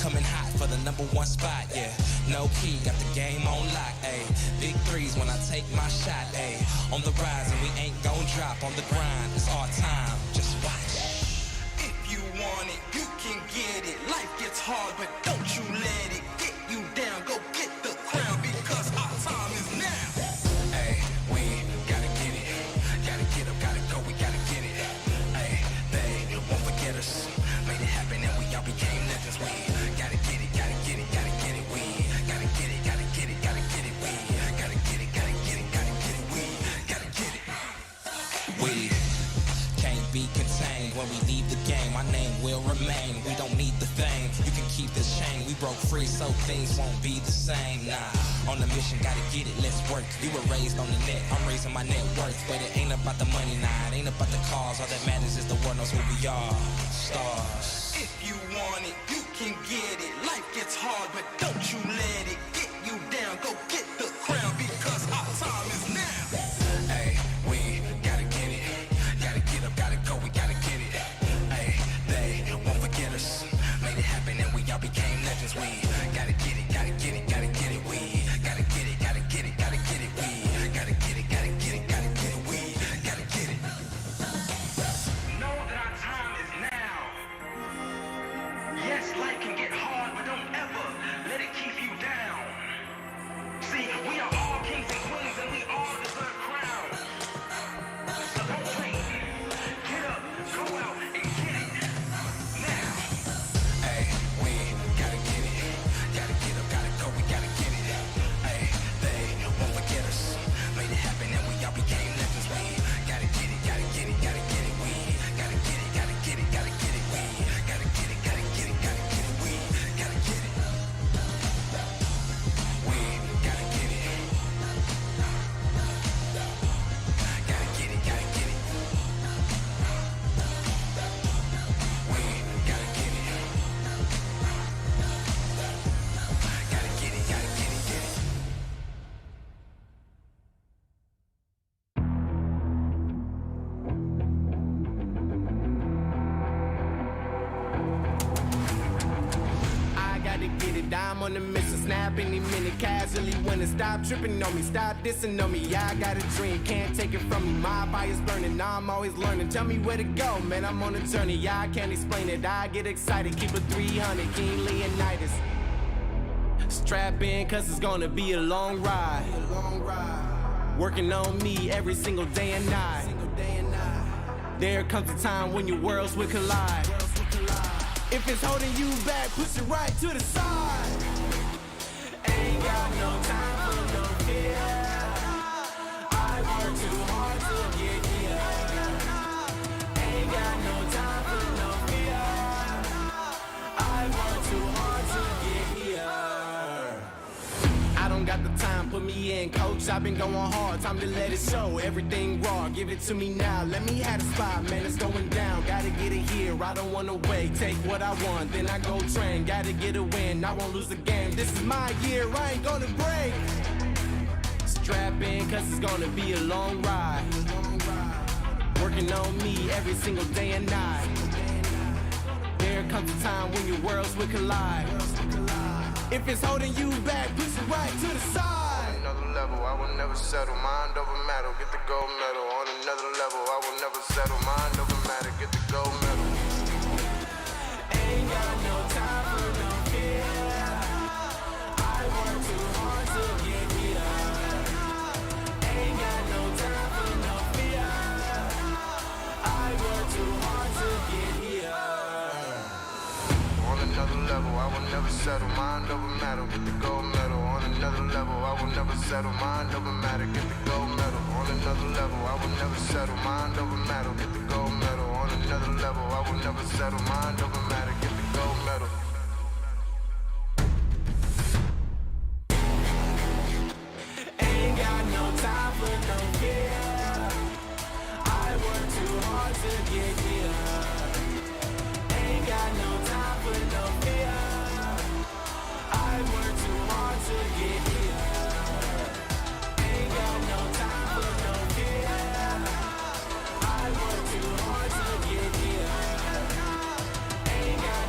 coming hot for the #1 spot, yeah. No key, got the game on lock, ayy. Big threes when I take my shot, ayy. On the rise and we ain't gon' drop. On the grind, it's our time, just watch. If you want it, you can get it. Life gets hard, but don't you let it get you down. Go get the crown, because our time is now. Ayy, we gotta get it. Gotta get up, gotta go, we gotta get it. Ayy, they won't forget us. Made it happen and we all became legends. We gotta get it, gotta get it, gotta get it. We gotta get it, gotta get it, gotta get it. We gotta get it, gotta get it, gotta get it. We gotta get it. We can't be contained when we leave the game. My name will remain. We don't need the fame. You can keep this chain. We broke free so things won't be the same. Nah, on the mission, gotta get it. Let's work. You were raised on the net. I'm raising my net worth, but it ain't about the money. Nah, it ain't about the cause. All that matters is the world knows who we are. Stars. If you want it, you can get it. Life gets hard, but don't you let it get you down. Go get the crown, because our time is now. Hey, we gotta get it. Gotta get up, gotta go, we gotta get it. Hey, they won't forget us. Made it happen and we all became legends. We gotta get it, gotta get it, gotta get it. We gotta get it, gotta get it, gotta get it. We gotta get it, gotta get it, gotta get it. We gotta get it. Know that our time is now. Yes, life can get hard, but don't ever let it keep you down. See, we are all kings and queens and we all deserve crowns. So don't wait. Get up, go out and get it. Now. Hey, we gotta get it. Gotta get up, gotta go, we gotta get it. Hey, they won't forget us. Made it happen and we all became legends. We gotta get it, gotta get it, gotta get it. We gotta get it, gotta get it, gotta get it. We gotta get it, gotta get it, gotta get it. We gotta get it. We gotta get it. Gotta get it, gotta get it. We gotta get it. Gotta get it, gotta get it, get it. I gotta get it, I'm on the mission, snap any minute, casually winning. Stop tripping on me, stop dissing on me. Yeah, I got a dream, can't take it from me. My fire's burning, now I'm always learning. Tell me where to go, man, I'm on a journey. Yeah, I can't explain it, I get excited. Keep it 300, King Leonidas. Strap in, cause it's gonna be a long ride. Working on me every single day and night. There comes a time when your worlds will collide. If it's holding you back, push it right to the side. Ain't got no time for no fear. I work too hard to get here. Ain't got no time for no fear. I work too hard to get here. I don't got the time, put me in, coach. I've been going hard, time to let it show. Everything raw, give it to me now. Let me have the spot, man, it's going down. Gotta get it here, I don't wanna wait. Take what I want, then I go train. Gotta get a win, I won't lose the game. This is my year, I ain't gonna break. Strap in, cause it's gonna be a long ride. Working on me every single day and night. There comes a time when your worlds will collide. If it's holding you back, push it right to the side. Another level, I will never settle. Mind over matter, get the gold medal. On another level, I will never settle. Mind over matter, get the gold medal. Ain't got no time for no fear. I work too hard to get here. Ain't got no time for no fear. I work too hard to get here. On another level, I will never settle. Mind over matter, get the gold medal. On another level, I will never settle. Mind over matter, get the gold medal. On another level, I will never settle. Mind over matter, get the gold medal. On another level, I will never settle. Mind over matter, get the gold medal. Ain't got no time for no fear. I work too hard to get here. Ain't got no time for no fear. I work too hard to get here. Ain't got no time for no fear. I work too hard to get here. Ain't got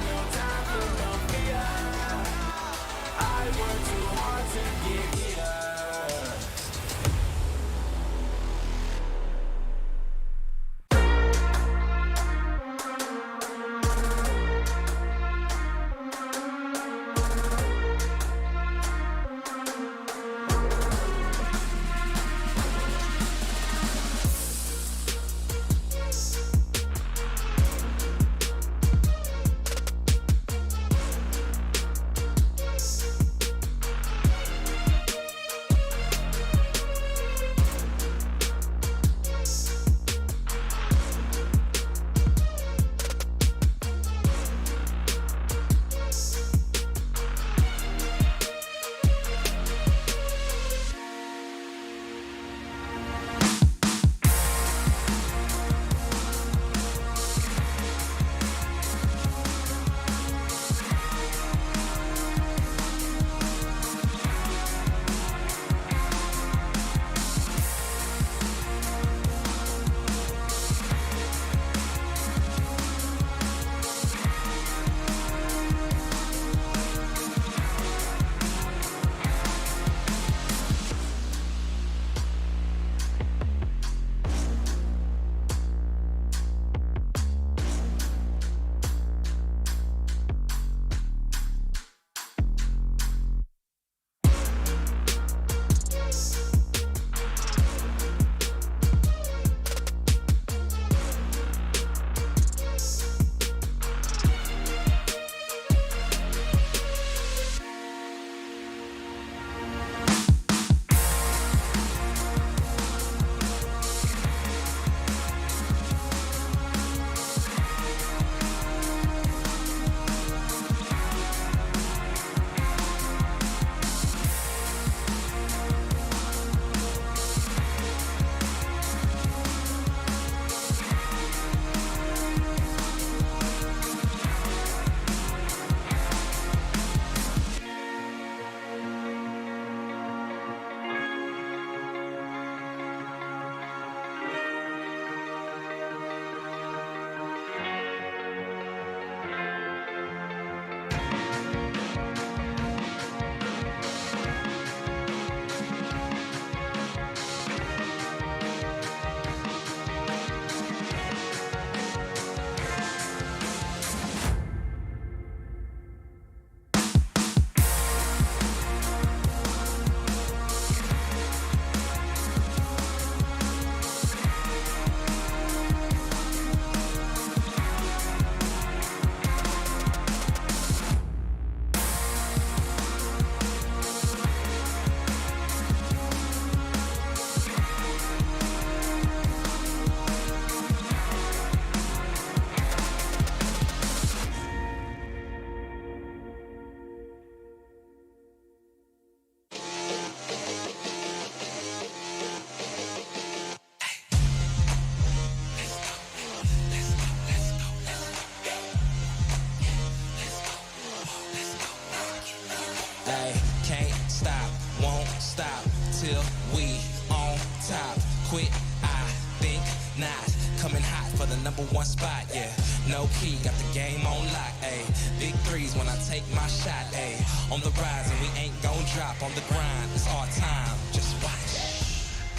till we on top. Quit, I think not. Coming hot for the #1 spot, yeah. No key, got the game on lock, ayy. Big threes when I take my shot, ayy. On the rise and we ain't gon' drop. On the grind, it's our time, just watch.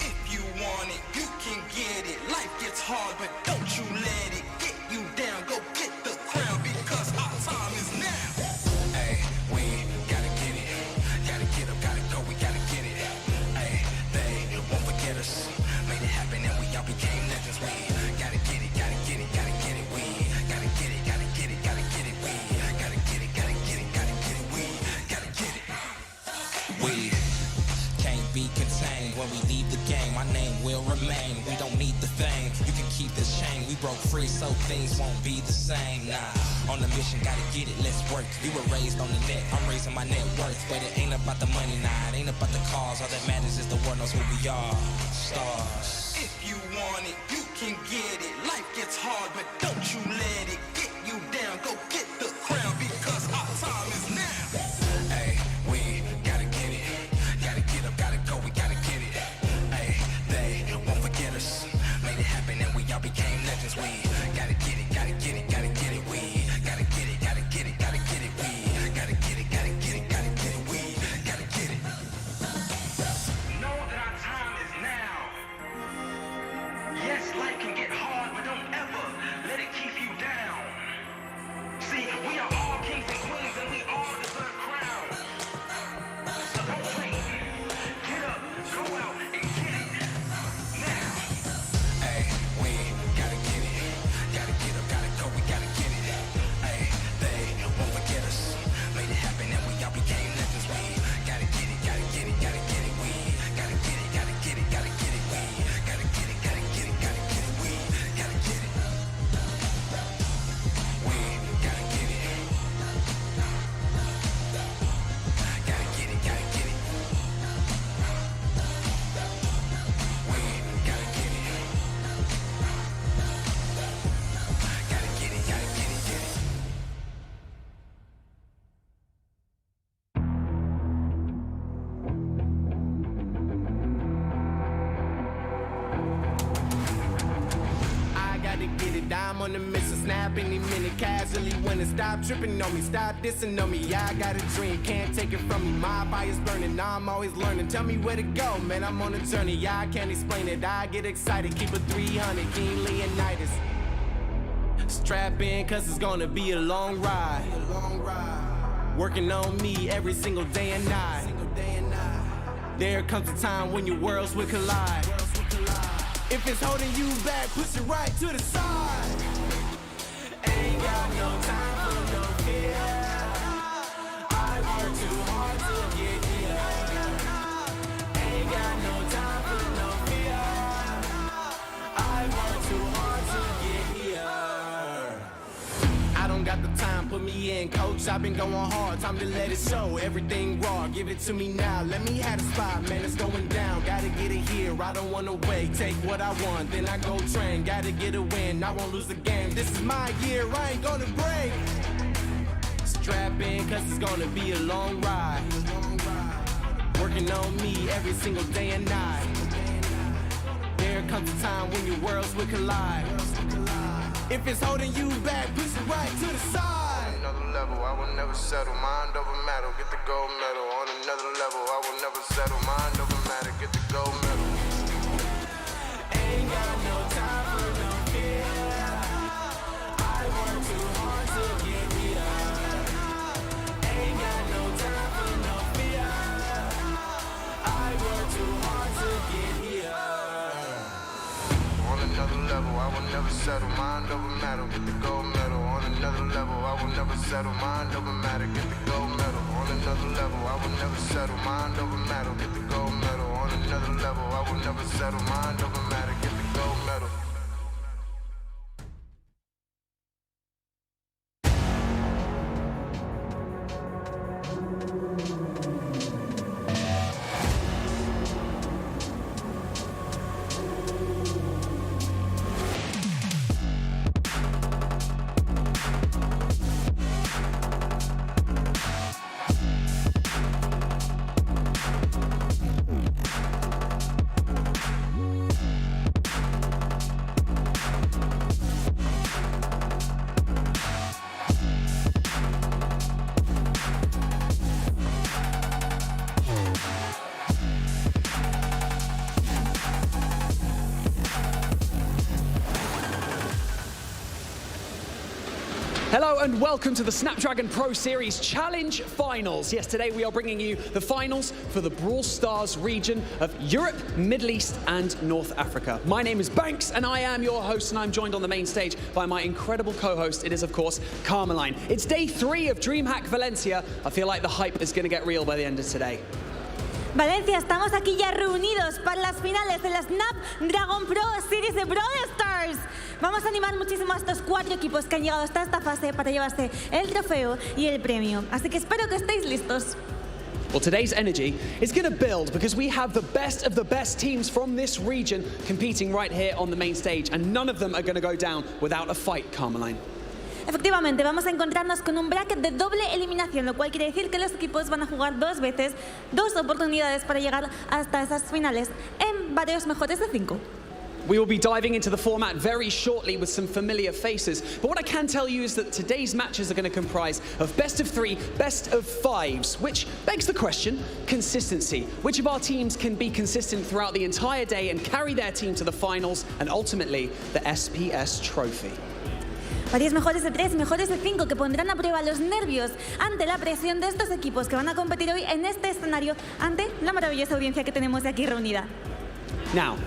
If you want it, you can get it. Life gets hard, but don't you let it get you down. Go get the crown because our time is now. Hey, we gotta get it. Gotta get up, gotta go, we gotta get it. Hey, they won't forget us. Made it happen and we all became legends. We gotta get it, gotta get it, gotta get it. We gotta get it, gotta get it, gotta get it. We gotta get it, gotta get it, gotta get it. We gotta get it. We can't be contained when we leave the game. My name will remain. We don't need the fame. You can keep this chain. We broke free so things won't be the same. Nah, on the mission, gotta get it. Let's work. We were raised on the net. I'm raising my net worth, but it ain't about the money. Nah, it ain't about the cause. All that matters is the world knows who we are. Stars. If you want it, you can get it. Life gets hard, but don't you let it get you down. Go get the crown because our time is now. Hey, we gotta get it. Gotta get up, gotta go, we gotta get it. Hey, they won't forget us. Made it happen and we all became legends. We gotta get it, gotta get it, gotta get it. We gotta get it, gotta get it, gotta get it. We gotta get it, gotta get it, gotta get it. We gotta get it. Know that our time is now. Yes, life can get hard, but don't ever let it keep you down. See, we are all kings and queens and we all deserve crowns. So don't wait. Get up, go out and get it. Now. Hey, we gotta get it. Gotta get up, gotta go, we gotta get it. Hey, they won't forget us. Made it happen and we all became legends. We gotta get it, gotta get it, gotta get it. We gotta get it, gotta get it, gotta get it. We gotta get it, gotta get it, gotta get it. We gotta get it. We gotta get it. Gotta get it, gotta get it. We gotta get it. Gotta get it, gotta get it, get it. I gotta get it, I'm on the mission, snap any minute, casually when it stop tripping on me, stop dissing on me, yeah, I got a dream, can't take it from me, my fire's burning, now I'm always learning, tell me where to go, man, I'm on a journey, yeah, I can't explain it, I get excited, keep it 300, King Leonidas, strap in, cause it's gonna be a long ride, working on me every single day and night, there comes a time when your worlds will collide. If it's holding you back, push it right to the side. Ain't got no time for no fear. I work too hard to get here. Ain't got no time for no fear. I work too hard to get here. I don't got the time, put me in, coach. I've been going hard, time to let it show. Everything raw, give it to me now. Let me have the spot, man, it's going down. Gotta get it here, I don't wanna wait. Take what I want, then I go train. Gotta get a win, I won't lose the game. This is my year, I ain't gonna break. Strap in, cause it's gonna be a long ride. Working on me every single day and night. There comes a time when your worlds will collide. If it's holding you back, push it right to the side. Another level, I will never settle. Mind over matter, get the gold medal. On another level, I will never settle. Mind over matter, get the gold medal. Ain't got no time for no fear. I work too hard to get here. Ain't got no time for no fear. I work too hard to get here. On another level, I will never settle. Mind over matter, get the gold medal. On another level, I will never settle. Mind over matter, get the gold medal. On another level, I will never settle. Mind over matter, get the gold medal. On another level, I will never settle. Mind over matter, get the gold medal. Hello and welcome to the Snapdragon Pro Series Challenge Finals. Yes, today we are bringing you the finals for the Brawl Stars region of Europe, Middle East and North Africa. My name is Banks and I am your host, and I'm joined on the main stage by my incredible co-host. It is, of course, Carmeline. It's day 3 of DreamHack Valencia. I feel like the hype is going to get real by the end of today. Valencia, estamos aquí ya reunidos para las finales de la Snapdragon Pro Series de Brawl Stars. Vamos a animar muchísimo a estos 4 equipos que han llegado hasta esta fase para llevarse el trofeo y el premio. Así que espero que estéis listos. Well, today's energy is going to build because we have the best of the best teams from this region competing right here on the main stage, and none of them are going to go down without a fight, Carmeline. Efectivamente, vamos a encontrarnos con un bracket de doble eliminación, lo cual quiere decir que los equipos van a jugar 2 veces, 2 oportunidades para llegar hasta esas finales en varios mejores de 5. We will be diving into the format very shortly with some familiar faces, but what I can tell you is that today's matches are going to comprise of best of 3, best of 5s, which begs the question, consistency. Which of our teams can be consistent throughout the entire day and carry their team to the finals and ultimately the SPS trophy? Varios mejores de 3, mejores de 5 que pondrán a prueba los nervios ante la presión de estos equipos que van a competir hoy en este escenario ante la maravillosa audiencia que tenemos de aquí reunida. Now,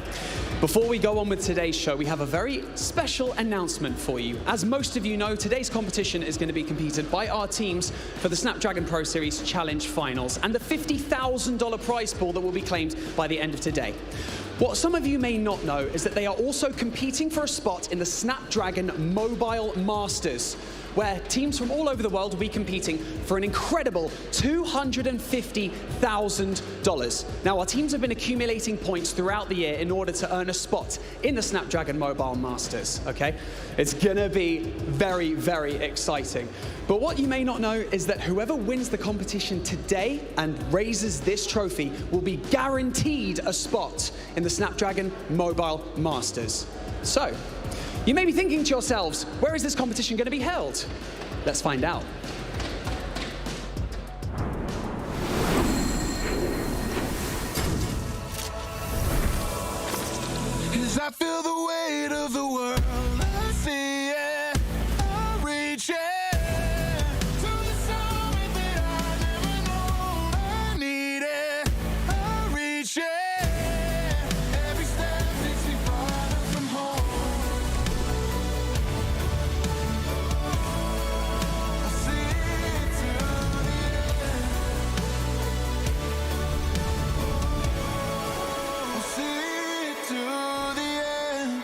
before we go on with today's show, we have a very special announcement for you. As most of you know, today's competition is going to be competed by our teams for the Snapdragon Pro Series Challenge Finals and the $50,000 prize pool that will be claimed by the end of today. What some of you may not know is that they are also competing for a spot in the Snapdragon Mobile Masters, where teams from all over the world will be competing for an incredible $250,000. Now, our teams have been accumulating points throughout the year in order to earn a spot in the Snapdragon Mobile Masters, okay? It's gonna be very, very exciting. But what you may not know is that whoever wins the competition today and raises this trophy will be guaranteed a spot in the Snapdragon Mobile Masters. So, you may be thinking to yourselves, where is this competition going to be held? Let's find out. As I feel the weight of the world, I see it, I reach it. To the summit that I never known I need it, I reach it. Every step takes me farther from home. I see it to the end. I see it to the end.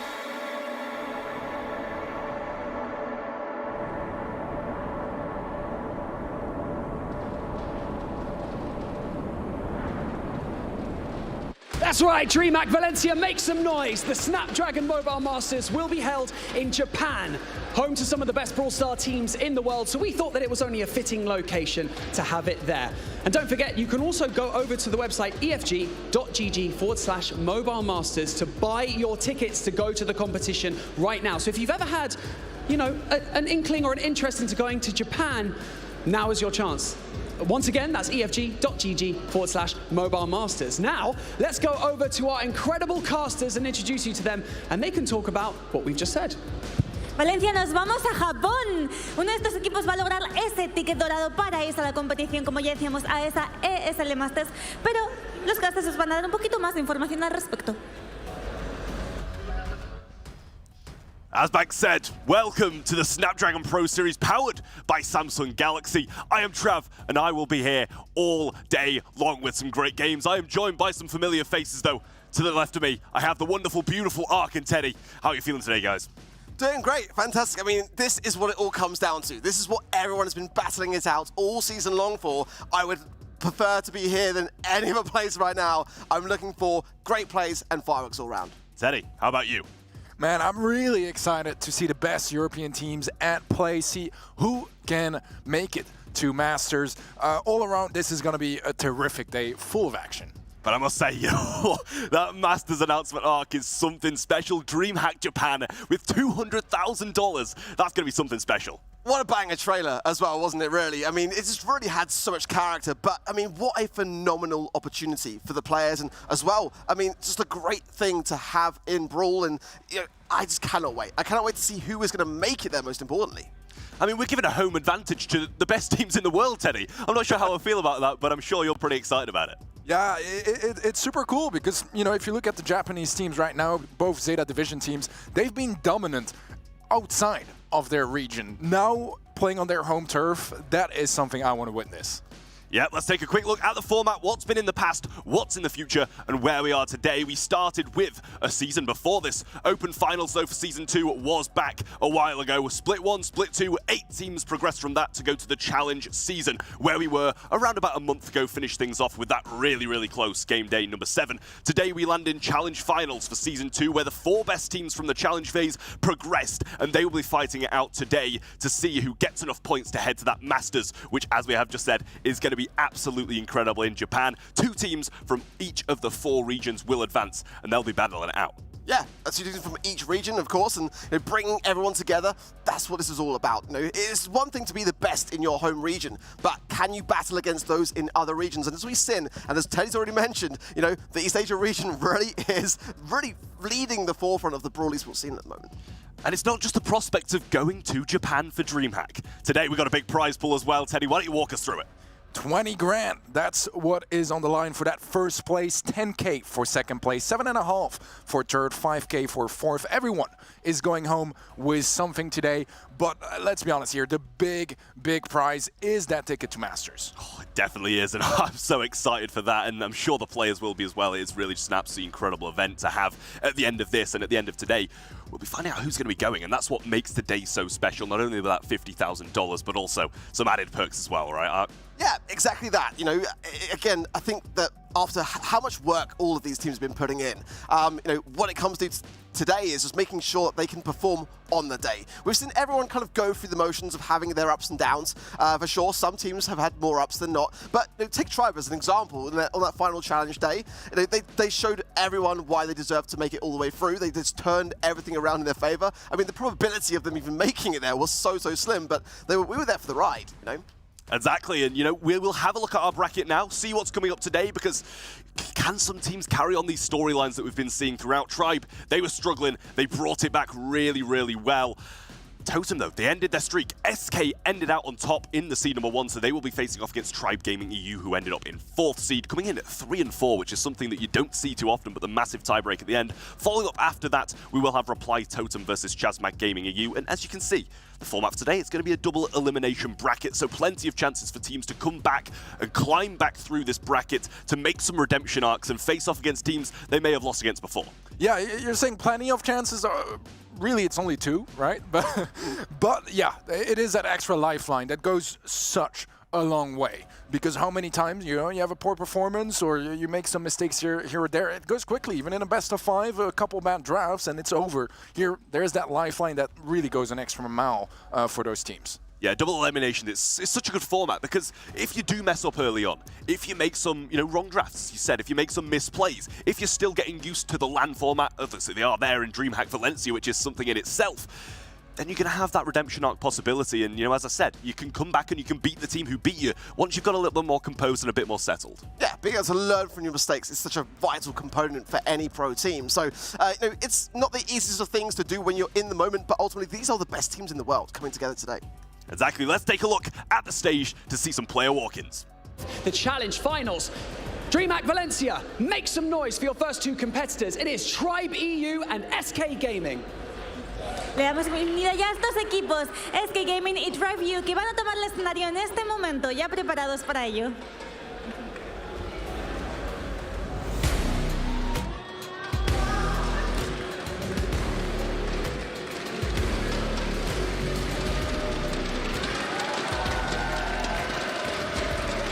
That's right, DreamHack Valencia, make some noise. The Snapdragon Mobile Masters will be held in Japan, home to some of the best Brawl Star teams in the world, so we thought that it was only a fitting location to have it there. And don't forget, you can also go over to the website efg.gg/Mobile Masters to buy your tickets to go to the competition right now. So if you've ever had, you know, an inkling or an interest into going to Japan, now is your chance. Once again, that's efg.gg/Mobile Masters. Now, let's go over to our incredible casters and introduce you to them, and they can talk about what we've just said. Valencia, nos vamos a Japón. Uno de estos equipos va a lograr ese ticket dorado para irse a la competición, como ya decíamos, a esa ESL Masters, pero los casters os van a dar un poquito más de información al respecto. As Banks said, welcome to the Snapdragon Pro Series powered by Samsung Galaxy. I am Trav and I will be here all day long with some great games. I am joined by some familiar faces though. To the left of me, I have the wonderful, beautiful Ark and Teddy. How are you feeling today, guys? Doing great, fantastic. I mean, this is what it all comes down to. This is what everyone has been battling it out all season long for. I would prefer to be here than any other place right now. I'm looking for great plays and fireworks all round. Teddy, how about you? Man, I'm really excited to see the best European teams at play, see who can make it to Masters. All around, this is going to be a terrific day full of action. But I must say, that Masters announcement arc is something special. DreamHack Japan with $200,000. That's going to be something special. What a banger trailer as well, wasn't it, really? I mean, it just really had so much character, but, I mean, what a phenomenal opportunity for the players, and as well, I mean, just a great thing to have in Brawl, and I just cannot wait. I cannot wait to see who is going to make it there, most importantly. I mean, we're giving a home advantage to the best teams in the world, Teddy. I'm not sure how I feel about that, but I'm sure you're pretty excited about it. Yeah, it's super cool because, if you look at the Japanese teams right now, both Zeta Division teams, they've been dominant outside of their region. Now, playing on their home turf, that is something I want to witness. Yeah, let's take a quick look at the format, what's been in the past, what's in the future, and where we are today. We started with a season before this. Open finals, though, for Season 2 was back a while ago. Split 1, Split 2, 8 teams progressed from that to go to the Challenge season, where we were around about a month ago, finished things off with that really, really close game day number 7. Today, we land in Challenge finals for Season 2, where the 4 best teams from the Challenge phase progressed, and they will be fighting it out today to see who gets enough points to head to that Masters, which, as we have just said, is going to be absolutely incredible in Japan. 2 teams from each of the 4 regions will advance, and they'll be battling it out. Yeah, that's 2 teams from each region, of course, and bringing everyone together, that's what this is all about. It's one thing to be the best in your home region, but can you battle against those in other regions? And as we've seen, and as Teddy's already mentioned, the East Asia region really is leading the forefront of the Brawl esports scene at the moment. And it's not just the prospect of going to Japan for DreamHack. Today, we've got a big prize pool as well. Teddy, why don't you walk us through it? 20 grand, that's what is on the line for that first place, 10K for second place, 7.5 for third, 5K for fourth. Everyone is going home with something today, but let's be honest here, the big prize is that ticket to Masters. Oh, it definitely is, and I'm so excited for that, and I'm sure the players will be as well. It's really just an absolutely incredible event to have at the end of this, and at the end of today, we'll be finding out who's going to be going, and that's what makes today so special, not only that $50,000, but also some added perks as well, right? Yeah, exactly that. Again, I think that after how much work all of these teams have been putting in, what it comes to today is just making sure that they can perform on the day. We've seen everyone kind of go through the motions of having their ups and downs. For sure, some teams have had more ups than not. But take Tribe as an example. On that final challenge day, they showed everyone why they deserved to make it all the way through. They just turned everything around in their favor. I mean, the probability of them even making it there was so slim, but we were there for the ride, Exactly, and we will have a look at our bracket now, see what's coming up today, because can some teams carry on these storylines that we've been seeing throughout? Tribe, they were struggling, they brought it back really, really well. Totem, though, they ended their streak. SK ended out on top in the seed number 1, so they will be facing off against Tribe Gaming EU, who ended up in 4th seed, coming in at 3 and 4, which is something that you don't see too often, but the massive tiebreak at the end. Following up after that, we will have Reply Totem versus Chazmac Gaming EU, and as you can see, the format for today, it's going to be a double elimination bracket, so plenty of chances for teams to come back and climb back through this bracket to make some redemption arcs and face off against teams they may have lost against before. Yeah, you're saying plenty of chances. Really, it's only 2, right? But yeah, it is that extra lifeline that goes such a long way. Because how many times, you have a poor performance or you make some mistakes here or there, it goes quickly. Even in a best of 5, a couple bad drafts and it's over. There's that lifeline that really goes an extra mile for those teams. Yeah, double elimination, it's such a good format because if you do mess up early on, if you make some wrong drafts, you said, if you make some misplays, if you're still getting used to the LAN format, obviously they are there in DreamHack Valencia, which is something in itself, then you're going to have that redemption arc possibility. And, as I said, you can come back and you can beat the team who beat you once you've got a little bit more composed and a bit more settled. Yeah, being able to learn from your mistakes is such a vital component for any pro team. So, it's not the easiest of things to do when you're in the moment, but ultimately these are the best teams in the world coming together today. Exactly. Let's take a look at the stage to see some player walk-ins. The Challenge Finals. DreamHack Valencia, make some noise for your first 2 competitors. It is Tribe EU and SK Gaming. Le damos bienvenida ya a estos equipos, SK Gaming y Tribe EU, que van a tomar el escenario en este momento, ya preparados para ello.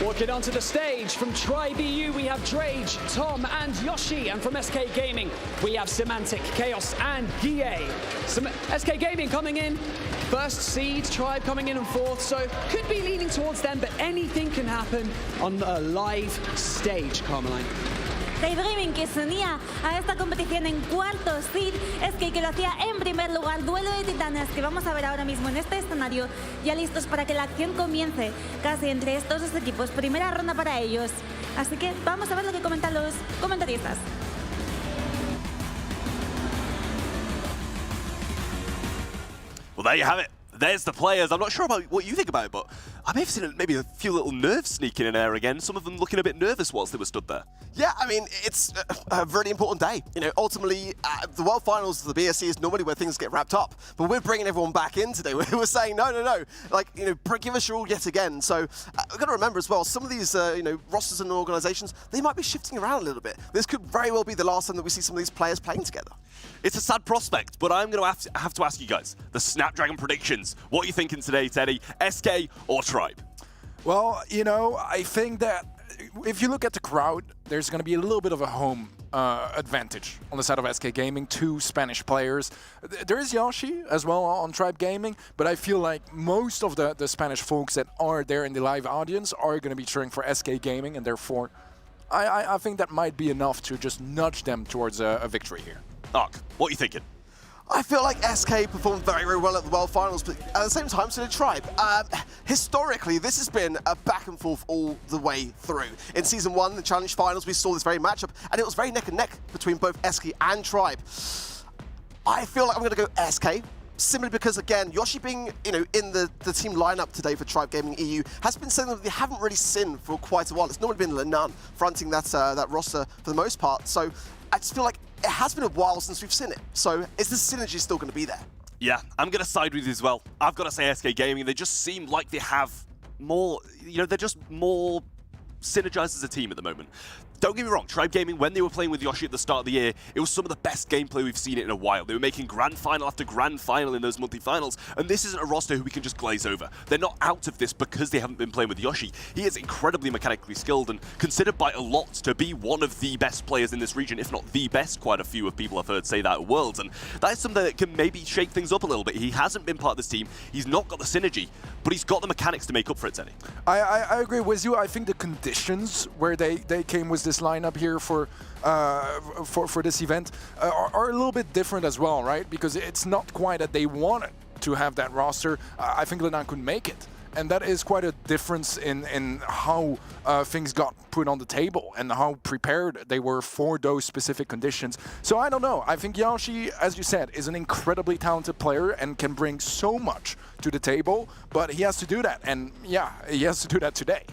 Walking onto the stage from Tribe EU, we have Drage, Tom, and Yoshi, and from SK Gaming, we have Semantic, Chaos, and Guille. Some SK Gaming coming in, first seed, Tribe coming in and 4th, so could be leaning towards them, but anything can happen on a live stage, Carmeline. Gaming, que se unía a esta competición en cuarto seed, SK, que lo hacía en primer lugar. Duelo de titanes que vamos a ver ahora mismo en este escenario, ya listos para que la acción comience casi entre estos dos equipos. Primera ronda para ellos. Así que vamos a ver lo que comentan los comentaristas. Well, there you have it. There's the players. I'm not sure about what you think about it, but I may have seen maybe a few little nerves sneaking in there again. Some of them looking a bit nervous whilst they were stood there. Yeah, I mean, it's a really important day. You know, ultimately, the World Finals of the BSC is normally where things get wrapped up, but we're bringing everyone back in today. We're saying, no, like, you know, give us your all yet again. So we've got to remember as well, some of these, you know, rosters and organizations, they might be shifting around a little bit. This could very well be the last time that we see some of these players playing together. It's a sad prospect, but I'm going to have to ask you guys, the Snapdragon predictions. What are you thinking today, Teddy? SK or Tribe? Well, you know, I think that if you look at the crowd, there's going to be a little bit of a home advantage on the side of SK Gaming, 2 Spanish players. There is Yoshi as well on Tribe Gaming, but I feel like most of the Spanish folks that are there in the live audience are going to be cheering for SK Gaming, and therefore I think that might be enough to just nudge them towards a victory here. Ark, what are you thinking? I feel like SK performed very, very well at the World Finals, but at the same time, so did Tribe. Historically, this has been a back and forth all the way through. In Season 1, the Challenge Finals, we saw this very matchup, and it was very neck and neck between both SK and Tribe. I feel like I'm going to go SK, simply because, again, Yoshi being, you know, in the team lineup today for Tribe Gaming EU has been something that they haven't really seen for quite a while. It's normally been Lenan fronting that roster for the most part, so I just feel like it has been a while since we've seen it. So is the synergy still going to be there? Yeah, I'm going to side with you as well. I've got to say SK Gaming, they just seem like they have more, you know, they're just more synergized as a team at the moment. Don't get me wrong, Tribe Gaming, when they were playing with Yoshi at the start of the year, it was some of the best gameplay we've seen it in a while. They were making grand final after grand final in those monthly finals, and this isn't a roster who we can just glaze over. They're not out of this because they haven't been playing with Yoshi. He is incredibly mechanically skilled and considered by a lot to be one of the best players in this region, if not the best. Quite a few of people I've heard say that at Worlds, and that is something that can maybe shake things up a little bit. He hasn't been part of this team, he's not got the synergy, but he's got the mechanics to make up for it, Teddy. I agree with you. I think the conditions where they came with this lineup here for this event are a little bit different as well, right? Because it's not quite that they wanted to have that roster. I think Lenan could make it. And that is quite a difference in how things got put on the table and how prepared they were for those specific conditions. So I don't know. I think Yoshi, as you said, is an incredibly talented player and can bring so much to the table, but he has to do that. And yeah, he has to do that today.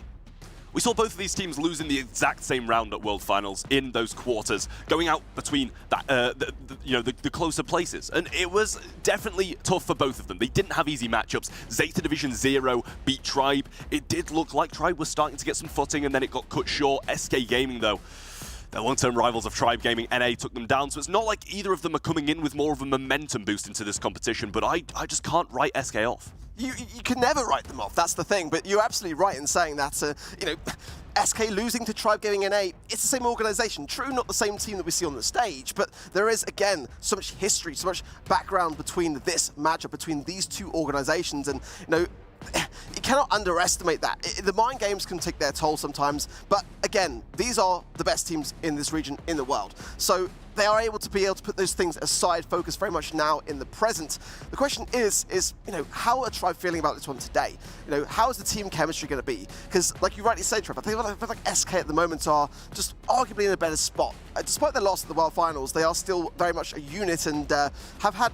We saw both of these teams losing the exact same round at World Finals in those quarters, going out between that, the closer places. And it was definitely tough for both of them. They didn't have easy matchups. Zeta Division 0 beat Tribe. It did look like Tribe was starting to get some footing, and then it got cut short. SK Gaming, though, they're long-term rivals of Tribe Gaming. NA took them down, so it's not like either of them are coming in with more of a momentum boost into this competition, but I just can't write SK off. You can never write them off, that's the thing, but you're absolutely right in saying that, you know, SK losing to Tribe Gaming NA, it's the same organization. True, not the same team that we see on the stage, but there is, again, so much history, so much background between this matchup, between these two organizations, and, you know, you cannot underestimate that. The mind games can take their toll sometimes, but again, these are the best teams in this region in the world. So they are able to put those things aside, focus very much now in the present. The question is, you know, how are Tribe feeling about this one today? You know, how is the team chemistry going to be? Because, like you rightly say, Trev, I feel like SK at the moment are just arguably in a better spot. Despite their loss at the World Finals, they are still very much a unit and have had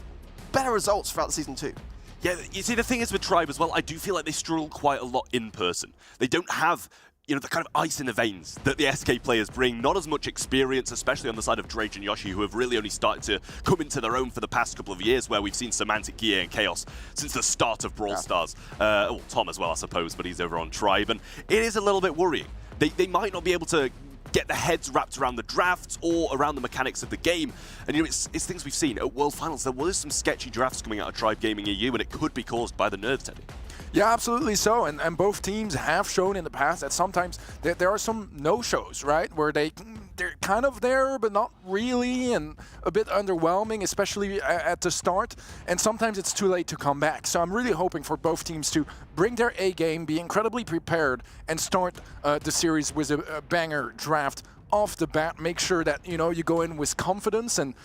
better results throughout the season too. Yeah, you see, the thing is with Tribe as well, I do feel like they struggle quite a lot in person. They don't have, you know, the kind of ice in the veins that the SK players bring. Not as much experience, especially on the side of Drake and Yoshi, who have really only started to come into their own for the past couple of years, where we've seen Semantic Gear and Chaos since the start of Brawl Stars. Well, Tom as well, I suppose, but he's over on Tribe, and it is a little bit worrying. They might not be able to get their heads wrapped around the drafts or around the mechanics of the game. And you know, it's things we've seen. At World Finals, there was some sketchy drafts coming out of Tribe Gaming EU, and it could be caused by the nerves, Teddy. Yeah, absolutely so. And both teams have shown in the past that sometimes there are some no-shows, right? Where they're kind of there, but not really, and a bit underwhelming, especially at the start. And sometimes it's too late to come back. So I'm really hoping for both teams to bring their A game, be incredibly prepared, and start the series with a banger draft off the bat, make sure that, you know, you go in with confidence and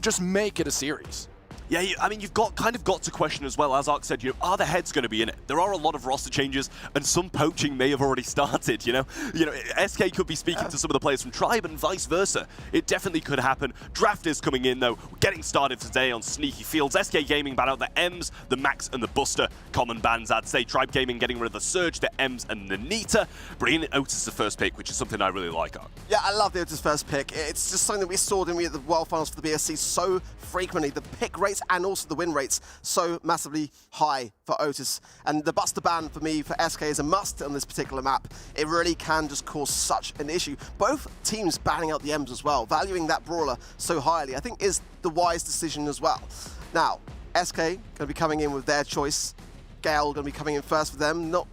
just make it a series. Yeah, I mean, you've kind of got to question as well, as Ark said, you know, are the heads going to be in it? There are a lot of roster changes, and some poaching may have already started, you know? SK could be speaking to some of the players from Tribe and vice versa. It definitely could happen. Draft is coming in, though. Getting started today on Sneaky Fields. SK Gaming ban out the Ems, the Max, and the Buster. Common bans, I'd say. Tribe Gaming getting rid of the Surge, the Ems, and the Nita. Bringing in Otis the first pick, which is something I really like, Ark. Yeah, I love the Otis first pick. It's just something that we saw, didn't we, at the World Finals for the BSC so frequently. The pick rates and also the win rates so massively high for Otis. And the Buster ban for me, for SK, is a must on this particular map. It really can just cause such an issue. Both teams banning out the Ems as well, valuing that brawler so highly, I think is the wise decision as well. Now, SK going to be coming in with their choice. Gale going to be coming in first for them. Not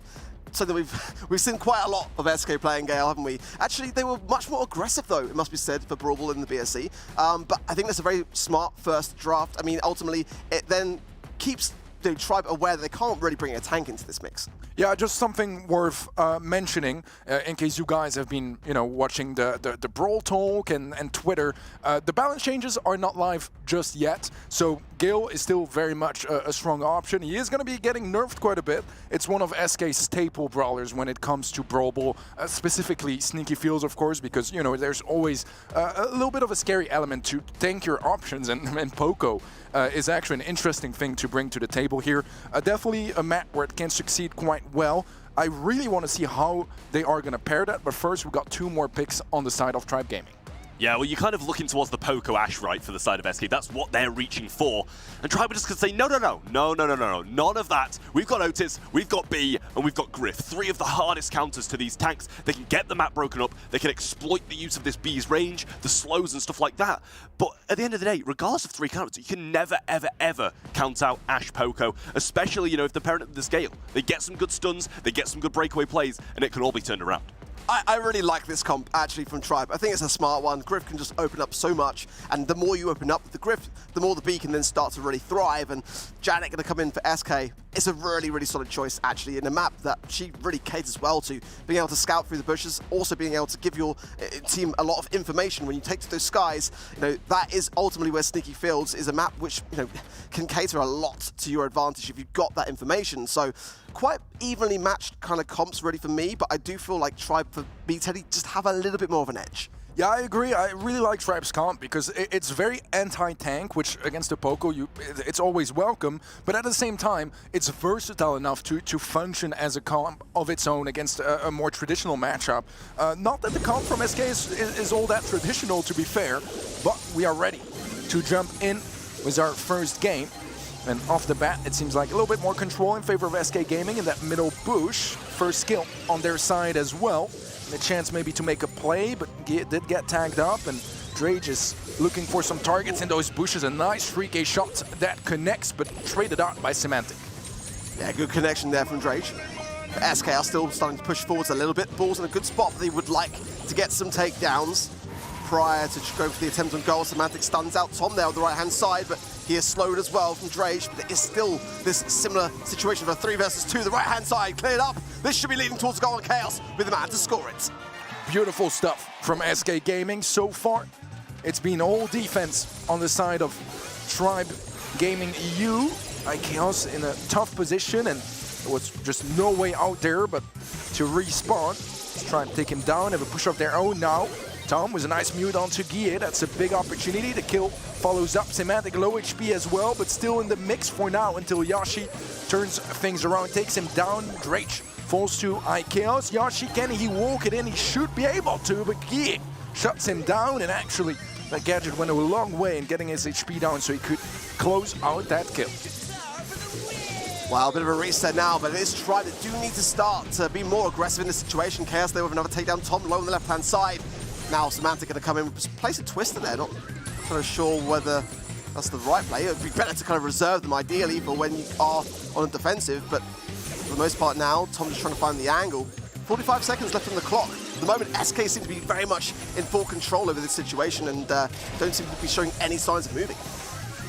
so that we've seen quite a lot of SK playing Gale, haven't we? Actually, they were much more aggressive, though, it must be said, for Brawl Ball in the BSC. But I think that's a very smart first draft. I mean, ultimately, it then keeps the Tribe aware that they can't really bring a tank into this mix. Yeah, just something worth mentioning, in case you guys have been, you know, watching the Brawl Talk and Twitter. The balance changes are not live just yet, so Gale is still very much a strong option. He is going to be getting nerfed quite a bit. It's one of SK's staple brawlers when it comes to Brawl Ball, specifically Sneaky Fields, of course, because, you know, there's always a little bit of a scary element to tank your options, and Poco is actually an interesting thing to bring to the table here. Definitely a map where it can succeed quite well. I really want to see how they are going to pair that, but first we've got 2 more picks on the side of Tribe Gaming. Yeah, well, you're kind of looking towards the Poco Ash, right, for the side of SK. That's what they're reaching for. And Tribe are just going to say, no, none of that. We've got Otis, we've got B, and we've got Griff. 3 of the hardest counters to these tanks. They can get the map broken up. They can exploit the use of this B's range, the slows and stuff like that. But at the end of the day, regardless of 3 counters, you can never, ever, ever count out Ash Poco, especially, you know, if they're pairing up the scale. They get some good stuns, they get some good breakaway plays, and it can all be turned around. I really like this comp, actually, from Tribe. I think it's a smart one. Griff can just open up so much, and the more you open up with the Griff, the more the B can then start to really thrive, and Janet going to come in for SK. It's a really, really solid choice, actually, in a map that she really caters well to. Being able to scout through the bushes, also being able to give your team a lot of information when you take to those skies. You know, that is ultimately where Sneaky Fields is a map which, you know, can cater a lot to your advantage if you've got that information. So quite evenly matched kind of comps really for me, but I do feel like Tribe for me, Teddy, just have a little bit more of an edge. Yeah, I agree. I really like Tribe's comp because it's very anti-tank, which against the Poco, it's always welcome, but at the same time, it's versatile enough to function as a comp of its own against a more traditional matchup. Not that the comp from SK is all that traditional, to be fair, but we are ready to jump in with our first game. And off the bat, it seems like a little bit more control in favor of SK Gaming in that middle bush. First kill on their side as well. And a chance maybe to make a play, but did get tagged up. And Drage is looking for some targets in those bushes. A nice 3K shot that connects, but traded out by Semantic. Yeah, good connection there from Drage. SK are still starting to push forwards a little bit. Ball's in a good spot. They would like to get some takedowns prior to go for the attempt on goal. Semantic stuns out Tom there on the right-hand side, but he is slowed as well from Drage, but it is still this similar situation of a 3 versus 2. The right-hand side cleared up. This should be leading towards goal and chaos with the man to score it. Beautiful stuff from SK Gaming so far. It's been all defense on the side of Tribe Gaming EU. Chaos in a tough position, and there was just no way out there but to respawn. Let's try and take him down, have a push of their own now. Tom with a nice mute onto Guille. That's a big opportunity. The kill follows up. Semantic low HP as well, but still in the mix for now until Yashi turns things around, takes him down. Drage falls to Chaos. Yashi, can he walk it in? He should be able to, but Guille shuts him down, and actually that gadget went a long way in getting his HP down so he could close out that kill. Wow, a bit of a reset now, but it is Tribe that do need to start to be more aggressive in this situation. Chaos there with another takedown. Tom low on the left-hand side. Now Semantic going to come in, place a twister there, not kind of sure whether that's the right play. It would be better to kind of reserve them ideally for when you are on a defensive, but for the most part now, Tom just trying to find the angle. 45 seconds left on the clock. At the moment, SK seem to be very much in full control over this situation and don't seem to be showing any signs of moving.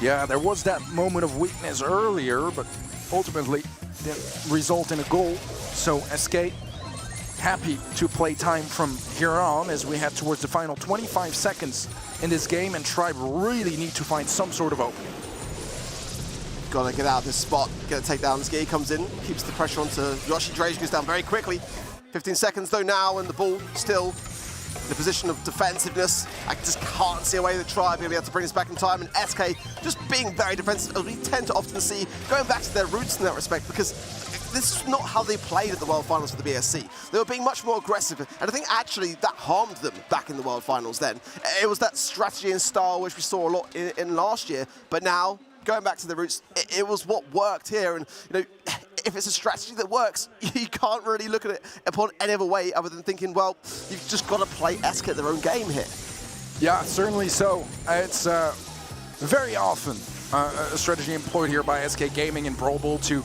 Yeah, there was that moment of weakness earlier, but ultimately didn't result in a goal. So SK happy to play time from here on as we head towards the final 25 seconds in this game, and Tribe really need to find some sort of opening. Gotta get out of this spot, get a takedown. Ski comes in, keeps the pressure onto Yoshi. Drage goes down very quickly. 15 seconds though now, and the ball still in a position of defensiveness. I just can't see a way the Tribe will be able to bring us back in time, and SK just being very defensive, as we tend to often see, going back to their roots in that respect, because this is not how they played at the World Finals for the BSC. They were being much more aggressive, and I think actually that harmed them back in the World Finals then. It was that strategy and style which we saw a lot in last year, but now, going back to the roots, it was what worked here, and you know, if it's a strategy that works, you can't really look at it upon any other way other than thinking, well, you've just got to play SK at their own game here. Yeah, certainly so. It's very often a strategy employed here by SK Gaming in Brawl Ball to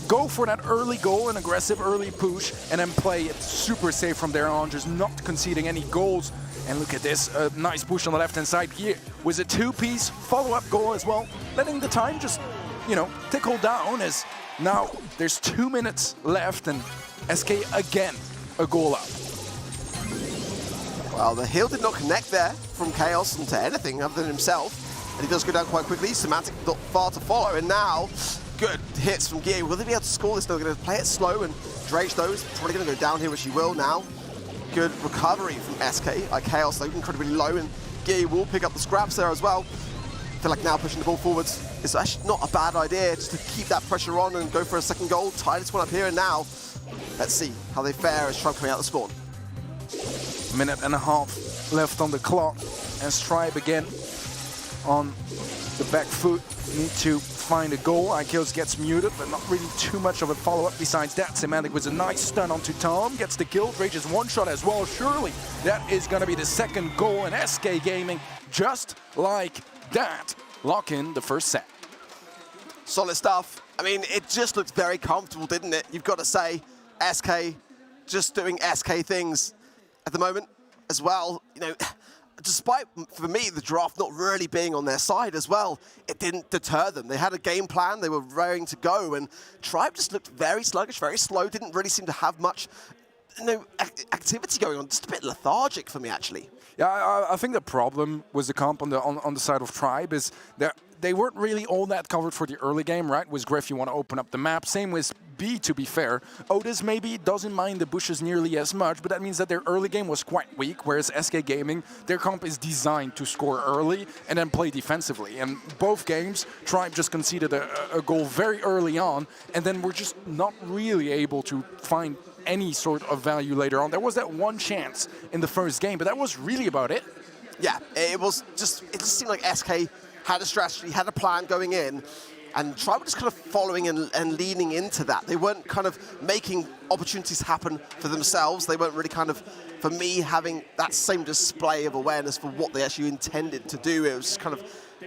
go for that early goal, an aggressive early push, and then play it super safe from there on, just not conceding any goals. And look at this, a nice push on the left-hand side here with a two-piece follow-up goal as well, letting the time just, you know, tickle down as now there's 2 minutes left and SK again a goal up. Well, the heal did not connect there from Chaos into anything other than himself, and he does go down quite quickly. Semantic not far to follow, and now good hits from Gear. Will they be able to score this? They're going to play it slow, and Drage though is probably going to go down here, which he will now. Good recovery from SK. Chaos though incredibly low, and Gear will pick up the scraps there as well. I feel like now pushing the ball forwards is actually not a bad idea, just to keep that pressure on and go for a second goal. Tie this one up here, and now let's see how they fare as Tribe coming out the spawn. Minute and a half left on the clock, and Stripe again on the back foot. Need to find a goal. Ikeos gets muted, but not really too much of a follow-up besides that. Semantic with a nice stun onto Tom, gets the kill. Rage's one shot as well. Surely that is going to be the second goal, and SK Gaming, just like that, lock in the first set. Solid stuff. I mean, it just looked very comfortable, didn't it? You've got to say, SK just doing SK things at the moment as well. You know, despite, for me, the draft not really being on their side as well, it didn't deter them. They had a game plan, they were raring to go, and Tribe just looked very sluggish, very slow, didn't really seem to have much, you know, activity going on. Just a bit lethargic for me, actually. Yeah, I think the problem with the comp on the side of Tribe is that they weren't really all that covered for the early game, right? With Griff, you want to open up the map. Same with B, to be fair. Otis maybe doesn't mind the bushes nearly as much, but that means that their early game was quite weak, whereas SK Gaming, their comp is designed to score early and then play defensively. And both games, Tribe just conceded a goal very early on, and then we're just not really able to find any sort of value later on. There was that one chance in the first game, but that was really about it. Yeah, it just seemed like SK had a strategy, had a plan going in, and Tribe were just kind of following and leaning into that. They weren't kind of making opportunities happen for themselves. They weren't really kind of, for me, having that same display of awareness for what they actually intended to do. It was just kind of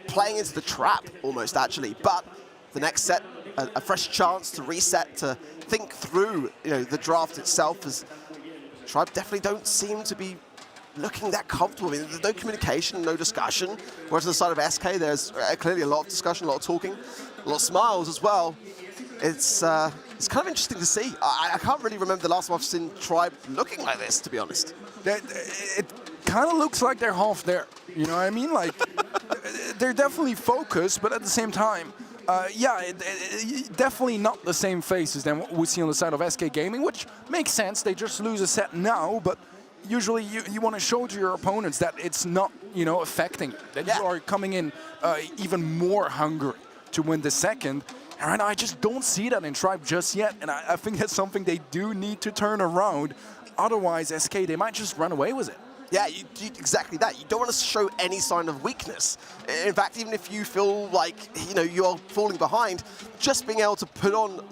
playing into the trap, almost, actually. But the next set, a fresh chance to reset, to think through, you know, the draft itself, as Tribe definitely don't seem to be looking that comfortable. I mean, there's no communication, no discussion. Whereas on the side of SK, there's clearly a lot of discussion, a lot of talking, a lot of smiles as well. It's kind of interesting to see. I can't really remember the last time I've seen Tribe looking like this, to be honest. It kind of looks like they're half there. You know what I mean? Like, they're definitely focused, but at the same time, yeah, definitely not the same faces than what we see on the side of SK Gaming, which makes sense. They just lose a set now, but usually you want to show to your opponents that it's not, you know, affecting, that you are coming in even more hungry to win the second. And I just don't see that in Tribe just yet, and I think that's something they do need to turn around. Otherwise, SK, they might just run away with it. Yeah, exactly that. You don't want to show any sign of weakness. In fact, even if you feel like, you know, you're falling behind, just being able to put on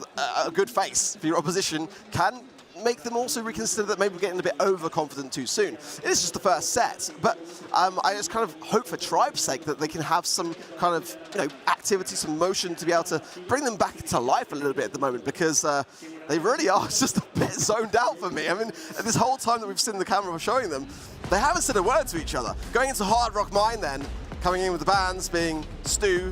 a good face for your opposition can make them also reconsider that maybe we're getting a bit overconfident too soon. It is just the first set, but I just kind of hope for Tribe's sake that they can have some kind of, you know, activity, some motion to be able to bring them back to life a little bit at the moment, because they really are just a bit zoned out for me. I mean, this whole time that we've seen the camera showing them, they haven't said a word to each other. Going into Hard Rock Mine then, coming in with the bans being Stu,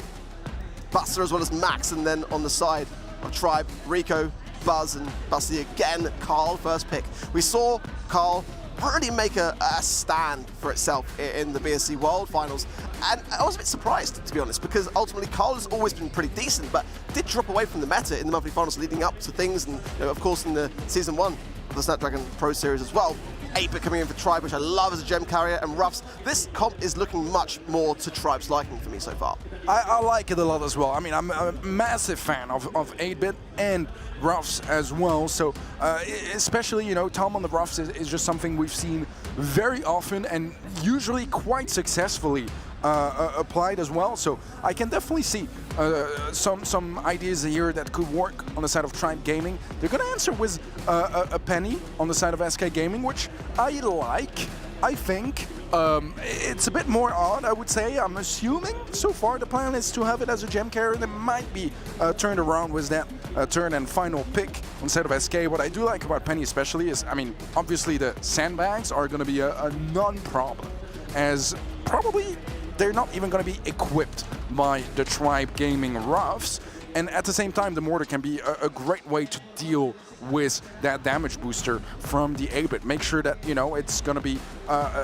Buster as well as Max, and then on the side of Tribe, Rico, Buzz and Bussy again. Carl, first pick. We saw Carl really make a stand for itself in the BSC World Finals. And I was a bit surprised, to be honest, because ultimately Carl has always been pretty decent, but did drop away from the meta in the monthly finals leading up to things. And of course, in the Season 1 of the Snapdragon Pro Series as well. 8-bit coming in for Tribe, which I love as a gem carrier, and Ruffs. This comp is looking much more to Tribe's liking for me so far. I like it a lot as well. I mean, I'm a massive fan of 8-bit and Ruffs as well. So especially, Tom on the Ruffs is just something we've seen very often and usually quite successfully applied as well. So I can definitely see some ideas here that could work on the side of Tribe Gaming. They're going to answer with a penny on the side of SK Gaming, which I like. I think it's a bit more odd, I would say. I'm assuming so far the plan is to have it as a gem carrier. They might be turned around with that turn and final pick instead of SK. What I do like about Penny especially is, I mean, obviously the sandbags are going to be a non-problem, as probably they're not even going to be equipped by the Tribe Gaming Ruffs. And at the same time, the mortar can be a great way to deal with that damage booster from the 8-bit. Make sure that, it's going to be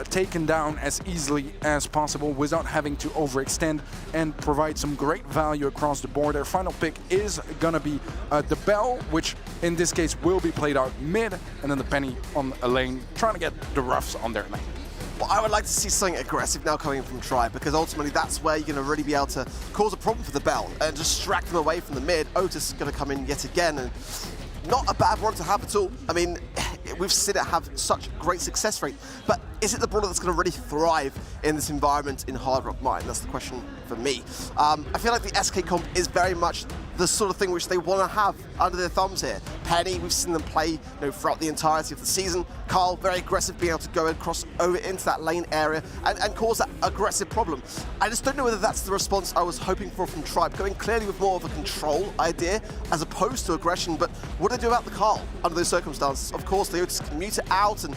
taken down as easily as possible without having to overextend, and provide some great value across the board. Their final pick is going to be the Bell, which in this case will be played out mid, and then the Penny on a lane, trying to get the Ruffs on their lane. Well, I would like to see something aggressive now coming from Tribe, because ultimately that's where you're going to really be able to cause a problem for the Bell and distract them away from the mid. Otis is going to come in yet again, and not a bad one to have at all. I mean, we've seen it have such great success rate, but is it the brawler that's going to really thrive in this environment in Hard Rock Mine? That's the question for me. I feel like the SK comp is very much the sort of thing which they want to have under their thumbs here. Penny, we've seen them play throughout the entirety of the season. Carl, very aggressive, being able to go and cross over into that lane area and cause that aggressive problem. I just don't know whether that's the response I was hoping for from Tribe, going clearly with more of a control idea as opposed to aggression. But what do they do about the Carl under those circumstances? Of course, the Otis can mute it out, and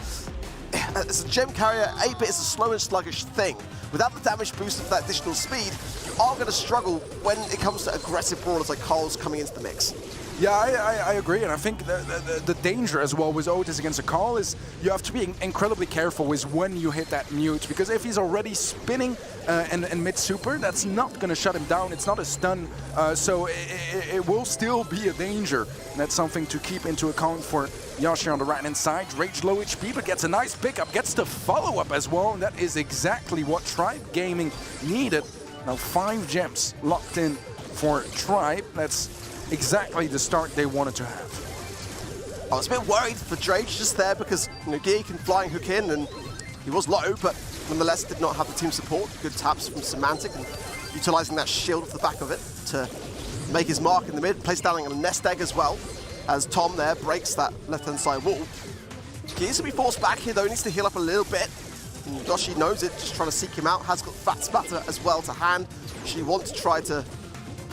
as a gem carrier, 8-bit is a slow and sluggish thing. Without the damage boost of that additional speed, you are going to struggle when it comes to aggressive brawlers like Carl's coming into the mix. Yeah, I agree, and I think the danger as well with Otis against a Carl is you have to be incredibly careful with when you hit that mute, because if he's already spinning and mid-super, that's not going to shut him down. It's not a stun, so it will still be a danger, and that's something to keep into account for Yoshi on the right-hand side. Rage low HP, but gets a nice pickup, gets the follow-up as well, and that is exactly what Tribe Gaming needed. Now 5 gems locked in for Tribe. That's exactly the start they wanted to have. I was a bit worried for Drage just there because Gear can flying hook in, and he was low, but nonetheless did not have the team support. Good taps from Semantic and utilizing that shield off the back of it to make his mark in the mid. Place down a nest egg as well, as Tom there breaks that left-hand side wall. Gears will be forced back here though, needs to heal up a little bit. And Yoshi knows it, just trying to seek him out. Has got Fat Spatter as well to hand. She wants to try to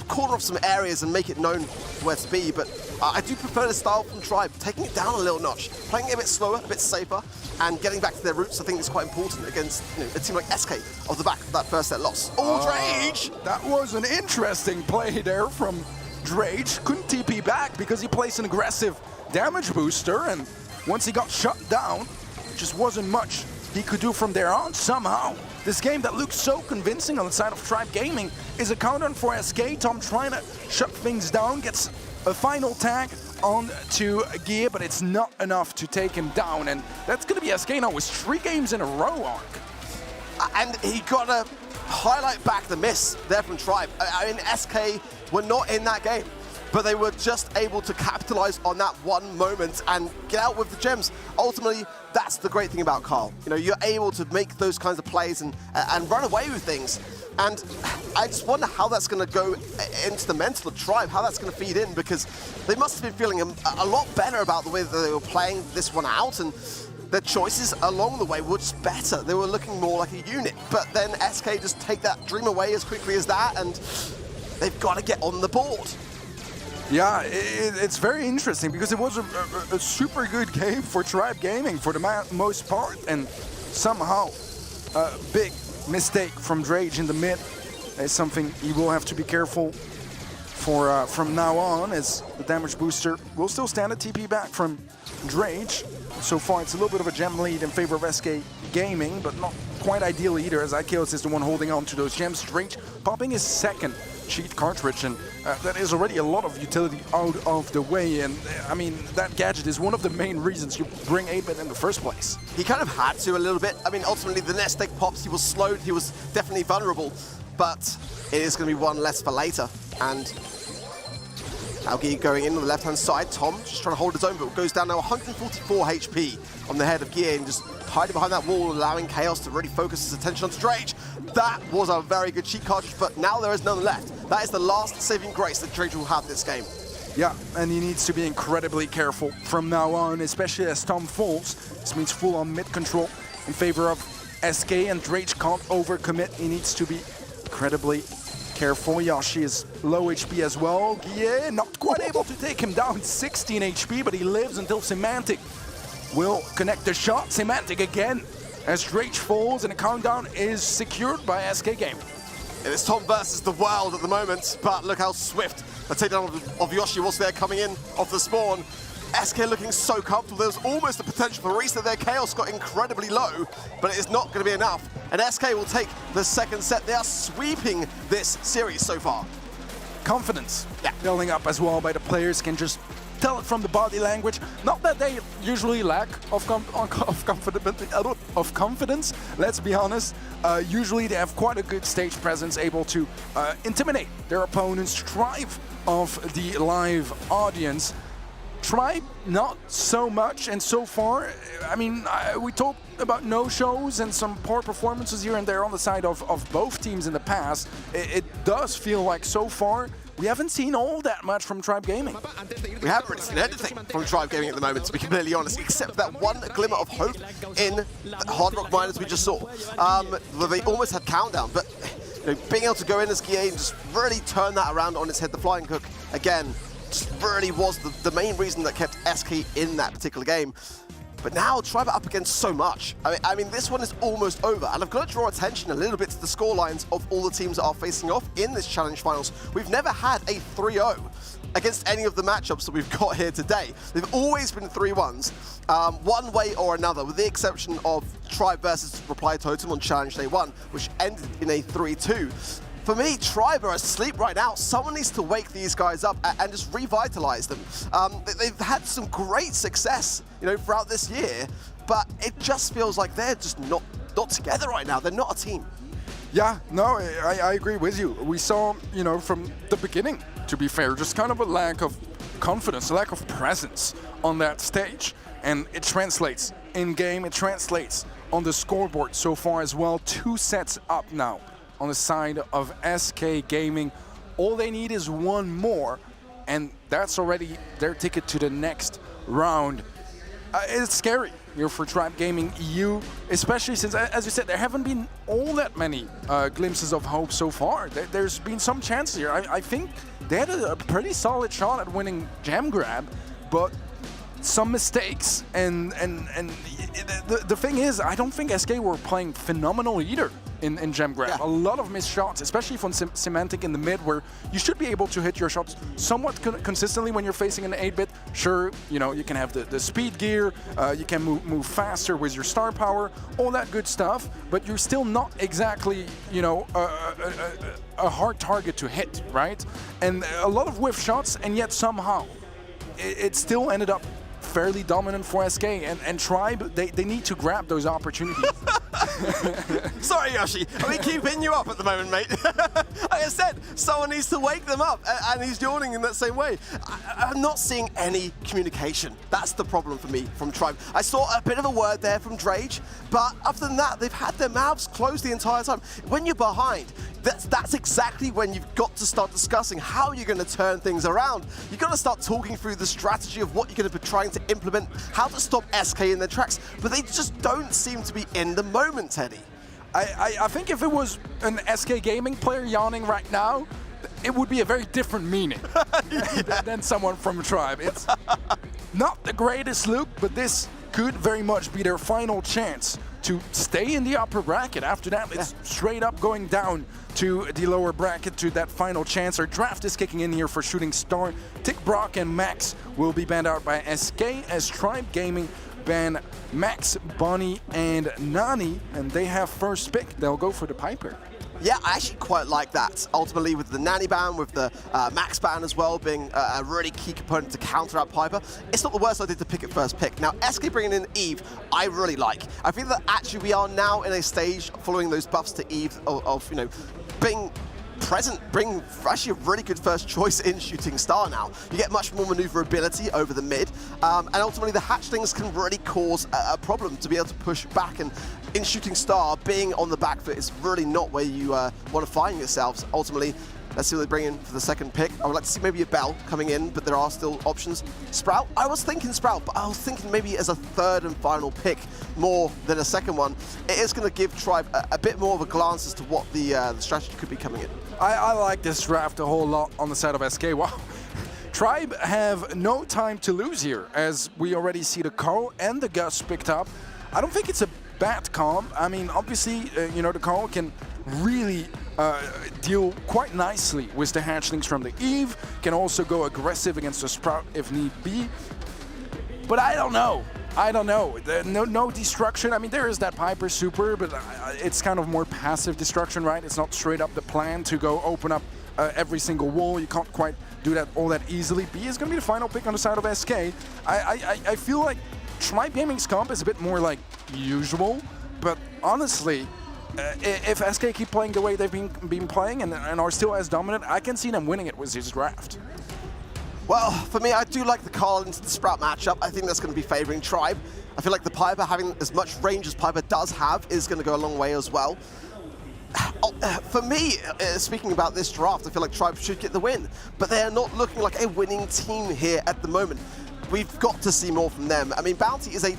corner off some areas and make it known where to be, but I do prefer the style from Tribe, taking it down a little notch, playing it a bit slower, a bit safer, and getting back to their roots. I think is quite important against a team like SK off the back of that first set loss. Oh, Drage! That was an interesting play there from Drage. Couldn't TP back because he placed an aggressive damage booster, and once he got shut down, it just wasn't much he could do from there on. Somehow this game that looks so convincing on the side of Tribe Gaming is a counter for SK. Tom trying to shut things down, gets a final tag on to Gear, but it's not enough to take him down, and that's going to be SK now with 3 games in a row, Arc. And he got to highlight back the miss there from Tribe. I mean, SK were not in that game, but they were just able to capitalize on that one moment and get out with the gems. Ultimately, that's the great thing about Carl. You're able to make those kinds of plays and run away with things. And I just wonder how that's going to go into the mental of Tribe, how that's going to feed in, because they must have been feeling a lot better about the way that they were playing this one out, and their choices along the way were just better. They were looking more like a unit. But then SK just take that dream away as quickly as that, and they've got to get on the board. Yeah, it's very interesting because it was a super good game for Tribe Gaming for the most part, and somehow a big mistake from Drage in the mid is something he will have to be careful for from now on, as the damage booster will still stand a TP back from Drage. So far, it's a little bit of a gem lead in favor of SK Gaming, but not quite ideal either, as IKEOS is the one holding on to those gems. Drage popping his second cheat cartridge, and that is already a lot of utility out of the way. And I mean, that gadget is one of the main reasons you bring 8-bit in the first place. He kind of had to a little bit. I mean, ultimately, the nest egg pops, he was slowed, he was definitely vulnerable, but it is going to be one less for later. And Algi going in on the left-hand side. Tom just trying to hold his own, but goes down now 144 HP on the head of Gear, and just hiding behind that wall, allowing Chaos to really focus his attention onto Drage. That was a very good cheat cartridge, but now there is none left. That is the last saving grace that Drage will have this game. Yeah, and he needs to be incredibly careful from now on, especially as Tom falls. This means full-on mid-control in favor of SK, and Drage can't overcommit. He needs to be incredibly careful. Yoshi is low HP as well. Guille not quite able to take him down, 16 HP, but he lives until Semantic will connect the shot. Semantic again, as Drage falls, and the countdown is secured by SK Gaming. It is Tom versus the world at the moment, but look how swift the takedown of Yoshi was there coming in off the spawn. SK looking so comfortable. There was almost a potential for reset there. Chaos got incredibly low, but it is not going to be enough. And SK will take the second set. They are sweeping this series so far. Confidence building up as well by the players, can just tell it from the body language. Not that they usually lack of confidence, let's be honest. Usually they have quite a good stage presence, able to intimidate their opponents, Tribe of the live audience. Tribe, not so much, and so far, I mean, we talked about no-shows and some poor performances here and there on the side of both teams in the past. It does feel like so far we haven't seen all that much from Tribe Gaming. We haven't really seen anything from Tribe Gaming at the moment, to be completely honest, except that one glimmer of hope in Hard Rock Miners we just saw. Where they almost had countdown, but you know, being able to go in as GA and just really turn that around on its head, the flying hook again, just really was the main reason that kept SK in that particular game. But now Tribe are up against so much. I mean, this one is almost over, and I've got to draw attention a little bit to the score lines of all the teams that are facing off in this challenge finals. We've never had a 3-0 against any of the matchups that we've got here today. They've always been 3-1s, one way or another, with the exception of Tribe versus Reply Totem on Challenge Day 1, which ended in a 3-2. For me, Tribe are asleep right now. Someone needs to wake these guys up and just revitalize them. They've had some great success, you know, throughout this year, but it just feels like they're just not together right now. They're not a team. Yeah, no, I agree with you. We saw, you know, from the beginning, to be fair, just kind of a lack of confidence, a lack of presence on that stage. And it translates in-game, it translates on the scoreboard so far as well. 2 sets up now on the side of SK Gaming. All they need is one more, and that's already their ticket to the next round. It's scary here for Tribe Gaming EU, especially since, as you said, there haven't been all that many glimpses of hope so far. There's been some chances here. I think they had a pretty solid shot at winning Gem Grab, but some mistakes, and the thing is, I don't think SK were playing phenomenal either in Gem Grab. Yeah. A lot of missed shots, especially from Semantic in the mid, where you should be able to hit your shots somewhat consistently when you're facing an 8-bit. Sure, you know, you can have the speed gear, you can move faster with your star power, all that good stuff, but you're still not exactly, you know, a hard target to hit, right? And a lot of whiff shots, and yet somehow it still ended up fairly dominant for SK, and Tribe, they need to grab those opportunities. Sorry, Yoshi. I keep hitting you up at the moment, mate. Like I said, someone needs to wake them up, and he's yawning in that same way. I'm not seeing any communication. That's the problem for me from Tribe. I saw a bit of a word there from Drage, but other than that, they've had their mouths closed the entire time. When you're behind, that's exactly when you've got to start discussing how you're going to turn things around. You've got to start talking through the strategy of what you're going to be trying to implement, how to stop SK in their tracks, but they just don't seem to be in the moment, Teddy. I think if it was an SK Gaming player yawning right now, it would be a very different meaning than someone from Tribe. It's not the greatest look, but this could very much be their final chance to stay in the upper bracket. After that, it's straight up going down to the lower bracket to that final chance. Our draft is kicking in here for Shooting Star. Tick, Brock, and Max will be banned out by SK as Tribe Gaming ban Max, Bonnie, and Nani, and they have first pick. They'll go for the Piper. Yeah, I actually quite like that. Ultimately, with the Nani ban, with the Max ban as well, being a really key component to counter out Piper, it's not the worst idea to pick it first pick. Now, SK bringing in Eve, I really like. I feel that actually we are now in a stage following those buffs to Eve of you know, being present, bring actually a really good first choice in Shooting Star now. You get much more maneuverability over the mid, and ultimately the hatchlings can really cause a problem to be able to push back, and in Shooting Star, being on the back foot is really not where you want to find yourselves. Ultimately, let's see what they bring in for the second pick. I would like to see maybe a Bell coming in, but there are still options. Sprout, I was thinking Sprout, but I was thinking maybe as a third and final pick more than a second one. It is going to give Tribe a bit more of a glance as to what the strategy could be coming in. I like this draft a whole lot on the side of SK. Wow. Tribe have no time to lose here, as we already see the Carl and the Gus picked up. I don't think it's a bad comp. I mean, obviously, you know, the Carl can really deal quite nicely with the hatchlings from the Eve, can also go aggressive against the Sprout if need be. But I don't know. No destruction. I mean, there is that Piper super, but it's kind of more passive destruction, right? It's not straight up the plan to go open up every single wall. You can't quite do that all that easily. B is going to be the final pick on the side of SK. I feel like Tribe Gaming's comp is a bit more like usual, but honestly, if SK keep playing the way they've been playing and are still as dominant, I can see them winning it with this draft. Well, for me, I do like the Carl into the Sprout matchup. I think that's going to be favoring Tribe. I feel like the Piper, having as much range as Piper does have, is going to go a long way as well. For me, speaking about this draft, I feel like Tribe should get the win, but they are not looking like a winning team here at the moment. We've got to see more from them. I mean, Bounty is a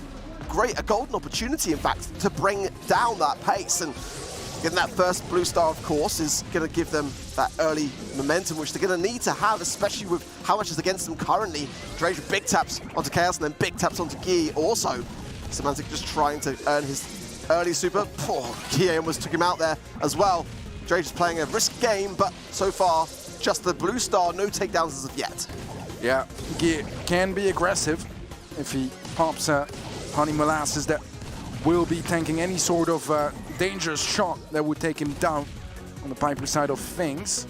golden opportunity, in fact, to bring down that pace, and getting that first blue star, of course, is going to give them that early momentum, which they're going to need to have, especially with how much is against them currently. Drage with big taps onto Chaos and then big taps onto Guy also. Semantic just trying to earn his early super. Poor Guy almost took him out there as well. Drage is playing a risky game, but so far, just the blue star, no takedowns as of yet. Yeah, Guy can be aggressive if he pops Honey Molasses that will be tanking any sort of dangerous shot that would take him down on the Piper side of things.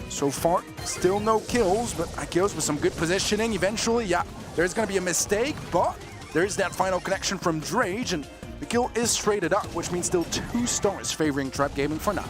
So far, still no kills, but kills with some good positioning. Eventually, yeah, there's going to be a mistake, but there's that final connection from Drage, and the kill is traded up, which means still 2 stars favoring Tribe Gaming for now.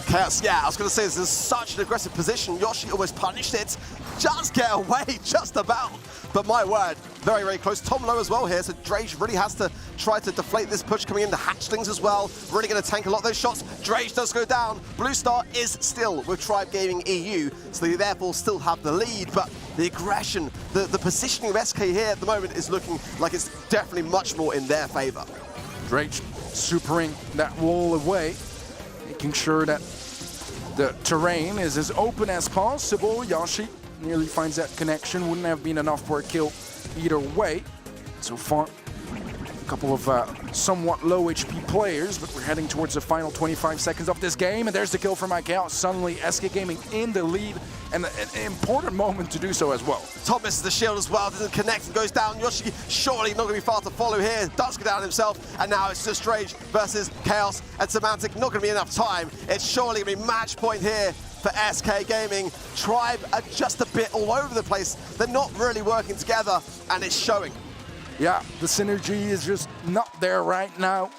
Chaos, yeah, I was going to say, this is such an aggressive position. Yoshi almost punished it. Just get away, just about. But my word, very, very close. Tom Low as well here, so Drage really has to try to deflate this push coming in. The hatchlings as well, really going to tank a lot of those shots. Drage does go down. Blue Star is still with Tribe Gaming EU, so they therefore still have the lead. But the aggression, the positioning of SK here at the moment is looking like it's definitely much more in their favor. Drage supering that wall away, making sure that the terrain is as open as possible. Yoshi nearly finds that connection. Wouldn't have been enough for a kill either way. So far, a couple of somewhat low HP players, but we're heading towards the final 25 seconds of this game. And there's the kill from Mikhail. Suddenly, SK Gaming in the lead, and an important moment to do so as well. Top misses the shield as well, doesn't connect and goes down. Yoshi surely not going to be far to follow here. Does go down himself, and now it's just Drage versus Chaos and Semantic. Not going to be enough time. It's surely going to be match point here for SK Gaming. Tribe are just a bit all over the place. They're not really working together, and it's showing. Yeah, the synergy is just not there right now.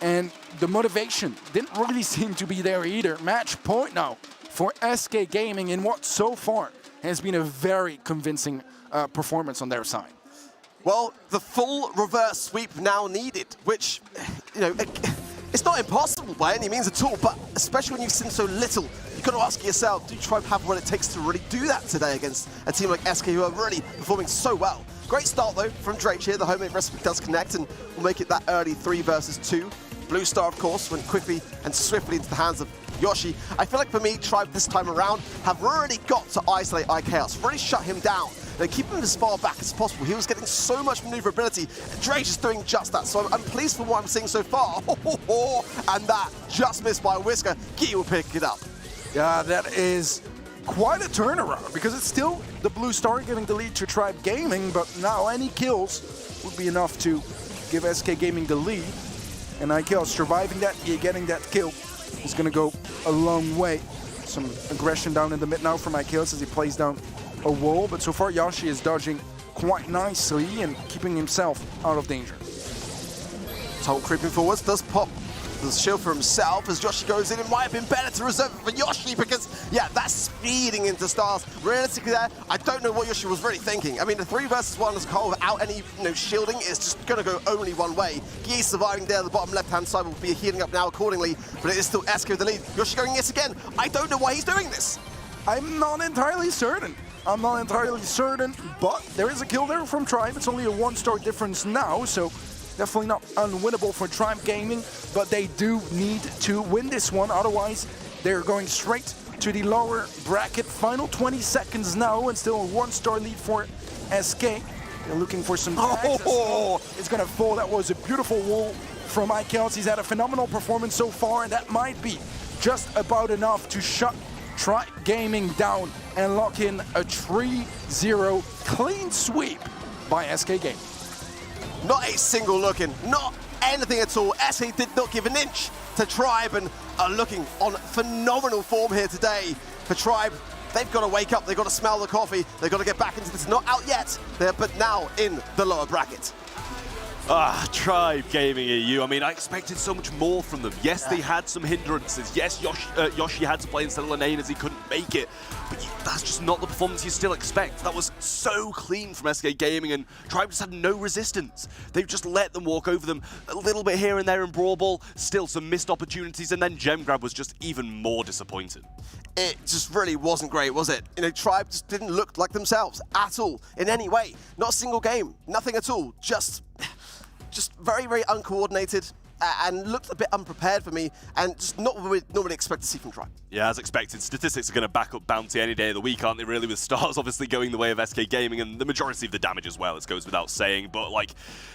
And the motivation didn't really seem to be there either. Match point now for SK Gaming in what so far has been a very convincing performance on their side. Well, the full reverse sweep now needed, which, you know, it's not impossible by any means at all, but especially when you've seen so little, you've got to ask yourself, do Tribe have what it takes to really do that today against a team like SK who are really performing so well? Great start though from Drake here. The homemade recipe does connect and will make it that early 3 versus 2. Blue Star, of course, went quickly and swiftly into the hands of Yoshi. I feel like for me, Tribe this time around have really got to isolate IKaos, really shut him down. They keep him as far back as possible. He was getting so much maneuverability. Drake is doing just that. So I'm pleased for what I'm seeing so far. And that just missed by a whisker. Key will pick it up. Yeah, that is quite a turnaround because it's still the blue star giving the lead to Tribe Gaming, but now any kills would be enough to give SK Gaming the lead. And IKaos surviving that, getting that kill is going to go a long way. Some aggression down in the mid now from IKaos as he plays down a wall, but so far Yoshi is dodging quite nicely and keeping himself out of danger. Tom creeping forwards, does pop the shield for himself as Yoshi goes in. It might have been better to reserve it for Yoshi because, yeah, that's speeding into stars. Realistically there, I don't know what Yoshi was really thinking. I mean, the 3 versus 1 as a whole without any shielding is just going to go only one way. Gi surviving there, the bottom left-hand side will be healing up now accordingly, but it is still SK with the lead. Yoshi going yet again. I don't know why he's doing this. I'm not entirely certain. But there is a kill there from Tribe. It's only a 1-star difference now, so definitely not unwinnable for Tribe Gaming, but they do need to win this one, otherwise they're going straight to the lower bracket. Final 20 seconds now, and still a 1-star lead for SK. They're looking for some tags. It's gonna fall. That was a beautiful wall from IKaos. He's had a phenomenal performance so far, and that might be just about enough to shut Tribe Gaming down and lock in a 3-0 clean sweep by SK Gaming. Not a single look in, not anything at all. SK did not give an inch to Tribe and are looking on phenomenal form here today. For Tribe, they've got to wake up, they've got to smell the coffee, they've got to get back into this. Not out yet, but now in the lower bracket. Tribe Gaming EU. I mean, I expected so much more from them. Yes, they had some hindrances. Yes, Yoshi had to play instead of Linane as he couldn't make it. But that's just not the performance you still expect. That was so clean from SK Gaming, and Tribe just had no resistance. They've just let them walk over them a little bit here and there in Brawl Ball. Still some missed opportunities, and then Gem Grab was just even more disappointing. It just really wasn't great, was it? Tribe just didn't look like themselves at all, in any way. Not a single game, nothing at all. Just very, very uncoordinated and looked a bit unprepared for me, and just not what we'd normally expect to see from Tribe. Yeah, as expected, statistics are going to back up Bounty any day of the week, aren't they, really, with stars obviously going the way of SK Gaming, and the majority of the damage as well, it goes without saying. But, like,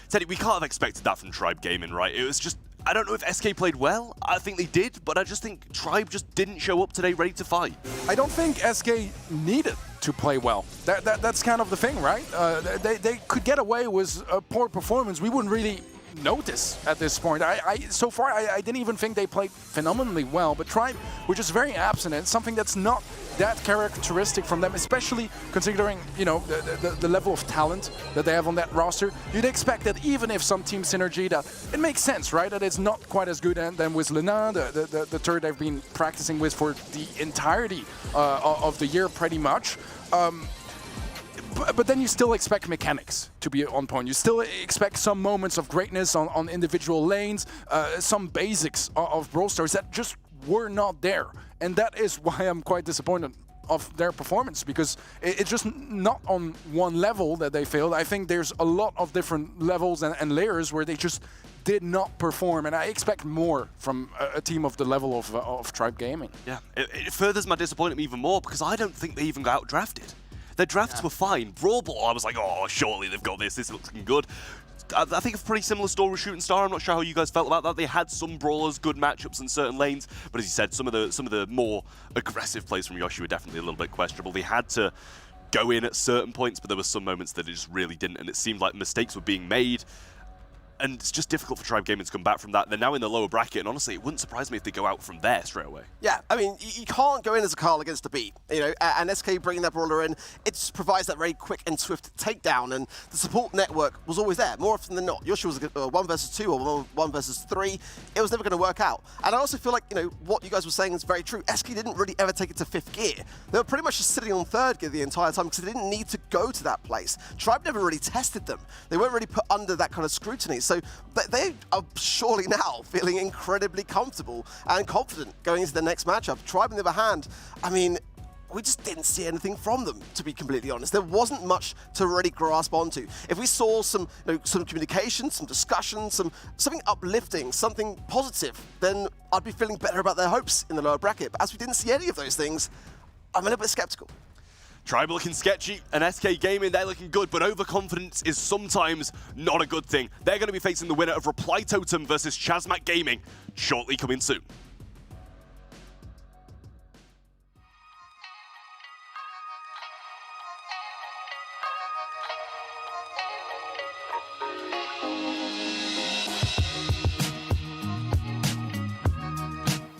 Teddy, we can't have expected that from Tribe Gaming, right? It was just, I don't know if SK played well. I think they did, but I just think Tribe just didn't show up today ready to fight. I don't think SK needed to play well. That's kind of the thing, right? They could get away with a poor performance. We wouldn't really notice at this point. So far, I didn't even think they played phenomenally well, but Tribe were just very absent, and something that's not that characteristic from them, especially considering, the level of talent that they have on that roster. You'd expect that even if some team synergy, that it makes sense, right? That it's not quite as good than with Lena, the third they've been practicing with for the entirety of the year, pretty much. But then you still expect mechanics to be on point. You still expect some moments of greatness on individual lanes, some basics of Brawl Stars that just were not there. And that is why I'm quite disappointed of their performance, because it's just not on one level that they failed. I think there's a lot of different levels and layers where they just did not perform, and I expect more from a team of the level of Tribe Gaming. Yeah, it furthers my disappointment even more, because I don't think they even got outdrafted. Their drafts were fine. Brawl Ball, I was like, oh, surely they've got this. This looks good. I think a pretty similar story with Shooting Star. I'm not sure how you guys felt about that. They had some brawlers, good matchups in certain lanes, but as you said, some of the more aggressive plays from Yoshi were definitely a little bit questionable. They had to go in at certain points, but there were some moments that it just really didn't, and it seemed like mistakes were being made. And it's just difficult for Tribe Gaming to come back from that. They're now in the lower bracket, and honestly, it wouldn't surprise me if they go out from there straight away. Yeah, I mean, you can't go in as a Carl against a beat, and SK bringing that brawler in, it just provides that very quick and swift takedown, and the support network was always there, more often than not. Yoshi was 1 versus 2 or 1 versus 3. It was never going to work out. And I also feel like, what you guys were saying is very true. SK didn't really ever take it to 5th gear. They were pretty much just sitting on 3rd gear the entire time because they didn't need to go to that place. Tribe never really tested them. They weren't really put under that kind of scrutiny. So they are surely now feeling incredibly comfortable and confident going into the next matchup. Tribe, on the other hand, I mean, we just didn't see anything from them, to be completely honest. There wasn't much to really grasp onto. If we saw some communication, some discussion, something uplifting, something positive, then I'd be feeling better about their hopes in the lower bracket. But as we didn't see any of those things, I'm a little bit skeptical. Tribe looking sketchy, and SK Gaming, they're looking good, but overconfidence is sometimes not a good thing. They're going to be facing the winner of Reply Totem versus Chazmak Gaming, shortly coming soon.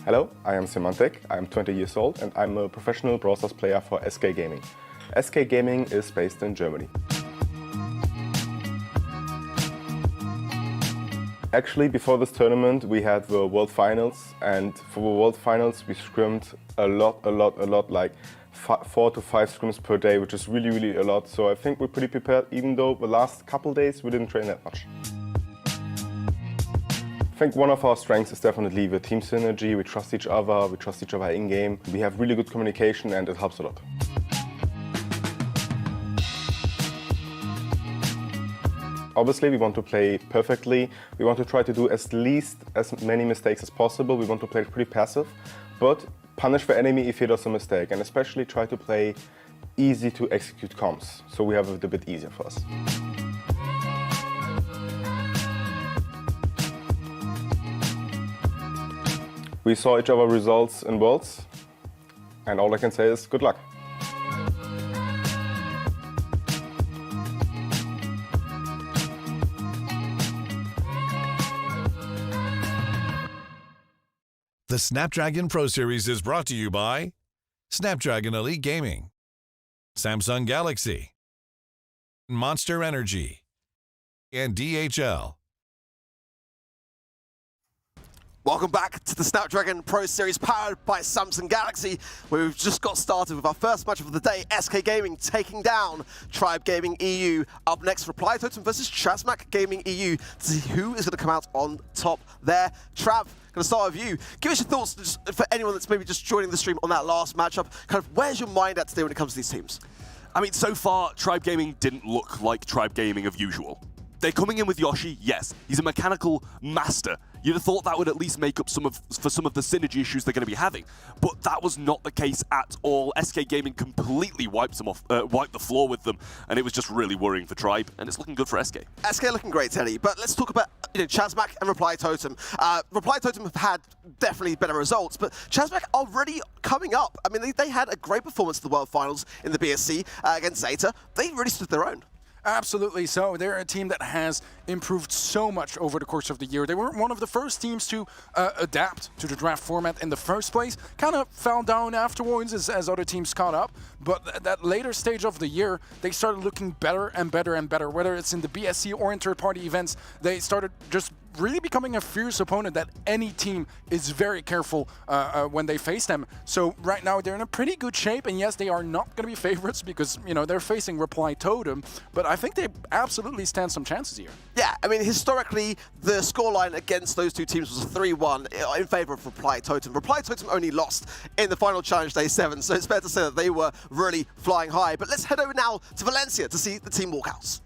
Hello, I am Semantic, I'm 20 years old and I'm a professional Brawl Stars player for SK Gaming. SK Gaming is based in Germany. Actually, before this tournament we had the World Finals, and for the World Finals we scrimmed a lot, like 4 to 5 scrims per day, which is really a lot. So I think we're pretty prepared, even though the last couple days we didn't train that much. I think one of our strengths is definitely the team synergy. We trust each other in-game. We have really good communication and it helps a lot. Obviously, we want to play perfectly. We want to try to do as many mistakes as possible. We want to play pretty passive, but punish the enemy if he does a mistake, and especially try to play easy to execute comms, so we have it a bit easier for us. We saw each other's results in Worlds, and all I can say is good luck. The Snapdragon Pro Series is brought to you by Snapdragon Elite Gaming, Samsung Galaxy, Monster Energy, and DHL. Welcome back to the Snapdragon Pro Series powered by Samsung Galaxy, where we've just got started with our first match of the day, SK Gaming taking down Tribe Gaming EU. Up next, Reply Totem versus Chazmak Gaming EU to see who is going to come out on top there. Trav, going to start with you. Give us your thoughts just for anyone that's maybe just joining the stream on that last matchup. Kind of where's your mind at today when it comes to these teams? I mean, so far, Tribe Gaming didn't look like Tribe Gaming of usual. They're coming in with Yoshi, yes. He's a mechanical master. You'd have thought that would at least make up for some of the synergy issues they're going to be having. But that was not the case at all. SK Gaming completely wiped the floor with them, and it was just really worrying for Tribe, and it's looking good for SK. SK looking great, Teddy, but let's talk about Chazmak and Reply Totem. Reply Totem have had definitely better results, but Chazmak already coming up. I mean, they had a great performance in the World Finals in the BSC against Zeta. They really stood their own. Absolutely so. They're a team that has improved so much over the course of the year. They were one of the first teams to adapt to the draft format in the first place. Kind of fell down afterwards as other teams caught up. But that later stage of the year, they started looking better and better and better. Whether it's in the BSC or in third-party events, they started just really becoming a fierce opponent that any team is very careful when they face them. So right now they're in a pretty good shape, and yes, they are not going to be favorites because, you know, they're facing Reply Totem, but I think they absolutely stand some chances here. Yeah, I mean, historically, the scoreline against those two teams was a 3-1 in favor of Reply Totem. Reply Totem only lost in the final challenge day 7, so it's fair to say that they were really flying high. But let's head over now to Valencia to see the team walkouts.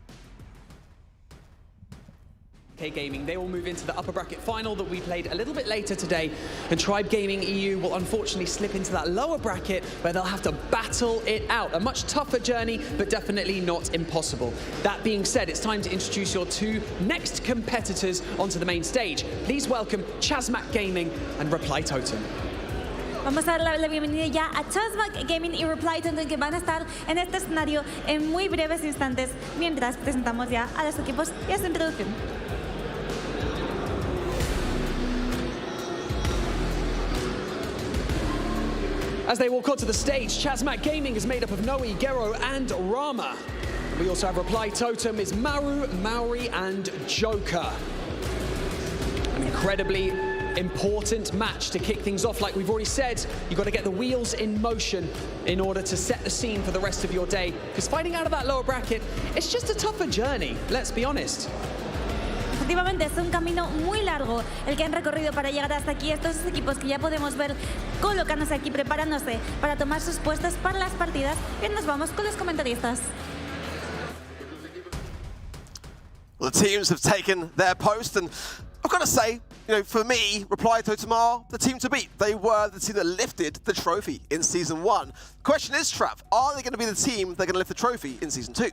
Gaming, they will move into the upper bracket final that we played a little bit later today, and Tribe Gaming EU will unfortunately slip into that lower bracket where they'll have to battle it out. A much tougher journey, but definitely not impossible. That being said, it's time to introduce your two next competitors onto the main stage. Please welcome Chazmak Gaming and Reply Totem. Vamos a dar la bienvenida ya a Chazmak Gaming y Reply Totem, que van a estar en este escenario en muy breves instantes, mientras presentamos ya a los equipos y a su introducción. As they walk onto the stage, Chazmak Gaming is made up of Noe, Gero, and Rama. We also have Reply Totem is Maru, Maori, and Joker. An incredibly important match to kick things off. Like we've already said, you've got to get the wheels in motion in order to set the scene for the rest of your day. Because fighting out of that lower bracket, it's just a tougher journey, let's be honest. Efectivamente, es un camino muy largo el que han recorrido para llegar hasta aquí. Estos equipos que ya podemos ver colocándose aquí, preparándose para tomar sus puestos para las partidas. Y nos vamos con los comentaristas. Well, the teams have taken their post, and I've got to say, for me, Reply Totem are the team to beat. They were the team that lifted the trophy in Season 1. Question is, Trav, are they going to be the team that are going to lift the trophy in Season 2?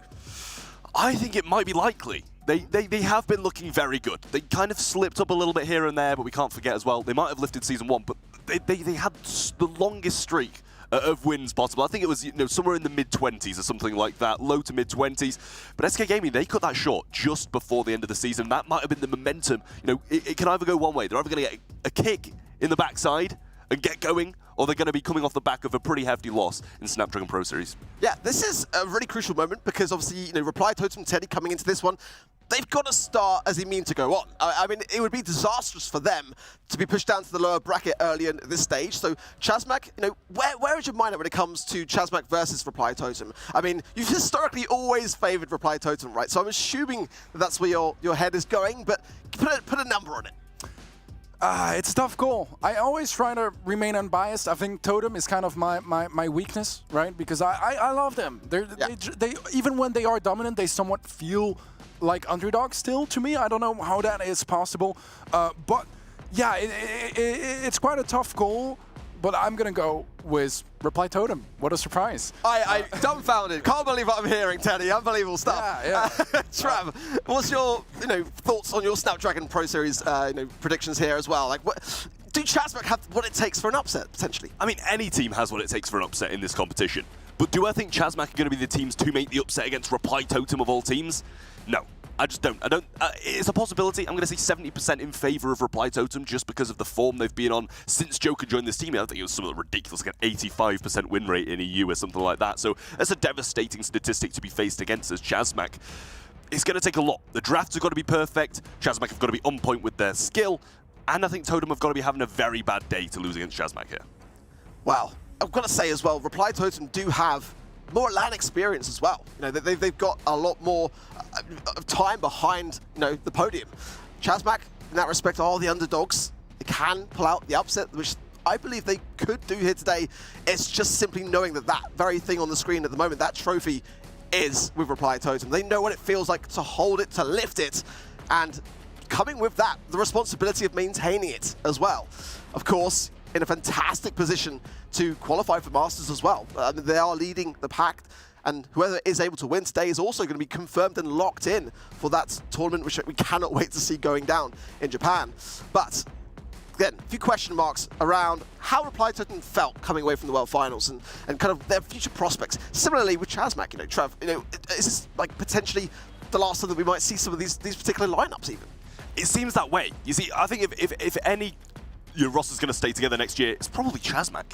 I think it might be likely. They have been looking very good. They kind of slipped up a little bit here and there, but we can't forget as well, they might have lifted Season 1, but they had the longest streak of wins possible. I think it was somewhere in the mid-20s or something like that, low to mid-20s. But SK Gaming, they cut that short just before the end of the season. That might have been the momentum. It can either go one way. They're either going to get a kick in the backside and get going, or they're going to be coming off the back of a pretty hefty loss in Snapdragon Pro Series. Yeah, this is a really crucial moment because obviously, Reply Totem and Teddy coming into this one, they've got to start as they mean to go on. I mean, it would be disastrous for them to be pushed down to the lower bracket early in this stage. So, Chazmak, where is your mind at when it comes to Chazmak versus Reply Totem? I mean, you've historically always favored Reply Totem, right? So I'm assuming that's where your head is going, but put a number on it. It's a tough goal. I always try to remain unbiased. I think Totem is kind of my weakness, right? Because I love them. They even when they are dominant, they somewhat feel like underdogs still to me. I don't know how that is possible. But yeah, it's quite a tough goal. But I'm going to go with Reply Totem. What a surprise. I dumbfounded. Can't believe what I'm hearing, Teddy. Unbelievable stuff. Yeah. Trav, what's your thoughts on your Snapdragon Pro Series predictions here as well? Like, do Chazmak have what it takes for an upset, potentially? I mean, any team has what it takes for an upset in this competition. But do I think Chazmak are going to be the teams to make the upset against Reply Totem of all teams? No. I just don't. It's a possibility. I'm going to say 70% in favor of Reply Totem just because of the form they've been on since Joker joined this team. I think it was something ridiculous, like an 85% win rate in EU or something like that. So that's a devastating statistic to be faced against as Chazmak. It's going to take a lot. The drafts have got to be perfect. Chazmak have got to be on point with their skill. And I think Totem have got to be having a very bad day to lose against Chazmak here. Wow. I've got to say as well, Reply Totem do have more LAN experience as well. They've got a lot more time behind the podium. Chazmak, in that respect, are the underdogs. They can pull out the upset, which I believe they could do here today. It's just simply knowing that very thing on the screen at the moment, that trophy is with Reply Totem. They know what it feels like to hold it, to lift it, and coming with that, the responsibility of maintaining it as well. Of course, in a fantastic position to qualify for Masters as well. They are leading the pack, and whoever is able to win today is also going to be confirmed and locked in for that tournament, which we cannot wait to see going down in Japan. But again, a few question marks around how Reply Totem felt coming away from the World Finals and kind of their future prospects. Similarly with Chazmak, Trev, is this like potentially the last time that we might see some of these particular lineups even? It seems that way. You see, I think if any roster's going to stay together next year, it's probably Chazmak.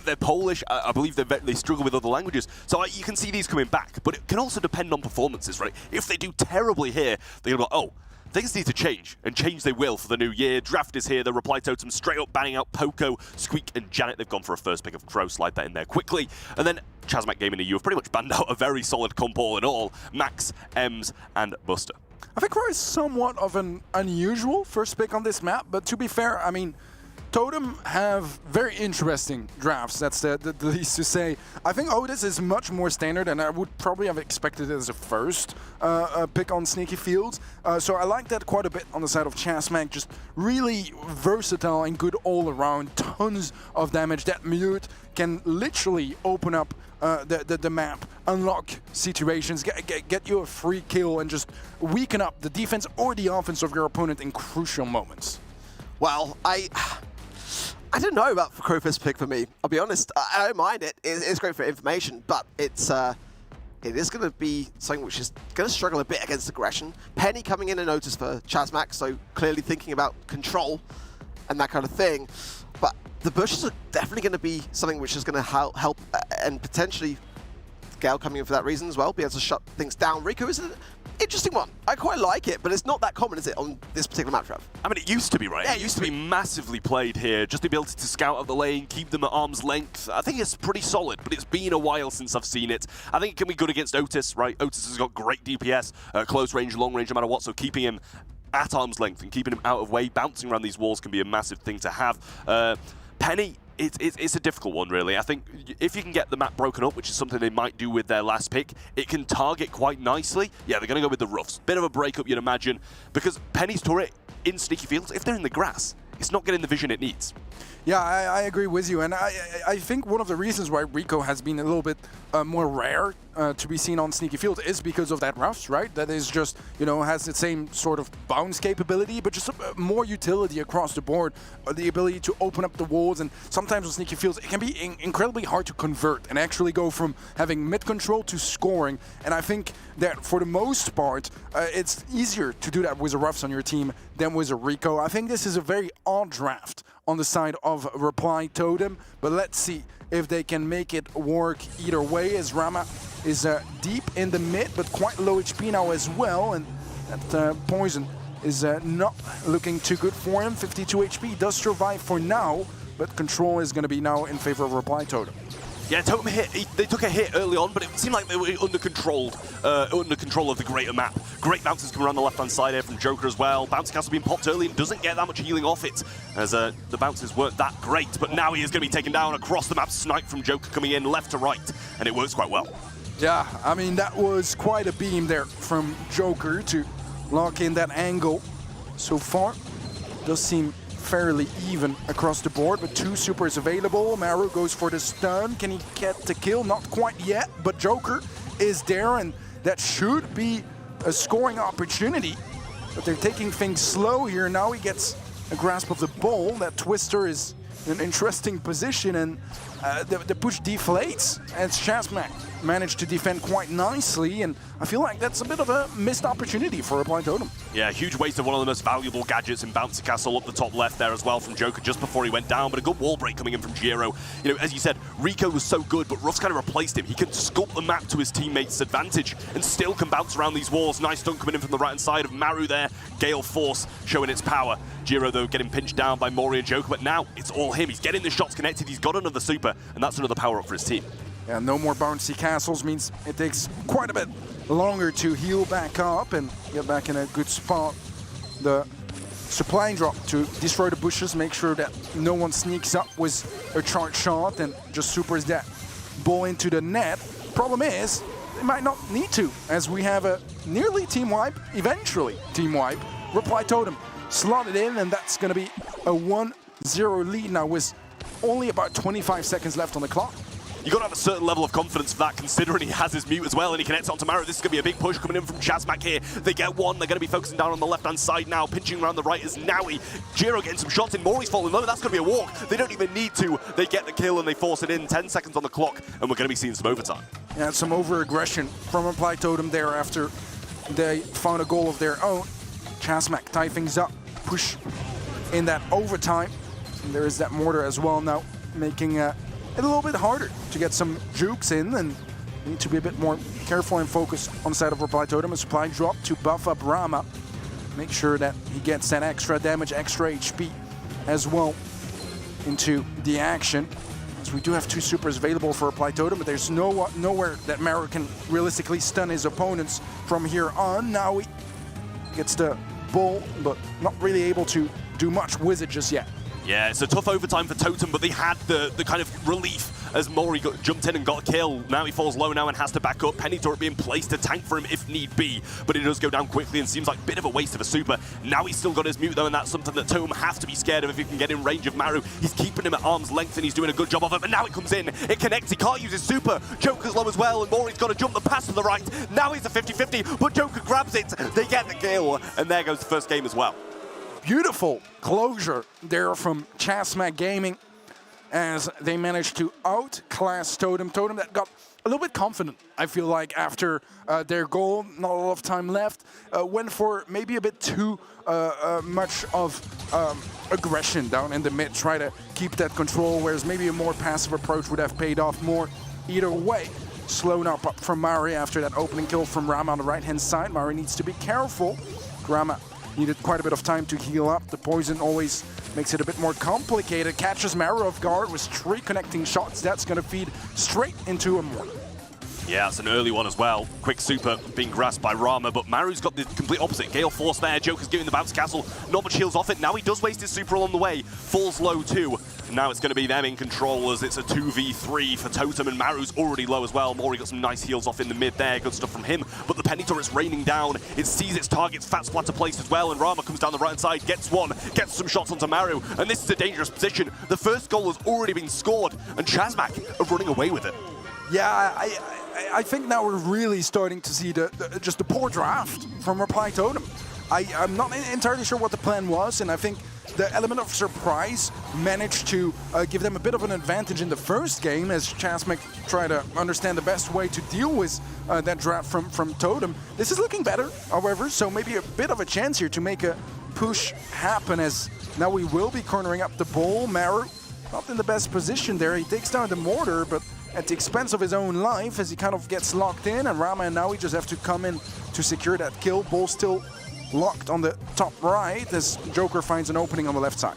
They're Polish. I believe they struggle with other languages. So you can see these coming back. But it can also depend on performances, right? If they do terribly here, they're going to go, oh, things need to change. And change they will for the new year. Draft is here. The Reply Totem straight up banning out Poco, Squeak, and Janet. They've gone for a first pick of Crow. Slide that in there quickly. And then Chazmak Gaming EU have pretty much banned out a very solid comp all in all. Max, Ems, and Buster. I think Crow is somewhat of an unusual first pick on this map. But to be fair, I mean, Totem have very interesting drafts, that's the least to say. I think Otis is much more standard, and I would probably have expected it as a first pick on Sneaky Fields. So I like that quite a bit on the side of Chazmak, just really versatile and good all around. Tons of damage. That mute can literally open up the map, unlock situations, get you a free kill, and just weaken up the defense or the offense of your opponent in crucial moments. Well, I don't know about Crow first pick for me. I'll be honest. I don't mind it. It's great for information, but it is going to be something which is going to struggle a bit against aggression. Penny coming in and notice for Chazmak, so clearly thinking about control and that kind of thing. But the bushes are definitely going to be something which is going to help and potentially Gale coming in for that reason as well, be able to shut things down. Rico is an interesting one. I quite like it, but it's not that common, is it, on this particular map, Trev? I mean, it used to be, right? Yeah, it used to be massively played here. Just the ability to scout out the lane, keep them at arm's length. I think it's pretty solid, but it's been a while since I've seen it. I think it can be good against Otis, right? Otis has got great DPS, close range, long range, no matter what, so keeping him at arm's length and keeping him out of way. Bouncing around these walls can be a massive thing to have. Penny, it's a difficult one, really. I think if you can get the map broken up, which is something they might do with their last pick, it can target quite nicely. Yeah, they're going to go with the roughs. Bit of a breakup, you'd imagine, because Penny's turret in Sneaky Fields, if they're in the grass, it's not getting the vision it needs. Yeah, I agree with you, and I think one of the reasons why Rico has been a little bit more rare to be seen on Sneaky Field is because of that roughs, right? That is just, you know, has the same sort of bounce capability, but just more utility across the board, the ability to open up the walls, and sometimes on Sneaky Fields it can be incredibly hard to convert and actually go from having mid-control to scoring, and I think that for the most part it's easier to do that with a roughs on your team than with a Rico. I think this is a very odd draft on the side of Reply Totem, but let's see if they can make it work either way, as Rama is deep in the mid, but quite low HP now as well, and that poison is not looking too good for him. 52 HP, does survive for now, but control is going to be now in favor of Reply Totem. Yeah, Totem hit. They took a hit early on, but it seemed like they were under control of the greater map. Great bounces coming around the left-hand side here from Joker as well. Bouncy Castle being popped early and doesn't get that much healing off it, as the bounces weren't that great. But now he is going to be taken down across the map. Snipe from Joker coming in left to right, and it works quite well. Yeah, I mean, that was quite a beam there from Joker to lock in that angle. So far, does seem fairly even across the board, but 2 supers available. Maru goes for the stun. Can he get the kill? Not quite yet, but Joker is there, and that should be a scoring opportunity. But they're taking things slow here. Now he gets a grasp of the ball. That Twister is in an interesting position, and the push deflates as Shazmak managed to defend quite nicely, and I feel like that's a bit of a missed opportunity for Reply Totem. Yeah, huge waste of one of the most valuable gadgets in Bouncy Castle up the top left there as well from Joker just before he went down, but a good wall break coming in from Giro. You know, as you said, Rico was so good, but Ruff's kind of replaced him. He can sculpt the map to his teammates' advantage and still can bounce around these walls. Nice dunk coming in from the right-hand side of Maru there. Gale Force showing its power. Giro, though, getting pinched down by Mori and Joker, but now it's all him. He's getting the shots connected. He's got another super, and that's another power-up for his team. Yeah, no more bouncy castles means it takes quite a bit longer to heal back up and get back in a good spot. The supply drop to destroy the bushes, make sure that no one sneaks up with a charge shot and just supers that ball into the net. Problem is, they might not need to, as we have a nearly team wipe, eventually team wipe. Reply Totem slotted in, and that's going to be a 1-0 lead now with only about 25 seconds left on the clock. You've got to have a certain level of confidence for that, considering he has his mute as well, and he connects onto Maru. This is going to be a big push coming in from Shazmak here. They get one. They're going to be focusing down on the left-hand side now. Pinching around the right is Naui. Giro getting some shots in. Mori's falling low. That's going to be a walk. They don't even need to. They get the kill, and they force it in. 10 seconds on the clock, and we're going to be seeing some overtime. Yeah, some over-aggression from Reply Totem there after they found a goal of their own. Shazmak tie things up. Push in that overtime. And there is that mortar as well now, making it a little bit harder to get some jukes in, and need to be a bit more careful and focused on the side of Reply Totem. A supply drop to buff up Rama. Make sure that he gets that extra damage, extra HP as well into the action. As we do have 2 supers available for Reply Totem, but there's nowhere that Maru can realistically stun his opponents from here on. Now he gets the ball, but not really able to do much with it just yet. Yeah, it's a tough overtime for Totem, but they had the kind of relief as Mori jumped in and got a kill. Now he falls low now and has to back up. Penny turret being placed to tank for him if need be, but it does go down quickly and seems like a bit of a waste of a super. Now he's still got his mute though, and that's something that Totem has to be scared of if he can get in range of Maru. He's keeping him at arm's length and he's doing a good job of it, but now it comes in, it connects, he can't use his super. Joker's low as well, and Mori's got to jump the pass to the right. Now he's a 50-50, but Joker grabs it. They get the kill, and there goes the first game as well. Beautiful closure there from Shazmak Gaming as they managed to outclass Totem. Totem that got a little bit confident, I feel like, after their goal. Not a lot of time left. Went for maybe a bit too much of aggression down in the mid. Try to keep that control, whereas maybe a more passive approach would have paid off more. Either way, slow up from Mari after that opening kill from Rama on the right-hand side. Mari needs to be careful. Rama needed quite a bit of time to heal up. The poison always makes it a bit more complicated. Catches Maru off guard with 3 connecting shots. That's going to feed straight into a mortar. Yeah, it's an early one as well. Quick super being grasped by Rama, but Maru's got the complete opposite. Gale Force there, Joker's giving the bounce castle. Not much heals off it. Now he does waste his super along the way. Falls low too. And now it's going to be them in control as it's a 2v3 for Totem, and Maru's already low as well. Mori got some nice heals off in the mid there. Good stuff from him. But the penny turret's raining down. It sees its target's fat splatter place as well, and Rama comes down the right side, gets one, gets some shots onto Maru, and this is a dangerous position. The first goal has already been scored, and Chazmak are running away with it. Yeah, I think now we're really starting to see just the poor draft from Reply Totem. I'm not entirely sure what the plan was, and I think the element of surprise managed to give them a bit of an advantage in the first game as Chazmak tried to understand the best way to deal with that draft from Totem. This is looking better, however, so maybe a bit of a chance here to make a push happen, as now we will be cornering up the ball. Maru not in the best position there. He takes down the mortar, but at the expense of his own life as he kind of gets locked in, and Rama and Naui just have to come in to secure that kill. Ball still locked on the top right as Joker finds an opening on the left side.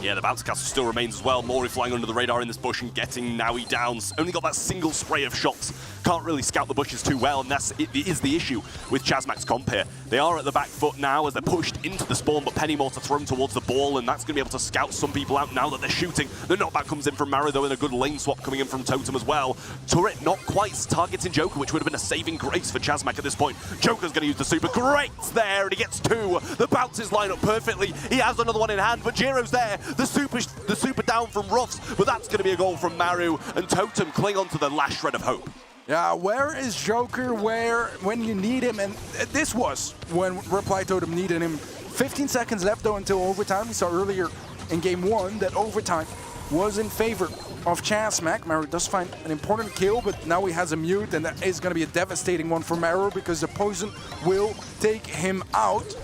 Yeah, the bounce castle still remains as well. Mori flying under the radar in this bush and getting Naui down. Only got that single spray of shots. Can't really scout the bushes too well, and it is the issue with Chazmak's comp here. They are at the back foot now as they're pushed into the spawn, but Penny Mortar thrown towards the ball, and that's going to be able to scout some people out now that they're shooting. The knockback comes in from Maru, though, and a good lane swap coming in from Totem as well. Turret not quite targeting Joker, which would have been a saving grace for Chazmak at this point. Joker's going to use the super. Great there, and he gets two. The bounces line up perfectly. He has another one in hand, but Jiro's there. The super down from Ruffs, but that's going to be a goal from Maru, and Totem cling on to the last shred of hope. Yeah, where is Joker when you need him? And this was when Reply Totem needed him. 15 seconds left though until overtime. We saw earlier in game 1 that overtime was in favor of Chazmak. Maru does find an important kill, but now he has a mute, and that is going to be a devastating one for Maru because the poison will take him out.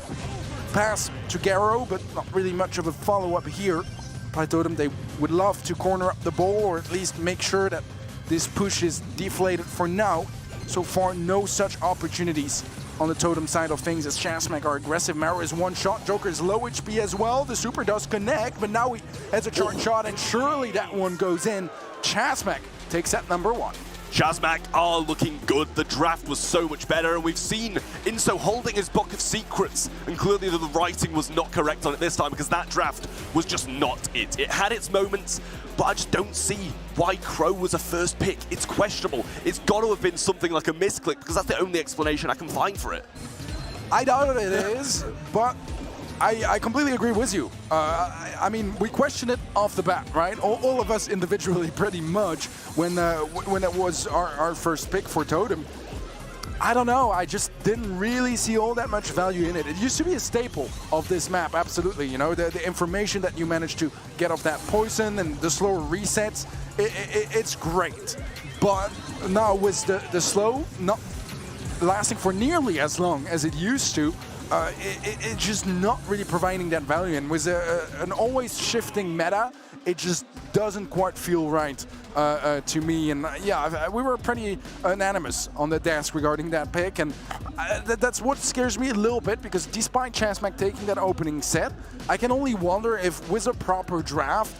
Pass to Garo, but not really much of a follow-up here. Reply Totem, they would love to corner up the ball, or at least make sure that this push is deflated for now. So far, no such opportunities on the Totem side of things as Chazmak are aggressive. Maru is one shot. Joker is low HP as well. The super does connect, but now he has a charge shot, and surely that one goes in. Chazmak takes set number 1. Chazmak are looking good. The draft was so much better, and we've seen Inso holding his book of secrets, and clearly the writing was not correct on it this time because that draft was just not it. It had its moments, but I just don't see why Crow was a first pick. It's questionable. It's got to have been something like a misclick because that's the only explanation I can find for it. I doubt it is, but I completely agree with you. I mean, we question it off the bat, right? All of us individually pretty much when it was our first pick for Totem. I don't know, I just didn't really see all that much value in it. It used to be a staple of this map, absolutely. You know, the information that you managed to get off that poison and the slower resets, it's great. But now with the slow not lasting for nearly as long as it used to, it's just not really providing that value. And with an always shifting meta, it just doesn't quite feel right to me. And yeah, we were pretty unanimous on the desk regarding that pick, and that's what scares me a little bit, because despite Chazmak taking that opening set, I can only wonder if with a proper draft,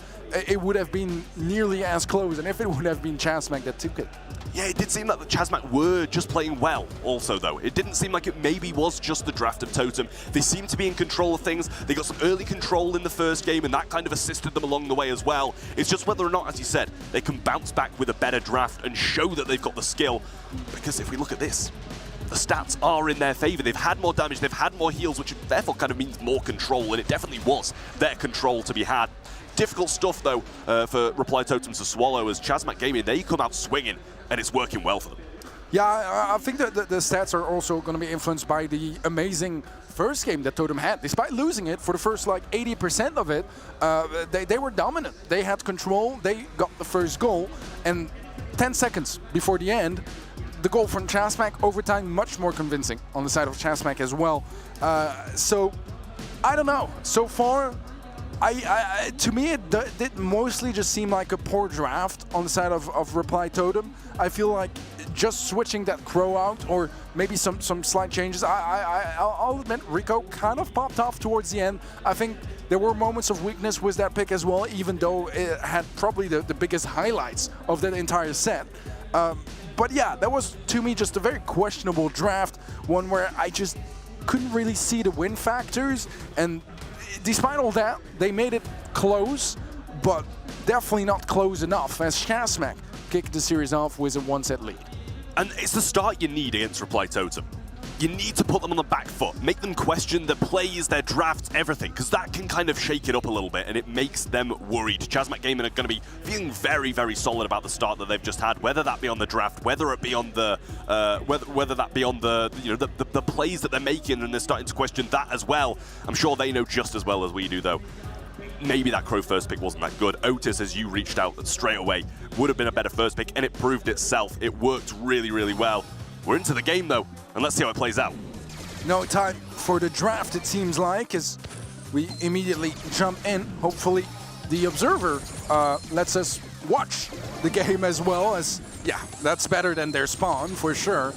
it would have been nearly as close, and if it would have been Chazmak that took it. Yeah, it did seem like the Chazmak were just playing well also, though. It didn't seem like it maybe was just the draft of Totem. They seemed to be in control of things. They got some early control in the first game, and that kind of assisted them along the way as well. It's just whether or not, as you said, they can bounce back with a better draft and show that they've got the skill. Because if we look at this, the stats are in their favor. They've had more damage, they've had more heals, which therefore kind of means more control, and it definitely was their control to be had. Difficult stuff, though, for Reply Totem to swallow, as Chazmak Gaming, they come out swinging, and it's working well for them. Yeah, I think that the stats are also going to be influenced by the amazing first game that Totem had. Despite losing it for the first, like, 80% of it, they were dominant. They had control, they got the first goal, and 10 seconds before the end, the goal from Chazmak, overtime, much more convincing on the side of Chazmak as well. So, I don't know. So far, to me, it did mostly just seem like a poor draft on the side of Reply Totem. I feel like just switching that Crow out, or maybe some slight changes. I'll admit, Rico kind of popped off towards the end. I think there were moments of weakness with that pick as well, even though it had probably the biggest highlights of that entire set. But yeah, that was, to me, just a very questionable draft, one where I just couldn't really see the win factors, and despite all that, they made it close, but definitely not close enough, as Shazmac kicked the series off with a 1-set lead. And it's the start you need against Reply Totem. You need to put them on the back foot, make them question their plays, their drafts, everything, because that can kind of shake it up a little bit, and it makes them worried. Shazmac Gaming are going to be feeling very, very solid about the start that they've just had, whether that be on the draft, whether it be on the, whether that be on the, the plays that they're making, and they're starting to question that as well. I'm sure they know just as well as we do, though. Maybe that Crow first pick wasn't that good. Otis, as you reached out straight away, would have been a better first pick, and it proved itself. It worked really, really well. We're into the game, though, and let's see how it plays out. No time for the draft, it seems like, as we immediately jump in. Hopefully, the observer lets us watch the game as well, as, yeah, that's better than their spawn, for sure.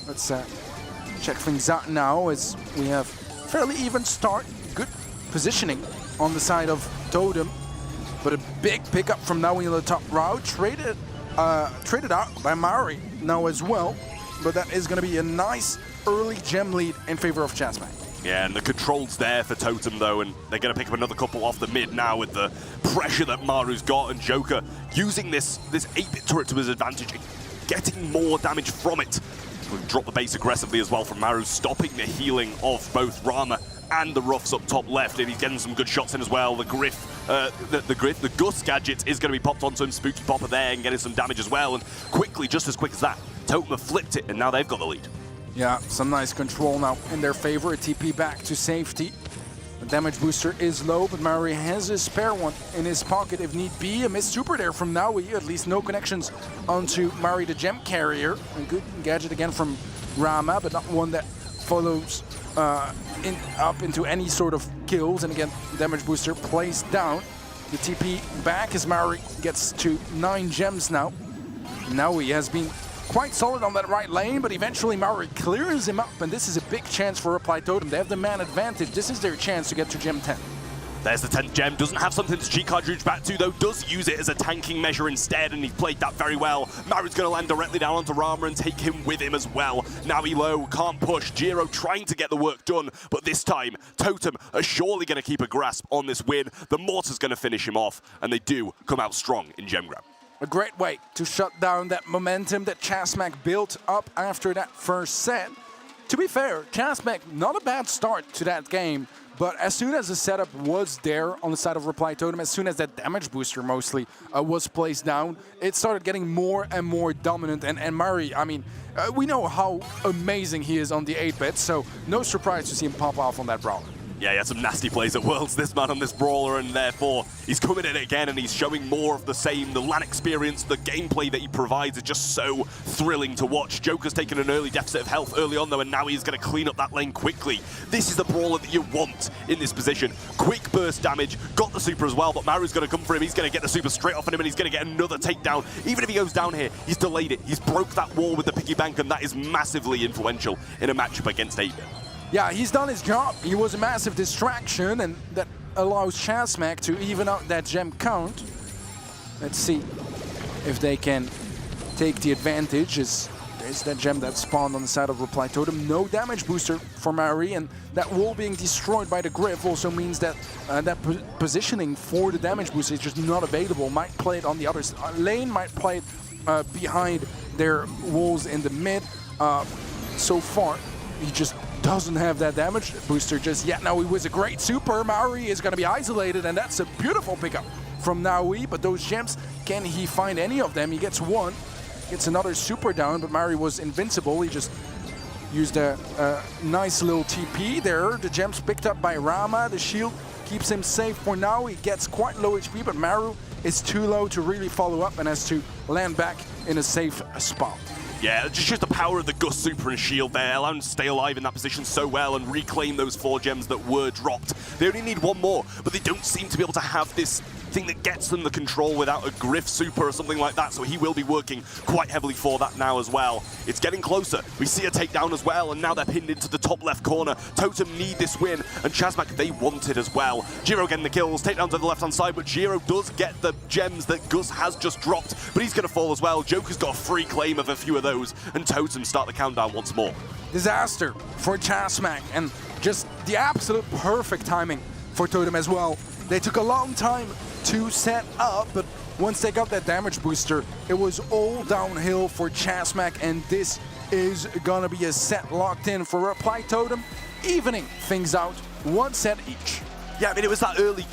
Let's check things out now, as we have fairly even start. Good positioning on the side of Totem, but a big pickup from Naui on the top route. Traded out by Maori now as well. But that is going to be a nice early gem lead in favor of Shazmac. Yeah, and the control's there for Totem, though, and they're going to pick up another couple off the mid now with the pressure that Maru's got, and Joker using this 8-bit turret to his advantage, getting more damage from it. We've dropped the base aggressively as well from Maru, stopping the healing of both Rama and the Ruffs up top left, and he's getting some good shots in as well. The the Gus gadget is going to be popped onto him, Spooky Popper there, and getting some damage as well, and quickly, just as quick as that, Totem have flipped it, and now they've got the lead. Yeah, some nice control now in their favor. A TP back to safety. The damage booster is low, but Maori has a spare one in his pocket if need be. A missed super there from Naui, at least no connections onto Maori the gem carrier. A good gadget again from Rama, but not one that follows up into any sort of kills. And again, damage booster placed down. The TP back as Maori gets to 9 gems now. Naui has been quite solid on that right lane, but eventually Maori clears him up, and this is a big chance for Reply Totem. They have the man advantage. This is their chance to get to gem 10. There's the 10th gem. Doesn't have something to cheat cartridge back to, though. Does use it as a tanking measure instead, and he played that very well. Maru's going to land directly down onto Rama and take him with him as well. Now he low, can't push. Jiro trying to get the work done, but this time, Totem are surely going to keep a grasp on this win. The Mortar's going to finish him off, and they do come out strong in gem grab. A great way to shut down that momentum that Shazmac built up after that first set. To be fair, Shazmac, not a bad start to that game, but as soon as the setup was there on the side of Reply Totem, as soon as that damage booster mostly was placed down, it started getting more and more dominant. And Murray, I mean, we know how amazing he is on the 8-bit, so no surprise to see him pop off on that Brawler. Yeah, he had some nasty plays at Worlds, this man on this Brawler, and therefore he's coming in again and he's showing more of the same. The LAN experience, the gameplay that he provides is just so thrilling to watch. Joker's taken an early deficit of health early on, though, and now he's going to clean up that lane quickly. This is the Brawler that you want in this position. Quick burst damage, got the super as well, but Maru's going to come for him. He's going to get the super straight off of him, and he's going to get another takedown. Even if he goes down here, he's delayed it. He's broke that wall with the piggy bank, and that is massively influential in a matchup against 8-bit. Yeah, he's done his job. He was a massive distraction, and that allows Shazmac to even out that gem count. Let's see if they can take the advantage. There's that gem that spawned on the side of Reply Totem. No damage booster for Maori, and that wall being destroyed by the Griff also means that that positioning for the damage booster is just not available. Might play it on the other lane, might play it behind their walls in the mid. So far, he just doesn't have that damage booster just yet. Now he was a great super. Maori is going to be isolated, and that's a beautiful pickup from Naui. But those gems, can he find any of them? He gets one, gets another super down, but Maori was invincible. He just used a nice little TP there. The gems picked up by Rama. The shield keeps him safe for now. He gets quite low HP, but Maru is too low to really follow up and has to land back in a safe spot. Yeah, just the power of the Gus Super and Shield there, allowing him to stay alive in that position so well and reclaim those 4 gems that were dropped. They only need one more, but they don't seem to be able to have this anything that gets them the control without a Griff super or something like that, so he will be working quite heavily for that now as well. It's getting closer. We see a takedown as well, and now they're pinned into the top left corner. Totem need this win, and Chazmak, they want it as well. Giro getting the kills, takedowns on the left-hand side, but Giro does get the gems that Gus has just dropped, but he's going to fall as well. Joker's got a free claim of a few of those, and Totem start the countdown once more. Disaster for Chazmak, and just the absolute perfect timing for Totem as well. They took a long time to set up, but once they got that damage booster, it was all downhill for Chazmak, and this is gonna be a set locked in for Reply Totem, evening things out, one set each. Yeah, I mean, it was that early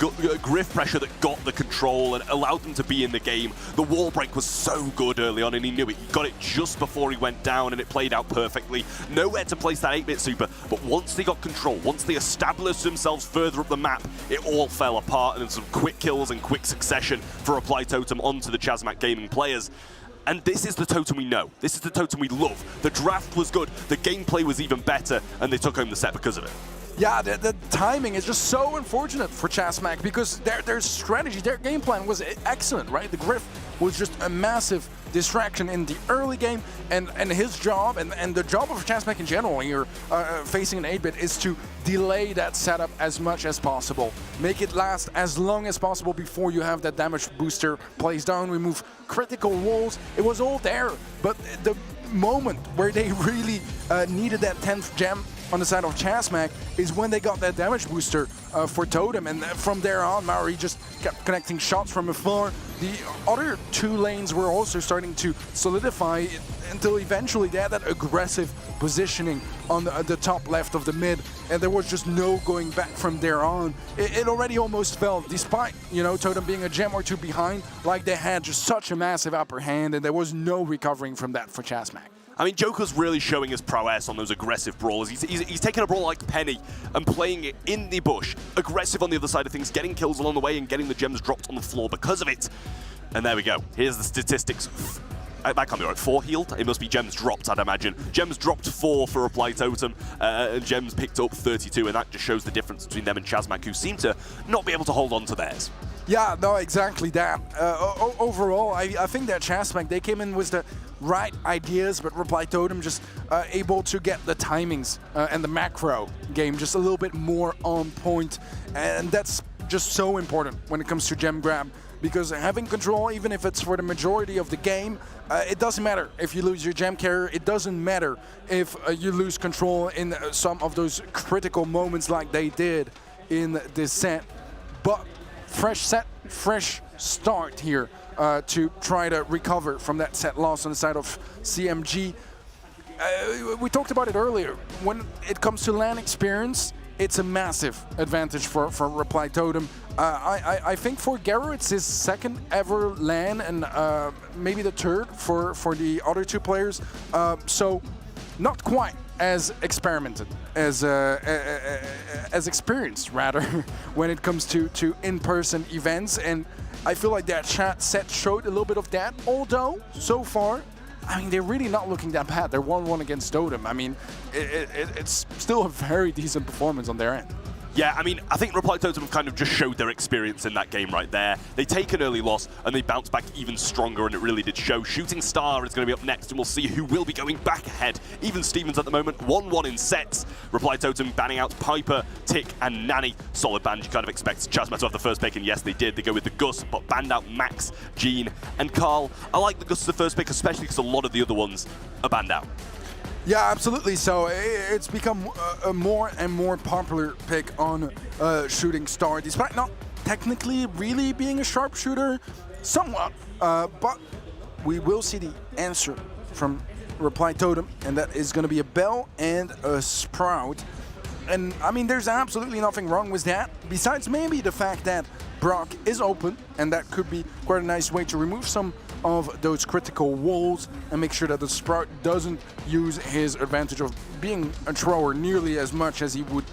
Griff pressure that got the control and allowed them to be in the game. The wall break was so good early on, and he knew it. He got it just before he went down, and it played out perfectly. Nowhere to place that 8-bit super, but once they got control, once they established themselves further up the map, it all fell apart, and some quick kills and quick succession for Reply Totem onto the Chazmak Gaming players. And this is the Totem we know. This is the Totem we love. The draft was good, the gameplay was even better, and they took home the set because of it. Yeah, the timing is just so unfortunate for Chazmak because their strategy, their game plan was excellent, right? The Griff was just a massive distraction in the early game, and his job, and the job of Chazmak in general when you're facing an 8-bit is to delay that setup as much as possible. Make it last as long as possible before you have that damage booster placed down, remove critical walls. It was all there, but the moment where they really needed that 10th gem on the side of Chazmak is when they got that damage booster for Totem, and from there on, Maori just kept connecting shots from afar. The other two lanes were also starting to solidify until eventually they had that aggressive positioning on the top left of the mid, and there was just no going back from there on. It already almost felt, despite, you know, Totem being a gem or two behind, like they had just such a massive upper hand, and there was no recovering from that for Chazmak. I mean, Joker's really showing his prowess on those aggressive brawlers. He's taking a brawl like Penny and playing it in the bush, aggressive on the other side of things, getting kills along the way and getting the gems dropped on the floor because of it. And there we go. Here's the statistics. That can't be right. 4 healed? It must be gems dropped, I'd imagine. Gems dropped 4 for Reply Totem, and gems picked up 32, and that just shows the difference between them and Chazmak, who seem to not be able to hold on to theirs. Yeah, no, exactly that. Overall, I think that Chazmak, they came in with the right ideas, but Reply Totem just able to get the timings and the macro game just a little bit more on point, and that's just so important when it comes to gem grab, because having control, even if it's for the majority of the game, it doesn't matter if you lose your gem carrier, it doesn't matter if you lose control in some of those critical moments like they did in this set. But fresh set, fresh start here to try to recover from that set loss on the side of CMG. We talked about it earlier. When it comes to LAN experience, it's a massive advantage for Reply Totem. I think for Garo it's his second ever LAN, and maybe the third for the other two players. So not quite as experimented, as experienced rather, when it comes to in-person events. And I feel like that chat set showed a little bit of that, although so far, I mean, they're really not looking that bad. They're 1-1 against Totem. I mean, it's still a very decent performance on their end. Yeah, I mean, I think Reply Totem have kind of just showed their experience in that game right there. They take an early loss and they bounce back even stronger, and it really did show. Shooting Star is going to be up next, and we'll see who will be going back ahead. Even Stevens at the moment, 1-1 in sets. Reply Totem banning out Piper, Tick, and Nanny. Solid ban, you kind of expect Chazmak to have the first pick, and yes, they did. They go with the Gus, but banned out Max, Gene, and Carl. I like the Gus as the first pick, especially because a lot of the other ones are banned out. Yeah, absolutely. So it's become a more and more popular pick on Shooting Star, despite not technically really being a sharpshooter, somewhat. But we will see the answer from Reply Totem, and that is going to be a Bell and a Sprout. And I mean, there's absolutely nothing wrong with that, besides maybe the fact that Brock is open, and that could be quite a nice way to remove some of those critical walls and make sure that the Sprout doesn't use his advantage of being a thrower nearly as much as he would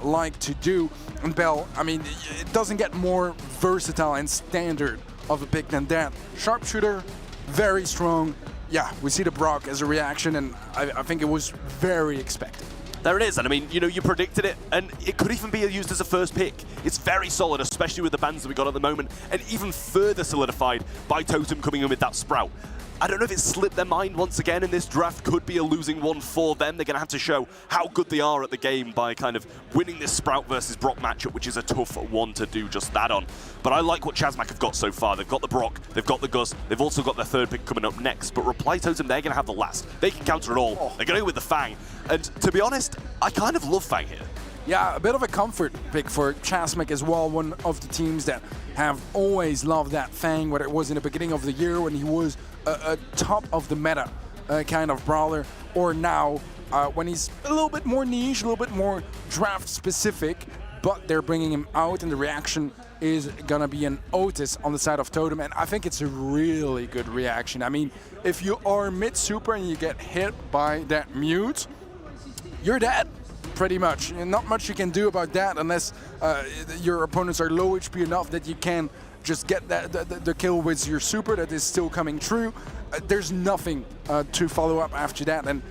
like to do. And Bell, I mean, it doesn't get more versatile and standard of a pick than that. Sharpshooter, very strong. Yeah, we see the Brock as a reaction, and I think it was very expected. There it is, and I mean, you know, you predicted it, and it could even be used as a first pick. It's very solid, especially with the bans that we got at the moment, and even further solidified by Totem coming in with that Sprout. I don't know if it slipped their mind once again, and this draft could be a losing one for them. They're going to have to show how good they are at the game by kind of winning this Sprout versus Brock matchup, which is a tough one to do just that on. But I like what Chasmac have got so far. They've got the Brock, they've got the Gus, they've also got their third pick coming up next. But Reply Totem, they're going to have the last. They can counter it all. They're going to go with the Fang. And to be honest, I kind of love Fang here. Yeah, a bit of a comfort pick for Chasmac as well, one of the teams that have always loved that Fang, whether it was in the beginning of the year when he was a top of the meta kind of brawler, or now when he's a little bit more niche, a little bit more draft specific, but they're bringing him out and the reaction is gonna be an Otis on the side of Totem, and I think it's a really good reaction. I mean, if you are mid-super and you get hit by that mute, you're dead. Pretty much. And not much you can do about that unless your opponents are low HP enough that you can just get the kill with your super that is still coming true. There's nothing to follow up after that. And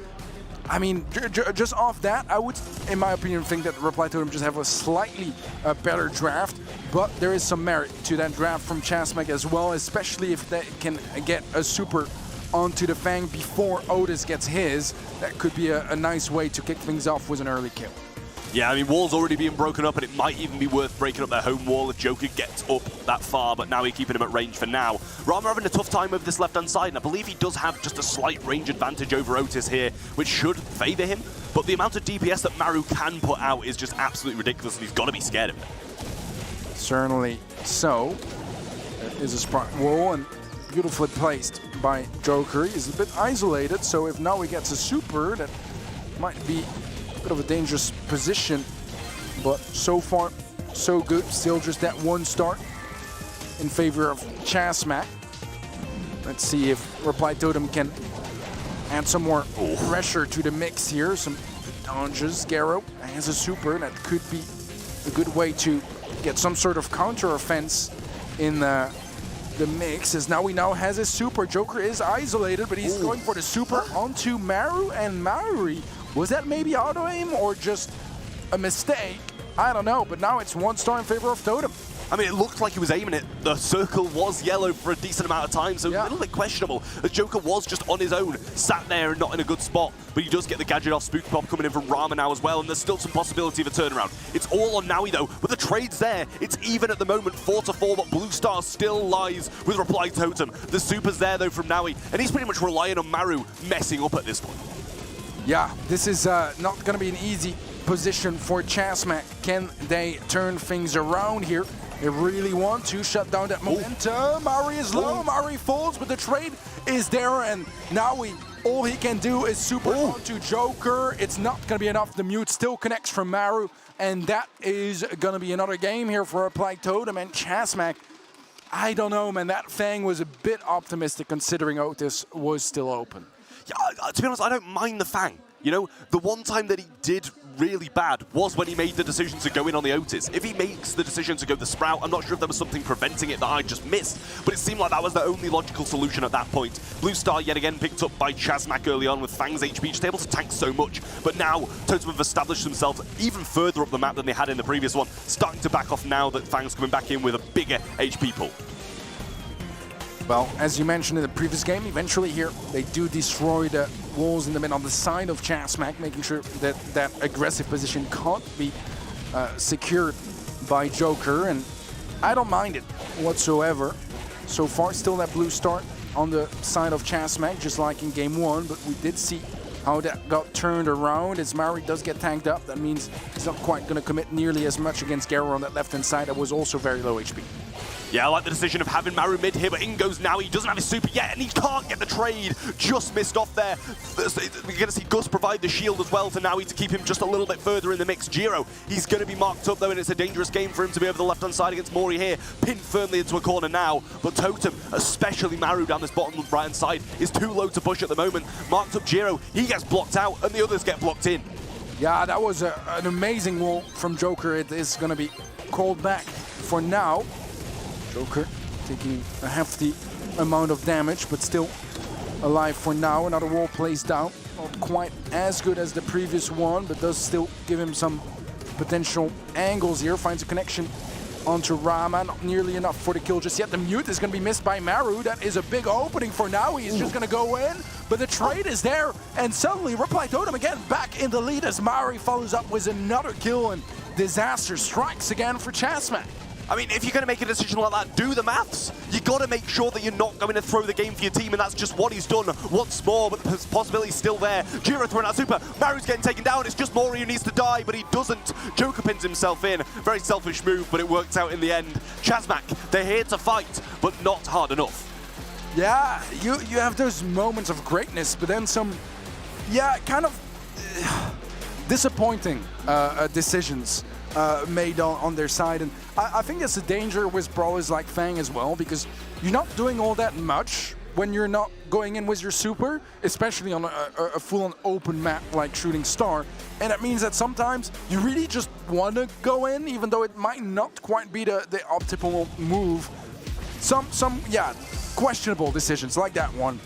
I mean, just off that, I would, in my opinion, think that Reply Totem just have a slightly better draft. But there is some merit to that draft from Chasmac as well, especially if they can get a super onto the Fang before Otis gets his. That could be a nice way to kick things off with an early kill. Yeah, I mean, wall's already being broken up, and it might even be worth breaking up their home wall if Joker gets up that far, but now we're keeping him at range for now. Rama having a tough time over this left-hand side, and I believe he does have just a slight range advantage over Otis here, which should favor him, but the amount of DPS that Maru can put out is just absolutely ridiculous, and he's got to be scared of it. Certainly so. There is a Sprite wall, and beautifully placed by Joker. He's a bit isolated, so if now he gets a super, that might be a bit of a dangerous position. But so far, so good. Still just that one start in favor of Chasmac. Let's see if Reply Totem can add some more pressure to the mix here. Some dodges. Garo has a super. That could be a good way to get some sort of counter offense in the mix, as now he has his super. Joker is isolated, but he's going for the super onto Maru, and Maru, was that maybe auto aim or just a mistake? I don't know, but now it's 1 star in favor of Totem. I mean, it looked like he was aiming it. The circle was yellow for a decent amount of time, so a little bit questionable. The Joker was just on his own, sat there and not in a good spot, but he does get the gadget off. Spooky Pop coming in from Rama now as well, and there's still some possibility of a turnaround. It's all on Naui though, but the trade's there. It's even at the moment, 4-4, but Blue Star still lies with Reply Totem. The super's there though from Naui, and he's pretty much relying on Maru messing up at this point. Yeah, this is not gonna be an easy position for Chasmac. Can they turn things around here? They really want to shut down that momentum. Mari is low, Mari falls, but the trade is there, and now all he can do is super onto Joker. It's not gonna be enough. The mute still connects from Maru, and that is gonna be another game here for Reply Totem and Chasmac. I don't know, man. That Fang was a bit optimistic considering Otis was still open. Yeah, to be honest, I don't mind the Fang. You know, the one time that he did really bad was when he made the decision to go in on the Otis. If he makes the decision to go the Sprout, I'm not sure if there was something preventing it that I just missed, but it seemed like that was the only logical solution at that point. Blue Star yet again picked up by Chasmac early on with Fang's HP, just able to tank so much, but now Totem have established themselves even further up the map than they had in the previous one, starting to back off now that Fang's coming back in with a bigger HP pool. Well, as you mentioned in the previous game, eventually here they do destroy the walls in the mid on the side of Chasmac, making sure that that aggressive position can't be secured by Joker, and I don't mind it whatsoever. So far, still that blue start on the side of Chasmac, just like in game 1, but we did see how that got turned around. As Mari does get tanked up, that means he's not quite going to commit nearly as much against Garo on that left-hand side that was also very low HP. Yeah, I like the decision of having Maru mid here, but in goes now. He doesn't have his super yet, and he can't get the trade. Just missed off there. We're going to see Gus provide the shield as well to Naui to keep him just a little bit further in the mix. Giro, he's going to be marked up though, and it's a dangerous game for him to be over the left-hand side against Mori here. Pinned firmly into a corner now, but Totem, especially Maru down this bottom right-hand side, is too low to push at the moment. Marked up Giro, he gets blocked out, and the others get blocked in. Yeah, that was an amazing wall from Joker. It is going to be called back for now. Joker taking a hefty amount of damage, but still alive for now. Another wall placed down Not quite as good as the previous one, but does still give him some potential angles here. Finds a connection onto Rama, not nearly enough for the kill just yet. The mute is going to be missed by Maru. That is a big opening for now. He's just going to go in, but the trade is there, and suddenly Reply Totem again back in the lead as Mari follows up with another kill, and disaster strikes again for Chasmac. I mean, if you're going to make a decision like that, do the maths. You got to make sure that you're not going to throw the game for your team, and that's just what he's done once more, but the possibility's still there. Jiro throwing out super. Maru's getting taken down. It's just Mori who needs to die, but he doesn't. Joker pins himself in. Very selfish move, but it worked out in the end. Chasmac, they're here to fight, but not hard enough. Yeah, you have those moments of greatness, but then some, kind of disappointing decisions made on their side. And I think that's a danger with brawlers like Fang as well, because you're not doing all that much when you're not going in with your super, especially on a full-on open map like Shooting Star. And that means that sometimes you really just want to go in, even though it might not quite be the optimal move. Some questionable decisions like that one,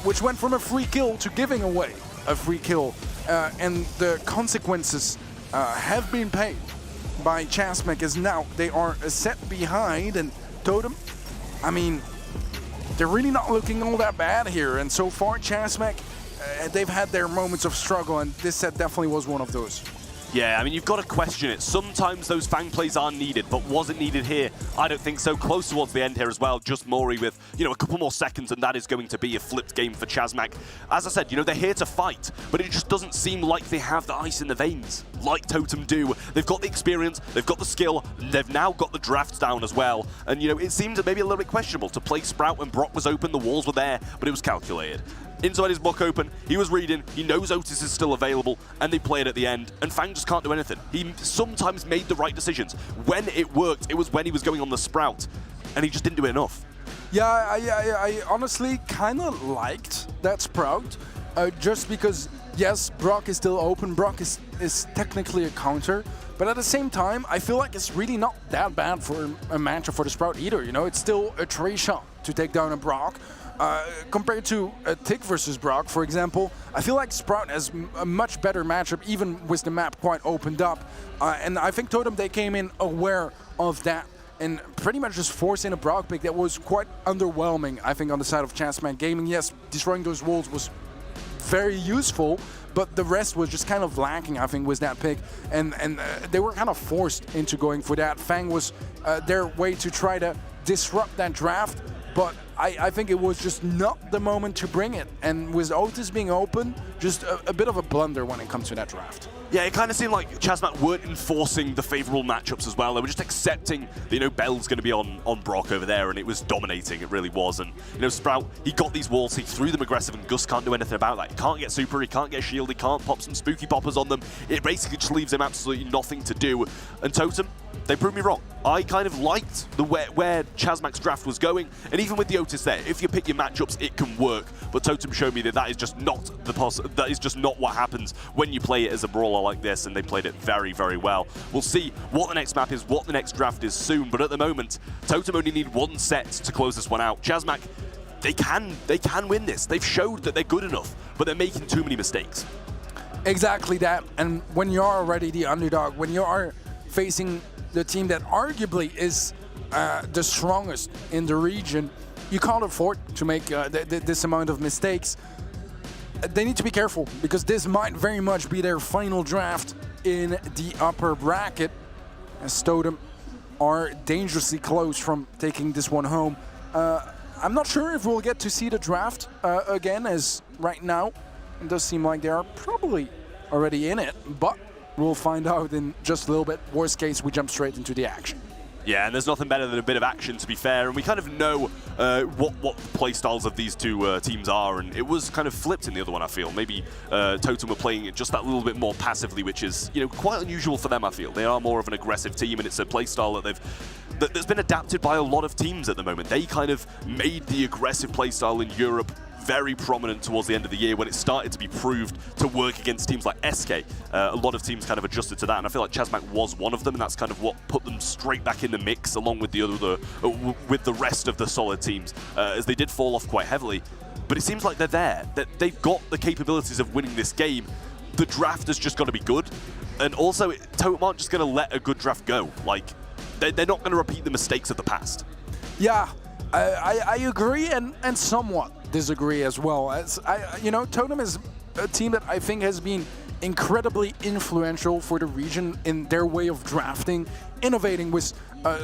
which went from a free kill to giving away a free kill. And the consequences have been paid by Chasmac, as now they are set behind, and Totem, I mean, they're really not looking all that bad here. And so far, Chasmac, they've had their moments of struggle, and this set definitely was one of those. Yeah, I mean, you've got to question it. Sometimes those Fang plays are needed, but was it needed here? I don't think so. Close towards the end here as well. Just Mori with, a couple more seconds, and that is going to be a flipped game for Chasmac. As I said, they're here to fight, but it just doesn't seem like they have the ice in the veins, like Totem do. They've got the experience, they've got the skill, they've now got the drafts down as well. And, it seemed maybe a little bit questionable to play Sprout when Brock was open, the walls were there, but it was calculated. Inside his book open, he was reading, he knows Otis is still available, and they play it at the end, and Fang just can't do anything. He sometimes made the right decisions. When it worked, it was when he was going on the Sprout, and he just didn't do it enough. Yeah, I honestly kind of liked that Sprout, just because, yes, Brock is still open, Brock is technically a counter, but at the same time, I feel like it's really not that bad for a matchup for the Sprout either, It's still a tray shot to take down a Brock. Compared to a Tick versus Brock, for example, I feel like Sprout has a much better matchup, even with the map quite opened up. And I think Totem, they came in aware of that and pretty much just forced in a Brock pick that was quite underwhelming, I think, on the side of Chasmac Gaming. Yes, destroying those walls was very useful, but the rest was just kind of lacking, I think, with that pick. And they were kind of forced into going for that. Fang was their way to try to disrupt that draft, but I think it was just not the moment to bring it. And with Otis being open, just a bit of a blunder when it comes to that draft. Yeah, it kind of seemed like Chasmac weren't enforcing the favorable matchups as well. They were just accepting that, Bell's going to be on Brock over there, and it was dominating. It really was. And, Sprout, he got these walls, he threw them aggressive, and Gus can't do anything about that. He can't get super, he can't get shield, he can't pop some spooky poppers on them. It basically just leaves him absolutely nothing to do. And Totem, they proved me wrong. I kind of liked where Chasmac's draft was going, and even with the Otis there, if you pick your matchups, it can work. But Totem showed me that is just not that is just not what happens when you play it as a brawler like this, and they played it very, very well. We'll see what the next map is, what the next draft is soon, but at the moment, Totem only need one set to close this one out. Chasmac, they can win this. They've showed that they're good enough, but they're making too many mistakes. Exactly that, and when you're already the underdog, when you are facing the team that arguably is the strongest in the region, you can't afford to make this amount of mistakes. They need to be careful, because this might very much be their final draft in the upper bracket, as Totem are dangerously close from taking this one home. I'm not sure if we'll get to see the draft again, as right now it does seem like they are probably already in it, but we'll find out in just a little bit. Worst case, we jump straight into the action. Yeah, and there's nothing better than a bit of action, to be fair, and we kind of know what the play styles of these two teams are, and it was kind of flipped in the other one, I feel. Maybe Totem were playing it just that little bit more passively, which is, quite unusual for them, I feel. They are more of an aggressive team, and it's a play style that's been adapted by a lot of teams at the moment. They kind of made the aggressive play style in Europe very prominent towards the end of the year when it started to be proved to work against teams like SK. A lot of teams kind of adjusted to that, and I feel like Chasmac was one of them, and that's kind of what put them straight back in the mix along with the rest of the solid teams, as they did fall off quite heavily. but it seems like they're there, that they've got the capabilities of winning this game. The draft has just got to be good, and also Totem aren't just going to let a good draft go. Like, they're not going to repeat the mistakes of the past. Yeah, I agree and somewhat disagree as well. As you know, Totem is a team that I think has been incredibly influential for the region in their way of drafting, innovating with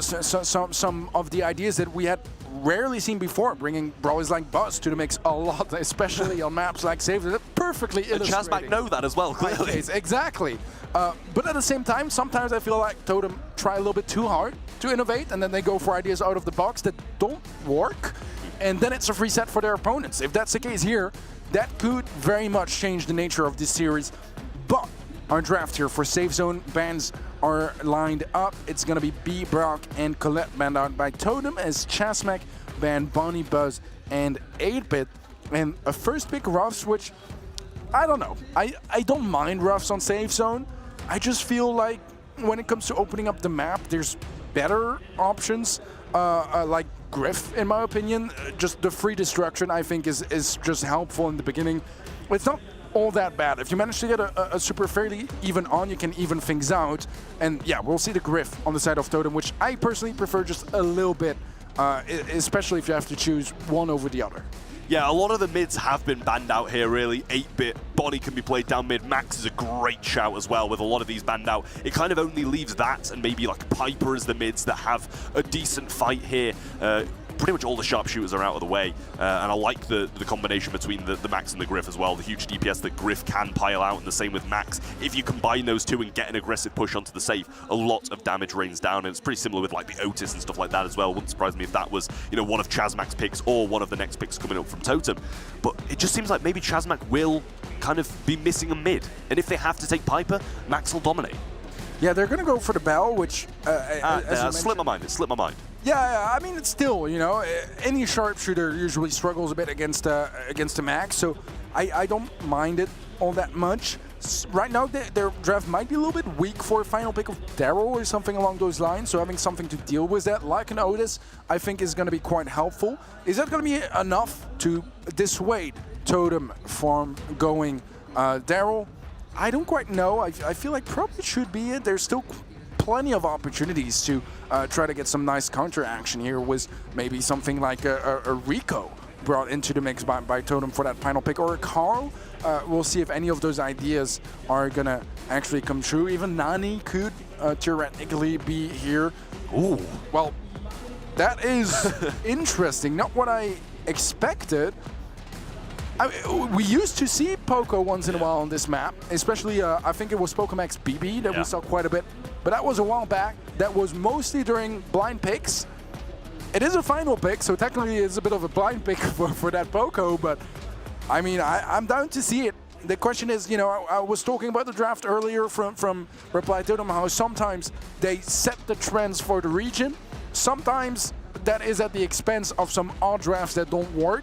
some of the ideas that we had rarely seen before, bringing brawlers like Buzz to the mix a lot, especially on maps like Save. That perfectly illustrating. And Chazmac know that as well, clearly. Exactly. But at the same time, sometimes I feel like Totem try a little bit too hard to innovate, and then they go for ideas out of the box that don't work, and then it's a free set for their opponents. If that's the case here, that could very much change the nature of this series. But our draft here for Safe Zone bans are lined up. It's going to be B, Brock, and Colette banned out by Totem, as Chazmac banned Bonnie, Buzz, and 8-Bit. And a first pick Ruffs, which, I don't know. I don't mind Ruffs on Safe Zone. I just feel like when it comes to opening up the map, there's better options, like Griff, in my opinion. Just the free destruction, I think, is just helpful in the beginning. It's not all that bad. If you manage to get a super fairly even on, you can even things out. And yeah, we'll see the Griff on the side of Totem, which I personally prefer just a little bit, especially if you have to choose one over the other. Yeah, a lot of the mids have been banned out here, really. 8-Bit, Bonnie can be played down mid. Max is a great shout as well with a lot of these banned out. It kind of only leaves that and maybe like Piper as the mids that have a decent fight here. Pretty much all the sharpshooters are out of the way, and I like the combination between the Max and the Griff as well. The huge DPS that Griff can pile out, and the same with Max. If you combine those two and get an aggressive push onto the safe, a lot of damage rains down, and it's pretty similar with like the Otis and stuff like that as well. Wouldn't surprise me if that was, you know, one of Chazmac's picks or one of the next picks coming up from Totem. But it just seems like maybe Chazmac will kind of be missing a mid, and if they have to take Piper, Max will dominate. Yeah, they're going to go for the Bell, which slipped my mind. It slipped my mind. Yeah, I mean, it's still, you know, any sharpshooter usually struggles a bit against a Max, so I don't mind it all that much. Right now, their draft might be a little bit weak for a final pick of Daryl or something along those lines, so having something to deal with that, like an Otis, I think is going to be quite helpful. Is that going to be enough to dissuade Totem from going Daryl? I don't quite know. I feel like probably should be it. There's still plenty of opportunities to try to get some nice counter action here with maybe something like a Rico brought into the mix by Totem for that final pick, or a Carl. We'll see if any of those ideas are gonna actually come true. Even Nani could theoretically be here. Ooh, well, that is interesting. Not what I expected. We used to see Poco once in a while on this map, especially I think it was Pokémax BB that we saw quite a bit, but that was a while back. That was mostly during blind picks. It is a final pick, so technically it's a bit of a blind pick for that Poco, but I mean, I'm down to see it. The question is, you know, I was talking about the draft earlier from Reply Totem, how sometimes they set the trends for the region. Sometimes that is at the expense of some odd drafts that don't work.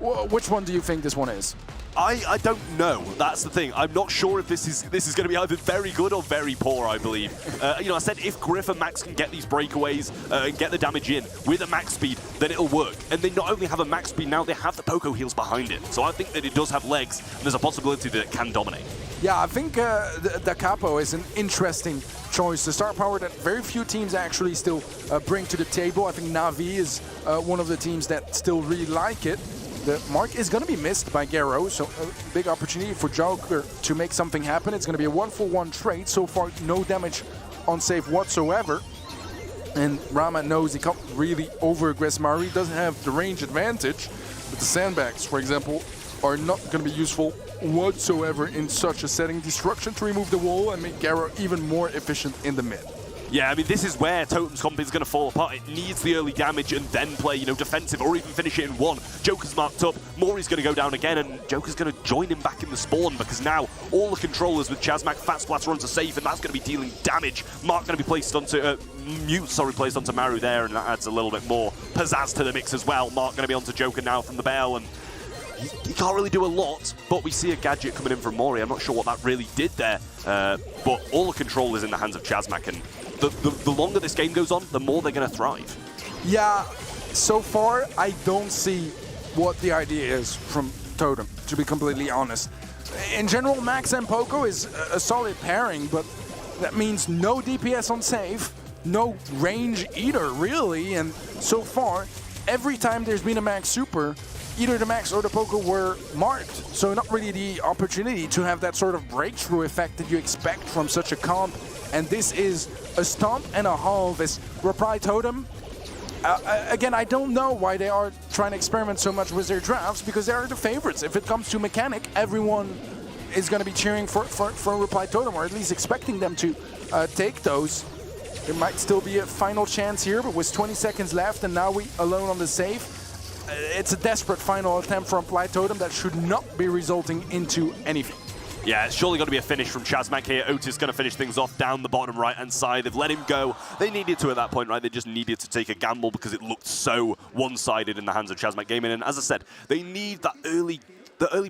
Which one do you think this one is? I don't know. That's the thing. I'm not sure if this is going to be either very good or very poor, I believe. You know, I said if Griff and Max can get these breakaways and get the damage in with a max speed, then it'll work. And they not only have a max speed now, they have the Poco heals behind it. So I think that it does have legs, and there's a possibility that it can dominate. Yeah, I think the Capo is an interesting choice. The star power that very few teams actually still bring to the table. I think Na'Vi is one of the teams that still really like it. The mark is going to be missed by Garo, so a big opportunity for Joker to make something happen. It's going to be a 1-for-1 trade. So far, no damage on save whatsoever. And Rama knows he can't really over-aggress Maru. He doesn't have the range advantage, but the sandbags, for example, are not going to be useful whatsoever in such a setting. Destruction to remove the wall and make Garo even more efficient in the mid. Yeah, I mean, this is where Totem's comp is going to fall apart. It needs the early damage and then play, you know, defensive or even finish it in one. Joker's marked up, Mori's going to go down again, and Joker's going to join him back in the spawn because now all the controllers with Chazmac, Fat Splatter onto safe, and that's going to be dealing damage. Mark going to be placed onto, placed onto Maru there, and that adds a little bit more pizzazz to the mix as well. Mark going to be onto Joker now from the Bell, and he can't really do a lot, but we see a gadget coming in from Mori. I'm not sure what that really did there, but all the control is in the hands of Chazmac, and the longer this game goes on, the more they're going to thrive. Yeah, so far I don't see what the idea is from Totem, to be completely honest. In general, Max and Poco is a solid pairing, but that means no DPS on save, no range either, really, and so far, every time there's been a Max Super, either the Max or the Poco were marked, so not really the opportunity to have that sort of breakthrough effect that you expect from such a comp, and this is a stomp and a half as Reply Totem. Again, I don't know why they are trying to experiment so much with their drafts, because they are the favorites. If it comes to mechanic, everyone is going to be cheering for Reply Totem, or at least expecting them to take those. There might still be a final chance here, but with 20 seconds left and now we alone on the save, it's a desperate final attempt from Reply Totem that should not be resulting into anything. Yeah, it's surely got to be a finish from Chazmak here. Otis going to finish things off down the bottom right-hand side. They've let him go. They needed to at that point, right? They just needed to take a gamble because it looked so one-sided in the hands of Chazmak Gaming. And as I said, they need that early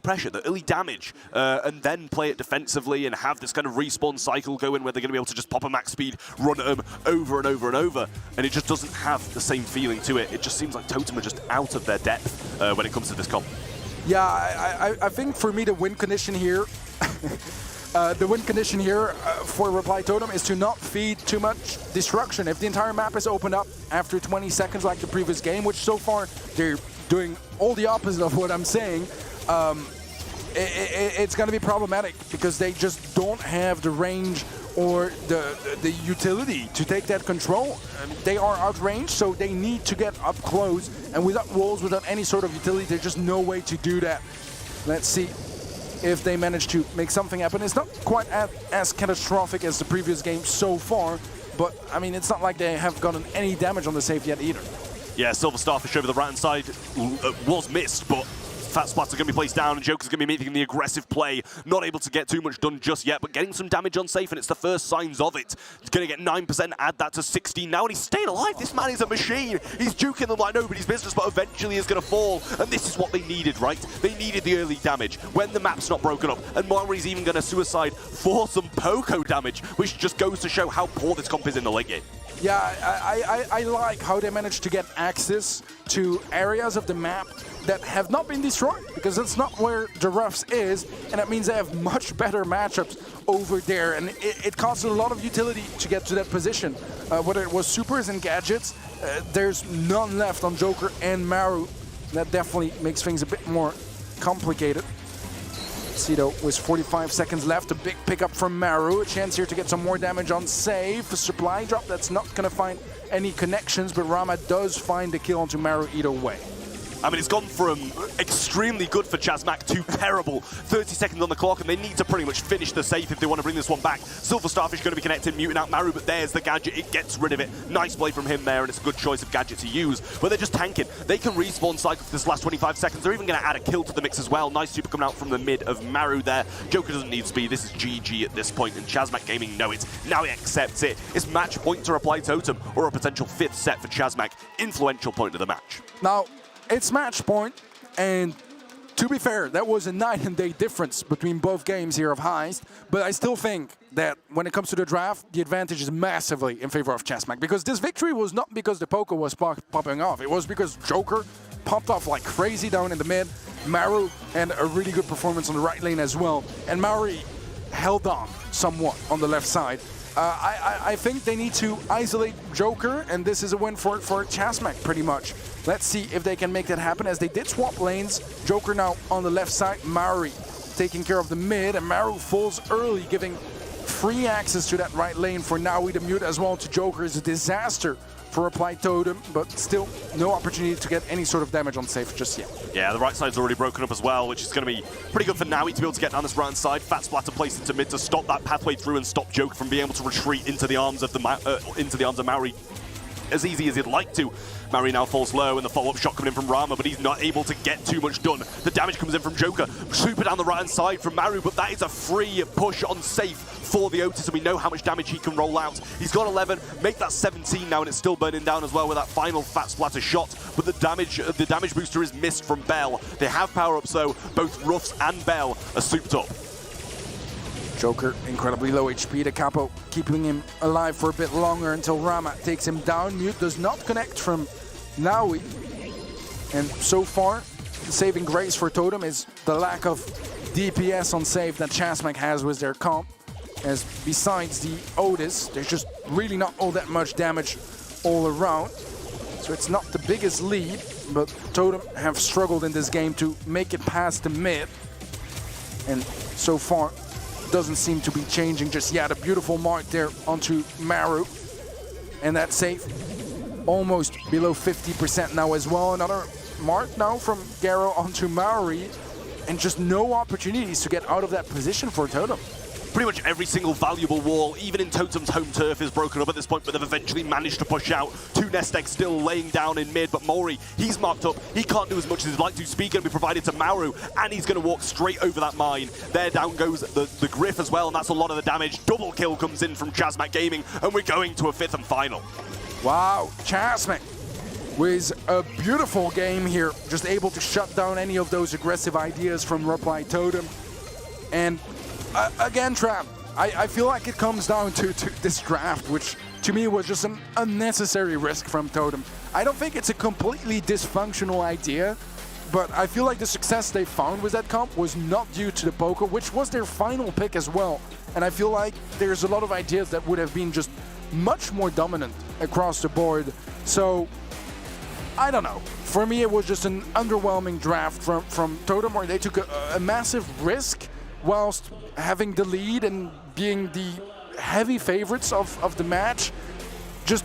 pressure, the early damage, and then play it defensively and have this kind of respawn cycle going where they're going to be able to just pop a max speed, run at them over and over and over. And it just doesn't have the same feeling to it. It just seems like Totem are just out of their depth when it comes to this comp. Yeah, I think for me the win condition here for Reply Totem is to not feed too much destruction. If the entire map is opened up after 20 seconds like the previous game, which so far they're doing all the opposite of what I'm saying, it's going to be problematic because they just don't have the range or the utility to take that control. They are outranged, so they need to get up close, and without walls, without any sort of utility, there's just no way to do that. Let's see if they manage to make something happen. It's not quite as catastrophic as the previous game so far, but I mean, it's not like they have gotten any damage on the save yet either. Yeah, Silver Starfish over the right-hand side was missed, but Fat Splats are going to be placed down, and Joker's going to be making the aggressive play. Not able to get too much done just yet, but getting some damage on safe, and it's the first signs of it. He's going to get 9%, add that to 16 now, and he's staying alive. This man is a machine. He's juking them like nobody's business, but eventually is going to fall, and this is what they needed, right? They needed the early damage when the map's not broken up, and Mori's even going to suicide for some Poco damage, which just goes to show how poor this comp is in the late game. Yeah, I like how they managed to get access to areas of the map that have not been destroyed, because that's not where the Roughs is, and that means they have much better matchups over there, and it costs a lot of utility to get to that position. Whether it was supers and gadgets, there's none left on Joker and Maru. That definitely makes things a bit more complicated. Cito with 45 seconds left, a big pickup from Maru, a chance here to get some more damage on save. A supply drop that's not going to find any connections, but Rama does find the kill onto Maru either way. I mean, it's gone from extremely good for Chazmak to terrible. 30 seconds on the clock, and they need to pretty much finish the safe if they want to bring this one back. Silver Starfish going to be connected, muting out Maru, but there's the gadget. It gets rid of it. Nice play from him there, and it's a good choice of gadget to use. But they're just tanking. They can respawn cycle for this last 25 seconds. They're even going to add a kill to the mix as well. Nice super coming out from the mid of Maru there. Joker doesn't need speed. This is GG at this point, and Chazmak Gaming know it. Now he accepts it. It's match point to Reply Totem, or a potential 5th set for Chazmak. Influential point of the match. Now, it's match point, and to be fair, that was a night and day difference between both games here of Heist, but I still think that when it comes to the draft, the advantage is massively in favor of Chazmak, because this victory was not because the Poco was popping off, it was because Joker popped off like crazy down in the mid, Maru and a really good performance on the right lane as well, and Mauri held on somewhat on the left side. I think they need to isolate Joker, and this is a win for Chazmak pretty much. Let's see if they can make that happen, as they did swap lanes. Joker now on the left side, Mauri taking care of the mid, and Maru falls early, giving free access to that right lane for Naui. The mute as well to Joker is a disaster for Reply Totem, but still no opportunity to get any sort of damage on safe just yet. Yeah, the right side's already broken up as well, which is going to be pretty good for Naui to be able to get down this right side. Fat Splatter placed into mid to stop that pathway through and stop Joker from being able to retreat into the arms of Mauri as easy as he'd like to. Mauri now falls low, and the follow-up shot coming in from Rama, but he's not able to get too much done. The damage comes in from Joker. Super down the right-hand side from Maru, but that is a free push on safe for the Otis, and we know how much damage he can roll out. He's got 11, make that 17 now, and it's still burning down as well with that final Fat Splatter shot, but the damage booster is missed from Bell. They have power-ups, though. Both Ruffs and Bell are souped up. Joker, incredibly low HP. The Capo keeping him alive for a bit longer until Rama takes him down. Mute does not connect from Naui. And so far, saving grace for Totem is the lack of DPS on save that Chasmac has with their comp. As besides the Otis, there's just really not all that much damage all around. So it's not the biggest lead, but Totem have struggled in this game to make it past the mid. And so far, doesn't seem to be changing just yet. A beautiful mark there onto Maru. And that save almost below 50% now as well. Another mark now from Garo onto Maori. And just no opportunities to get out of that position for Totem. Pretty much every single valuable wall, even in Totem's home turf, is broken up at this point, but they've eventually managed to push out. 2 Nest Eggs still laying down in mid, but Mori, he's marked up. He can't do as much as he'd like to. Speed going to be provided to Maru, and he's going to walk straight over that mine. There down goes the Griff as well, and that's a lot of the damage. Double kill comes in from Chasmac Gaming, and we're going to a 5th and final. Wow, Chasmac with a beautiful game here, just able to shut down any of those aggressive ideas from Reply Totem. And again, Trav, I feel like it comes down to this draft, which to me was just an unnecessary risk from Totem. I don't think it's a completely dysfunctional idea, but I feel like the success they found with that comp was not due to the Poco, which was their final pick as well. And I feel like there's a lot of ideas that would have been just much more dominant across the board. So, I don't know. For me, it was just an underwhelming draft from Totem, where they took a massive risk whilst having the lead and being the heavy favorites of the match. Just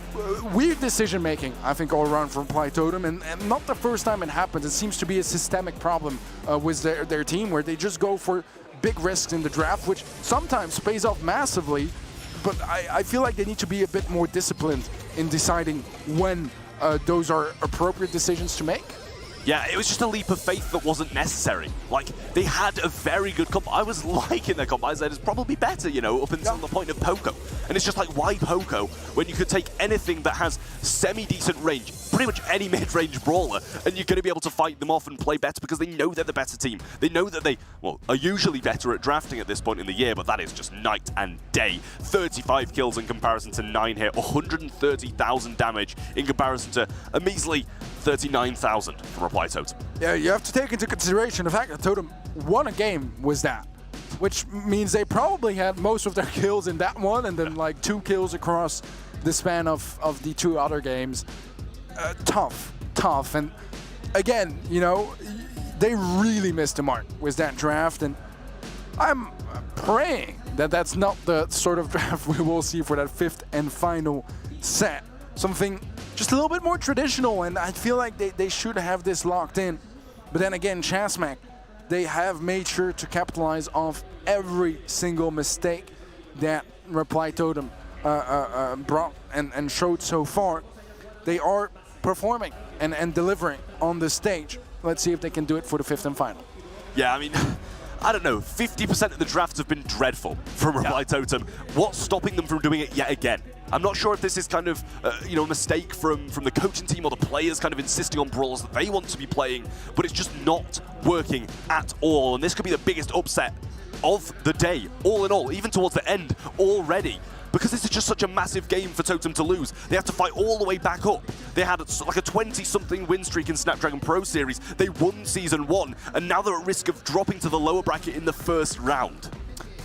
weird decision making, I think, all around from Reply Totem, and not the first time it happens. It seems to be a systemic problem with their team, where they just go for big risks in the draft, which sometimes pays off massively, but I feel like they need to be a bit more disciplined in deciding when those are appropriate decisions to make. Yeah, it was just a leap of faith that wasn't necessary. Like, they had a very good comp. I was liking their comp. I said it's probably better, you know, up until the point of Poco. And it's just like, why Poco when you could take anything that has semi-decent range, pretty much any mid-range brawler, and you're going to be able to fight them off and play better because they know they're the better team. They know that they, well, are usually better at drafting at this point in the year, but that is just night and day. 35 kills in comparison to 9 here, 130,000 damage in comparison to a measly 39,000 from Reply Totem. Yeah, you have to take into consideration the fact that Totem won a game with that, which means they probably had most of their kills in that one, and then like 2 kills across the span of the 2 other games. Tough, and again, you know, they really missed the mark with that draft, and I'm praying that that's not the sort of draft we will see for that 5th and final set. Something just a little bit more traditional, and I feel like they should have this locked in. But then again, Chasmac, they have made sure to capitalize off every single mistake that Reply Totem brought and showed so far. They are performing and delivering on the stage. Let's see if they can do it for the 5th and final. Yeah, I mean, I don't know, 50% of the drafts have been dreadful from Reply Totem. What's stopping them from doing it yet again? I'm not sure if this is kind of, you know, a mistake from the coaching team or the players kind of insisting on brawls that they want to be playing, but it's just not working at all. And this could be the biggest upset of the day, all in all, even towards the end already. Because this is just such a massive game for Totem to lose. They have to fight all the way back up. They had like a 20-something win streak in Snapdragon Pro Series. They won Season 1, and now they're at risk of dropping to the lower bracket in the first round.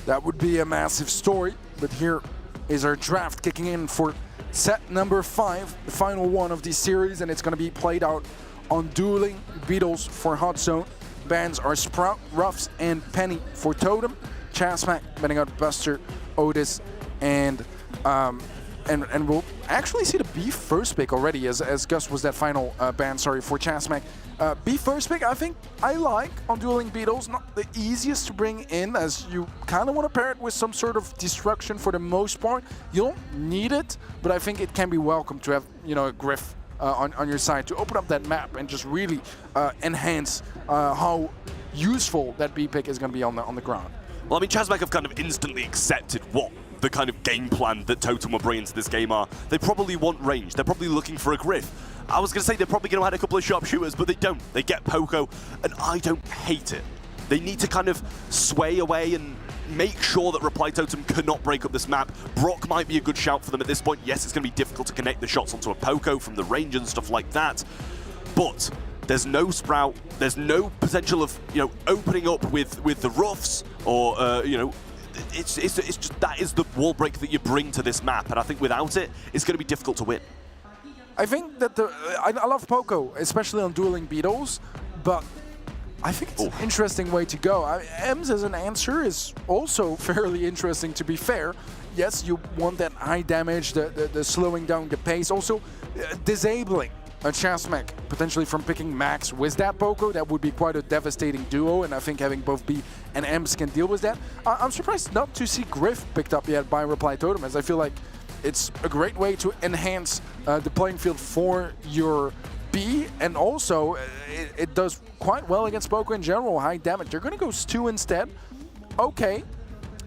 That would be a massive story, but here is our draft kicking in for set number 5, the final one of this series, and it's going to be played out on Dueling Beetles for Hot Zone. Bans are Sprout, Ruffs, and Penny for Totem. Chasmac banning out Buster, Otis, and we'll actually see the B first pick already, as Gus was that final ban, sorry, for Chasmac. B first pick, I think I like on Dueling Beetles. Not the easiest to bring in, as you kind of want to pair it with some sort of destruction for the most part. You don't need it, but I think it can be welcome to have, you know, a Griff on your side to open up that map and just really enhance how useful that B pick is going to be on the ground. Well, I mean, Chasmac have kind of instantly accepted what the kind of game plan that Totem will bring into this game are. They probably want range. They're probably looking for a Griff. I was going to say they're probably going to add a couple of sharpshooters, but they don't. They get Poco, and I don't hate it. They need to kind of sway away and make sure that Reply Totem cannot break up this map. Brock might be a good shout for them at this point. Yes, it's going to be difficult to connect the shots onto a Poco from the range and stuff like that, but There's no Sprout. There's no potential of, you know, opening up with the roughs or, you know, it's just that is the wall break that you bring to this map, and I think without it, it's going to be difficult to win. I think that I love Poco, especially on dueling beetles, but I think it's an interesting way to go. Ems as an answer is also fairly interesting, to be fair. Yes, you want that high damage, the slowing down the pace, also disabling a Chasmac potentially from picking Max with that Poco. That would be quite a devastating duo, and I think having both B and Ems can deal with that. I'm surprised not to see Griff picked up yet by Reply Totem, as I feel like it's a great way to enhance the playing field for your B, and also it does quite well against Poco in general, high damage. They're going to go Stu instead. Okay.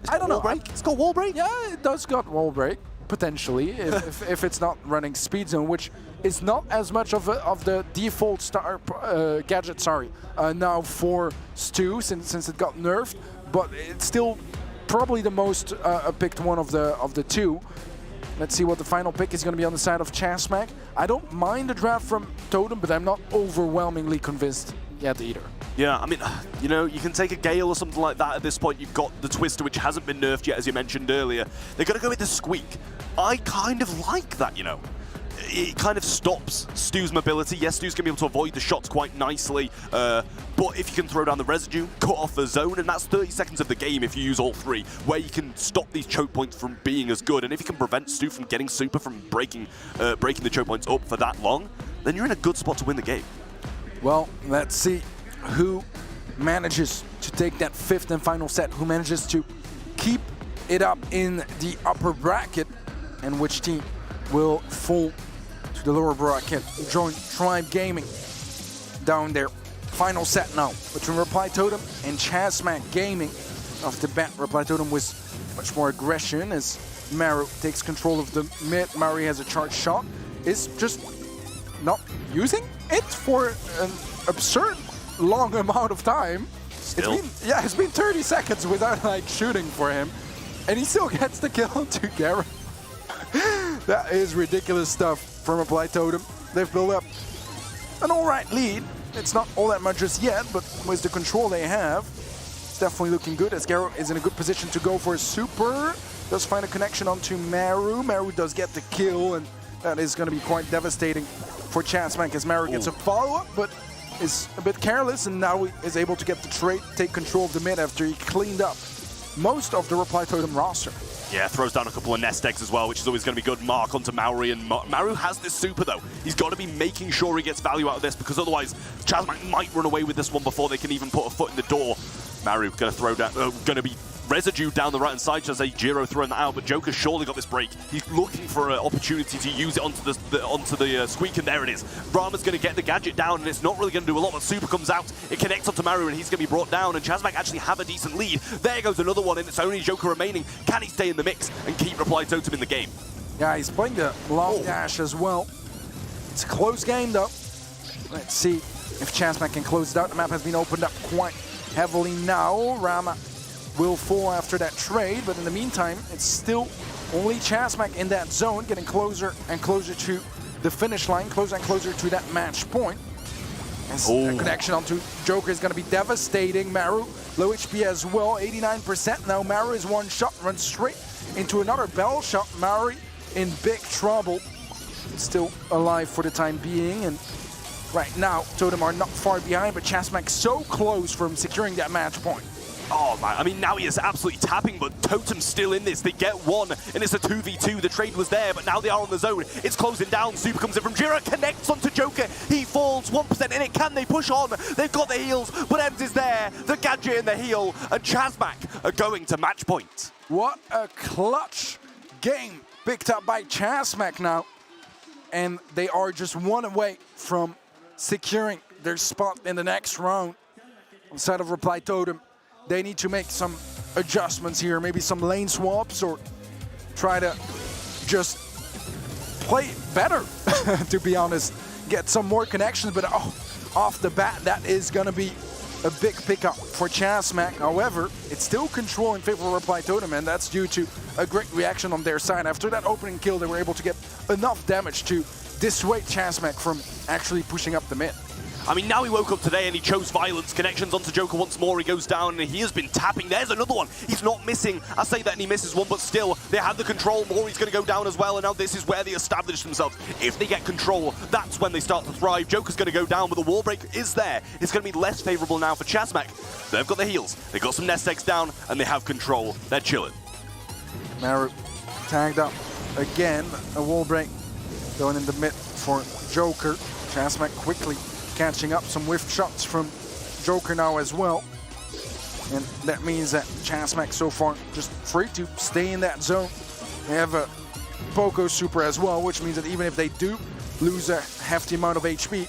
I don't know. It's got wall break? Yeah, it does got wall break, potentially, if it's not running speed zone, which is not as much of the default gadget, now for Stu, since it got nerfed, but it's still probably the most picked one of the two. Let's see what the final pick is going to be on the side of Chasmac. I don't mind the draft from Totem, but I'm not overwhelmingly convinced yet either. Yeah, I mean, you know, you can take a Gale or something like that at this point. You've got the Twister, which hasn't been nerfed yet, as you mentioned earlier. They're going to go with the Squeak. I kind of like that, you know. It kind of stops Stu's mobility. Yes, Stu's going to be able to avoid the shots quite nicely, but if you can throw down the residue, cut off the zone, and that's 30 seconds of the game if you use all three, where you can stop these choke points from being as good. And if you can prevent Stu from getting super, from breaking the choke points up for that long, then you're in a good spot to win the game. Well, let's see who manages to take that fifth and final set, who manages to keep it up in the upper bracket, and which team will fall to the lower bracket. Join Tribe Gaming down there. Final set now between Reply Totem and Chasmac Gaming. Off the bat, Reply Totem with much more aggression as Maru takes control of the mid. Maru has a charge shot, is just not using it for an absurd long amount of time. It's been 30 seconds without like shooting for him, and he still gets the kill to Garrett. That is ridiculous stuff from Reply Totem. They've built up an alright lead. It's not all that much just yet, but with the control they have, it's definitely looking good, as Garrett is in a good position to go for a super. Does find a connection onto Maru. Maru does get the kill, and that is going to be quite devastating for Chasmac, as Maru gets a follow-up, but is a bit careless, and now he is able to get the trade, take control of the mid after he cleaned up most of the Reply Totem roster. Yeah, throws down a couple of nest eggs as well, which is always going to be good. Mark onto Maori, and Maru has this super, though. He's got to be making sure he gets value out of this, because otherwise Chasmac might run away with this one before they can even put a foot in the door. Maru going to throw down, going to be residue down the right-hand side, just a Jiro throwing that out, but Joker's surely got this break. He's looking for an opportunity to use it onto the Squeak, and there it is. Rama's going to get the gadget down, and it's not really going to do a lot, but Super comes out, it connects onto Maru, and he's going to be brought down, and Chasmac actually have a decent lead. There goes another one, and it's only Joker remaining. Can he stay in the mix and keep Reply Totem in the game? Yeah, he's playing the long dash as well. It's a close game, though. Let's see if Chasmac can close it out. The map has been opened up quite heavily now. Rama will fall after that trade, but in the meantime, it's still only Chasmac in that zone, getting closer and closer to the finish line, closer and closer to that match point. As a connection onto Joker is going to be devastating. Maru, low HP as well, 89% now. Maru is one shot, runs straight into another bell shot. Maru in big trouble. Still alive for the time being, and right now, Totem are not far behind, but Chasmac so close from securing that match point. Oh man, I mean, now he is absolutely tapping, but Totem's still in this. They get one, and it's a 2v2. The trade was there, but now they are on the zone. It's closing down. Super comes in from Jira, connects onto Joker. He falls, 1% in it. Can they push on? They've got the heals, but Ems is there. The gadget and the heal, and Chasmac are going to match point. What a clutch game picked up by Chasmac now. And they are just one away from securing their spot in the next round. Instead of Reply Totem, they need to make some adjustments here, maybe some lane swaps, or try to just play better, to be honest. Get some more connections, but off the bat, that is going to be a big pickup for Chasmac. However, it's still control in favor of Reply Totem, and that's due to a great reaction on their side. After that opening kill, they were able to get enough damage to dissuade Chasmac from actually pushing up the mid. I mean, now he woke up today and he chose violence. Connections onto Joker once more. He goes down and he has been tapping. There's another one. He's not missing. I say that and he misses one, but still, they have the control. Maury's going to go down as well, and now this is where they establish themselves. If they get control, that's when they start to thrive. Joker's going to go down, but the wall break is there. It's going to be less favorable now for Chasmac. They've got the heals. They've got some nest eggs down, and they have control. They're chilling. Maru tagged up again. A wall break going in the mid for Joker. Chasmac quickly catching up. Some whiff shots from Joker now as well. And that means that Chasmac so far just free to stay in that zone. They have a Poco super as well, which means that even if they do lose a hefty amount of HP,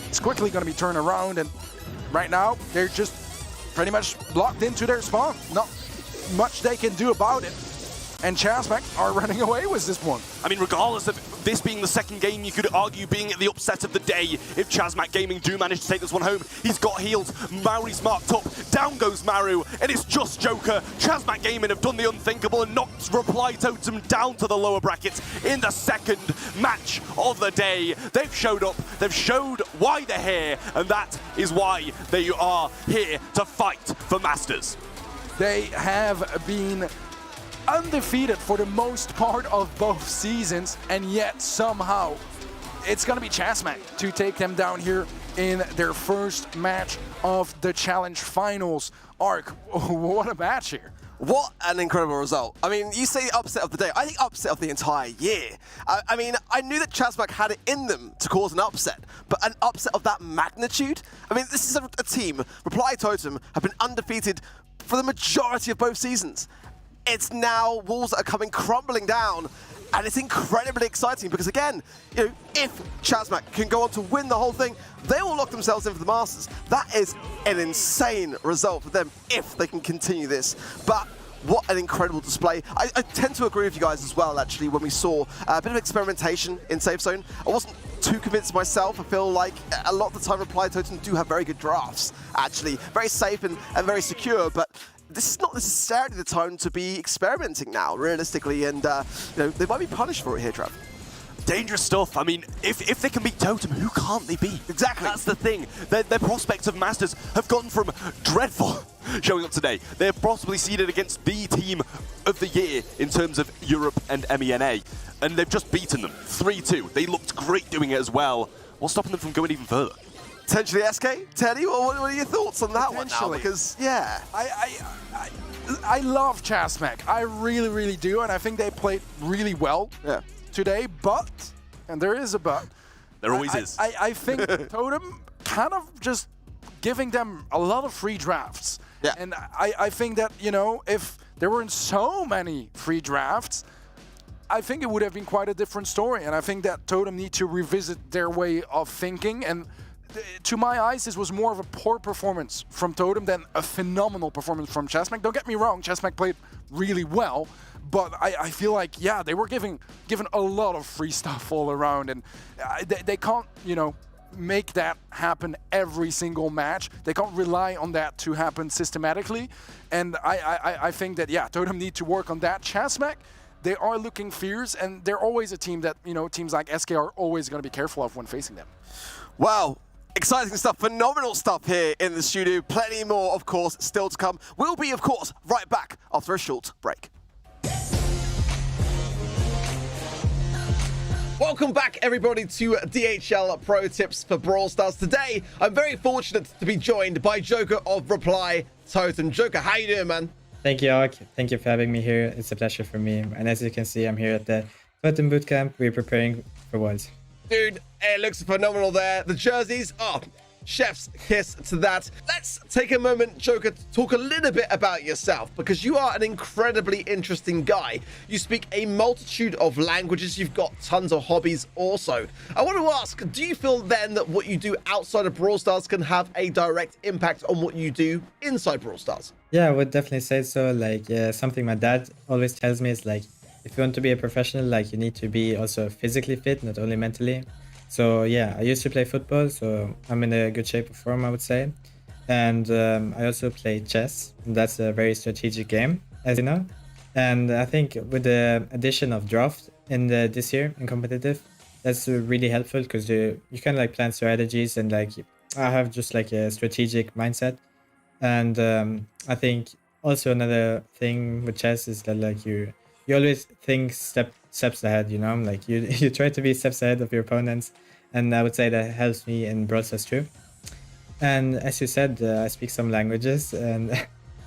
it's quickly going to be turned around. And right now, they're just pretty much locked into their spawn. Not much they can do about it. And Chasmac are running away with this one. I mean, regardless of this being the second game, you could argue being the upset of the day if Chasmac Gaming do manage to take this one home. He's got heals. Maru's marked up. Down goes Maru, and it's just Joker. Chasmac Gaming have done the unthinkable and knocked Reply Totem down to the lower brackets in the second match of the day. They've showed up. They've showed why they're here, and that is why they are here to fight for Masters. They have been undefeated for the most part of both seasons, and yet somehow it's going to be Chasmac to take them down here in their first match of the Challenge Finals arc. What a match here. What an incredible result. I mean, you say upset of the day. I think upset of the entire year. I mean, I knew that Chasmac had it in them to cause an upset, but an upset of that magnitude? I mean, this is a team, Reply Totem, have been undefeated for the majority of both seasons. It's now walls that are coming crumbling down, and it's incredibly exciting because, again, you know, if Chasmac can go on to win the whole thing, they will lock themselves in for the Masters. That is an insane result for them if they can continue this. But what an incredible display. I tend to agree with you guys as well, actually, when we saw a bit of experimentation in Safe Zone. I wasn't too convinced myself. I feel like a lot of the time Reply Totem do have very good drafts, actually. Very safe and very secure, but this is not necessarily the time to be experimenting now, realistically, and you know, they might be punished for it here, Trav. Dangerous stuff. I mean, if they can beat Totem, who can't they beat? Exactly. That's the thing. Their prospects of Masters have gone from dreadful showing up today. They're possibly seeded against the team of the year in terms of Europe and MENA, and they've just beaten them 3-2. They looked great doing it as well. What's stopping them from going even further? Potentially SK? Teddy, what are your thoughts on that one now? Because, yeah. I love Chasmac. I really, really do, and I think they played really well today, but, and there is a but. There always is. I think Totem kind of just giving them a lot of free drafts. Yeah. And I think that, you know, if there weren't so many free drafts, I think it would have been quite a different story. And I think that Totem need to revisit their way of thinking. And to my eyes, this was more of a poor performance from Totem than a phenomenal performance from Chasmac. Don't get me wrong, Chasmac played really well, but I feel like, yeah, they were given a lot of free stuff all around, and they can't, you know, make that happen every single match. They can't rely on that to happen systematically, and I think that, yeah, Totem need to work on that. Chasmac, they are looking fierce, and they're always a team that, you know, teams like SK are always going to be careful of when facing them. Wow. Exciting stuff, phenomenal stuff here in the studio. Plenty more, of course, still to come. We'll be, of course, right back after a short break. Welcome back, everybody, to DHL Pro Tips for Brawl Stars. Today, I'm very fortunate to be joined by Joker of Reply Totem. Joker, how you doing, man? Thank you, Ark. Thank you for having me here. It's a pleasure for me. And as you can see, I'm here at the Totem Bootcamp. We're preparing for Worlds. Dude, it looks phenomenal there. The jerseys, oh, chef's kiss to that. Let's take a moment, Joker, to talk a little bit about yourself, because you are an incredibly interesting guy. You speak a multitude of languages. You've got tons of hobbies also. I want to ask, do you feel then that what you do outside of Brawl Stars can have a direct impact on what you do inside Brawl Stars? Yeah, I would definitely say so. Like, something my dad always tells me is like, if you want to be a professional, like, you need to be also physically fit, not only mentally. So yeah, I used to play football, so I'm in a good shape of form, I would say. And I also play chess, and that's a very strategic game, as you know. And I think with the addition of draft in this year in competitive, that's really helpful, because you kind of like plan strategies, and like I have just like a strategic mindset. And I think also another thing with chess is that like you always think steps ahead, you know, like you try to be steps ahead of your opponents, and I would say that helps me in Brawl Stars too. And as you said, I speak some languages, and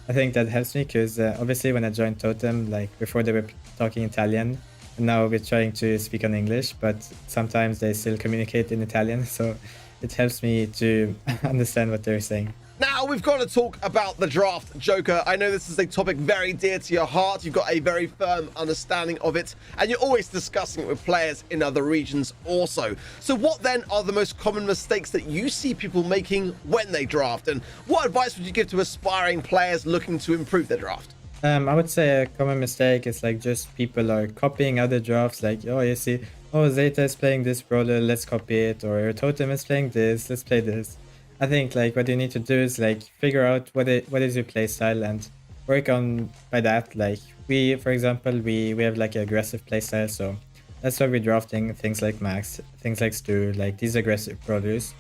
I think that helps me because obviously when I joined Totem, like before they were talking Italian, and now we're trying to speak on English, but sometimes they still communicate in Italian, so it helps me to understand what they're saying. Now, we've got to talk about the draft, Joker. I know this is a topic very dear to your heart. You've got a very firm understanding of it, and you're always discussing it with players in other regions also. So what then are the most common mistakes that you see people making when they draft? And what advice would you give to aspiring players looking to improve their draft? I would say a common mistake is like just people are copying other drafts, like, oh, you see, oh, Zeta is playing this brawler, let's copy it, or Totem is playing this, let's play this. I think like what you need to do is like figure out what is your playstyle and work on by that. Like we, for example, we have like an aggressive playstyle, so that's why we're drafting things like Max, things like Stu, like these aggressive brawlers.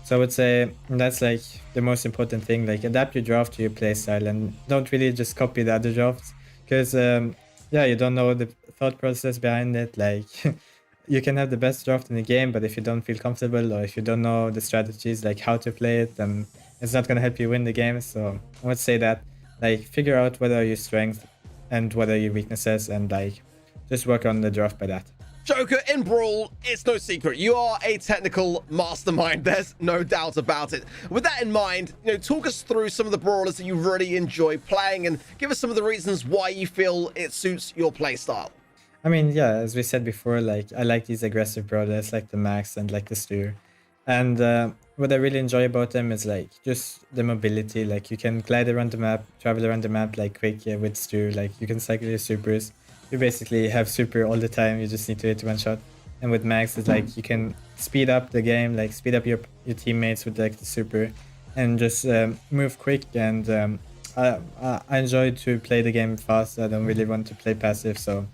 So I would say that's like the most important thing, like adapt your draft to your playstyle and don't really just copy the other drafts, because yeah, you don't know the thought process behind it. Like you can have the best draft in the game, but if you don't feel comfortable or if you don't know the strategies, like how to play it, then it's not going to help you win the game. So I would say that like figure out what are your strengths and what are your weaknesses, and like just work on the draft by that. Joker, in Brawl, it's no secret, you are a technical mastermind. There's no doubt about it. With that in mind, you know, talk us through some of the brawlers that you really enjoy playing and give us some of the reasons why you feel it suits your playstyle. I mean, yeah, as we said before, like I like these aggressive brawlers like the Max and like the Stu. And what I really enjoy about them is like just the mobility. Like you can glide around the map, travel around the map like quick with Stu. Like you can cycle your supers. You basically have super all the time. You just need to hit one shot. And with Max, it's like you can speed up the game, like speed up your teammates with like the super, and just move quick. And I enjoy to play the game fast. I don't really want to play passive, so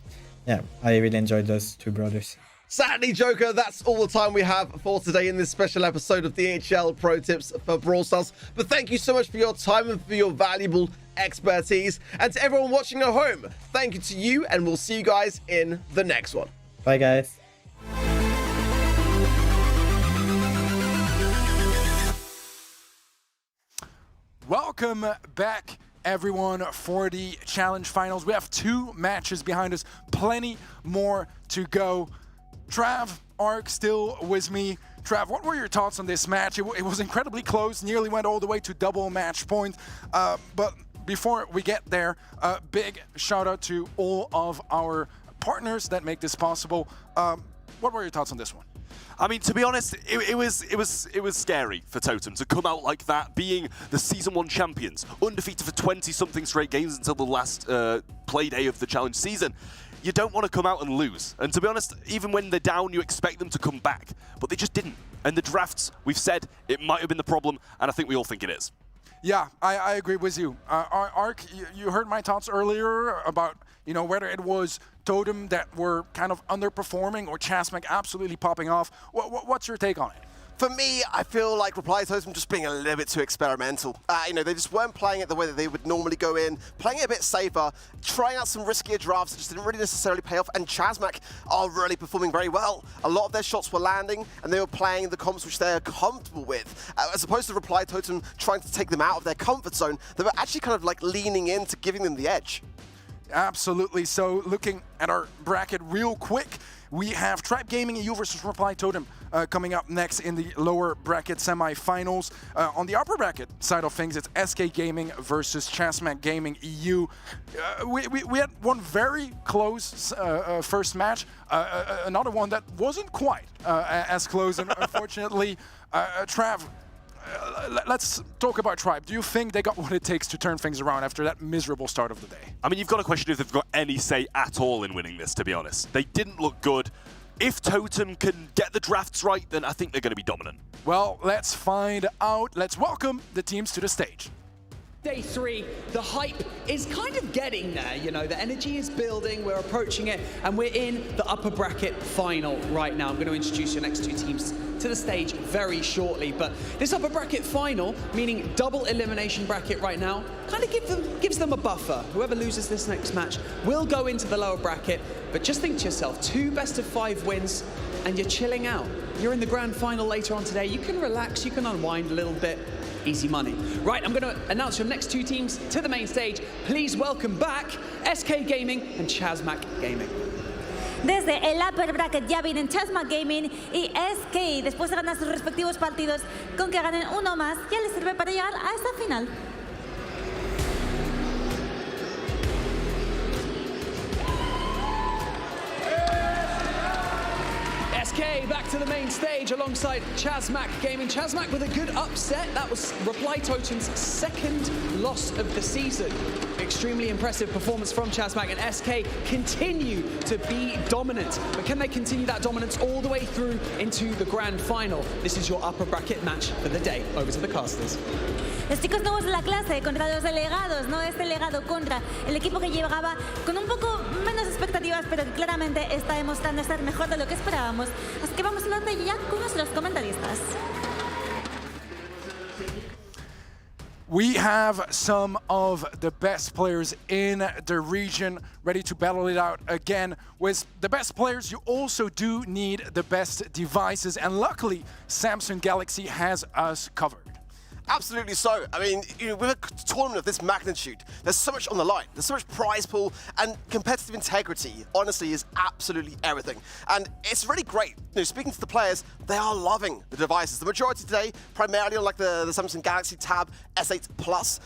yeah, I really enjoyed those two brawlers. Sadly, Joker, that's all the time we have for today in this special episode of DHL Pro Tips for Brawl Stars. But thank you so much for your time and for your valuable expertise. And to everyone watching at home, thank you to you, and we'll see you guys in the next one. Bye, guys. Welcome back, everyone, for the challenge finals. We have 2 matches behind us, plenty more to go. Trav, Ark still with me. Trav, what were your thoughts on this match? It was incredibly close, nearly went all the way to double match point. But before we get there, a big shout out to all of our partners that make this possible. What were your thoughts on this one? I mean, to be honest, it was scary for Totem to come out like that, being the Season 1 champions, undefeated for 20-something straight games until the last play day of the challenge season. You don't want to come out and lose. And to be honest, even when they're down, you expect them to come back. But they just didn't. And the drafts, we've said, it might have been the problem, and I think we all think it is. Yeah, I agree with you. Ark, you heard my thoughts earlier about, you know, whether it was Totem that were kind of underperforming or Chasmac absolutely popping off. What's your take on it? For me, I feel like Reply Totem just being a little bit too experimental. You know, they just weren't playing it the way that they would normally go in, playing it a bit safer, trying out some riskier drafts that just didn't really necessarily pay off, and Chasmac are really performing very well. A lot of their shots were landing, and they were playing the comps which they're comfortable with. As opposed to Reply Totem trying to take them out of their comfort zone, they were actually kind of like leaning into giving them the edge. Absolutely. So looking at our bracket real quick, we have Tribe Gaming EU versus Reply Totem coming up next in the lower bracket semi-finals. On the upper bracket side of things, it's SK Gaming versus Chasmac Gaming EU. We had one very close first match, another one that wasn't quite as close, and unfortunately, Trav, let's talk about Tribe. Do you think they got what it takes to turn things around after that miserable start of the day? I mean, you've got to question if they've got any say at all in winning this, to be honest. They didn't look good. If Totem can get the drafts right, then I think they're going to be dominant. Well, let's find out. Let's welcome the teams to the stage. Day 3, the hype is kind of getting there, you know, the energy is building, we're approaching it, and we're in the upper bracket final right now. I'm going to introduce your next two teams to the stage very shortly, but this upper bracket final, meaning double elimination bracket right now, kind of gives them a buffer. Whoever loses this next match will go into the lower bracket, but just think to yourself, 2 best-of-5 wins, and you're chilling out. You're in the grand final later on today, you can relax, you can unwind a little bit. Easy money. Right, I'm going to announce your next two teams to the main stage. Please welcome back SK Gaming and ChazMac Gaming. Desde el upper bracket ya vienen ChazMac Gaming y SK. Después de ganar sus respectivos partidos, con que ganen uno más, ya les sirve para llegar a esta final. SK back to the main stage alongside ChazMac Gaming. ChazMac with a good upset. That was Reply Totem's second loss of the season. Extremely impressive performance from ChazMac, and SK continue to be dominant. But can they continue that dominance all the way through into the grand final? This is your upper bracket match for the day. Over to the casters. Los chicos nuevos de la clase contra los delegados, ¿no? Este legado contra el equipo que llegaba con un poco menos expectativas, pero que claramente está demostrando estar mejor de lo que esperábamos. Así que vamos a hablar de ello ya con nuestros comentaristas. We have some of the best players in the region ready to battle it out again. With the best players, you also do need the best devices, and luckily, Samsung Galaxy has us covered. Absolutely so. I mean, you know, with a tournament of this magnitude, there's so much on the line. There's so much prize pool, and competitive integrity, honestly, is absolutely everything. And it's really great. You know, speaking to the players, they are loving the devices. The majority today, primarily on like the Samsung Galaxy Tab S8 Plus,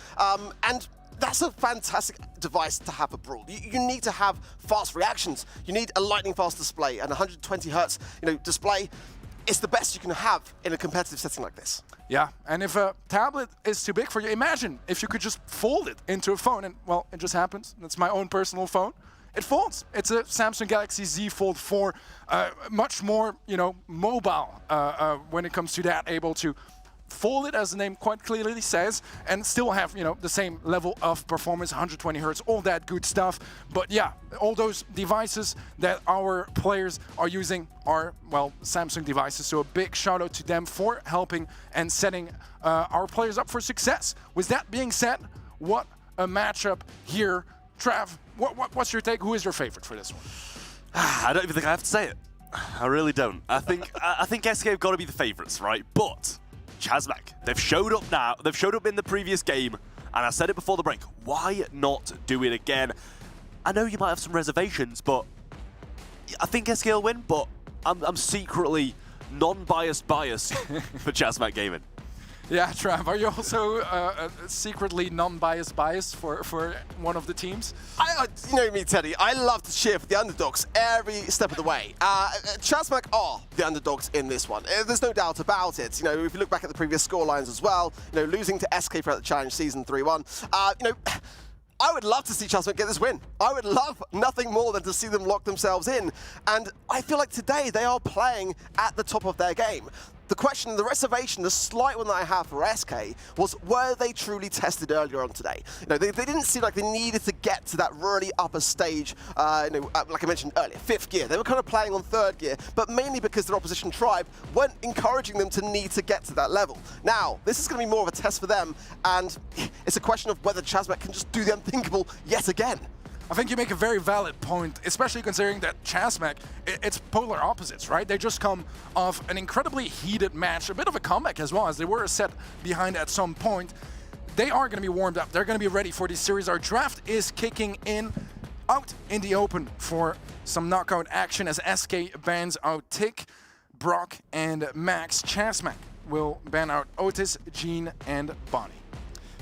and that's a fantastic device to have a Brawl. You need to have fast reactions. You need a lightning fast display and 120 Hertz, you know, display. It's the best you can have in a competitive setting like this. Yeah, and if a tablet is too big for you, imagine if you could just fold it into a phone, and well, it just happens. That's my own personal phone. It folds. It's a Samsung Galaxy Z Fold 4, much more, you know, mobile when it comes to that, able to fold it, as the name quite clearly says, and still have, you know, the same level of performance, 120 Hertz, all that good stuff. But yeah, all those devices that our players are using are, well, Samsung devices. So a big shout out to them for helping and setting our players up for success. With that being said, what a matchup here. Trav, what's your take? Who is your favorite for this one? I don't even think I have to say it. I really don't. I think SK have got to be the favorites, right? But ChazMac, they've showed up now. They've showed up in the previous game, and I said it before the break. Why not do it again? I know you might have some reservations, but I think SK will win. But I'm secretly non-biased for ChazMac Gaming. Yeah, Trav, are you also secretly non-biased for one of the teams? You know me, Teddy. I love to cheer for the underdogs every step of the way. ChazMac are the underdogs in this one. There's no doubt about it. You know, if you look back at the previous scorelines as well, you know, losing to SK throughout the challenge season 3-1, you know, I would love to see ChazMac get this win. I would love nothing more than to see them lock themselves in. And I feel like today they are playing at the top of their game. The question, the reservation, the slight one that I have for SK was, were they truly tested earlier on today? You know, they didn't seem like they needed to get to that really upper stage, you know, like I mentioned earlier, 5th gear. They were kind of playing on 3rd gear, but mainly because their opposition tribe weren't encouraging them to need to get to that level. Now, this is going to be more of a test for them, and it's a question of whether ChazMac can just do the unthinkable yet again. I think you make a very valid point, especially considering that ChazMac, it's polar opposites, right? They just come off an incredibly heated match, a bit of a comeback as well, as they were a set behind at some point. They are going to be warmed up. They're going to be ready for this series. Our draft is kicking in, out in the open for some knockout action as SK bans out Tick, Brock, and Max. ChazMac will ban out Otis, Gene, and Bonnie.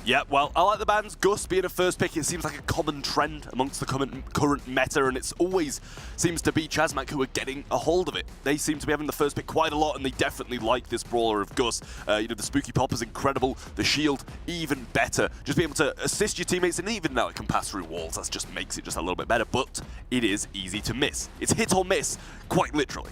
Yeah, well, I like the bans. Gus being a first pick, it seems like a common trend amongst the current meta, and it always seems to be ChazMac who are getting a hold of it. They seem to be having the first pick quite a lot, and they definitely like this brawler of Gus. You know, the Spooky Pop is incredible, the shield even better. Just being able to assist your teammates, and even now it can pass through walls, that just makes it just a little bit better, but it is easy to miss. It's hit or miss, quite literally.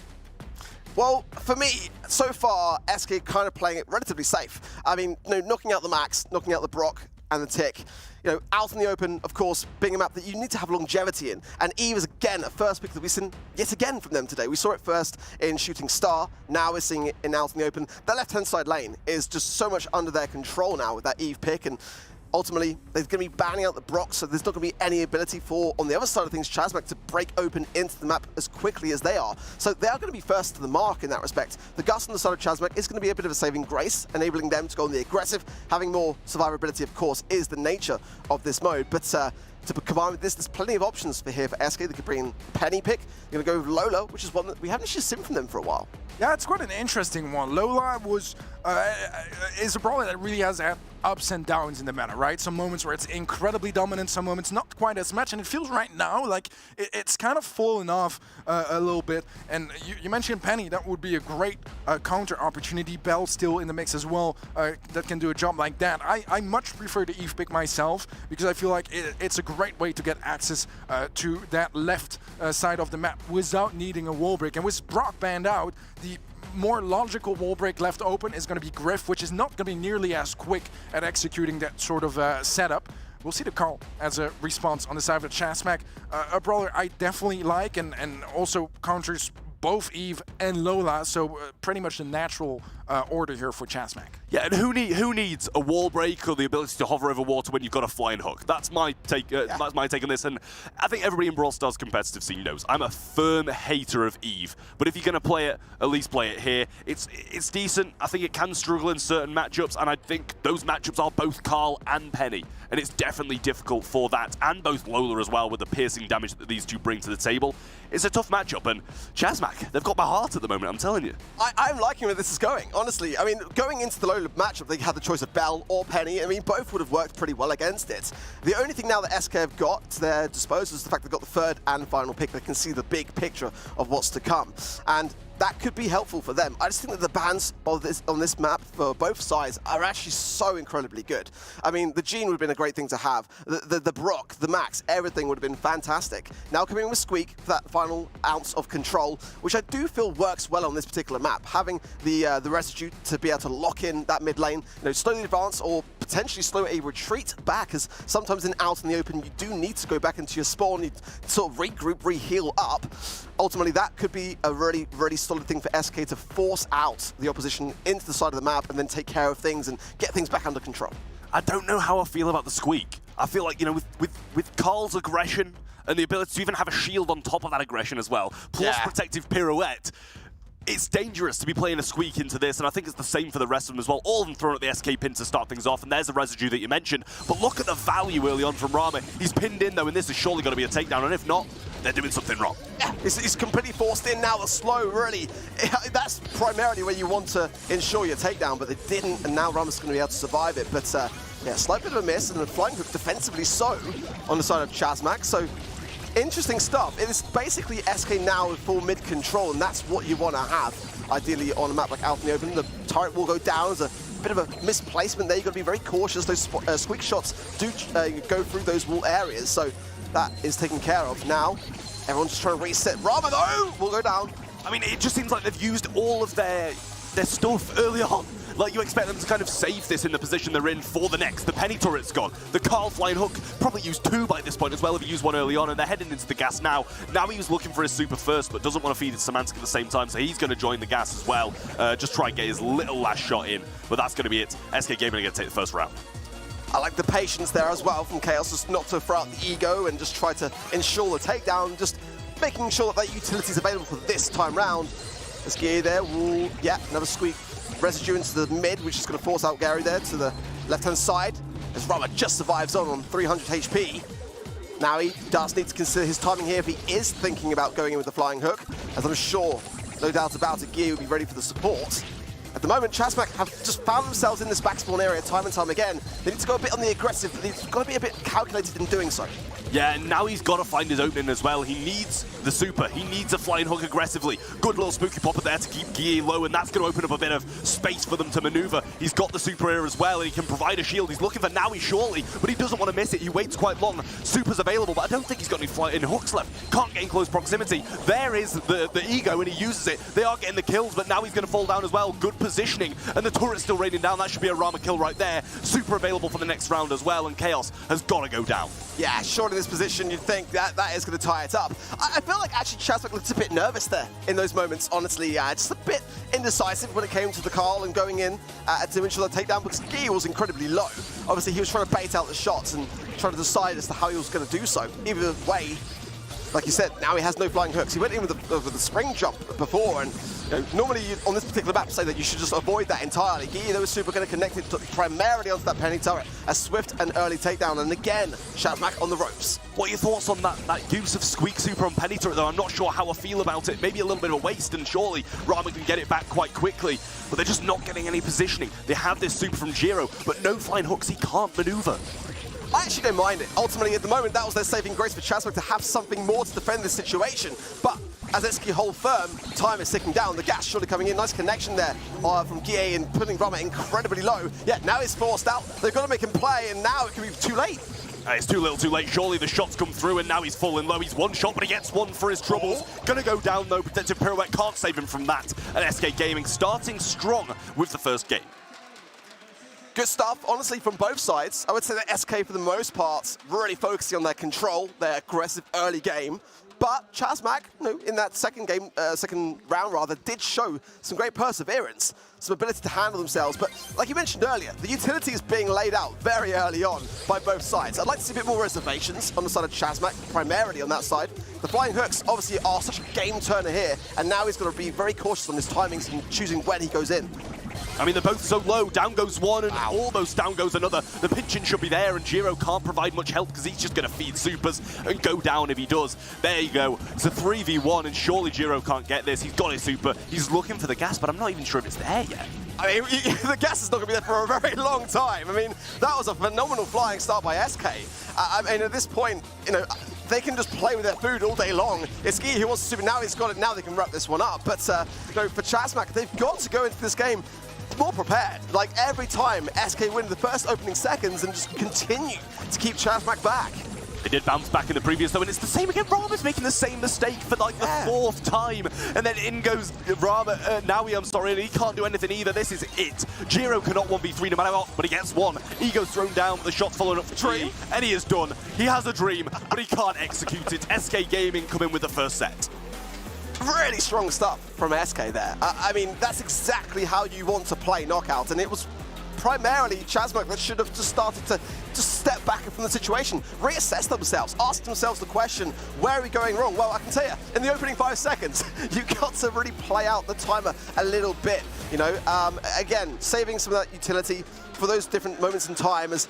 Well, for me, so far, SK kind of playing it relatively safe. I mean, you know, knocking out the Max, knocking out the Brock, and the Tick. You know, out in the open, of course, being a map that you need to have longevity in. And Eve is again a first pick that we've seen yet again from them today. We saw it first in Shooting Star, now we're seeing it in out in the open. The left-hand side lane is just so much under their control now with that Eve pick, and ultimately, they're going to be banning out the Brock, so there's not going to be any ability for, on the other side of things, Chazmak to break open into the map as quickly as they are. So they are going to be first to the mark in that respect. The Gus on the side of Chazmak is going to be a bit of a saving grace, enabling them to go on the aggressive. Having more survivability, of course, is the nature of this mode. But to combine with this, there's plenty of options for here for SK. They could bring in Penny pick. They're going to go with Lola, which is one that we haven't actually seen from them for a while. Yeah, it's quite an interesting one. Lola is a brawler that really has had ups and downs in the meta, right? Some moments where it's incredibly dominant, some moments not quite as much, and it feels right now like it's kind of fallen off a little bit. And you mentioned Penny, that would be a great counter opportunity. Bell still in the mix as well, that can do a job like that. I much prefer the Eve pick myself, because I feel like it's a great way to get access to that left side of the map without needing a wall break. And with Brock banned out, the more logical wall break left open is going to be Griff, which is not going to be nearly as quick at executing that sort of setup. We'll see the call as a response on the side of the Chazmak. A brawler I definitely like, and also counters both Eve and Lola, so pretty much the natural order here for Chazmak. Yeah, and who needs a wall break or the ability to hover over water when you've got a flying hook? That's my take. That's my take on this, and I think everybody in Brawl Stars competitive scene knows I'm a firm hater of Eve. But if you're going to play it, at least play it here. It's decent. I think it can struggle in certain matchups, and I think those matchups are both Carl and Penny, and it's definitely difficult for that, and both Lola as well with the piercing damage that these two bring to the table. It's a tough matchup, and Chazmak, they've got my heart at the moment, I'm telling you. I'm liking where this is going, honestly. I mean, going into the Lola matchup, they had the choice of Bell or Penny. I mean, both would have worked pretty well against it. The only thing now that SK have got to their disposal is the fact they've got the third and final pick. They can see the big picture of what's to come. And that could be helpful for them. I just think that the bans on this map for both sides are actually so incredibly good. I mean, the Gene would have been a great thing to have. The Brock, the Max, everything would have been fantastic. Now coming in with Squeak for that final ounce of control, which I do feel works well on this particular map. Having the residue to be able to lock in that mid lane, slowly advance or potentially slow a retreat back, as sometimes out in the open you do need to go back into your spawn, you sort of regroup, re-heal up. Ultimately, that could be a really, really solid thing for SK to force out the opposition into the side of the map and then take care of things and get things back under control. I don't know how I feel about the Squeak. I feel like, with Carl's aggression and the ability to even have a shield on top of that aggression as well, plus protective pirouette, it's dangerous to be playing a Squeak into this, and I think it's the same for the rest of them as well. All of them thrown at the SK pin to start things off, and there's the residue that you mentioned. But look at the value early on from Rama. He's pinned in, though, and this is surely going to be a takedown, and if not, they're doing something wrong. Yeah, he's completely forced in now. The slow, really, that's primarily where you want to ensure your takedown, but they didn't, and now Rama's going to be able to survive it. But yeah, slight bit of a miss, and a flying hook defensively so on the side of Chazmak. So interesting stuff. It is basically SK now with full mid control, and that's what you want to have, ideally, on a map like out in the open. The turret will go down as a bit of a misplacement there. You've got to be very cautious. Those Squeak shots do go through those wall areas, so that is taken care of. Now, everyone's just trying to reset. Rama, though, will go down. I mean, it just seems like they've used all of their stuff early on. Like, you expect them to kind of save this in the position they're in for the next. The Penny turret's gone. The Carl flying hook, probably used two by this point as well if he used one early on, and they're heading into the gas now. Now he was looking for his super first, but doesn't want to feed it Semantic at the same time, so he's going to join the gas as well. Just try and get his little last shot in, but that's going to be it. SK Gaming are going to take the first round. I like the patience there as well from Chaos, just not to throw out the ego and just try to ensure the takedown, just making sure that utility is available for this time round. SK there will, another Squeak residue into the mid, which is going to force out Gary there to the left-hand side, as Rama just survives on 300 HP. Now he does need to consider his timing here if he is thinking about going in with the flying hook, as I'm sure, no doubt about it, Gear will be ready for the support. At the moment, Chazmak have just found themselves in this back spawn area time and time again. They need to go a bit on the aggressive, but they've got to be a bit calculated in doing so. Yeah, and now he's got to find his opening as well. He needs the super. He needs a flying hook aggressively. Good little spooky popper there to keep Guy low, and that's going to open up a bit of space for them to maneuver. He's got the super here as well, and he can provide a shield. He's looking for Nowi shortly, but he doesn't want to miss it. He waits quite long. Super's available, but I don't think he's got any flying hooks left. Can't get in close proximity. There is the ego, and he uses it. They are getting the kills, but now he's going to fall down as well. Good positioning, and the turret's still raining down. That should be a Rama kill right there. Super available for the next round as well, and Chaos has got to go down. Yeah, short in this position, you'd think that is going to tie it up. I feel like actually Chazmak looked a bit nervous there in those moments, honestly. Just a bit indecisive when it came to the Carl and going in to ensure the takedown, because Guy was incredibly low. Obviously, he was trying to bait out the shots and trying to decide as to how he was going to do so. Either way, like you said, now he has no flying hooks. He went in with the spring jump before, and normally on this particular map say that you should just avoid that entirely. Guy, though, is super going to connect it primarily onto that penny turret. A swift and early takedown, and again, Chazmak on the ropes. What are your thoughts on that use of Squeak Super on penny turret, though? I'm not sure how I feel about it. Maybe a little bit of a waste, and surely Rama can get it back quite quickly, but they're just not getting any positioning. They have this super from Giro, but no flying hooks. He can't maneuver. I actually don't mind it. Ultimately, at the moment, that was their saving grace for Chazmak to have something more to defend this situation. But as Eski hold firm, time is ticking down. The gas surely coming in. Nice connection there from Guy and putting Rama incredibly low. Yeah, now he's forced out. They've got to make him play, and now it can be too late. It's too little too late. Surely the shots come through, and now he's falling low. He's one shot, but he gets one for his troubles. Gonna go down, though. Protective Pirouette can't save him from that. And SK Gaming starting strong with the first game. Good stuff, honestly, from both sides. I would say that SK, for the most part, really focusing on their control, their aggressive early game. But Chazmak, in that second round rather, did show some great perseverance, some ability to handle themselves. But like you mentioned earlier, the utility is being laid out very early on by both sides. I'd like to see a bit more reservations on the side of Chazmak, primarily on that side. The flying hooks obviously are such a game turner here, and now he's got to be very cautious on his timings and choosing when he goes in. I mean, they're both so low. Down goes one, and almost down goes another. The pinching should be there, and Giro can't provide much help because he's just going to feed supers and go down if he does. There you go. It's a 3v1, and surely Giro can't get this. He's got his super. He's looking for the gas, but I'm not even sure if it's there yet. I mean, the gas is not going to be there for a very long time. I mean, that was a phenomenal flying start by SK. I mean, at this point, they can just play with their food all day long. It's Guy who wants to super. Now he's got it. Now they can wrap this one up. But for Chazmak, they've got to go into this game more prepared. Like every time, SK win the first opening seconds and just continue to keep Chazmak back. They did bounce back in the previous, though, and it's the same again. Rama's making the same mistake for like the fourth time, and then in goes Rama. Nawi, I'm sorry, and he can't do anything either. This is it. Giro cannot 1v3 no matter what, but he gets one. Ego's thrown down, the shot's followed up for three, and he is done. He has a dream, but he can't execute it. SK Gaming come in with the first set. Really strong stuff from SK there. I mean, that's exactly how you want to play Knockout, and it was primarily Chazmak that should have just started to just step back from the situation, reassess themselves, ask themselves the question, where are we going wrong? Well, I can tell you, in the opening 5 seconds, you've got to really play out the timer a little bit, Again, saving some of that utility for those different moments in time as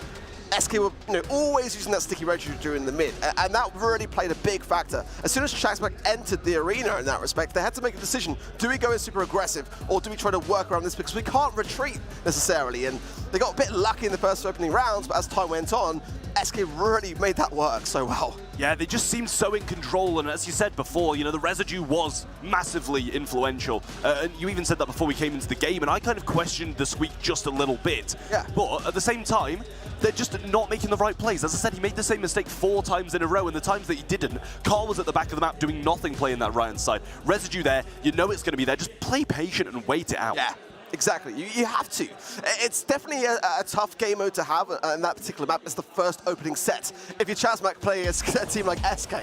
SK were always using that sticky residue during the mid, and that really played a big factor. As soon as Chazmak entered the arena in that respect, they had to make a decision. Do we go in super aggressive, or do we try to work around this? Because we can't retreat necessarily, and they got a bit lucky in the first opening rounds, but as time went on, SK really made that work so well. Yeah, they just seemed so in control, and as you said before, the residue was massively influential. And you even said that before we came into the game, and I kind of questioned the Squeak just a little bit. Yeah. But at the same time, they're just not making the right plays. As I said, he made the same mistake 4 times in a row, and the times that he didn't, Carl was at the back of the map doing nothing playing that right-hand side. Residue there, it's going to be there. Just play patient and wait it out. Yeah. Exactly, you have to. It's definitely a tough game mode to have in that particular map. It's the first opening set. If you're Chazmak playing a team like SK,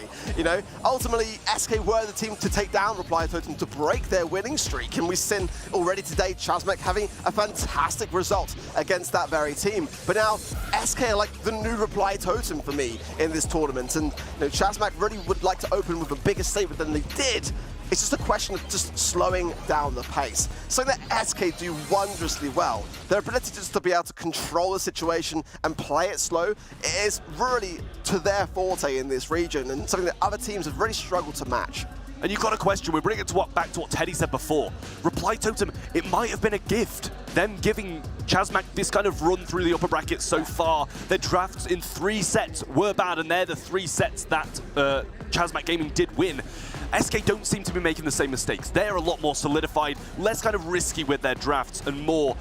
ultimately SK were the team to take down Reply Totem to break their winning streak, and we've seen already today Chazmak having a fantastic result against that very team. But now SK are like the new Reply Totem for me in this tournament, and Chazmak really would like to open with a bigger statement than they did. It's just a question of just slowing down the pace. Something that SK do wondrously well. Their ability just to be able to control the situation and play it slow is really to their forte in this region, and something that other teams have really struggled to match. And you've got a question, we bring it back to what Teddy said before. Reply Totem, it might have been a gift. Them giving Chazmak this kind of run through the upper bracket so far. Their drafts in 3 sets were bad, and they're the 3 sets that Chazmak Gaming did win. SK don't seem to be making the same mistakes. They're a lot more solidified, less kind of risky with their drafts, and more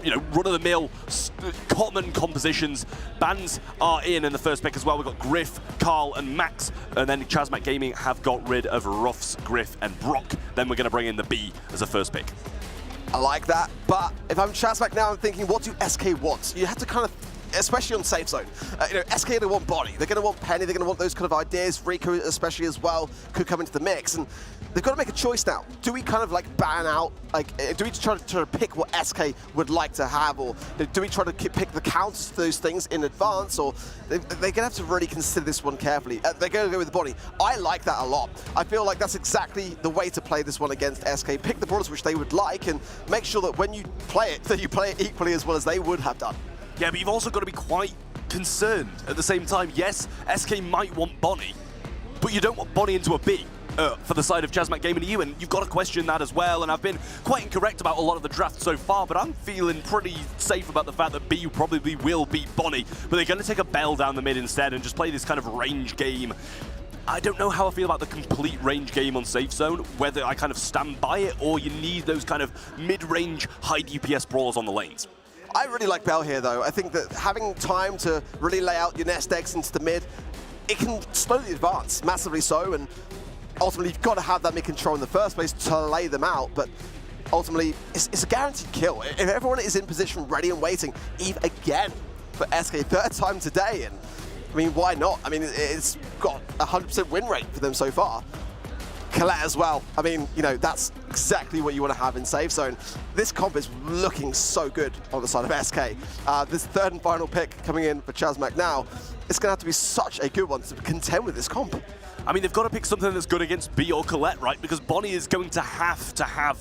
run-of-the-mill, common compositions. Bans are in the first pick as well. We've got Griff, Carl, and Max, and then Chazmak Gaming have got rid of Ruffs, Griff, and Brock. Then we're going to bring in the B as a first pick. I like that, but if I'm Chazmac now, I'm thinking, what do SK want? You have to kind of, especially on safe zone, SK are going to want body, they're going to want Penny, they're going to want those kind of ideas. Rico especially as well could come into the mix, and they've got to make a choice now. Do we kind of like ban out, do we try to pick what SK would like to have, or do we try to pick the counters to those things in advance, or they're going to have to really consider this one carefully. They're going to go with the body. I like that a lot. I feel like that's exactly the way to play this one against SK. Pick the brawlers which they would like, and make sure that when you play it, that you play it equally as well as they would have done. Yeah, but you've also got to be quite concerned at the same time. Yes, SK might want Bonnie, but you don't want Bonnie into a B for the side of Chazmac Gaming EU, and you've got to question that as well. And I've been quite incorrect about a lot of the draft so far, but I'm feeling pretty safe about the fact that B probably will beat Bonnie, but they're going to take a Bell down the mid instead and just play this kind of range game. I don't know how I feel about the complete range game on safe zone, whether I kind of stand by it or you need those kind of mid-range high DPS brawlers on the lanes. I really like Bell here, though. I think that having time to really lay out your nest eggs into the mid, it can slowly advance, massively so, and ultimately you've got to have that mid control in the first place to lay them out, but ultimately it's a guaranteed kill. If everyone is in position, ready and waiting, Eve again for SK, third time today, and I mean, why not? I mean, it's got a 100% win rate for them so far. Colette as well. I mean, that's exactly what you want to have in safe zone. This comp is looking so good on the side of SK. This third and final pick coming in for Chazmac now, it's going to have to be such a good one to contend with this comp. I mean, they've got to pick something that's good against B or Colette, right? Because Bonnie is going to have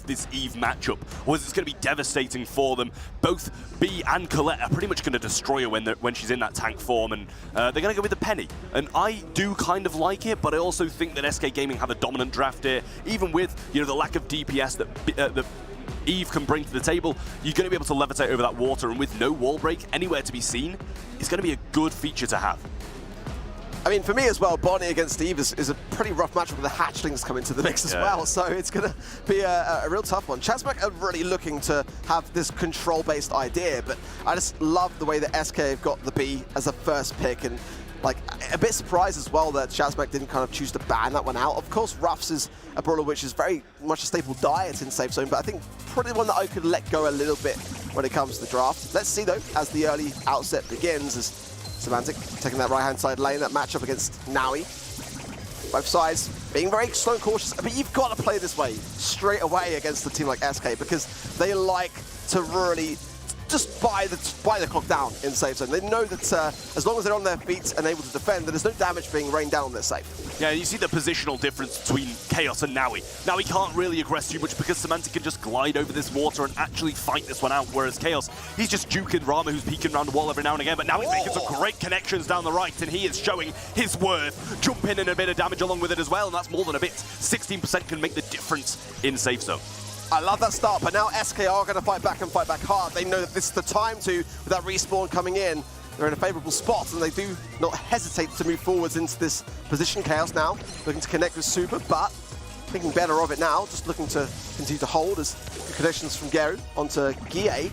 this Eve matchup, or it's going to be devastating for them. Both B and Colette are pretty much going to destroy her when she's in that tank form, and they're going to go with the Penny. And I do kind of like it, but I also think that SK Gaming have a dominant draft here, even with the lack of DPS that Eve can bring to the table. You're going to be able to levitate over that water, and with no wall break anywhere to be seen, it's going to be a good feature to have. I mean, for me as well, Bonnie against Steve is a pretty rough match with the hatchlings come into the mix as well, so it's going to be a real tough one. Chazmac are really looking to have this control-based idea, but I just love the way that SK have got the B as a first pick, and like a bit surprised as well that Chazmac didn't kind of choose to ban that one out. Of course, Ruffs is a brawler which is very much a staple diet in safe zone, but I think probably one that I could let go a little bit when it comes to the draft. Let's see though, as the early outset begins, as Semantic taking that right-hand side lane, that matchup against Naui. Both sides being very slow and cautious. I mean, you've got to play this way straight away against a team like SK, because they like to really just buy the clock down in safe zone. They know that as long as they're on their feet and able to defend, that there's no damage being rained down on their safe. Yeah, you see the positional difference between Chaos and Naui. Naui can't really aggress too much because Semantic can just glide over this water and actually fight this one out, whereas Chaos, he's just juking Rama, who's peeking around the wall every now and again, but now he's making some great connections down the right, and he is showing his worth. Jump in and a bit of damage along with it as well, and that's more than a bit. 16% can make the difference in safe zone. I love that start, but now SK are going to fight back and fight back hard. They know that this is the time to, with that respawn coming in, they're in a favourable spot, and they do not hesitate to move forwards into this position. Chaos now looking to connect with Super, but thinking better of it now, just looking to continue to hold as the connections from Geru onto Gie.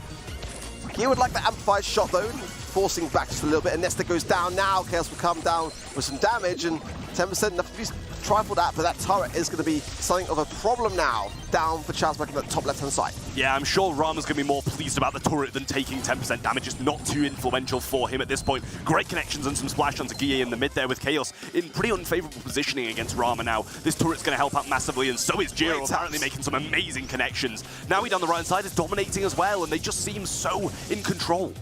Gie would like the amplified shot though, forcing back just a little bit, and Nesta goes down now. Chaos will come down with some damage, and 10% enough to be trifled at, but that turret is going to be something of a problem now, down for Chazmac on the top left-hand side. Yeah, I'm sure Rama's going to be more pleased about the turret than taking 10% damage. It's not too influential for him at this point. Great connections and some splash onto Gie in the mid there with Chaos in pretty unfavorable positioning against Rama now. This turret's going to help out massively, and so is Jiro, apparently making some amazing connections. Now he down the right side is dominating as well, and they just seem so in control.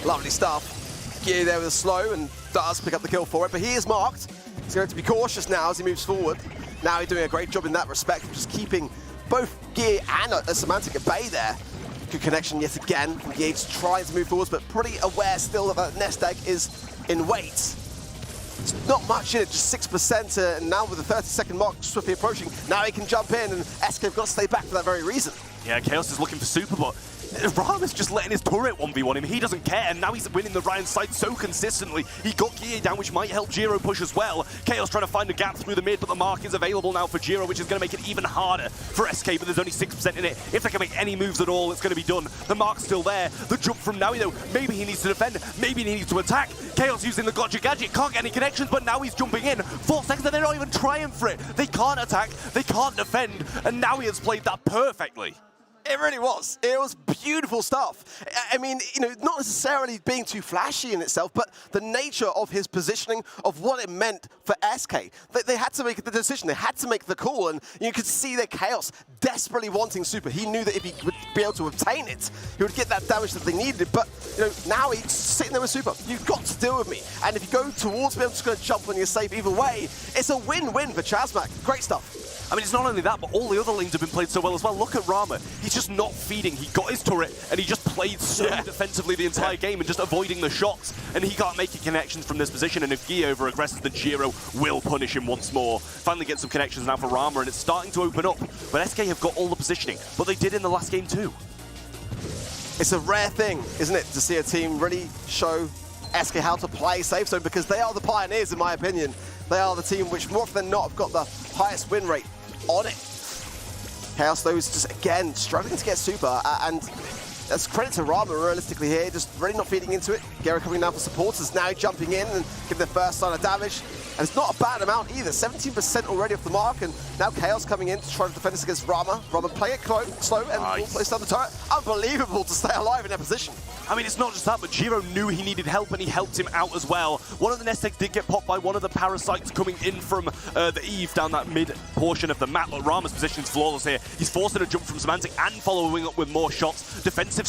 Lovely stuff. Gie there with a slow, and does pick up the kill for it, but he is marked. He's going to be cautious now as he moves forward. Now he's doing a great job in that respect, just keeping both Gie and a Semantic at bay there. Good connection yet again from Gie, just trying to move forwards, but pretty aware still that that nest egg is in wait. It's not much in it, just 6%, and now with the 30-second mark swiftly approaching, now he can jump in, and SK have got to stay back for that very reason. Yeah, Chaos is looking for Super, but Rama's just letting his turret 1v1 him. He doesn't care, and now he's winning the right side so consistently. He got Gie down, which might help Jiro push as well. Chaos trying to find a gap through the mid, but the mark is available now for Jiro, which is going to make it even harder for SK, but there's only 6% in it. If they can make any moves at all, it's going to be done. The mark's still there. The jump from Naui, though, maybe he needs to defend, maybe he needs to attack. Chaos using the Gotcha Gadget, can't get any connections, but now he's jumping in. 4 seconds, and they're not even trying for it. They can't attack, they can't defend, and now he has played that perfectly. It really was. It was beautiful stuff. I mean, you know, not necessarily being too flashy in itself, but the nature of his positioning, of what it meant for SK. They had to make the decision. They had to make the call, and you could see their Chaos desperately wanting Super. He knew that if he would be able to obtain it, he would get that damage that they needed. But you know, now he's sitting there with Super. You've got to deal with me. And if you go towards me, I'm just going to jump on your safe either way. It's a win-win for Chazmak. Great stuff. I mean, it's not only that, but all the other lanes have been played so well as well. Look at Rama. He's just not feeding. He got his turret, and he just played so defensively the entire game and just avoiding the shots. And he can't make connections from this position. And if Gia over-aggresses, then Giro will punish him once more. Finally get some connections now for Rama, and it's starting to open up. But SK have got all the positioning, but they did in the last game too. It's a rare thing, isn't it, to see a team really show SK how to play safe zone, because they are the pioneers, in my opinion. They are the team which, more often than not, have got the highest win rate on it. Chaos, though, is just, again, struggling to get Super, and that's credit to Rama, realistically, here, just really not feeding into it. Gero coming down for supporters, now jumping in and giving their first sign of damage. And it's not a bad amount either, 17% already off the mark, and now Chaos coming in to try to defend us against Rama. Rama playing it slow and Nice. place down the turret. Unbelievable to stay alive in that position. I mean, it's not just that, but Giro knew he needed help, and he helped him out as well. One of the nest eggs did get popped by one of the parasites coming in from the Eve down that mid portion of the map. But Rama's position is flawless here. He's forcing a jump from Semantic and following up with more shots. Defensive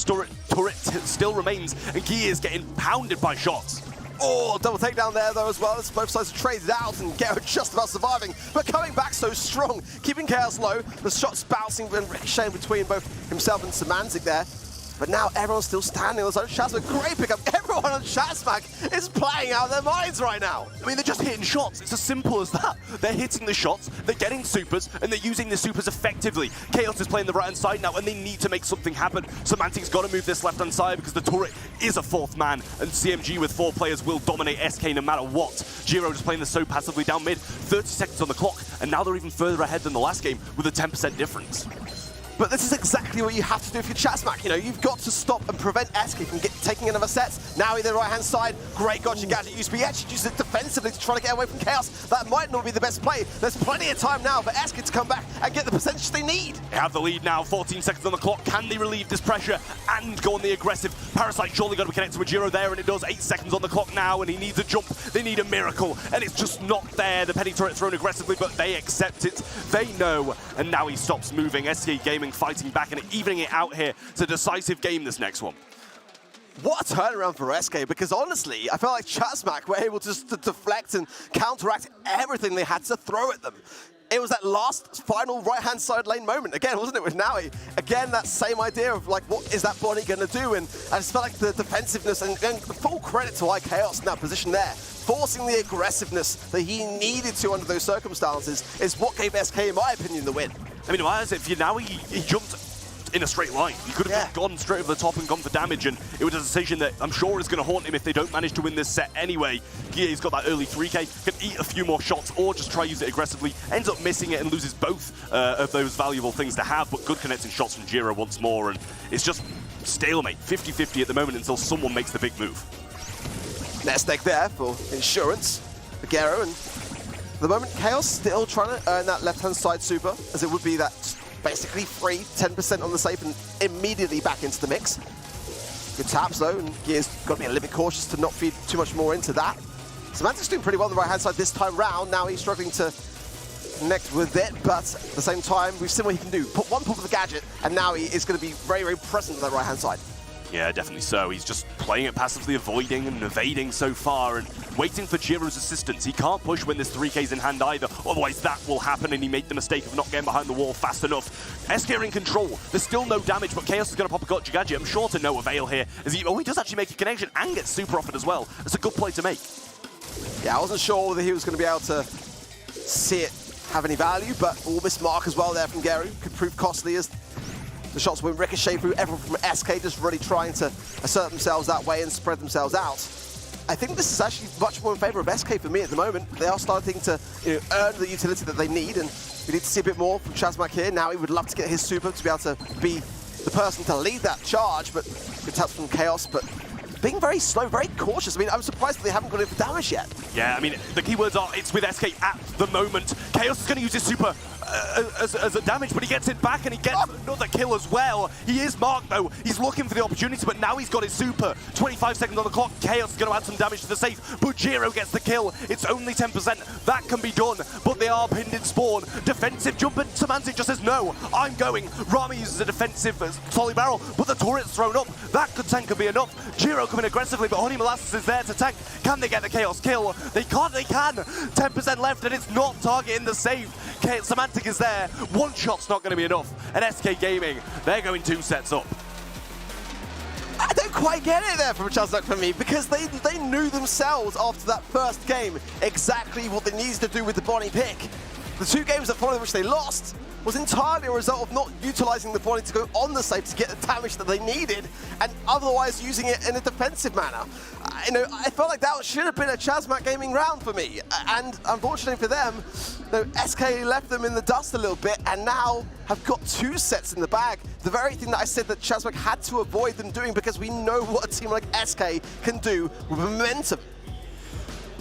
turret still remains, and Gia is getting pounded by shots. Oh, double takedown there, though, as well. As both sides are traded out, and Gero just about surviving, but coming back so strong, keeping Chaos low. The shots bouncing and ricocheting between both himself and Semantic there. But now everyone's still standing on Chazmak. Great pickup. Everyone on Chazmak is playing out their minds right now. I mean, they're just hitting shots. It's as simple as that. They're hitting the shots, they're getting supers, and they're using the supers effectively. Chaos is playing the right-hand side now, and they need to make something happen. Semantic's got to move this left-hand side because the turret is a fourth man, and CMG with 4 players will dominate SK no matter what. Giro just playing this so passively down mid, 30 seconds on the clock, and now they're even further ahead than the last game with a 10% difference. But this is exactly what you have to do if you're Chazmak. You know, you've got to stop and prevent SK from taking another set. Now in the right-hand side, great gotcha gadget used to be actually used it defensively to try to get away from Chaos. That might not be the best play. There's plenty of time now for SK to come back and get the percentage they need. They have the lead now, 14 seconds on the clock. Can they relieve this pressure and go on the aggressive? Parasite surely got to be connected with Giro there, and it does. 8 seconds on the clock now, and he needs a jump. They need a miracle, and it's just not there. The penny turret thrown aggressively, but they accept it. They know, and now he stops moving. SK Gaming fighting back and evening it out here. It's a decisive game, this next one. What a turnaround for SK, because honestly, I felt like Chazmak were able to deflect and counteract everything they had to throw at them. It was that last final right-hand side lane moment again, wasn't it, with Naui? Again, that same idea of like, what is that body going to do? And I just felt like the defensiveness and full credit to Chaos in that position there. Forcing the aggressiveness that he needed to under those circumstances is what gave SK, in my opinion, the win. I mean, why is it? Now he jumped in a straight line. He could have just gone straight over the top and gone for damage, and it was a decision that I'm sure is going to haunt him if they don't manage to win this set anyway. Gia's got that early 3K, can eat a few more shots or just try use it aggressively, ends up missing it and loses both of those valuable things to have, but good connecting shots from Giro once more, and it's just stalemate, 50-50 at the moment until someone makes the big move. Nest egg there for insurance for Gero, and at the moment Chaos still trying to earn that left-hand side super, as it would be that basically free 10% on the safe and immediately back into the mix. Good taps though, and Gear's got to be a little bit cautious to not feed too much more into that. Semantic's doing pretty well on the right-hand side this time round. Now he's struggling to connect with it, but at the same time, we've seen what he can do. Put one pop of the gadget, and now he is going to be very, very present on that right-hand side. Yeah, definitely so. He's just playing it passively, avoiding and evading so far and waiting for Giro's assistance. He can't push when there's 3Ks in hand either, otherwise that will happen, and he made the mistake of not getting behind the wall fast enough. SK are in control. There's still no damage, but Chaos is going to pop a gotcha gadget. I'm sure to no avail here. As he does actually make a connection and get super off it as well. It's a good play to make. Yeah, I wasn't sure whether he was going to be able to see it have any value, but all this mark as well there from Gero could prove costly as the shots went ricochet through everyone from SK, just really trying to assert themselves that way and spread themselves out. I think this is actually much more in favor of SK for me at the moment. They are starting to earn the utility that they need, and we need to see a bit more from Chazmak here. Now he would love to get his super to be able to be the person to lead that charge, but good taps from Chaos, but being very slow, very cautious. I mean, I'm surprised that they haven't gone in for damage yet. Yeah, I mean, the keywords are it's with SK at the moment. Chaos is going to use his super as a damage, but he gets it back and he gets another kill as well. He is marked though. He's looking for the opportunity, but now he's got his super. 25 seconds on the clock. Chaos is going to add some damage to the safe, but Jiro gets the kill. It's only 10%. That can be done, but they are pinned in spawn. Defensive jump, and Semantic just says, no, I'm going. Rami uses a defensive volley barrel, but the turret's thrown up. That could tank could be enough. Jiro coming aggressively, but Honey Molasses is there to tank. Can they get the Chaos kill? They can't, they can. 10% left, and it's not targeting the safe. Semantic is there. One shot's not going to be enough. And SK Gaming, they're going 2 sets up. I don't quite get it there from Chazak for me, because they knew themselves after that first game exactly what they needed to do with the Bonnie pick. The 2 games that followed which they lost was entirely a result of not utilizing the Bonnie to go on the safe to get the damage that they needed, and otherwise using it in a defensive manner. You know, I felt like that should have been a Chazmak Gaming round for me, and unfortunately for them, SK left them in the dust a little bit, and now have got 2 sets in the bag. The very thing that I said that Chazmak had to avoid them doing, because we know what a team like SK can do with momentum.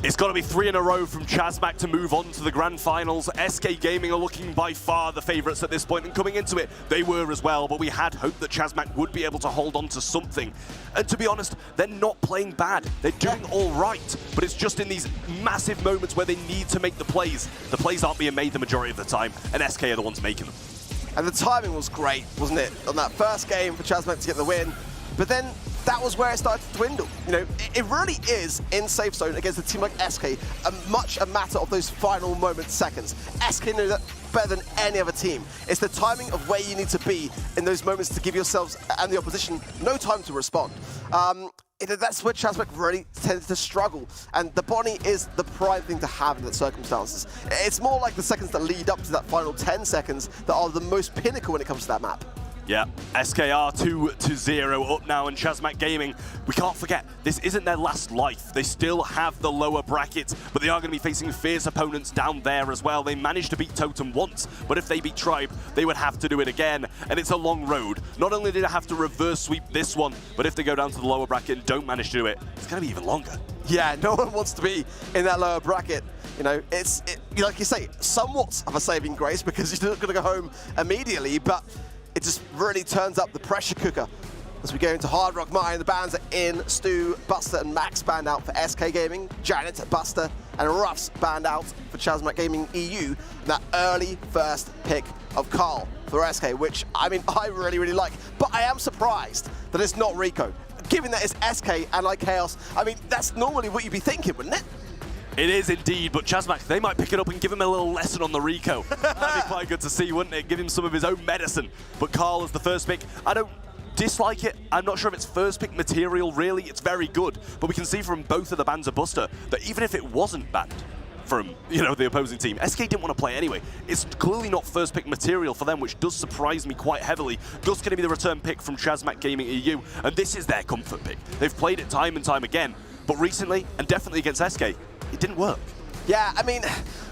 It's got to be 3 in a row from Chazmak to move on to the grand finals. SK Gaming are looking by far the favourites at this point, and coming into it, they were as well, but we had hoped that Chazmak would be able to hold on to something. And to be honest, they're not playing bad. They're doing all right, but it's just in these massive moments where they need to make the plays. The plays aren't being made the majority of the time, and SK are the ones making them. And the timing was great, wasn't it? On that first game for Chazmak to get the win, but then that was where it started to dwindle. You know, it really is in safe zone against a team like SK a matter of those final moment seconds. SK know that better than any other team. It's the timing of where you need to be in those moments to give yourselves and the opposition no time to respond. That's where Chazmak really tends to struggle, and the Bonnie is the prime thing to have in the circumstances. It's more like the seconds that lead up to that final 10 seconds that are the most pinnacle when it comes to that map. Yeah, SKR 2-0 up now, and Chazmak Gaming, we can't forget, this isn't their last life. They still have the lower bracket, but they are going to be facing fierce opponents down there as well. They managed to beat Totem once, but if they beat Tribe, they would have to do it again, and it's a long road. Not only did they have to reverse sweep this one, but if they go down to the lower bracket and don't manage to do it, it's going to be even longer. Yeah, no one wants to be in that lower bracket. You know, like you say, somewhat of a saving grace, because you're not going to go home immediately, but it just really turns up the pressure cooker as we go into Hard Rock Mine. The bans are in. Stu, Buster, and Max banned out for SK Gaming. Janet, Buster, and Ruffs banned out for Chazmak Gaming EU. That early first pick of Carl for SK, which, I mean, I really, really like. But I am surprised that it's not Rico. Given that it's SK and like Chaos, I mean, that's normally what you'd be thinking, wouldn't it? It is indeed, but Chazmak, they might pick it up and give him a little lesson on the Rico. That'd be quite good to see, wouldn't it? Give him some of his own medicine. But Carl is the first pick. I don't dislike it. I'm not sure if it's first pick material, really. It's very good. But we can see from both of the bans of Buster that even if it wasn't banned from, you know, the opposing team, SK didn't want to play anyway. It's clearly not first pick material for them, which does surprise me quite heavily. Gut's going to be the return pick from Chazmak Gaming EU, and this is their comfort pick. They've played it time and time again, but recently, and definitely against SK, it didn't work. Yeah, I mean,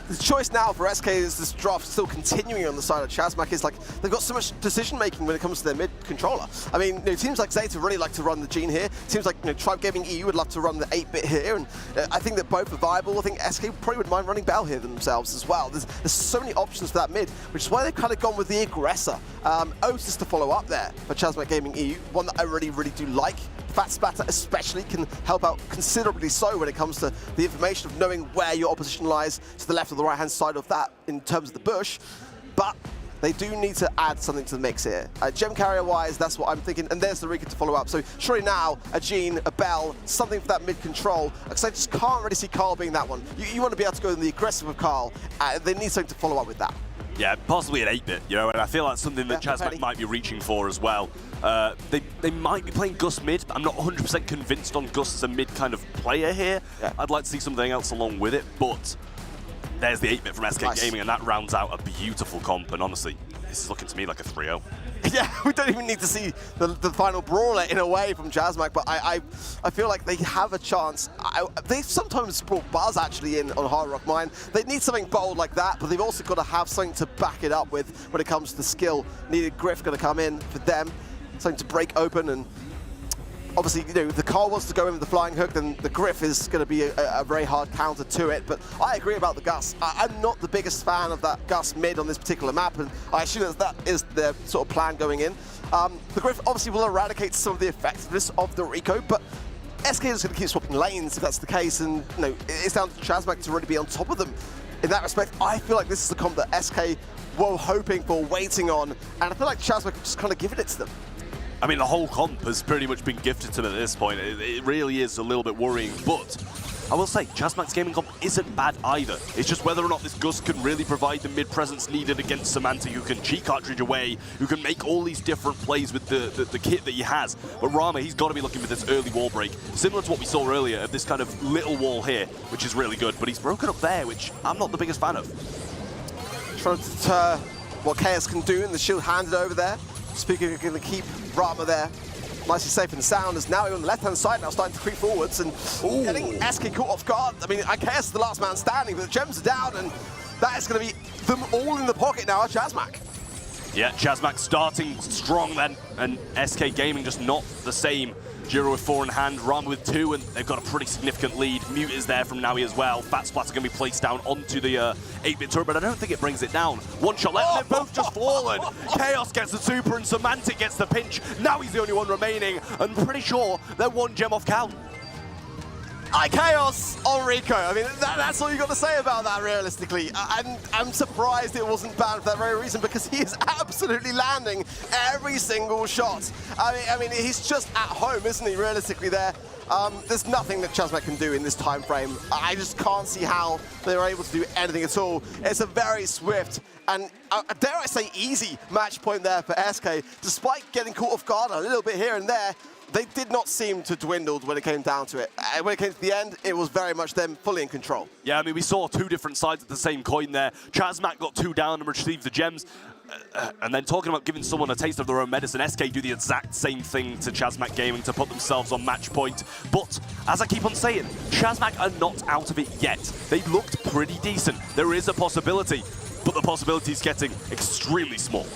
the choice now for SK is this draft still continuing on the side of Chazmak is like, they've got so much decision-making when it comes to their mid-controller. I mean, you know, teams like Zeta really like to run the Gene here. Teams like, you know, Tribe Gaming EU would love to run the 8-bit here, and I think that both are viable. I think SK probably would mind running Bell here themselves as well. There's so many options for that mid, which is why they've kind of gone with the aggressor. Otis to follow up there for Chazmak Gaming EU, one that I really, really do like. Fat Spatter especially can help out considerably so when it comes to the information of knowing where your opposition lies to the left or the right-hand side of that in terms of the bush. But they do need to add something to the mix here. Gem carrier-wise, that's what I'm thinking, and there's the Rika to follow up. So surely now, a Gene, a Bell, something for that mid-control, because I just can't really see Carl being that one. You want to be able to go in the aggressive with Carl, they need something to follow up with that. Yeah, possibly an 8-bit, you know, and I feel like something that Chazmak might be reaching for as well. They might be playing Gus mid, but I'm not 100% convinced on Gus as a mid kind of player here. Yeah. I'd like to see something else along with it, but there's the 8-bit from SK Gaming, and that rounds out a beautiful comp, and honestly, this is looking to me like a 3-0. Yeah, we don't even need to see the final brawler in a way from Chazmak, but I feel like they have a chance. They've sometimes brought Buzz actually in on Hard Rock Mine. They need something bold like that, but they've also got to have something to back it up with when it comes to skill. Needed Griff going to come in for them, something to break open, and Obviously, you know, if the Carl wants to go in with the flying hook, then the Griff is going to be a very hard counter to it. But I agree about the Gus. I'm not the biggest fan of that Gus mid on this particular map, and I assume that is their sort of plan going in. The Griff obviously will eradicate some of the effectiveness of the Rico, but SK is going to keep swapping lanes if that's the case, and you know, it's down to Chazmak to really be on top of them. In that respect, I feel like this is the comp that SK were hoping for, waiting on, and I feel like Chazmak just kind of giving it to them. I mean, the whole comp has pretty much been gifted to them at this point. It really is a little bit worrying, but I will say, Chazmak's gaming comp isn't bad either. It's just whether or not this Gus can really provide the mid-presence needed against Semantic, who can cheat cartridge away, who can make all these different plays with the kit that he has. But Rama, he's got to be looking for this early wall break, similar to what we saw earlier of this kind of little wall here, which is really good. But he's broken up there, which I'm not the biggest fan of. Trying to deter what Chaos can do, and the shield handed over there. Speaker going to keep Rama there nicely safe and sound, as now on the left-hand side now starting to creep forwards and getting SK caught off guard. I mean, Chaos is the last man standing, but the gems are down, and that is going to be them all in the pocket now at Chazmak. Yeah, Chazmak starting strong then, and SK Gaming just not the same. Jiro with 4 in hand, Rama with 2, and they've got a pretty significant lead. Mute is there from Naui as well. Fat Splatter going to be placed down onto the 8-bit turret, but I don't think it brings it down. One shot left, and they've both just fallen. Chaos gets the super, and Semantic gets the pinch. Now he's the only one remaining, and pretty sure they're 1 gem off count. Chaos on Rico. I mean, that's all you got to say about that, realistically. I'm surprised it wasn't banned for that very reason, because he is absolutely landing every single shot. I mean, he's just at home, isn't he, realistically there? There's nothing that Chazmak can do in this time frame. I just can't see how they're able to do anything at all. It's a very swift and, dare I say, easy match point there for SK. Despite getting caught off guard a little bit here and there, they did not seem to dwindle when it came down to it. When it came to the end, it was very much them fully in control. Yeah, I mean, we saw 2 different sides of the same coin there. Chazmak got 2 down and received the gems. And then talking about giving someone a taste of their own medicine, SK do the exact same thing to Chazmak Gaming to put themselves on match point. But, as I keep on saying, Chazmak are not out of it yet. They looked pretty decent. There is a possibility, but the possibility is getting extremely small.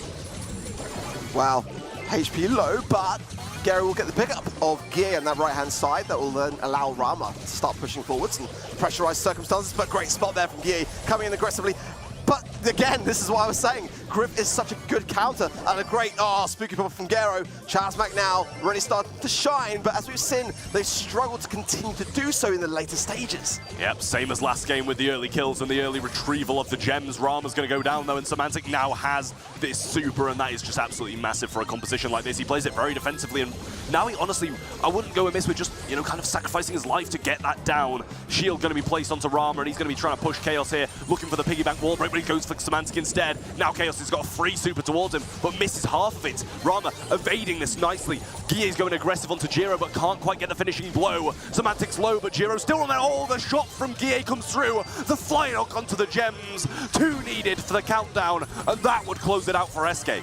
Wow, HP low, but Gary will get the pickup of Gear on that right-hand side. That will then allow Rama to start pushing forwards and pressurized circumstances, but great spot there from Gear, coming in aggressively. But again, this is what I was saying. Griff is such a good counter and a great, spooky pop from Gero. Chazmak now really starting to shine, but as we've seen, they've struggled to continue to do so in the later stages. Yep, same as last game with the early kills and the early retrieval of the gems. Rama's going to go down though, and Semantic now has this super, and that is just absolutely massive for a composition like this. He plays it very defensively, and now he honestly, I wouldn't go amiss with just, you know, kind of sacrificing his life to get that down. Shield going to be placed onto Rama, and he's going to be trying to push Chaos here, looking for the piggyback wall break, but he goes for Semantic instead. Now Chaos has got a free super towards him, but misses half of it. Rama evading this nicely. Guille is going aggressive onto Jiro, but can't quite get the finishing blow. Semantic's low, but Jiro still on there. Oh, the shot from Guille comes through. The fly knock onto the gems. 2 needed for the countdown, and that would close it out for SK.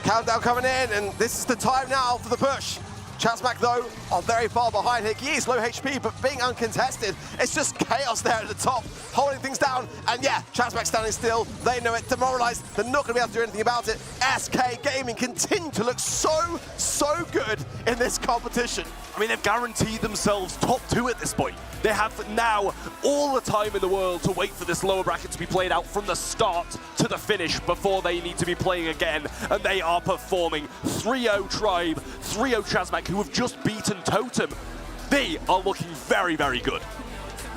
Countdown coming in, and this is the time now for the push. Chazmak, though, are very far behind here. He is low HP, but being uncontested, it's just Chaos there at the top, holding things down. And yeah, Chazmak standing still. They know it, demoralized. They're not going to be able to do anything about it. SK Gaming continue to look so good in this competition. I mean, they've guaranteed themselves top 2 at this point. They have now all the time in the world to wait for this lower bracket to be played out from the start to the finish before they need to be playing again. And they are performing. 3-0 Tribe, 3-0 Chazmak, who have just beaten Totem. They are looking very, very good.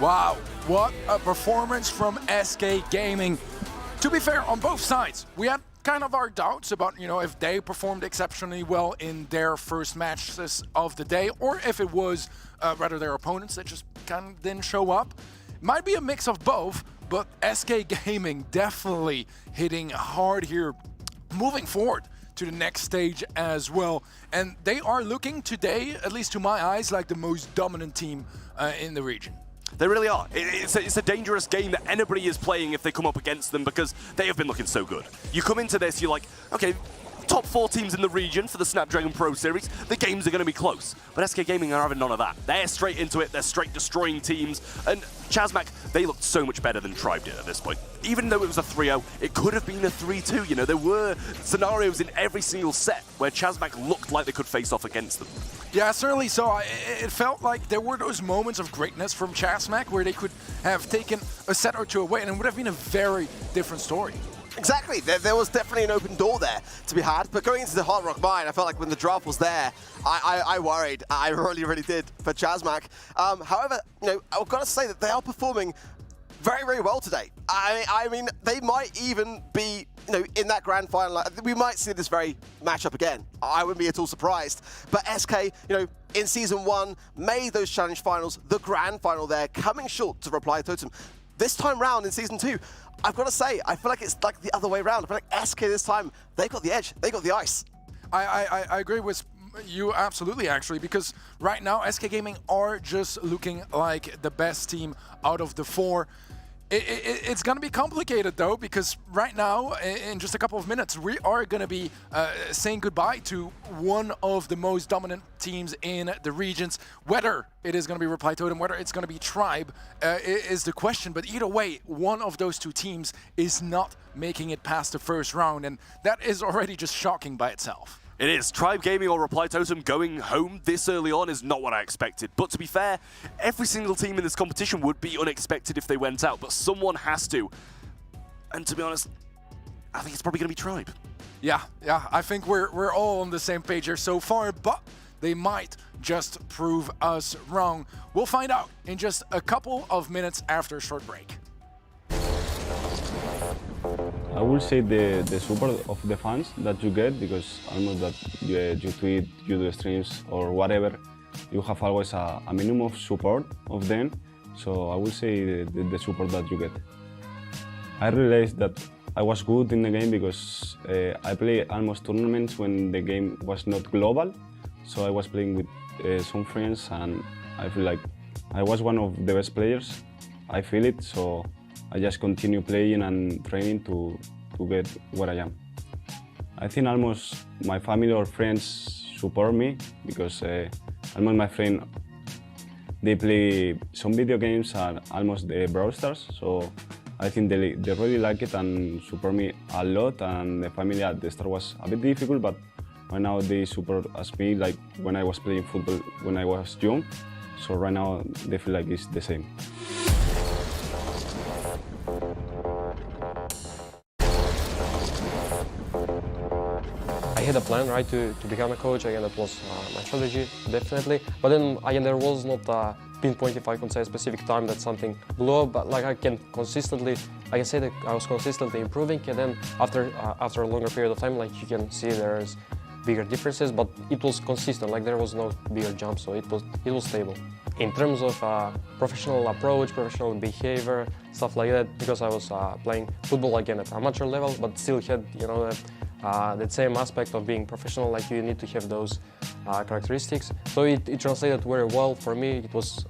Wow, what a performance from SK Gaming. To be fair, on both sides, we had kind of our doubts about, you know, if they performed exceptionally well in their first matches of the day, or if it was rather their opponents that just kind of didn't show up. Might be a mix of both, but SK Gaming definitely hitting hard here, moving forward to the next stage as well. And they are looking today, at least to my eyes, like the most dominant team in the region. They really are. It's a dangerous game that anybody is playing if they come up against them, because they have been looking so good. You come into this, you're like, okay, top 4 teams in the region for the Snapdragon Pro Series, the games are going to be close. But SK Gaming are having none of that. They're straight into it, they're straight destroying teams, and Chazmak, they looked so much better than Tribe did at this point. Even though it was a 3-0, it could have been a 3-2, you know, there were scenarios in every single set where Chazmak looked like they could face off against them. Yeah, certainly so. It felt like there were those moments of greatness from Chasmac where they could have taken a set or two away and it would have been a very different story. Exactly, there was definitely an open door there to be had, but going into the Hard Rock Mine, I felt like when the draft was there, I worried. I really, really did for Chasmac. However, I've got to say that they are performing very, very well today. I mean, they might even be, in that grand final. We might see this very matchup again. I wouldn't be at all surprised. But SK, in Season 1, made those challenge finals, the grand final there, coming short to Reply Totem. This time round in Season 2, I've got to say, I feel like it's like the other way around. I feel like SK this time, they got the edge, they got the ice. I agree with you absolutely, actually, because right now SK Gaming are just looking like the best team out of the 4. It's going to be complicated, though, because right now, in just a couple of minutes, we are going to be saying goodbye to one of the most dominant teams in the regions. Whether it is going to be Reply Totem, whether it's going to be Tribe, is the question. But either way, one of those two teams is not making it past the first round, and that is already just shocking by itself. It is. Tribe Gaming or Reply Totem going home this early on is not what I expected. But to be fair, every single team in this competition would be unexpected if they went out, but someone has to. And to be honest, I think it's probably going to be Tribe. Yeah, I think we're all on the same page here so far, but they might just prove us wrong. We'll find out in just a couple of minutes after a short break. I will say the support of the fans that you get, because almost that you tweet, you do streams or whatever, you have always a minimum of support of them. So I will say the support that you get. I realized that I was good in the game because I play almost tournaments when the game was not global. So I was playing with some friends and I feel like I was one of the best players. I feel it, so I just continue playing and training to get where I am. I think almost my family or friends support me because almost my friend, they play some video games and almost the Brawl Stars, so I think they really like it and support me a lot. And the family at the start was a bit difficult, but right now they support me like when I was playing football when I was young. So right now they feel like it's the same. I had a plan, right, to become a coach. Again, that was my strategy, definitely. But then, again, there was not a pinpoint, if I can say, a specific time that something blew up. But like I can say that I was consistently improving. And then after a longer period of time, like you can see, there's bigger differences. But it was consistent. Like there was no bigger jump, so it was stable. In terms of professional approach, professional behavior, stuff like that, because I was playing football again at amateur level, but still had that same aspect of being professional. Like you need to have those characteristics. So it translated very well for me. It was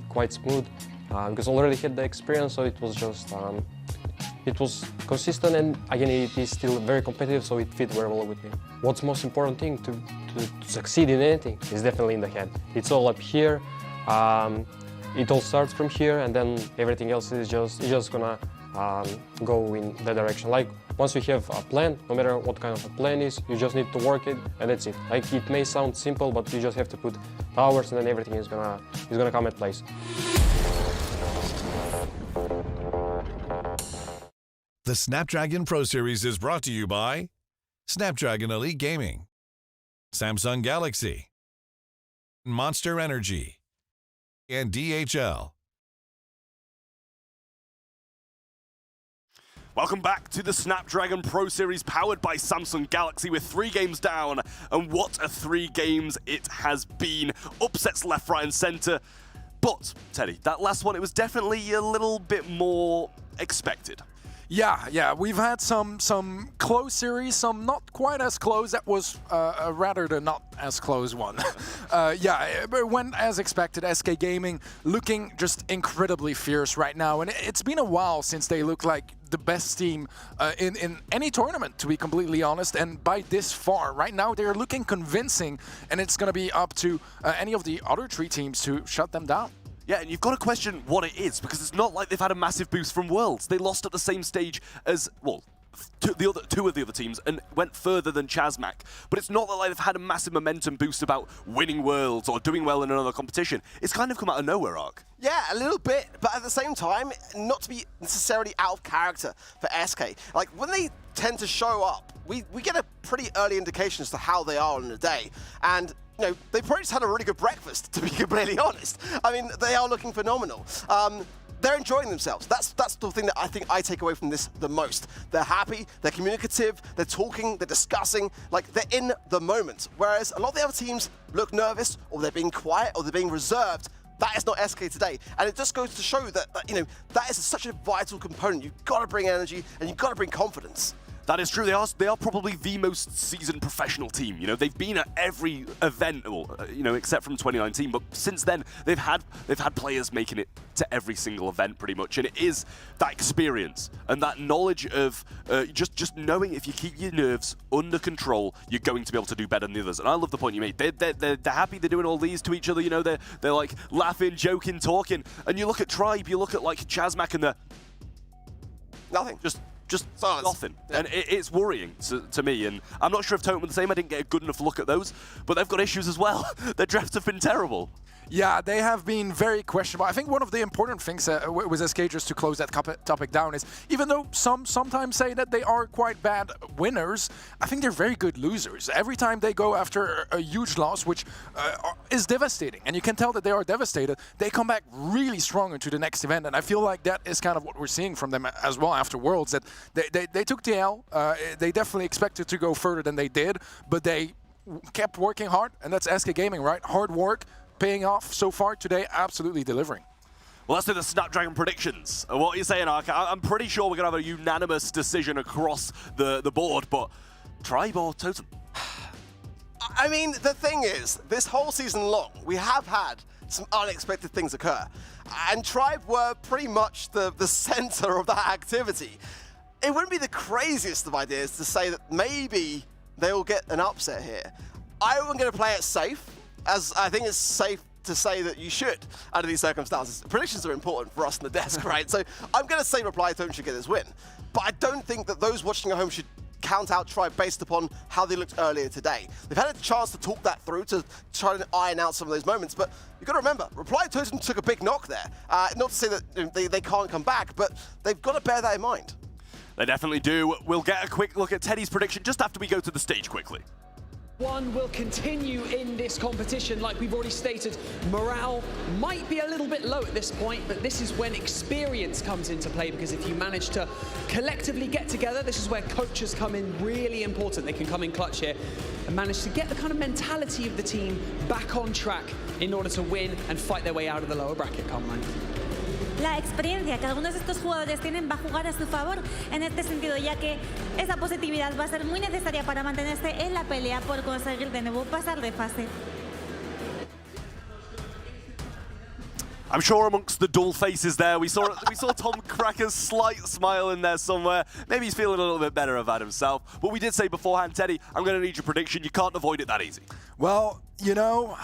quite smooth because I already had the experience. So it was just it was consistent, and again it is still very competitive. So it fit very well with me. What's most important thing to succeed in anything is definitely in the head. It's all up here. It all starts from here, and then everything else is just gonna go in that direction. Like once you have a plan, no matter what kind of a plan is, you just need to work it, and that's it. Like it may sound simple, but you just have to put hours, and then everything is gonna come at place. The Snapdragon Pro Series is brought to you by Snapdragon Elite Gaming, Samsung Galaxy, Monster Energy, and DHL. Welcome back to the Snapdragon Pro Series powered by Samsung Galaxy. We're 3 games down, and what a 3 games it has been. Upsets left, right, and center. But, Teddy, that last one, it was definitely a little bit more expected. Yeah, we've had some close series, some not quite as close. That was rather the not as close one. Yeah, but went as expected. SK Gaming looking just incredibly fierce right now, and it's been a while since they look like the best team in any tournament, to be completely honest, and by this far. Right now they're looking convincing, and it's going to be up to any of the other 3 teams to shut them down. Yeah, and you've got to question what it is, because it's not like they've had a massive boost from Worlds. They lost at the same stage as, well, two of the other teams and went further than Chazmac. But it's not that like, they've had a massive momentum boost about winning worlds or doing well in another competition. It's kind of come out of nowhere, Ark. Yeah, a little bit, but at the same time, not to be necessarily out of character for SK. Like, when they tend to show up, we get a pretty early indication as to how they are on the day. And, you know, they probably just had a really good breakfast, to be completely honest. I mean, they are looking phenomenal. They're enjoying themselves. That's the thing that I think I take away from this the most. They're happy, they're communicative, they're talking, they're discussing, like they're in the moment. Whereas a lot of the other teams look nervous, or they're being quiet, or they're being reserved. That is not SK today. And it just goes to show that you know, that is such a vital component. You've got to bring energy and you've got to bring confidence. That is true. They are probably the most seasoned professional team. You know, they've been at every event, you know, except from 2019. But since then, they've had players making it to every single event pretty much. And it is that experience and that knowledge of just knowing if you keep your nerves under control, you're going to be able to do better than the others. And I love the point you made. They're happy. They're doing all these to each other. You know, they're like laughing, joking, talking. And you look at Tribe. You look at like Chazmac and they're nothing. Just nothing. Yeah. And it's worrying to me. And I'm not sure if Totem were the same. I didn't get a good enough look at those. But they've got issues as well. Their drafts have been terrible. Yeah, they have been very questionable. I think one of the important things with SK, just to close that topic down, is even though some sometimes say that they are quite bad winners, I think they're very good losers. Every time they go after a huge loss, which is devastating, and you can tell that they are devastated, they come back really strong into the next event, and I feel like that is kind of what we're seeing from them as well after Worlds, that they took the L. They definitely expected to go further than they did, but they kept working hard, and that's SK Gaming, right? Hard work, paying off so far today, absolutely delivering. Well, let's do the Snapdragon predictions. What are you saying, Ark? I'm pretty sure we're going to have a unanimous decision across the board, but Tribe or Totem? I mean, the thing is, this whole season long, we have had some unexpected things occur. And Tribe were pretty much the center of that activity. It wouldn't be the craziest of ideas to say that maybe they will get an upset here. I'm going to play it safe, as I think it's safe to say that you should under these circumstances. Predictions are important for us on the desk, right? So I'm going to say Reply Totem should get his win. But I don't think that those watching at home should count out Tribe based upon how they looked earlier today. They've had a chance to talk that through, to try and iron out some of those moments, but you've got to remember, Reply Totem took a big knock there. Not to say that they can't come back, but they've got to bear that in mind. They definitely do. We'll get a quick look at Teddy's prediction just after we go to the stage quickly. One will continue in this competition. Like we've already stated, morale might be a little bit low at this point, but this is when experience comes into play, because if you manage to collectively get together, this is where coaches come in really important. They can come in clutch here and manage to get the kind of mentality of the team back on track in order to win and fight their way out of the lower bracket, Carmine. La experiencia que algunos de estos jugadores tienen va a jugar a su favor en este sentido, ya que esa positividad va a ser muy necesaria para mantenerse en la pelea por conseguir de nuevo pasar de fase. I'm sure amongst the dull faces there, we saw Tom crack a slight smile in there somewhere. Maybe he's feeling a little bit better about himself. But we did say beforehand, Teddy, I'm going to need your prediction. You can't avoid it that easy. Well, you know,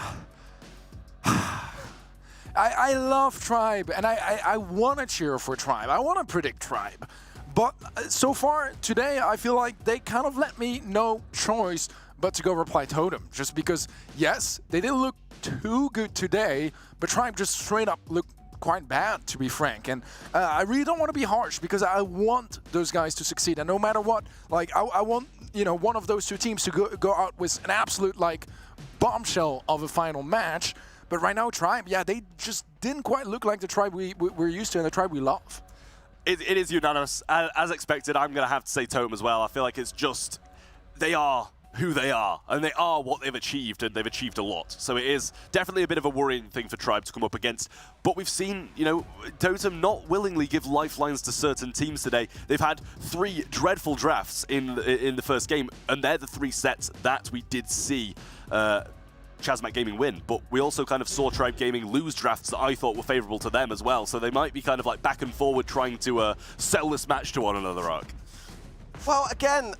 I love Tribe, and I want to cheer for Tribe. I want to predict Tribe. But so far today, I feel like they kind of let me no choice but to go Reply Totem. Just because, yes, they didn't look too good today, but Tribe just straight up looked quite bad, to be frank. And I really don't want to be harsh, because I want those guys to succeed. And no matter what, like I want, you know, one of those two teams to go out with an absolute, like, bombshell of a final match. But right now, Tribe, yeah, they just didn't quite look like the Tribe we're used to and the Tribe we love. It is unanimous. As expected, I'm going to have to say Totem as well. I feel like it's just, they are who they are, and they are what they've achieved, and they've achieved a lot. So it is definitely a bit of a worrying thing for Tribe to come up against. But we've seen, you know, Totem not willingly give lifelines to certain teams today. They've had 3 dreadful drafts in the first game, and they're the 3 sets that we did see Chazmac Gaming win, but we also kind of saw Tribe Gaming lose drafts that I thought were favorable to them as well, so they might be kind of like back and forward trying to sell this match to one another, Ark. Well, again,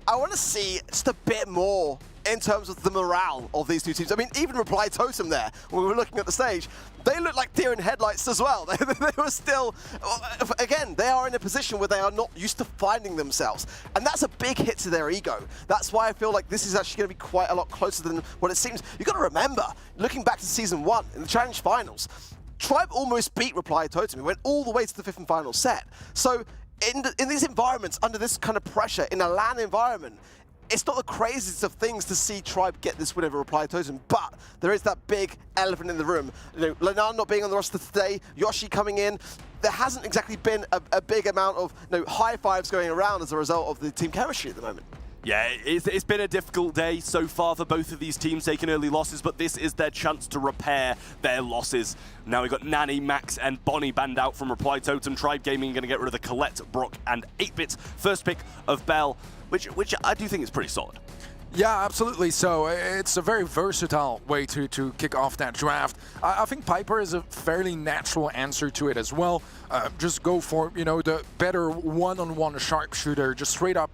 I want to see just a bit more in terms of the morale of these two teams. I mean, even Reply Totem there, when we were looking at the stage, they looked like deer in headlights as well. They were still, again, they are in a position where they are not used to finding themselves. And that's a big hit to their ego. That's why I feel like this is actually going to be quite a lot closer than what it seems. You've got to remember, looking back to Season 1, in the Challenge Finals, Tribe almost beat Reply Totem. It went all the way to the 5th and final set. So in these environments, under this kind of pressure, in a LAN environment, it's not the craziest of things to see Tribe get this win over Reply Totem, but there is that big elephant in the room. You know, Lenan not being on the roster today, Yoshi coming in. There hasn't exactly been a big amount of high fives going around as a result of the team chemistry at the moment. Yeah, it's been a difficult day so far for both of these teams taking early losses, but this is their chance to repair their losses. Now we've got Nani, Max, and Bonnie banned out from Reply Totem. Tribe Gaming going to get rid of the Colette, Brock, and 8-Bit. First pick of Bell, which I do think is pretty solid. Yeah, absolutely. So it's a very versatile way to kick off that draft. I think Piper is a fairly natural answer to it as well. Just go for, the better one-on-one sharpshooter, just straight up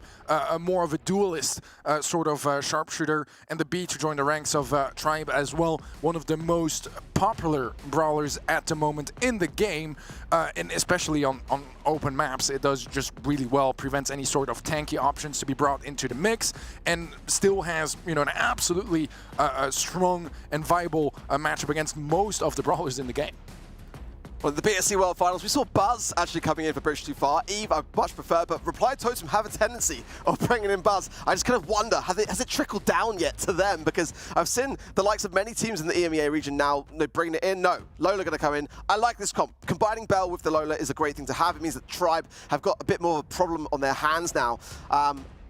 more of a duelist sort of sharpshooter, and the B to join the ranks of Tribe as well. One of the most popular brawlers at the moment in the game, and especially on open maps, it does just really well, prevents any sort of tanky options to be brought into the mix, and still has an absolutely strong and viable matchup against most of the brawlers in the game. Well, the BSC World Finals, we saw Buzz actually coming in for Bridge Too Far. Eve, I much prefer, but Reply Totem have a tendency of bringing in Buzz. I just kind of wonder, has it trickled down yet to them? Because I've seen the likes of many teams in the EMEA region now bringing it in. No, Lola going to come in. I like this comp. Combining Bell with the Lola is a great thing to have. It means that Tribe have got a bit more of a problem on their hands now.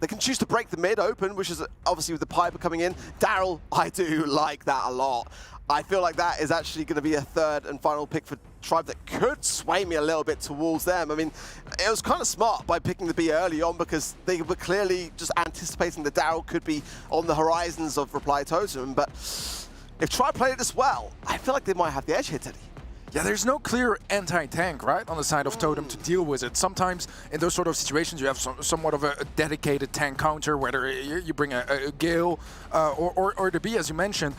They can choose to break the mid open, which is obviously with the Piper coming in. Daryl, I do like that a lot. I feel like that is actually going to be a third and final pick for Tribe that could sway me a little bit towards them. I mean, it was kind of smart by picking the B early on because they were clearly just anticipating that Daryl could be on the horizons of Reply Totem. But if Tribe played it this well, I feel like they might have the edge here, Teddy. Yeah, there's no clear anti-tank, right, on the side of Totem to deal with it. Sometimes in those sort of situations you have somewhat of a dedicated tank counter, whether you bring a Gale or the B, as you mentioned.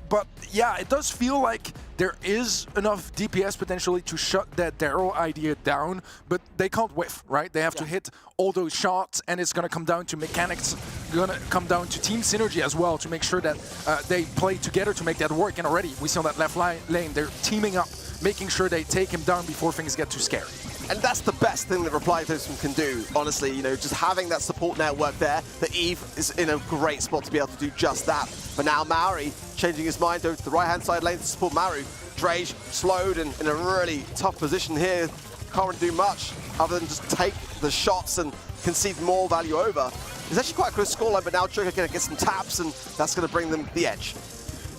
But yeah, it does feel like there is enough DPS potentially to shut that Daryl idea down, but they can't whiff, right? They have to hit all those shots, and it's going to come down to mechanics, going to come down to team synergy as well to make sure that they play together to make that work. And already we see on that left lane, they're teaming up, making sure they take him down before things get too scary. And that's the best thing that Reply Totem can do, honestly, just having that support network there. The Eve is in a great spot to be able to do just that. But now Maori changing his mind over to the right-hand side lane to support Maru. Drage slowed and in a really tough position here. Can't really do much other than just take the shots and concede more value over. It's actually quite a close scoreline, but now Trigger going to get some taps, and that's going to bring them the edge.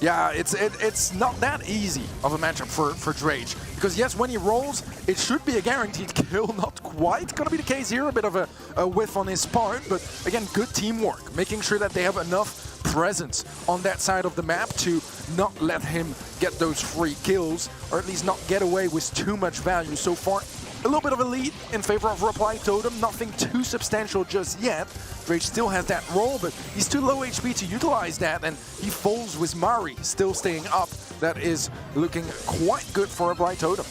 Yeah, it's not that easy of a matchup for Drage. Because yes, when he rolls, it should be a guaranteed kill. Not quite gonna be the case here. A bit of a whiff on his part, but again, good teamwork. Making sure that they have enough presence on that side of the map to not let him get those free kills, or at least not get away with too much value. So far, a little bit of a lead in favor of Reply Totem. Nothing too substantial just yet. Drage still has that roll, but he's too low HP to utilize that, and he falls with Mari still staying up. That is looking quite good for Reply Totem.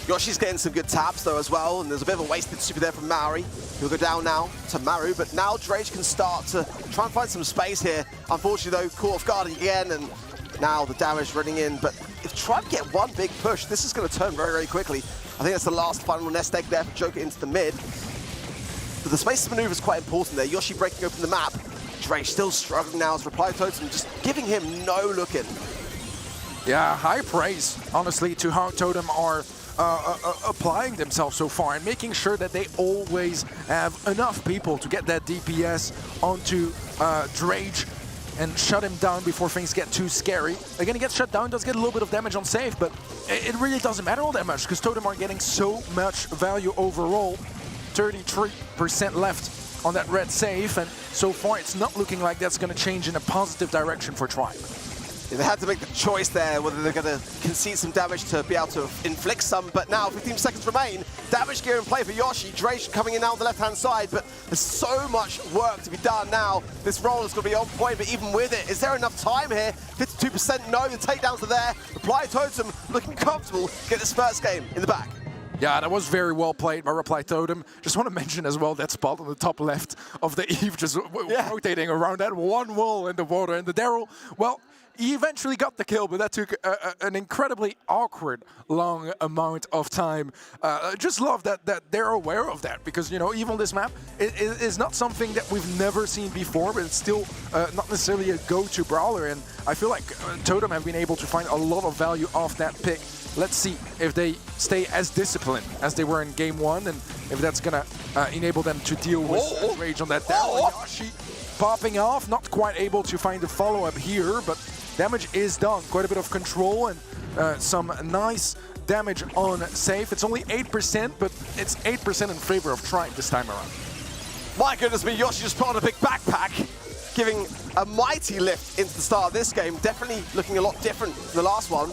Yoshi's getting some good taps though as well, and there's a bit of a wasted super there from Maori. He'll go down now to Maru, but now Drage can start to try and find some space here. Unfortunately though, caught off guard again, and now the damage running in. But if Tribe get one big push, this is going to turn very, very quickly. I think that's the last final nest egg there for Joker into the mid. But the space maneuver is quite important there. Yoshi breaking open the map. Drage still struggling now as Reply Totem, just giving him no look in. Yeah, high praise, honestly, to how Totem are applying themselves so far and making sure that they always have enough people to get that DPS onto Drage and shut him down before things get too scary. Again, he gets shut down, does get a little bit of damage on save, but it really doesn't matter all that much because Totem are getting so much value overall. 33% left on that red save, and so far it's not looking like that's going to change in a positive direction for Tribe. They had to make the choice there whether they're going to concede some damage to be able to inflict some, but now 15 seconds remain. Damage gear in play for Yoshi. Drage coming in now on the left-hand side, but there's so much work to be done now. This roll is going to be on point, but even with it, is there enough time here? 52% no, the takedowns are there. Reply Totem looking comfortable to get this first game in the back. Yeah, that was very well played by Reply Totem. Just want to mention as well that spot on the top left of the Eve, just rotating around that one wall in the water. And the Daryl, well, he eventually got the kill, but that took an incredibly awkward, long amount of time. Just love that they're aware of that, because, you know, even this map is not something that we've never seen before, but it's still not necessarily a go-to brawler. And I feel like Totem have been able to find a lot of value off that pick. Let's see if they stay as disciplined as they were in game one, and if that's gonna enable them to deal with Rage on that down. Yoshi popping off, not quite able to find the follow-up here, but damage is done. Quite a bit of control and some nice damage on safe. It's only 8%, but it's 8% in favor of Tribe this time around. My goodness me, Yoshi just put on a big backpack, giving a mighty lift into the start of this game. Definitely looking a lot different from the last one.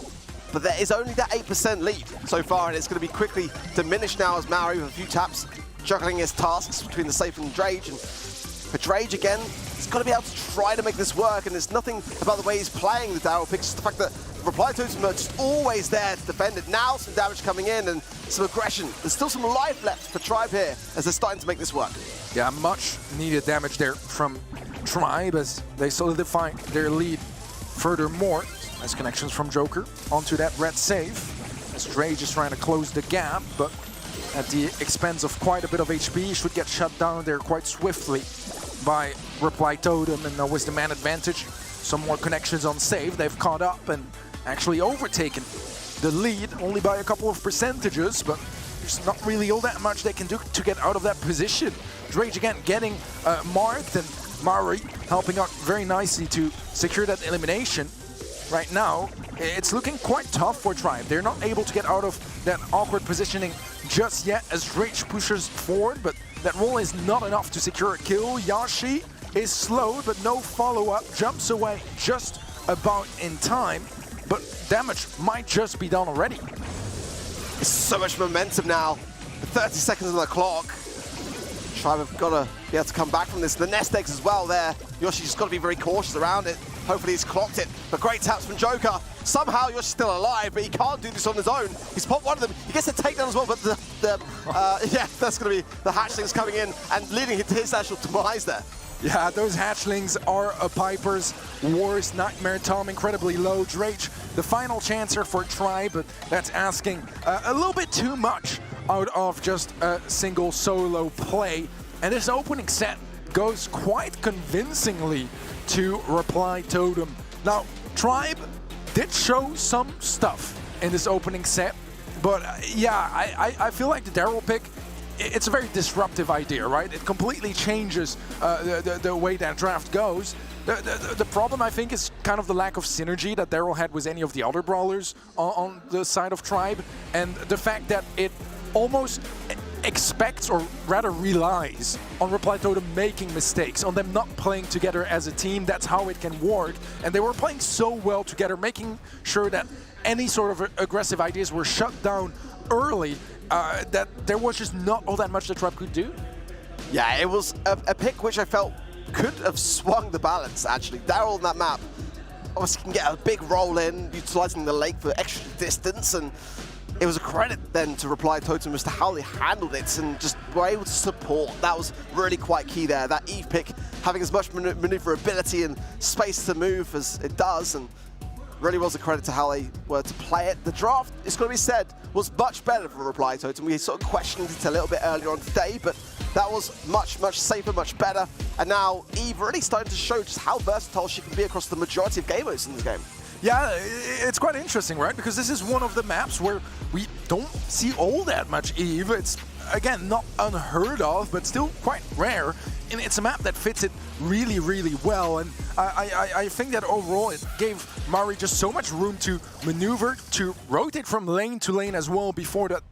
But there is only that 8% lead so far, and it's going to be quickly diminished now as Maori, with a few taps, juggling his tasks between the safe and Drage. And for Drage again, he's got to be able to try to make this work, and there's nothing about the way he's playing the Daryl pick, just the fact that Reply Totem are just always there to defend it. Now some damage coming in and some aggression. There's still some life left for Tribe here as they're starting to make this work. Yeah, much needed damage there from Tribe as they solidify their lead furthermore. Nice connections from Joker onto that red save, as Drage is trying to close the gap, but at the expense of quite a bit of HP. Should get shut down there quite swiftly by Reply Totem, and now with the man advantage, some more connections on save. They've caught up and actually overtaken the lead, only by a couple of percentages, but there's not really all that much they can do to get out of that position. Drage again getting marked, and Maori helping out very nicely to secure that elimination. Right now, it's looking quite tough for Tribe. They're not able to get out of that awkward positioning just yet as Drage pushes forward, but that roll is not enough to secure a kill. Yoshi is slowed, but no follow-up, jumps away just about in time, but damage might just be done already. There's so much momentum now. 30 seconds on the clock. Tribe have got to be able to come back from this. The nest eggs as well there. Yoshi's just got to be very cautious around it. Hopefully he's clocked it, but great taps from Joker. Somehow Yoshi's still alive, but he can't do this on his own. He's popped one of them. He gets a takedown as well, but yeah, that's going to be the hatchlings coming in and leading to his actual demise there. Yeah, those hatchlings are a Piper's worst nightmare. Tom incredibly low. Drage, the final chancer for Tribe, but that's asking a little bit too much out of just a single solo play. And this opening set goes quite convincingly to Reply Totem. Now, Tribe did show some stuff in this opening set, but yeah, I feel like the Daryl pick, it's a very disruptive idea, right? It completely changes the way that draft goes. The problem, I think, is kind of the lack of synergy that Daryl had with any of the other brawlers on the side of Tribe, and the fact that it almost expects, or rather relies, on Reply Totem making mistakes, on them not playing together as a team. That's how it can work. And they were playing so well together, making sure that any sort of aggressive ideas were shut down early, that there was just not all that much that Tribe could do. Yeah, it was a pick which I felt could have swung the balance, actually. Daryl on that map obviously can get a big roll in, utilizing the lake for extra distance, and it was a credit then to Reply Totem as to how they handled it and just were able to support. That was really quite key there. That Eve pick having as much maneuverability and space to move as it does, and really was a credit to how they were to play it. The draft, it's got to be said, was much better for Reply Totem. We sort of questioned it a little bit earlier on today, but that was much, much safer, much better. And now Eve really starting to show just how versatile she can be across the majority of game modes in this game. Yeah, it's quite interesting, right? Because this is one of the maps where we don't see all that much Eve. It's, again, not unheard of, but still quite rare. and it's a map that fits it really, really well. And I think that overall it gave Mari just so much room to maneuver, to rotate from lane to lane as well before that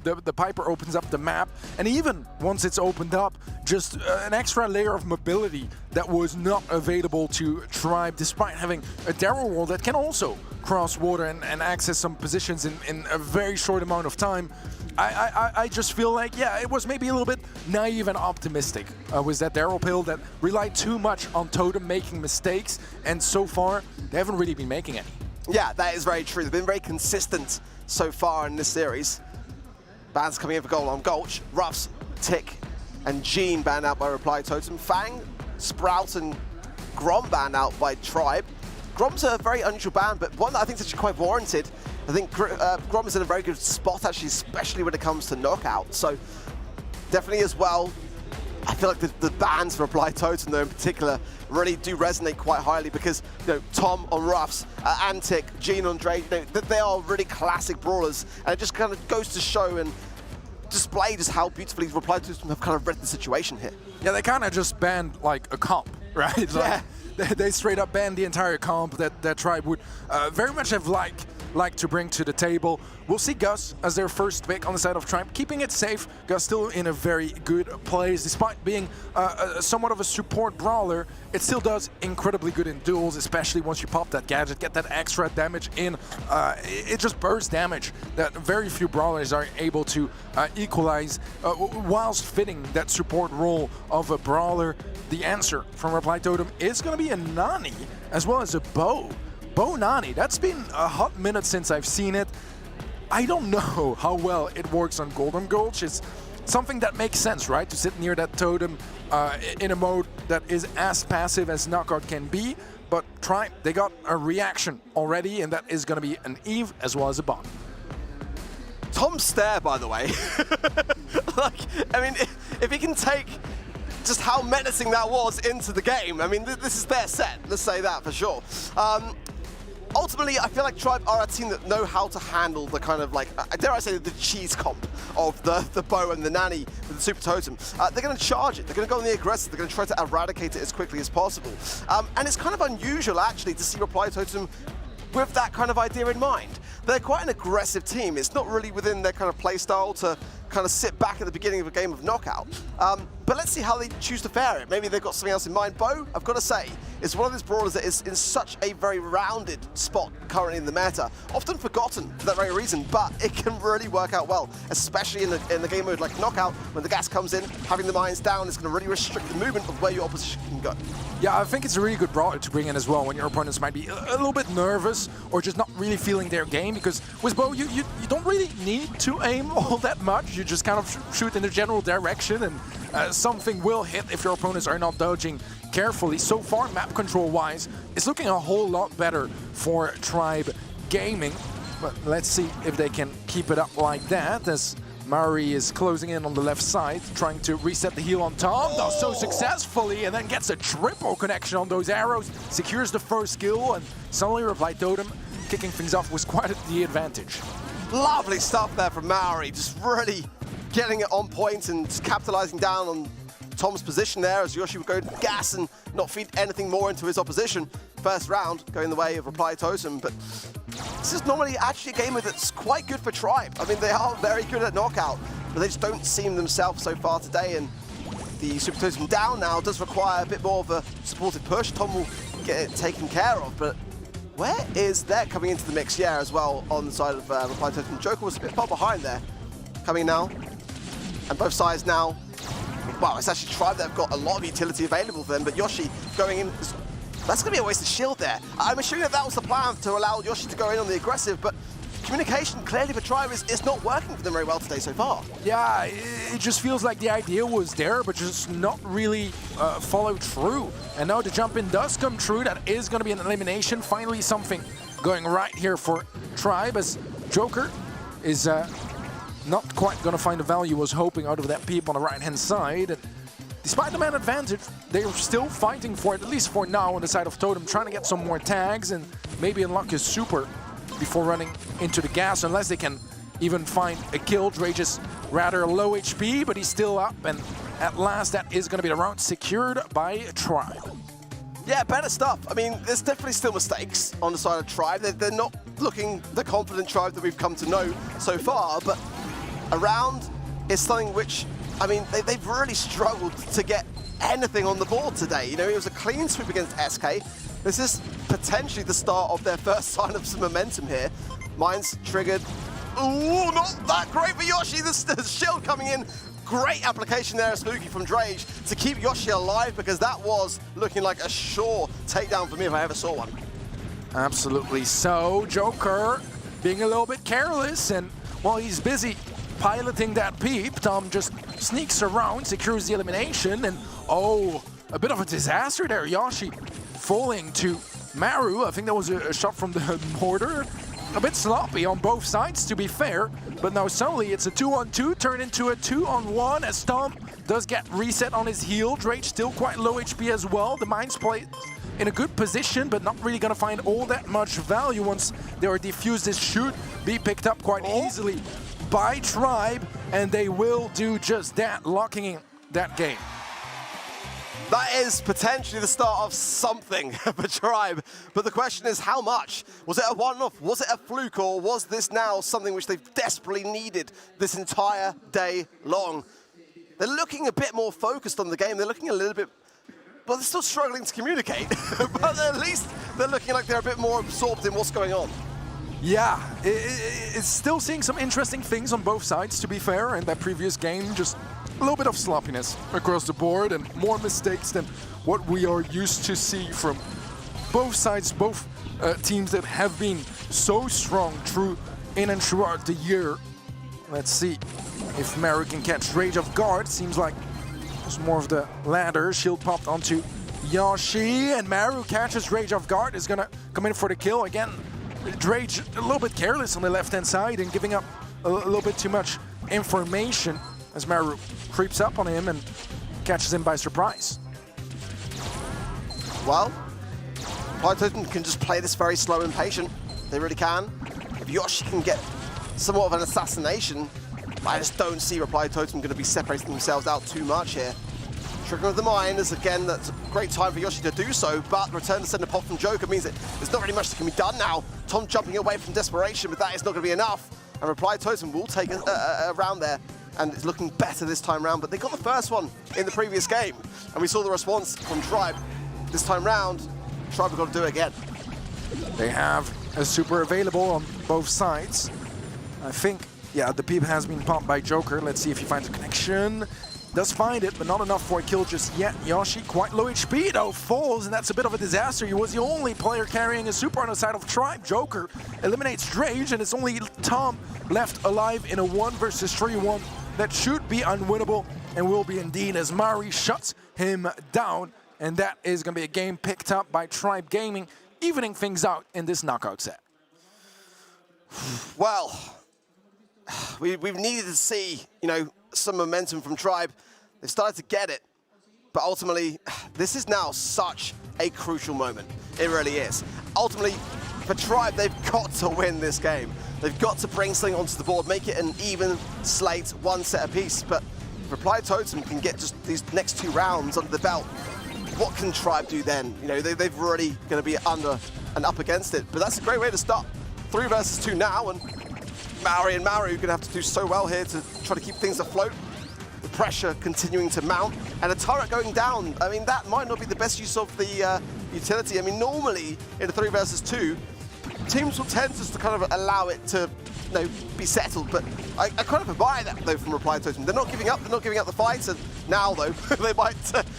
the Piper opens up the map. And even once it's opened up, just an extra layer of mobility that was not available to Tribe, despite having a Daryl wall that can also cross water and access some positions in a very short amount of time. I just feel like, yeah, it was maybe a little bit naive and optimistic with that Daryl pill that relied too much on Totem making mistakes, and so far they haven't really been making any. Yeah, that is very true. They've been very consistent so far in this series. Bans coming in for goal on Gulch, Ruffs, Tick, and Gene banned out by Reply Totem. Fang, Sprout, and Grom banned out by Tribe. Grom's a very unusual ban, but one that I think is actually quite warranted. I think Grom is in a very good spot, actually, especially when it comes to knockout. So definitely as well, I feel like the bans for Reply Totem, though, in particular, really do resonate quite highly because, you know, Tom on Ruffs, Antic, Gene on Drake, you know, they are really classic brawlers, and it just kind of goes to show and display just how beautifully Reply Totem have kind of read the situation here. Yeah, they kind of just banned like a comp, right? Like, yeah. They straight up banned the entire comp that Tribe would very much have liked to bring to the table. We'll see Gus as their first pick on the side of Tribe, keeping it safe. Gus still in a very good place, despite being somewhat of a support brawler. It still does incredibly good in duels, especially once you pop that gadget, get that extra damage in. It just bursts damage that very few brawlers are able to equalize whilst fitting that support role of a brawler. The answer from Reply Totem is going to be a Nani as well as a Bo. Bo Nani, that's been a hot minute since I've seen it. I don't know how well it works on Golden Gulch. It's something that makes sense, right? To sit near that totem in a mode that is as passive as Knockout can be. But Tribe, they got a reaction already, and that is going to be an Eve as well as a bot. Tom's stare, by the way. Like, I mean, if he can take just how menacing that was into the game, I mean, this is their set, let's say that for sure. Ultimately, I feel like Tribe are a team that know how to handle the kind of like, dare I say, the cheese comp of the Bow and the Nanny with the Super Totem. They're going to charge it, they're going to go on the aggressive, they're going to try to eradicate it as quickly as possible. And it's kind of unusual, actually, to see Reply Totem with that kind of idea in mind. They're quite an aggressive team. It's not really within their kind of play style to kind of sit back at the beginning of a game of knockout. But let's see how they choose to fare it. Maybe they've got something else in mind. Bo, I've got to say, is one of those brawlers that is in such a very rounded spot currently in the meta. Often forgotten for that very reason, but it can really work out well, especially in the game mode like knockout. When the gas comes in, having the mines down is going to really restrict the movement of where your opposition can go. Yeah, I think it's a really good brawler to bring in as well when your opponents might be a little bit nervous or just not really feeling their game, because with Bo, you don't really need to aim all that much. You just kind of shoot in the general direction, and something will hit if your opponents are not dodging carefully. So far, map control-wise, it's looking a whole lot better for Tribe Gaming, but let's see if they can keep it up like that, as Mari is closing in on the left side, trying to reset the heal on Tom, does so successfully, and then gets a triple connection on those arrows, secures the first kill, and suddenly Reply Totem kicking things off was quite the advantage. Lovely stuff there from Maori, just really getting it on point and just capitalizing down on Tom's position there as Yoshi would go to gas and not feed anything more into his opposition. First round going the way of Reply Totem, but this is normally actually a game that's quite good for Tribe. I mean, they are very good at knockout, but they just don't seem themselves so far today, and the Super Totem down now does require a bit more of a supportive push. Tom will get it taken care of, but where is that coming into the mix? Yeah, as well on the side of Reply Totem. Joker was a bit far behind there. Coming now, and both sides now. Wow, it's actually Tribe that have got a lot of utility available for them, but Yoshi going in, that's going to be a wasted shield there. I'm assuming that was the plan to allow Yoshi to go in on the aggressive, but communication clearly for Tribe is not working for them very well today so far. Yeah, it just feels like the idea was there, but just not really followed through. And now the jump in does come true. That is going to be an elimination. Finally, something going right here for Tribe, as Joker is not quite going to find the value he was hoping out of that peep on the right-hand side. And despite the man advantage, they're still fighting for it, at least for now, on the side of Totem, trying to get some more tags and maybe unlock his super before running into the gas, unless they can even find a kill. Drake is rather low HP, but he's still up, and at last, that is going to be the round secured by Tribe. Yeah, better stuff. I mean, there's definitely still mistakes on the side of Tribe. They're not looking the confident Tribe that we've come to know so far, but a round is something which, I mean, they've really struggled to get anything on the board today. You know, it was a clean sweep against SK. This is potentially the start of their first sign of some momentum here. Mine's triggered. Ooh, not that great for Yoshi. The shield coming in. Great application there, Spooky from Drage, to keep Yoshi alive, because that was looking like a sure takedown for me if I ever saw one. Absolutely so. Joker being a little bit careless, and while he's busy piloting that peep, Tom just sneaks around, secures the elimination, and oh, a bit of a disaster there. Yoshi falling to Maru. I think that was a shot from the mortar. A bit sloppy on both sides, to be fair, but now suddenly it's a 2-on-2 turned into a 2-on-1 as Tom does get reset on his heel. Drake still quite low HP as well. The Mines play in a good position, but not really gonna find all that much value once they are defused. This should be picked up quite easily by Tribe, and they will do just that, locking in that game. That is potentially the start of something for Tribe, but the question is how much? Was it a one-off? Was it a fluke? Or was this now something which they've desperately needed this entire day long? They're looking a bit more focused on the game. They're looking a little bit, well, they're still struggling to communicate, but at least they're looking like they're a bit more absorbed in what's going on. Yeah, it's still seeing some interesting things on both sides, to be fair. In that previous game, just a little bit of sloppiness across the board and more mistakes than what we are used to see from both sides, both teams that have been so strong in and throughout the year. Let's see if Maru can catch Rage of Guard. Seems like it's more of the ladder. Shield popped onto Yoshi, and Maru catches Rage of Guard, is gonna come in for the kill again. Drage a little bit careless on the left-hand side and giving up a little bit too much information as Maru creeps up on him and catches him by surprise. Well, Totem can just play this very slow and patient. They really can. If Yoshi can get somewhat of an assassination, I just don't see Reply Totem going to be separating themselves out too much here. Trigger of the Mine is, again, that's a great time for Yoshi to do so, but return to send a pop from Joker means that there's not really much that can be done now. Tom jumping away from desperation, but that is not going to be enough. And Reply Totem will take a round there, and it's looking better this time round, but they got the first one in the previous game, and we saw the response from Tribe. This time round, Tribe have got to do it again. They have a super available on both sides. I think, yeah, the peep has been popped by Joker. Let's see if he finds a connection. Does find it, but not enough for a kill just yet. Yoshi, quite low HP though, falls, and that's a bit of a disaster. He was the only player carrying a super on the side of Tribe. Joker eliminates Drage, and it's only Tom left alive in a 1 versus 3-1 that should be unwinnable, and will be indeed, as Mari shuts him down. And that is going to be a game picked up by Tribe Gaming, evening things out in this knockout set. Well, we've needed to see, you know, some momentum from Tribe. They've started to get it, but ultimately, this is now such a crucial moment. It really is. Ultimately, for Tribe, they've got to win this game. They've got to bring something onto the board, make it an even slate, one set apiece. But if Reply Totem can get just these next 2 rounds under the belt, what can Tribe do then? You know, they've really going to be under and up against it. But that's a great way to start. 3 versus 2 now, and Maori and Maru are going to have to do so well here to try to keep things afloat. The pressure continuing to mount, and a turret going down. I mean, that might not be the best use of the utility. I mean, normally in a 3 versus 2, teams will tend just to kind of allow it to, you know, be settled. But I kind of admire that though from Reply Totem. They're not giving up. They're not giving up the fight. And now though, they might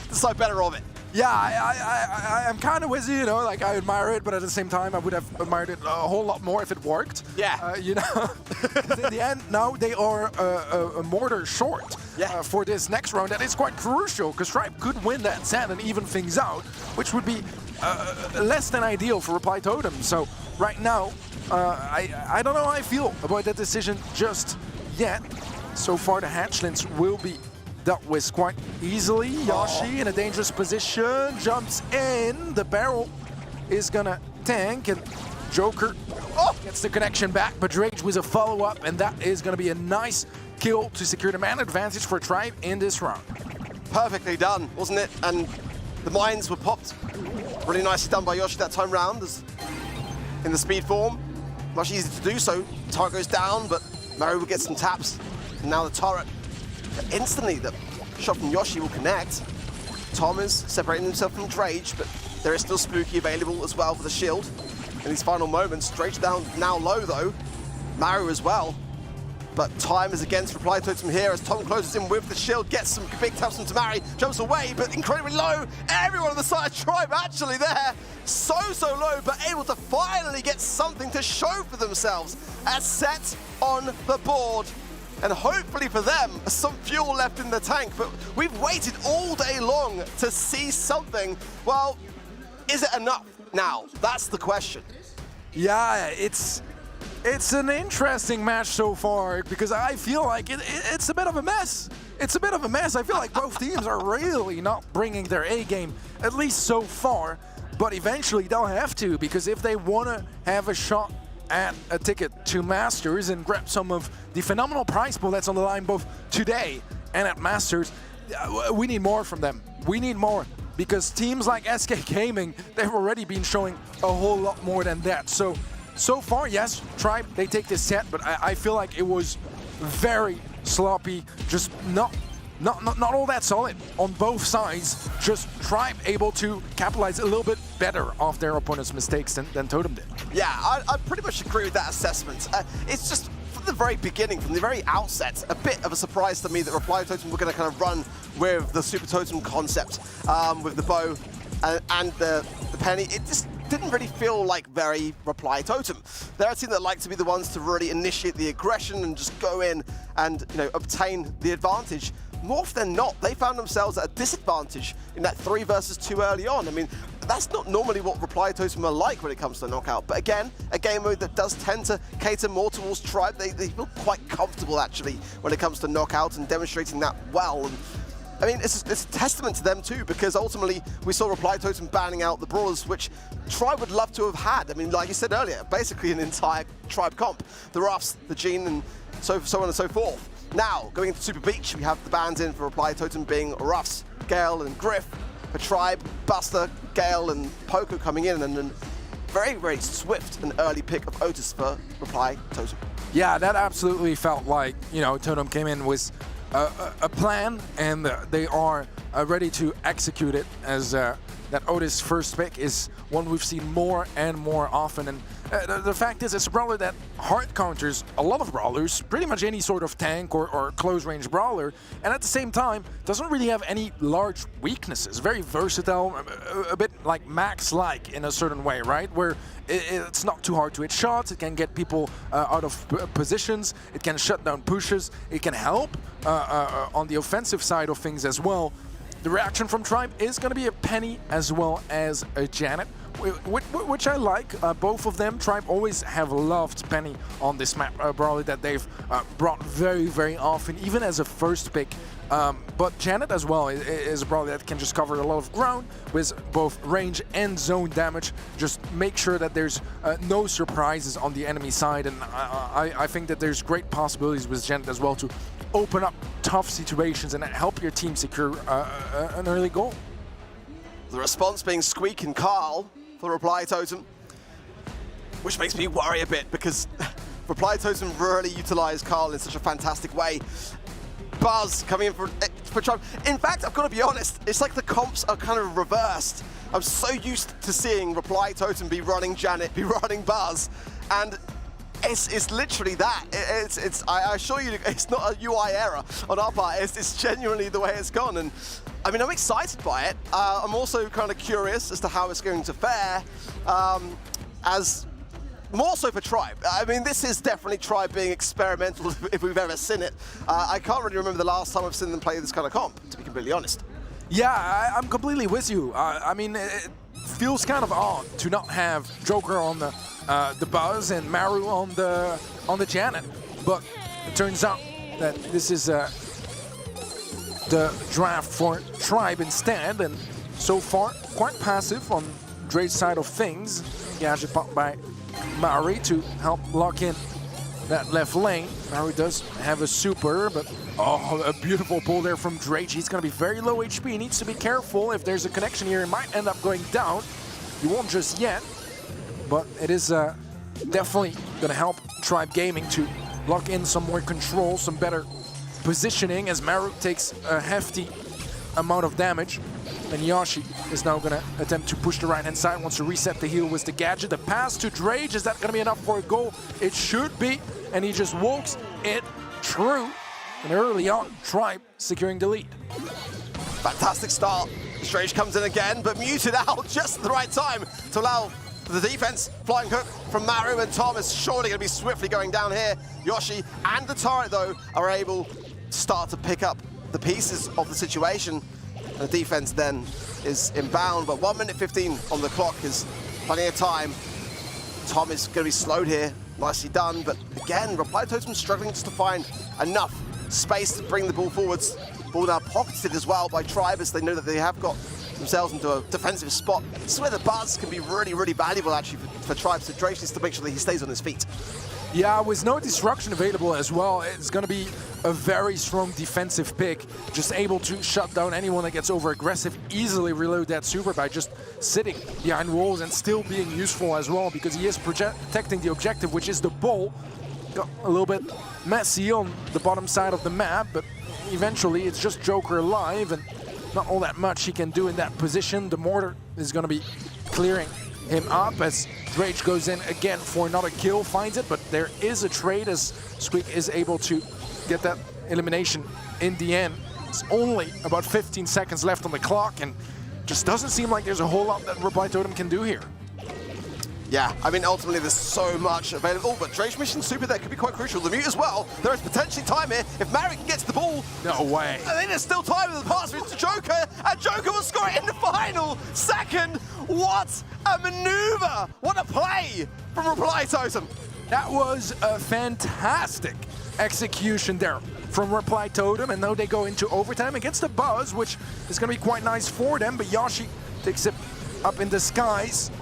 decide better of it. Yeah, I'm kind of with you, you know, like I admire it, but at the same time, I would have admired it a whole lot more if it worked. Yeah. You know, in the end, now they are a mortar short for this next round. That is quite crucial, because Tribe could win that set and even things out, which would be less than ideal for Reply Totem. So right now, I don't know how I feel about that decision just yet. So far, the hatchlings will be dealt with quite easily. Yoshi in a dangerous position, jumps in. The barrel is gonna tank, and Joker gets the connection back, but Drage with a follow-up, and that is gonna be a nice kill to secure the man advantage for Tribe in this round. perfectly done, wasn't it? And the mines were popped. Really nicely done by Yoshi that time round. In the speed form, much easier to do so. Turret goes down, but Mario will get some taps. And now the turret, instantly the shot from Yoshi will connect. Tom is separating himself from Drage, but there is still Spooky available as well for the shield. In these final moments, Drage down now low though. Mario as well. But time is against Reply Totem here as Tom closes in with the shield, gets some big taps from Tamari, jumps away, but incredibly low. Everyone on the side of Tribe actually there. So low, but able to finally get something to show for themselves. A set on the board. And hopefully for them, some fuel left in the tank. But we've waited all day long to see something. Well, is it enough now? That's the question. Yeah, it's an interesting match so far because I feel like it's a bit of a mess. It's a bit of a mess. I feel like both teams are really not bringing their A game, at least so far. But eventually they'll have to, because if they want to have a shot at a ticket to Masters and grab some of the phenomenal prize pool that's on the line both today and at Masters, we need more from them. We need more, because teams like SK Gaming, they've already been showing a whole lot more than that. So far, yes, Tribe, they take this set, but I feel like it was very sloppy, just not all that solid on both sides. Just Tribe able to capitalize a little bit better off their opponent's mistakes than Totem did. Yeah, I pretty much agree with that assessment. It's just from the very beginning, from the very outset, a bit of a surprise to me that Reply Totem were going to kind of run with the Super Totem concept, with the bow and the penny. It just didn't really feel like very Reply Totem. They're a team that like to be the ones to really initiate the aggression and just go in and, you know, obtain the advantage. More often than not, they found themselves at a disadvantage in that 3 versus 2 early on. I mean, that's not normally what Reply Totem are like when it comes to knockout. But again, a game mode that does tend to cater more towards Tribe. They feel quite comfortable, actually, when it comes to knockout and demonstrating that well. And I mean, it's a testament to them too, because ultimately we saw Reply Totem banning out the Brawlers, which Tribe would love to have had. I mean, like you said earlier, basically an entire Tribe comp. The Ruffs, the Gene, and so on and so forth. Now, going into Super Beach, we have the bans in for Reply Totem being Ruffs, Gale, and Griff. For Tribe, Buster, Gale, and Poco coming in, and then very swift and early pick of Otis for Reply Totem. Yeah, that absolutely felt like, you know, Totem came in with a plan, and they are ready to execute it, as that Otis first pick is one we've seen more and more often. And the fact is, it's a brawler that hard counters a lot of brawlers, pretty much any sort of tank or close-range brawler, and at the same time doesn't really have any large weaknesses. Very versatile, a bit like Max-like in a certain way, right? Where it's not too hard to hit shots, it can get people out of positions, it can shut down pushes, it can help on the offensive side of things as well. The reaction from Tribe is going to be a Penny as well as a Janet, which I like. Both of them, Tribe always have loved Penny on this map, Brawler that they've brought very often, even as a first pick. But Janet as well is a Brawler that can just cover a lot of ground with both range and zone damage. Just make sure that there's no surprises on the enemy side, and I think that there's great possibilities with Janet as well to open up tough situations and help your team secure an early goal. The response being Squeak and Carl for Reply Totem, which makes me worry a bit, because Reply Totem really utilized Carl in such a fantastic way. Buzz coming in for Tribe. In fact, I've got to be honest, it's like the comps are kind of reversed. I'm so used to seeing Reply Totem be running Janet, be running Buzz, and it's literally that. I assure you, it's not a UI error on our part. It's genuinely the way it's gone. And I mean, I'm excited by it. I'm also kind of curious as to how it's going to fare, as more so for Tribe. I mean, this is definitely Tribe being experimental if we've ever seen it. I can't really remember the last time I've seen them play this kind of comp, to be completely honest. Yeah, I'm completely with you. I mean, it feels kind of odd to not have Joker on the Buzz and Maru on the Janet, but it turns out that this is the draft for Tribe instead, and so far quite passive on Dre's side of things. Gadget popped by Maori to help lock in that left lane. Maru does have a super, but oh, a beautiful pull there from Drake. He's going to be very low HP. He needs to be careful. If there's a connection here, it might end up going down. He won't just yet, but it is definitely going to help Tribe Gaming to lock in some more control, some better positioning as Maru takes a hefty amount of damage. And Yoshi is now going to attempt to push the right-hand side, wants to reset the heal with the gadget. The pass to Drage, is that going to be enough for a goal? It should be, and he just walks it through. And early on, Tribe securing the lead. Fantastic start. Drage comes in again, but muted out just at the right time to allow the defense. Flying hook from Maru, and Tom is surely going to be swiftly going down here. Yoshi and the turret, though, are able to start to pick up the pieces of the situation. The defense then is inbound, but 1 minute 15 on the clock is plenty of time. Tom is going to be slowed here. Nicely done, but again, Reply Totem struggling just to find enough space to bring the ball forwards. Ball now pocketed as well by Tribe, as they know that they have got themselves into a defensive spot. This is where the buzz can be really, really valuable actually for Tribe, so Drake needs to make sure that he stays on his feet. Yeah, with no destruction available as well, it's going to be a very strong defensive pick. Just able to shut down anyone that gets over-aggressive, easily reload that super by just sitting behind walls and still being useful as well, because he is protecting the objective, which is the ball. Got a little bit messy on the bottom side of the map, but eventually it's just Joker alive and not all that much he can do in that position. The mortar is going to be clearing him up as Drake goes in again for another kill, finds it, but there is a trade as Squeak is able to get that elimination in the end. It's only about 15 seconds left on the clock, and just doesn't seem like there's a whole lot that Reply Totem can do here. Yeah, I mean, ultimately there's so much available, but Drake's mission super there could be quite crucial. The mute as well. There is potentially time here. If Mary can get to the ball. No way. I think there's still time in the pass to Joker, and Joker will score it in the final second. What a maneuver. What a play from Reply Totem. That was a fantastic execution there from Reply Totem, and now they go into overtime against the Buzz, which is going to be quite nice for them, but Yoshi takes it up in the skies.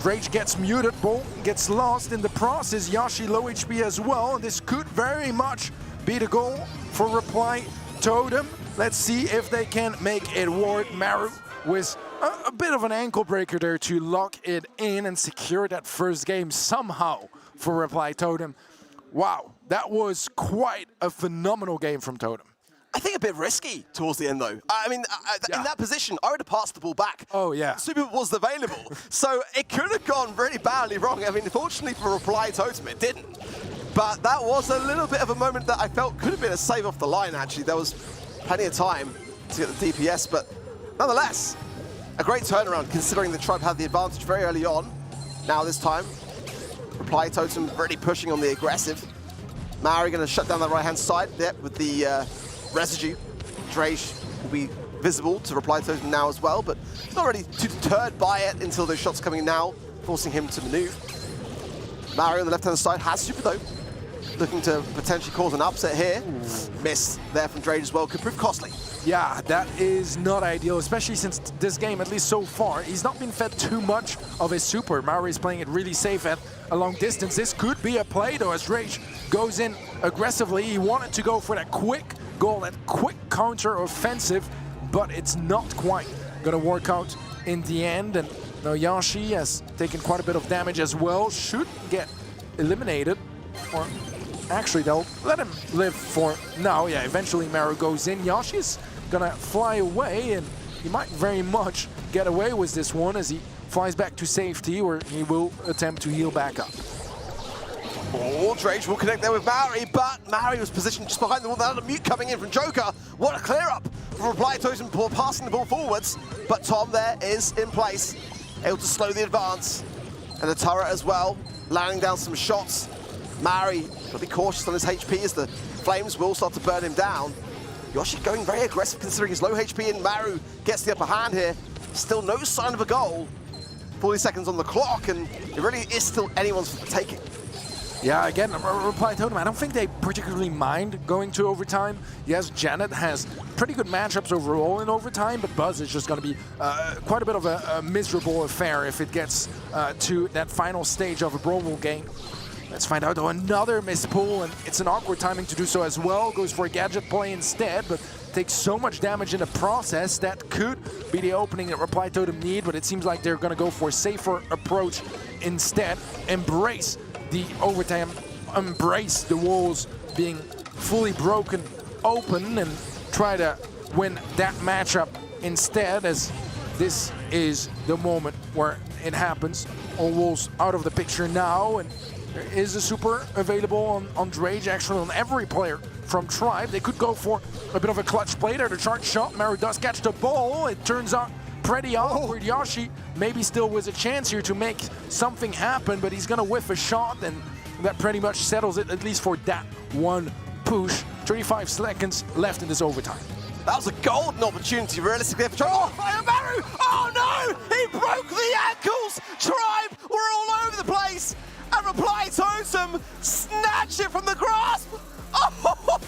Rage gets muted, ball gets lost in the process. Yoshi low HP as well, and this could very much be the goal for Reply Totem. Let's see if they can make it work. Maru with a bit of an ankle breaker there to lock it in and secure that first game somehow for Reply Totem. Wow, that was quite a phenomenal game from Totem. I think a bit risky towards the end, though. I mean, in that position, I would have passed the ball back. Oh, yeah. Super was available. So it could have gone really badly wrong. I mean, fortunately for Reply Totem, it didn't. But that was a little bit of a moment that I felt could have been a save off the line, actually. There was plenty of time to get the DPS, but nonetheless, a great turnaround considering the Tribe had the advantage very early on. Now this time, Reply Totem really pushing on the aggressive. Mari going to shut down the right-hand side there with the residue. Drake will be visible to Reply Totem now as well, but not really too deterred by it until those shots coming now, forcing him to maneuver. Mari on the left-hand side has super though, looking to potentially cause an upset here. Miss there from Drake as well, could prove costly. Yeah, that is not ideal, especially since this game, at least so far, he's not been fed too much of his super. Mari is playing it really safe at a long distance. This could be a play though, as Drake goes in aggressively. He wanted to go for that quick goal, that quick counter offensive, but it's not quite gonna work out in the end. And now Yoshi has taken quite a bit of damage as well, should get eliminated, or actually they'll let him live for now. Yeah, eventually Maru goes in. Yoshi's gonna fly away, and he might very much get away with this one as he flies back to safety, where he will attempt to heal back up. Oh, Drake will connect there with Mari, but Mari was positioned just behind the wall. Another mute coming in from Joker. What a clear up from Reply Totem, passing the ball forwards. But Tom there is in place, able to slow the advance. And the turret as well, landing down some shots. Mari will be cautious on his HP as the flames will start to burn him down. Yoshi going very aggressive considering his low HP, and Maru gets the upper hand here. Still no sign of a goal. 40 seconds on the clock, and it really is still anyone's for the taking. Yeah, again, Reply Totem, I don't think they particularly mind going to overtime. Yes, Janet has pretty good matchups overall in overtime, but Buzz is just going to be quite a bit of a miserable affair if it gets to that final stage of a Brawl Ball game. Let's find out. Oh, another missed pull, and it's an awkward timing to do so as well. Goes for a gadget play instead, but takes so much damage in the process. That could be the opening that Reply Totem need, but it seems like they're gonna go for a safer approach instead. Embrace the overtime, embrace the walls being fully broken open, and try to win that matchup instead, as this is the moment where it happens. All walls out of the picture now, and there is a super available on Drage, actually on every player from Tribe. They could go for a bit of a clutch play there. The charge shot, Maru does catch the ball. It turns out pretty awkward. Yoshi maybe still was a chance here to make something happen, but he's gonna whiff a shot, and that pretty much settles it, at least for that one push. 35 seconds left in this overtime. That was a golden opportunity, realistically. Oh, Maru! Oh no! He broke the ankles! Tribe were all over the place! And Reply Totem snatched it from the grasp! Oh,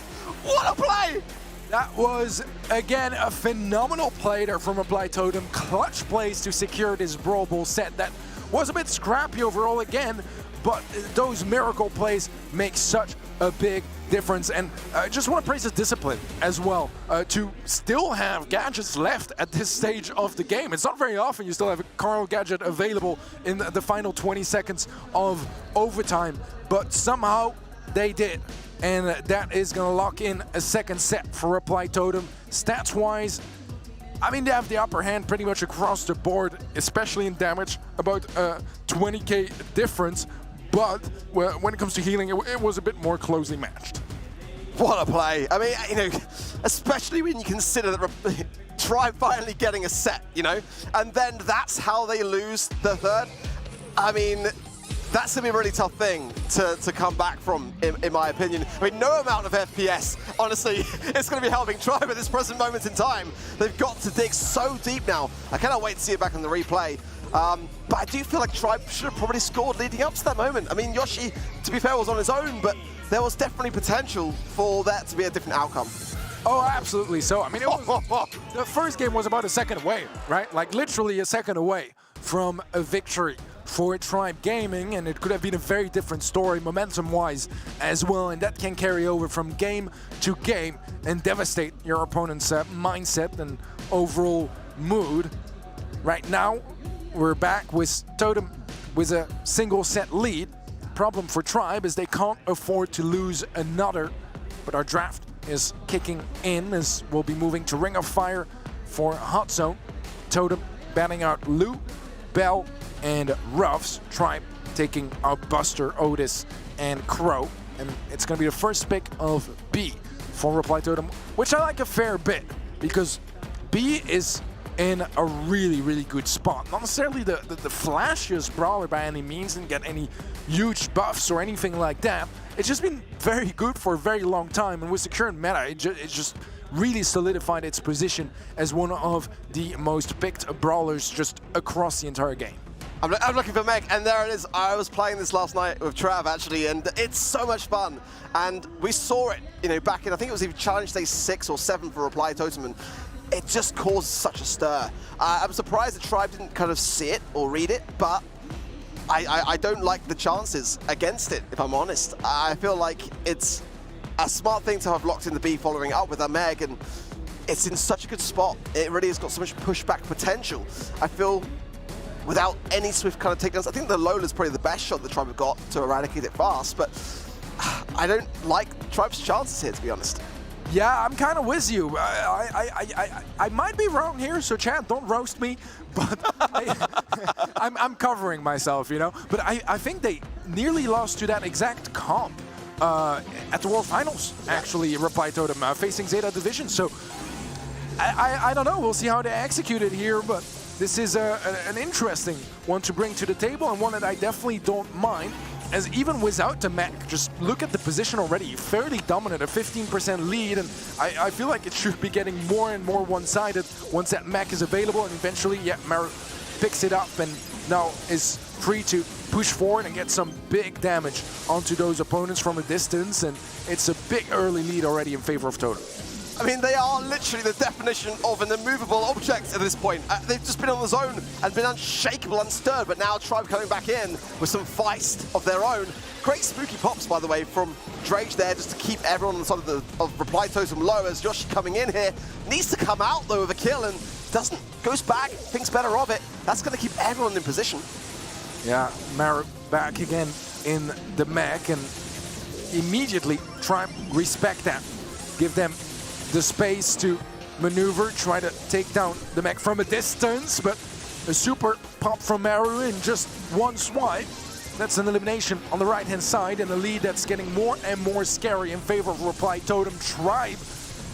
what a play! That was, again, a phenomenal play there from Reply Totem. Clutch plays to secure this Brawl Ball set that was a bit scrappy overall again, but those miracle plays make such a big difference. And I just want to praise his discipline as well, to still have gadgets left at this stage of the game. It's not very often you still have a Carl gadget available in the final 20 seconds of overtime, but somehow they did. And that is going to lock in a second set for Reply Totem. Stats-wise, I mean, they have the upper hand pretty much across the board, especially in damage, about 20k difference. But when it comes to healing, it was a bit more closely matched. What a play. I mean, you know, especially when you consider that Tribe finally getting a set, you know, and then that's how they lose the third. I mean, that's going to be a really tough thing to come back from, in my opinion. I mean, no amount of FPS, honestly, is going to be helping Tribe at this present moment in time. They've got to dig so deep now. I cannot wait to see it back on the replay. But I do feel like Tribe should have probably scored leading up to that moment. I mean, Yoshi, to be fair, was on his own, but there was definitely potential for that to be a different outcome. Oh, absolutely. So, I mean, it was, the first game was about a second away, right? Like, literally a second away from a victory for Tribe Gaming, and it could have been a very different story momentum-wise as well, and that can carry over from game to game and devastate your opponent's mindset and overall mood. Right now, we're back with Totem with a single set lead. Problem for Tribe is they can't afford to lose another, but our draft is kicking in as we'll be moving to Ring of Fire for Hot Zone. Totem batting out Lou, Bell, and Ruffs. Tribe taking out Buster, Otis, and Crow. And it's going to be the first pick of B for Reply Totem, which I like a fair bit, because B is in a really, really good spot. Not necessarily the flashiest brawler by any means, didn't get any huge buffs or anything like that. It's just been very good for a very long time, and with the current meta, it just really solidified its position as one of the most picked brawlers just across the entire game. I'm looking for Meg, and there it is. I was playing this last night with Trav, actually, and it's so much fun. And we saw it, you know, back in, I think it was even Challenge Day 6 or 7 for Reply Totem, and it just caused such a stir. I'm surprised the Tribe didn't kind of see it or read it, but I don't like the chances against it, if I'm honest. I feel like it's a smart thing to have locked in the B following up with a Meg, and it's in such a good spot. It really has got so much pushback potential. I feel without any swift kind of takedowns, I think the Lola's probably the best shot the Tribe have got to eradicate it fast, but I don't like Tribe's chances here, to be honest. Yeah, I'm kind of with you. I might be wrong here, so chat, don't roast me, but I'm covering myself, you know? But I think they nearly lost to that exact comp at the World Finals, actually, Reply Totem, facing Zeta Division. So I don't know, we'll see how they execute it here, but this is an interesting one to bring to the table, and one that I definitely don't mind. As even without the mech, just look at the position already, fairly dominant, a 15% lead, and I feel like it should be getting more and more one-sided once that mech is available, and eventually, yeah, Maru picks it up and now is free to push forward and get some big damage onto those opponents from a distance, and it's a big early lead already in favor of Totem. I mean, they are literally the definition of an immovable object at this point. They've just been on the zone and been unshakable, unstirred, but now Tribe coming back in with some feist of their own. Great spooky pops, by the way, from Drage there, just to keep everyone on the side of Reply Totem low, as Yoshi coming in here. Needs to come out, though, with a kill, and doesn't. Goes back, thinks better of it. That's going to keep everyone in position. Yeah, Maru back again in the mech, and immediately Tribe respect that. Give them the space to maneuver, try to take down the mech from a distance, but a super pop from Maru in just one swipe. That's an elimination on the right-hand side, and a lead that's getting more and more scary in favor of Reply Totem. Tribe,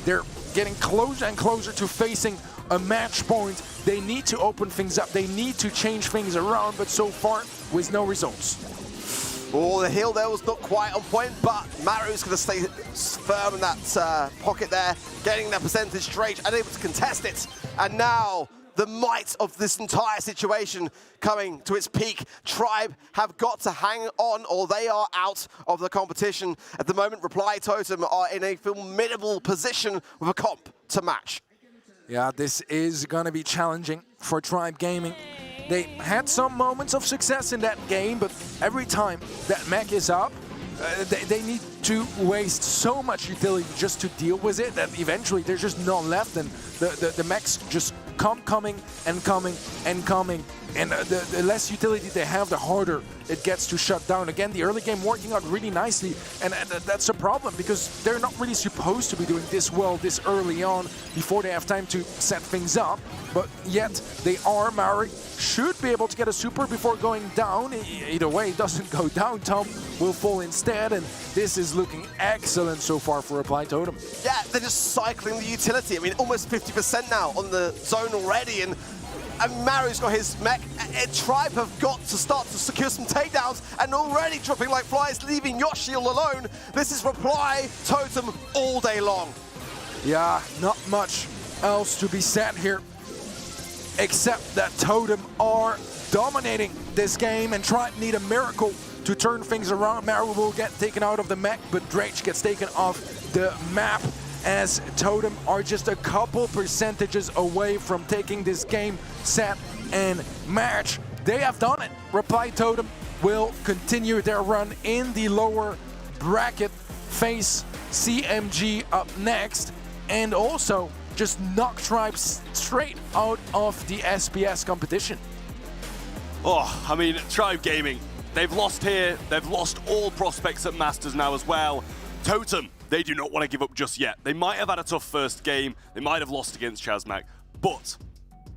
they're getting closer and closer to facing a match point. They need to open things up, they need to change things around, but so far with no results. Oh, the heal there was not quite on point, but Maru's going to stay firm in that pocket there, getting that percentage straight and able to contest it. And now the might of this entire situation coming to its peak. Tribe have got to hang on or they are out of the competition. At the moment, Reply Totem are in a formidable position with a comp to match. Yeah, this is going to be challenging for Tribe Gaming. They had some moments of success in that game, but every time that mech is up, they need to waste so much utility just to deal with it that eventually there's just none left, and the mechs just coming and coming and coming. And the less utility they have, the harder it gets to shut down. Again, the early game working out really nicely, and that's a problem because they're not really supposed to be doing this well this early on before they have time to set things up. But yet they are. Maori should be able to get a super before going down. Either way, it doesn't go down. Tom will fall instead, and this is looking excellent so far for Reply Totem. Yeah, they're just cycling the utility. I mean, almost 50% now on the zone already, and Maru's got his mech. Tribe have got to start to secure some takedowns and already dropping like flies, leaving Yoshi all alone. This is Reply Totem all day long. Yeah, not much else to be said here, except that Totem are dominating this game, and Tribe need a miracle to turn things around. Maru will get taken out of the mech, but Drake gets taken off the map, as Totem are just a couple percentages away from taking this game, set, and match. They have done it. Reply Totem will continue their run in the lower bracket, face CMG up next, and also just knock Tribe straight out of the SPS competition. Oh, I mean, Tribe Gaming, they've lost here. They've lost all prospects at Masters now as well. Totem, they do not want to give up just yet. They might have had a tough first game. They might have lost against Chazmak, but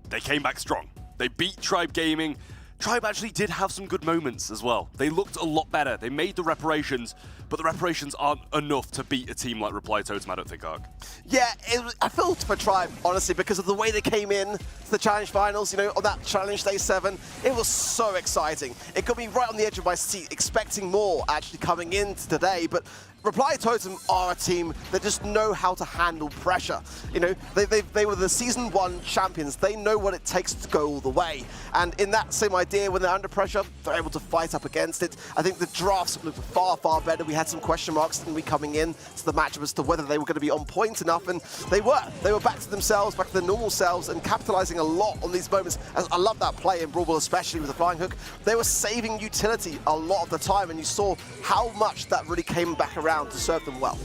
they came back strong. They beat Tribe Gaming. Tribe actually did have some good moments as well. They looked a lot better. They made the reparations, but the reparations aren't enough to beat a team like Reply Totem, I don't think, Ark. Yeah, I felt for Tribe, honestly, because of the way they came in to the Challenge Finals, you know, on that Challenge Day 7. It was so exciting. It got me right on the edge of my seat, expecting more actually coming into today, but Reply Totem are a team that just know how to handle pressure. You know, they were the Season 1 champions. They know what it takes to go all the way. And in that same idea, when they're under pressure, they're able to fight up against it. I think the drafts looked far, far better. We had some question marks, didn't we, coming in to the matchup as to whether they were going to be on point enough, and they were. They were back to themselves, back to their normal selves, and capitalizing a lot on these moments. I love that play in Brawl Ball, especially with the flying hook. They were saving utility a lot of the time, and you saw how much that really came back around to serve them well.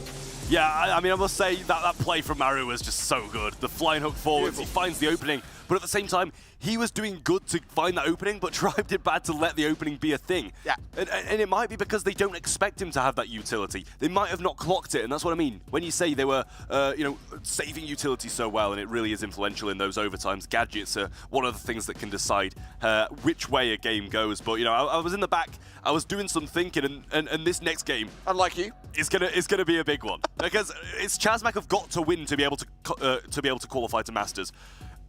Yeah, I mean, I must say that play from Maru was just so good. The flying hook forwards, he finds the opening, but at the same time, he was doing good to find that opening, but Tribe did bad to let the opening be a thing. Yeah. And it might be because they don't expect him to have that utility. They might have not clocked it, and that's what I mean. When you say they were, you know, saving utility so well, and it really is influential in those overtimes, gadgets are one of the things that can decide which way a game goes. But, you know, I was in the back, I was doing some thinking, and this next game, unlike you, is gonna be a big one. Because it's Chazmak have got to win to be able to qualify to Masters.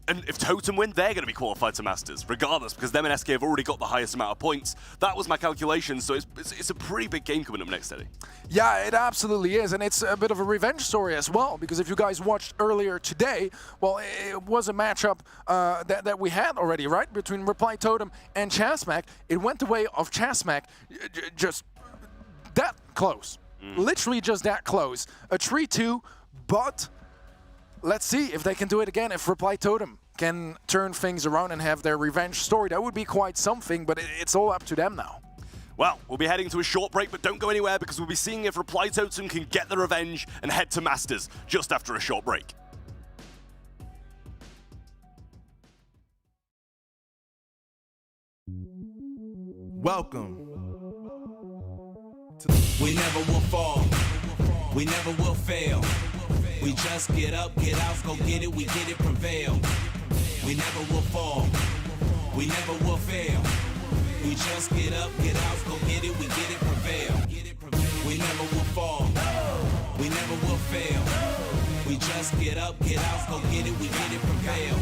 And if Totem win, they're going to be qualified to Masters, regardless, because them and SK have already got the highest amount of points. That was my calculation, so it's a pretty big game coming up next, Eddie. Yeah, it absolutely is, and it's a bit of a revenge story as well, because if you guys watched earlier today, well, it was a matchup that we had already, right, between Reply Totem and Chazmak. It went the way of Chazmak, just that close. Literally just that close. A 3-2, but let's see if they can do it again. If Reply Totem can turn things around and have their revenge story, that would be quite something, but it's all up to them now. Well, we'll be heading to a short break, but don't go anywhere because we'll be seeing if Reply Totem can get the revenge and head to Masters just after a short break. Welcome. We never will fall. We never will fail. We just get up, get out, go get it, we get it, prevail. We never will fall. We never will fail. We just get up, get out, go get it, we get it, prevail. We never will fall. We never will fail. We just get up, get out, go get it, we get it, prevail.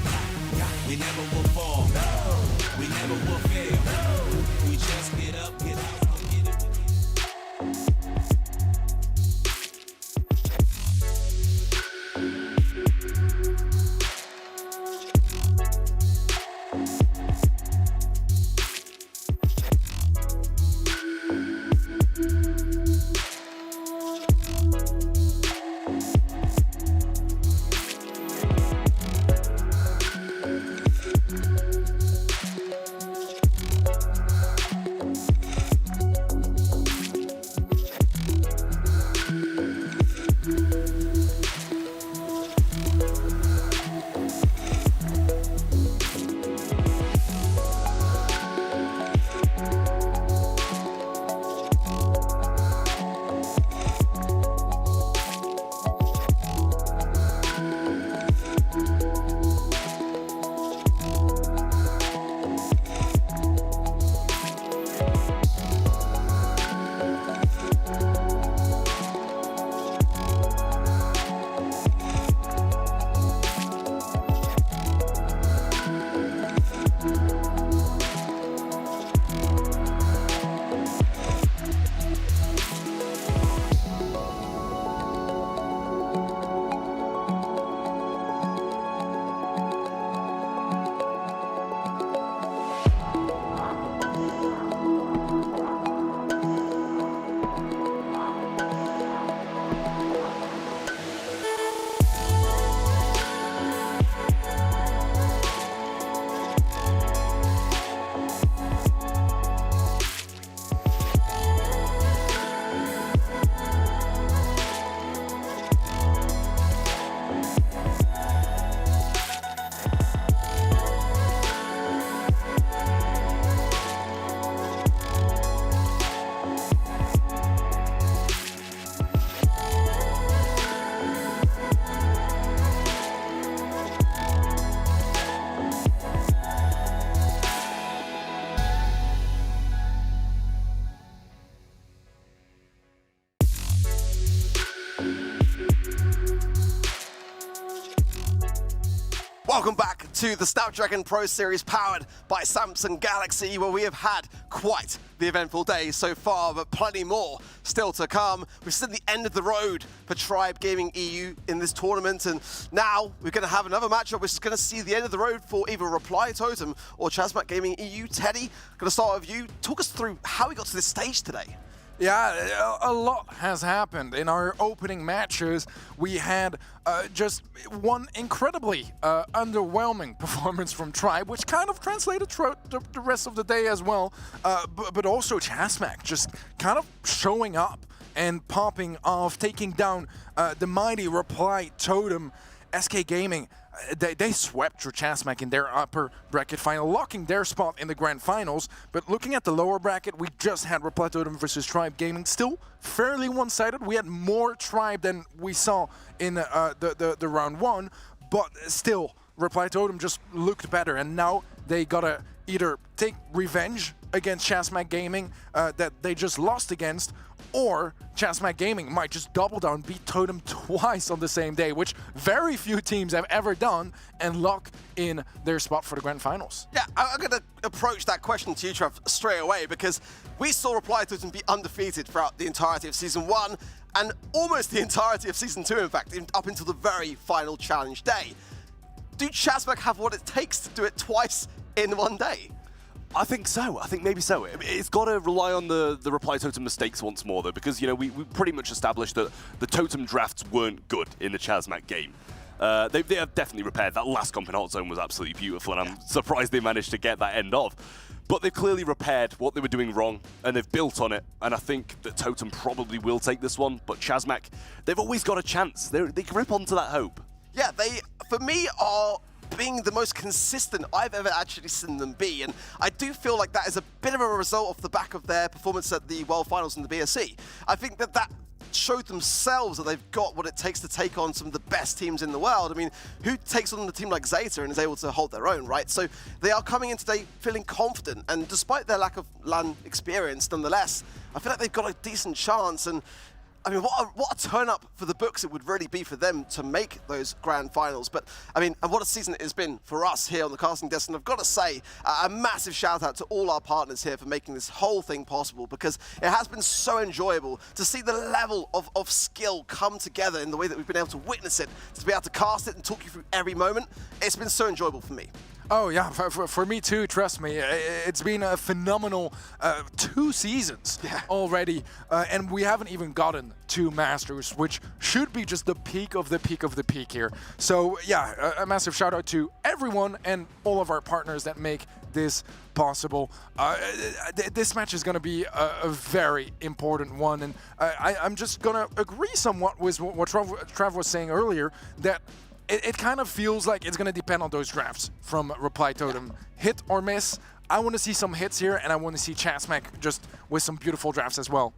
We never will fall. We never will fail. We just get up, get out, go get it. Welcome back to the Snapdragon Pro Series powered by Samsung Galaxy, where we have had quite the eventful day so far, but plenty more still to come. We've seen the end of the road for Tribe Gaming EU in this tournament, and now we're going to have another matchup which is going to see the end of the road for either Reply Totem or Chasmac Gaming EU. Teddy, going to start with you. Talk us through how we got to this stage today. Yeah, a lot has happened. In our opening matches, we had just one incredibly underwhelming performance from Tribe, which kind of translated throughout the rest of the day as well. But also Chasmac just kind of showing up and popping off, taking down the mighty Reply Totem. SK Gaming, they swept through Chasmac in their upper bracket final, locking their spot in the grand finals. But looking at the lower bracket, we just had Reply Totem versus Tribe Gaming, still fairly one-sided. We had more Tribe than we saw in the round one, but still, Reply Totem just looked better, and now they gotta either take revenge against Chasmac Gaming that they just lost against, or Chasmac Gaming might just double down, beat Totem twice on the same day, which very few teams have ever done, and lock in their spot for the grand finals. Yeah, I'm going to approach that question to you, Trev, straight away, because we saw Reply Totem be undefeated throughout the entirety of Season 1, and almost the entirety of Season 2, in fact, up until the very final challenge day. Do Chasmac have what it takes to do it twice in one day? I think so. I think maybe so. It's got to rely on the Reply Totem mistakes once more, though, because, you know, we pretty much established that the Totem drafts weren't good in the Chasmac game. They have definitely repaired. That last comp in Hot Zone was absolutely beautiful, and I'm surprised they managed to get that end off. But they've clearly repaired what they were doing wrong, and they've built on it. And I think that Totem probably will take this one, but Chasmac, they've always got a chance. They grip onto that hope. Yeah, they, for me, are being the most consistent I've ever actually seen them be, and I do feel like that is a bit of a result off the back of their performance at the World Finals in the BSC. I think that showed themselves that they've got what it takes to take on some of the best teams in the world. I mean, who takes on a team like Zeta and is able to hold their own, right? So they are coming in today feeling confident, and despite their lack of LAN experience, nonetheless, I feel like they've got a decent chance. And I mean, what a turn-up for the books it would really be for them to make those grand finals. But, I mean, and what a season it has been for us here on the casting desk. And I've got to say, a massive shout-out to all our partners here for making this whole thing possible, because it has been so enjoyable to see the level of skill come together in the way that we've been able to witness it, to be able to cast it and talk you through every moment. It's been so enjoyable for me. Oh yeah, for me too, trust me. It's been a phenomenal 2 seasons already, and we haven't even gotten to Masters, which should be just the peak of the peak of the peak here. So yeah, a massive shout out to everyone and all of our partners that make this possible. This match is going to be a very important one, and I'm just going to agree somewhat with what Trav was saying earlier, that it kind of feels like it's going to depend on those drafts from Reply Totem. Hit or miss. I want to see some hits here, and I want to see Chasmac just with some beautiful drafts as well.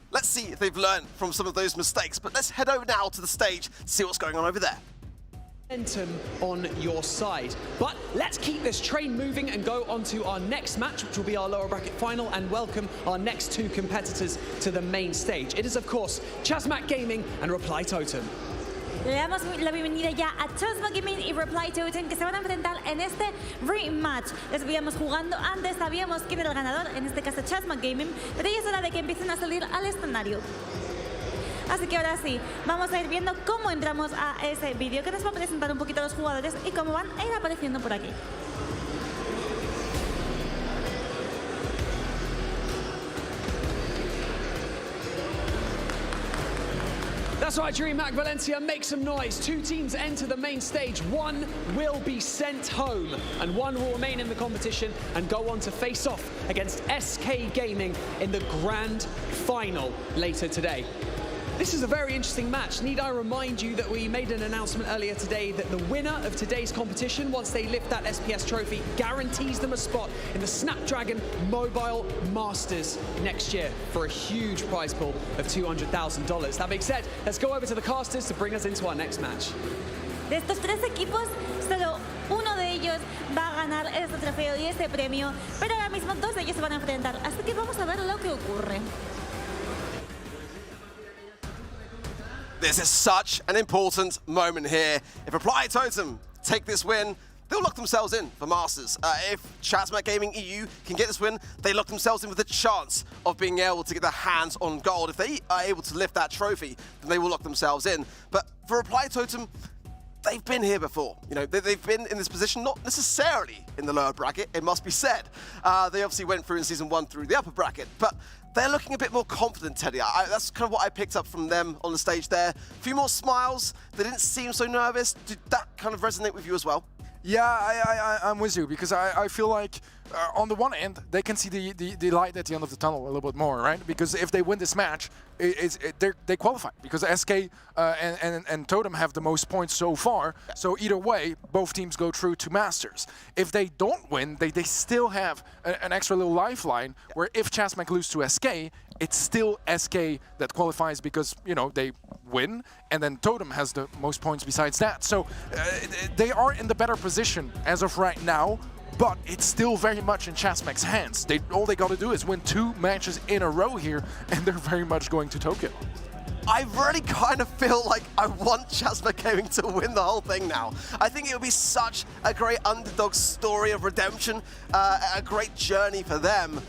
Let's see if they've learned from some of those mistakes, but let's head over now to the stage to see what's going on over there. Momentum on your side. But let's keep this train moving and go on to our next match, which will be our lower bracket final, and welcome our next 2 competitors to the main stage. It is, of course, Chasmac Gaming and Reply Totem. Le damos la bienvenida ya a Chasmac Gaming y Reply Totem, que se van a enfrentar en este rematch. Les veíamos jugando antes, sabíamos quién era el ganador, en este caso Chasmac Gaming, pero ya es hora de que empiecen a salir al escenario. Así que ahora sí, vamos a ir viendo cómo entramos a ese vídeo, que nos va a presentar un poquito a los jugadores y cómo van a ir apareciendo por aquí. That's right, DreamHack Valencia, make some noise. 2 teams enter the main stage. 1 will be sent home, and 1 will remain in the competition and go on to face off against SK Gaming in the grand final later today. This is a very interesting match. Need I remind you that we made an announcement earlier today that the winner of today's competition, once they lift that SPS trophy, guarantees them a spot in the Snapdragon Mobile Masters next year for a huge prize pool of $200,000. That being said, let's go over to the casters to bring us into our next match. De estos 3 equipos, solo uno de ellos va a ganar este trofeo y este premio, pero ahora mismo 2 de ellos se van a enfrentar, así que vamos a ver lo que ocurre. This is such an important moment here. If Reply Totem take this win, they'll lock themselves in for Masters. If Chasmac Gaming EU can get this win, they lock themselves in with a chance of being able to get their hands on gold. If they are able to lift that trophy, then they will lock themselves in. But for Reply Totem, they've been here before. You know, they've been in this position, not necessarily in the lower bracket, it must be said. They obviously went through in Season 1 through the upper bracket, but they're looking a bit more confident, Teddy. That's kind of what I picked up from them on the stage there. A few more smiles. They didn't seem so nervous. Did that kind of resonate with you as well? Yeah, I'm with you, because I feel like on the one end, they can see the light at the end of the tunnel a little bit more, right? Because if they win this match, they qualify, because SK and Totem have the most points so far. So either way, both teams go through to Masters. If they don't win, they still have an extra little lifeline, where if Chasmac lose to SK, it's still SK that qualifies, because, you know, they win, and then Totem has the most points besides that. So they are in the better position as of right now, but it's still very much in Chasmac's hands. All they got to do is win 2 matches in a row here, and they're very much going to Tokyo. I really kind of feel like I want Chasmac Gaming to win the whole thing now. I think it would be such a great underdog story of redemption, a great journey for them.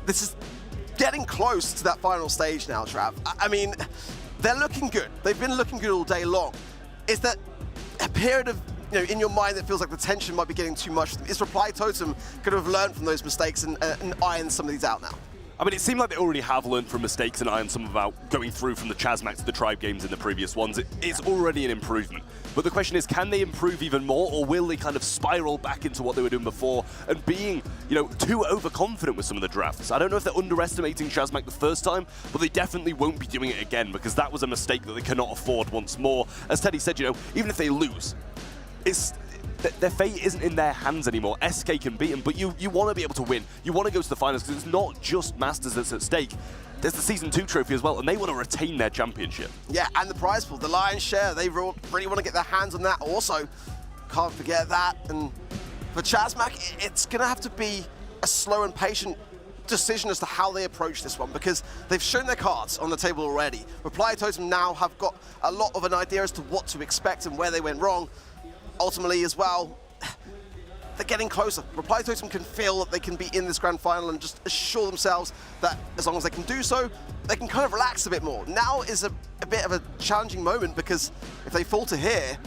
This is getting close to that final stage now, Trav. I mean, they're looking good. They've been looking good all day long. Is that a period of, you know, in your mind that feels like the tension might be getting too much? Is Reply Totem could have learned from those mistakes and ironed some of these out now? I mean, it seemed like they already have learned from mistakes and ironed some about going through from the Chazmax to the Tribe games in the previous ones. It's already an improvement. But the question is, can they improve even more, or will they kind of spiral back into what they were doing before and being, you know, too overconfident with some of the drafts? I don't know if they're underestimating Chazmax the first time, but they definitely won't be doing it again, because that was a mistake that they cannot afford once more. As Teddy said, you know, even if they lose, their fate isn't in their hands anymore. SK can beat them, but you want to be able to win. You want to go to the finals, because it's not just Masters that's at stake. There's the Season 2 trophy as well, and they want to retain their championship. Yeah, and the prize pool, the lion's share, they really want to get their hands on that also. Can't forget that. And for Chazmax, it's going to have to be a slow and patient decision as to how they approach this one, because they've shown their cards on the table already. Reply Totem now have got a lot of an idea as to what to expect and where they went wrong. Ultimately as well, they're getting closer. Reply Totem can feel that they can be in this grand final and just assure themselves that as long as they can do so, they can kind of relax a bit more. Now is a bit of a challenging moment, because if they falter here,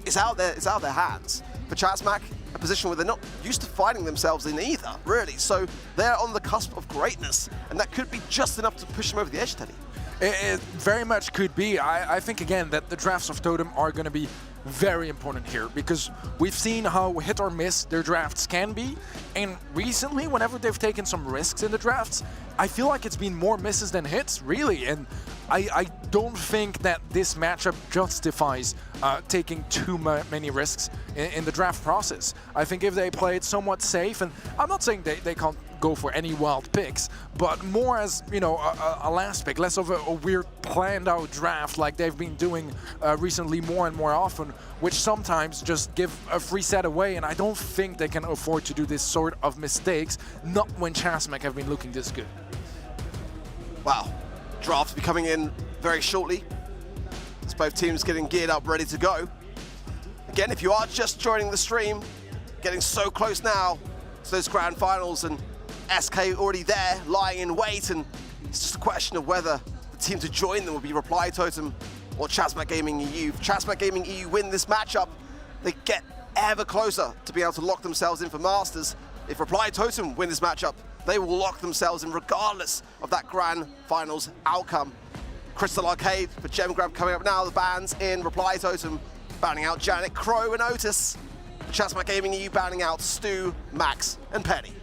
it's out their hands. For Chazmax, a position where they're not used to finding themselves in either, really. So they're on the cusp of greatness, and that could be just enough to push them over the edge, Teddy. It very much could be. I think, again, that the drafts of Totem are going to be very important here, because we've seen how hit or miss their drafts can be, and recently, whenever they've taken some risks in the drafts, I feel like it's been more misses than hits, really, and I don't think that this matchup justifies taking too many risks in the draft process. I think if they play it somewhat safe, and I'm not saying they can't go for any wild picks, but more as, you know, a last pick, less of a weird planned out draft like they've been doing recently more and more often, which sometimes just give a free set away, and I don't think they can afford to do this sort of mistakes, not when Chazmax have been looking this good. Wow, draft will be coming in very shortly. It's both teams getting geared up, ready to go. Again, if you are just joining the stream, getting so close now to those grand finals, and SK already there, lying in wait, and it's just a question of whether the team to join them will be Reply Totem or Chazmax Gaming EU. If Chazmax Gaming EU win this matchup, they get ever closer to being able to lock themselves in for Masters. If Reply Totem win this matchup, they will lock themselves in regardless of that grand finals outcome. Crystal Arcade for Gem Grab coming up now. The bans in Reply Totem, banning out Janet, Crow, and Otis. Chazmax Gaming EU banning out Stu, Max, and Penny.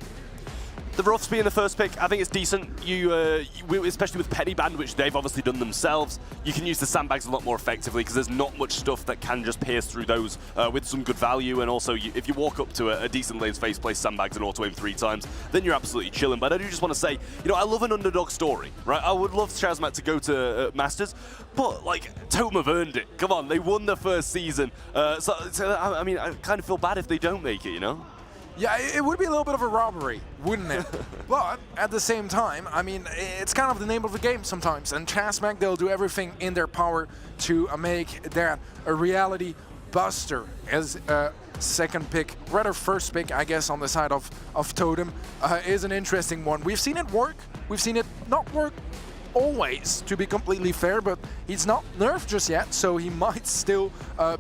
The Roughs being the first pick, I think it's decent. Especially with Penny Band, which they've obviously done themselves, you can use the sandbags a lot more effectively, because there's not much stuff that can just pierce through those with some good value. And also, if you walk up to a decent lane's face, place sandbags and auto-aim 3 times, then you're absolutely chilling. But I do just want to say, you know, I love an underdog story, right? I would love Chazmax to go to Masters, but, like, Totem have earned it. Come on, they won the first season. So, I mean, I kind of feel bad if they don't make it, you know? Yeah, it would be a little bit of a robbery, wouldn't it? But at the same time, I mean, it's kind of the name of the game sometimes. And Chazmax, they'll do everything in their power to make that a reality. Buster as a second pick, rather first pick, I guess, on the side of Totem, is an interesting one. We've seen it work. We've seen it not work always, to be completely fair, but he's not nerfed just yet, so he might still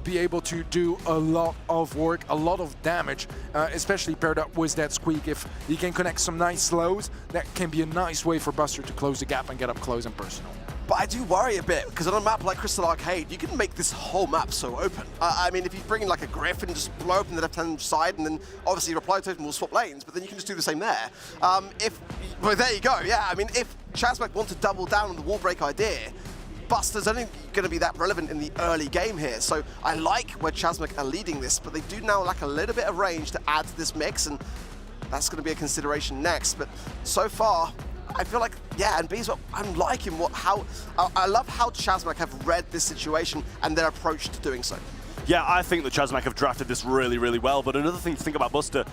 be able to do a lot of work, a lot of damage, especially paired up with that Squeak. If he can connect some nice slows, that can be a nice way for Buster to close the gap and get up close and personal. But I do worry a bit, because on a map like Crystal Arcade, you can make this whole map so open. I mean, if you bring in like a Griff and just blow open the left-hand side, and then obviously Reply Totem will swap lanes, but then you can just do the same there. Well, there you go, yeah. I mean, if Chazmax want to double down on the wall break idea, Buster's only going to be that relevant in the early game here. So I like where Chazmax are leading this, but they do now lack a little bit of range to add to this mix, and that's going to be a consideration next. But so far, I feel like, yeah, and B's, I'm liking I love how Chazmax have read this situation and their approach to doing so. Yeah, I think that Chazmax have drafted this really, really well. But another thing to think about Buster,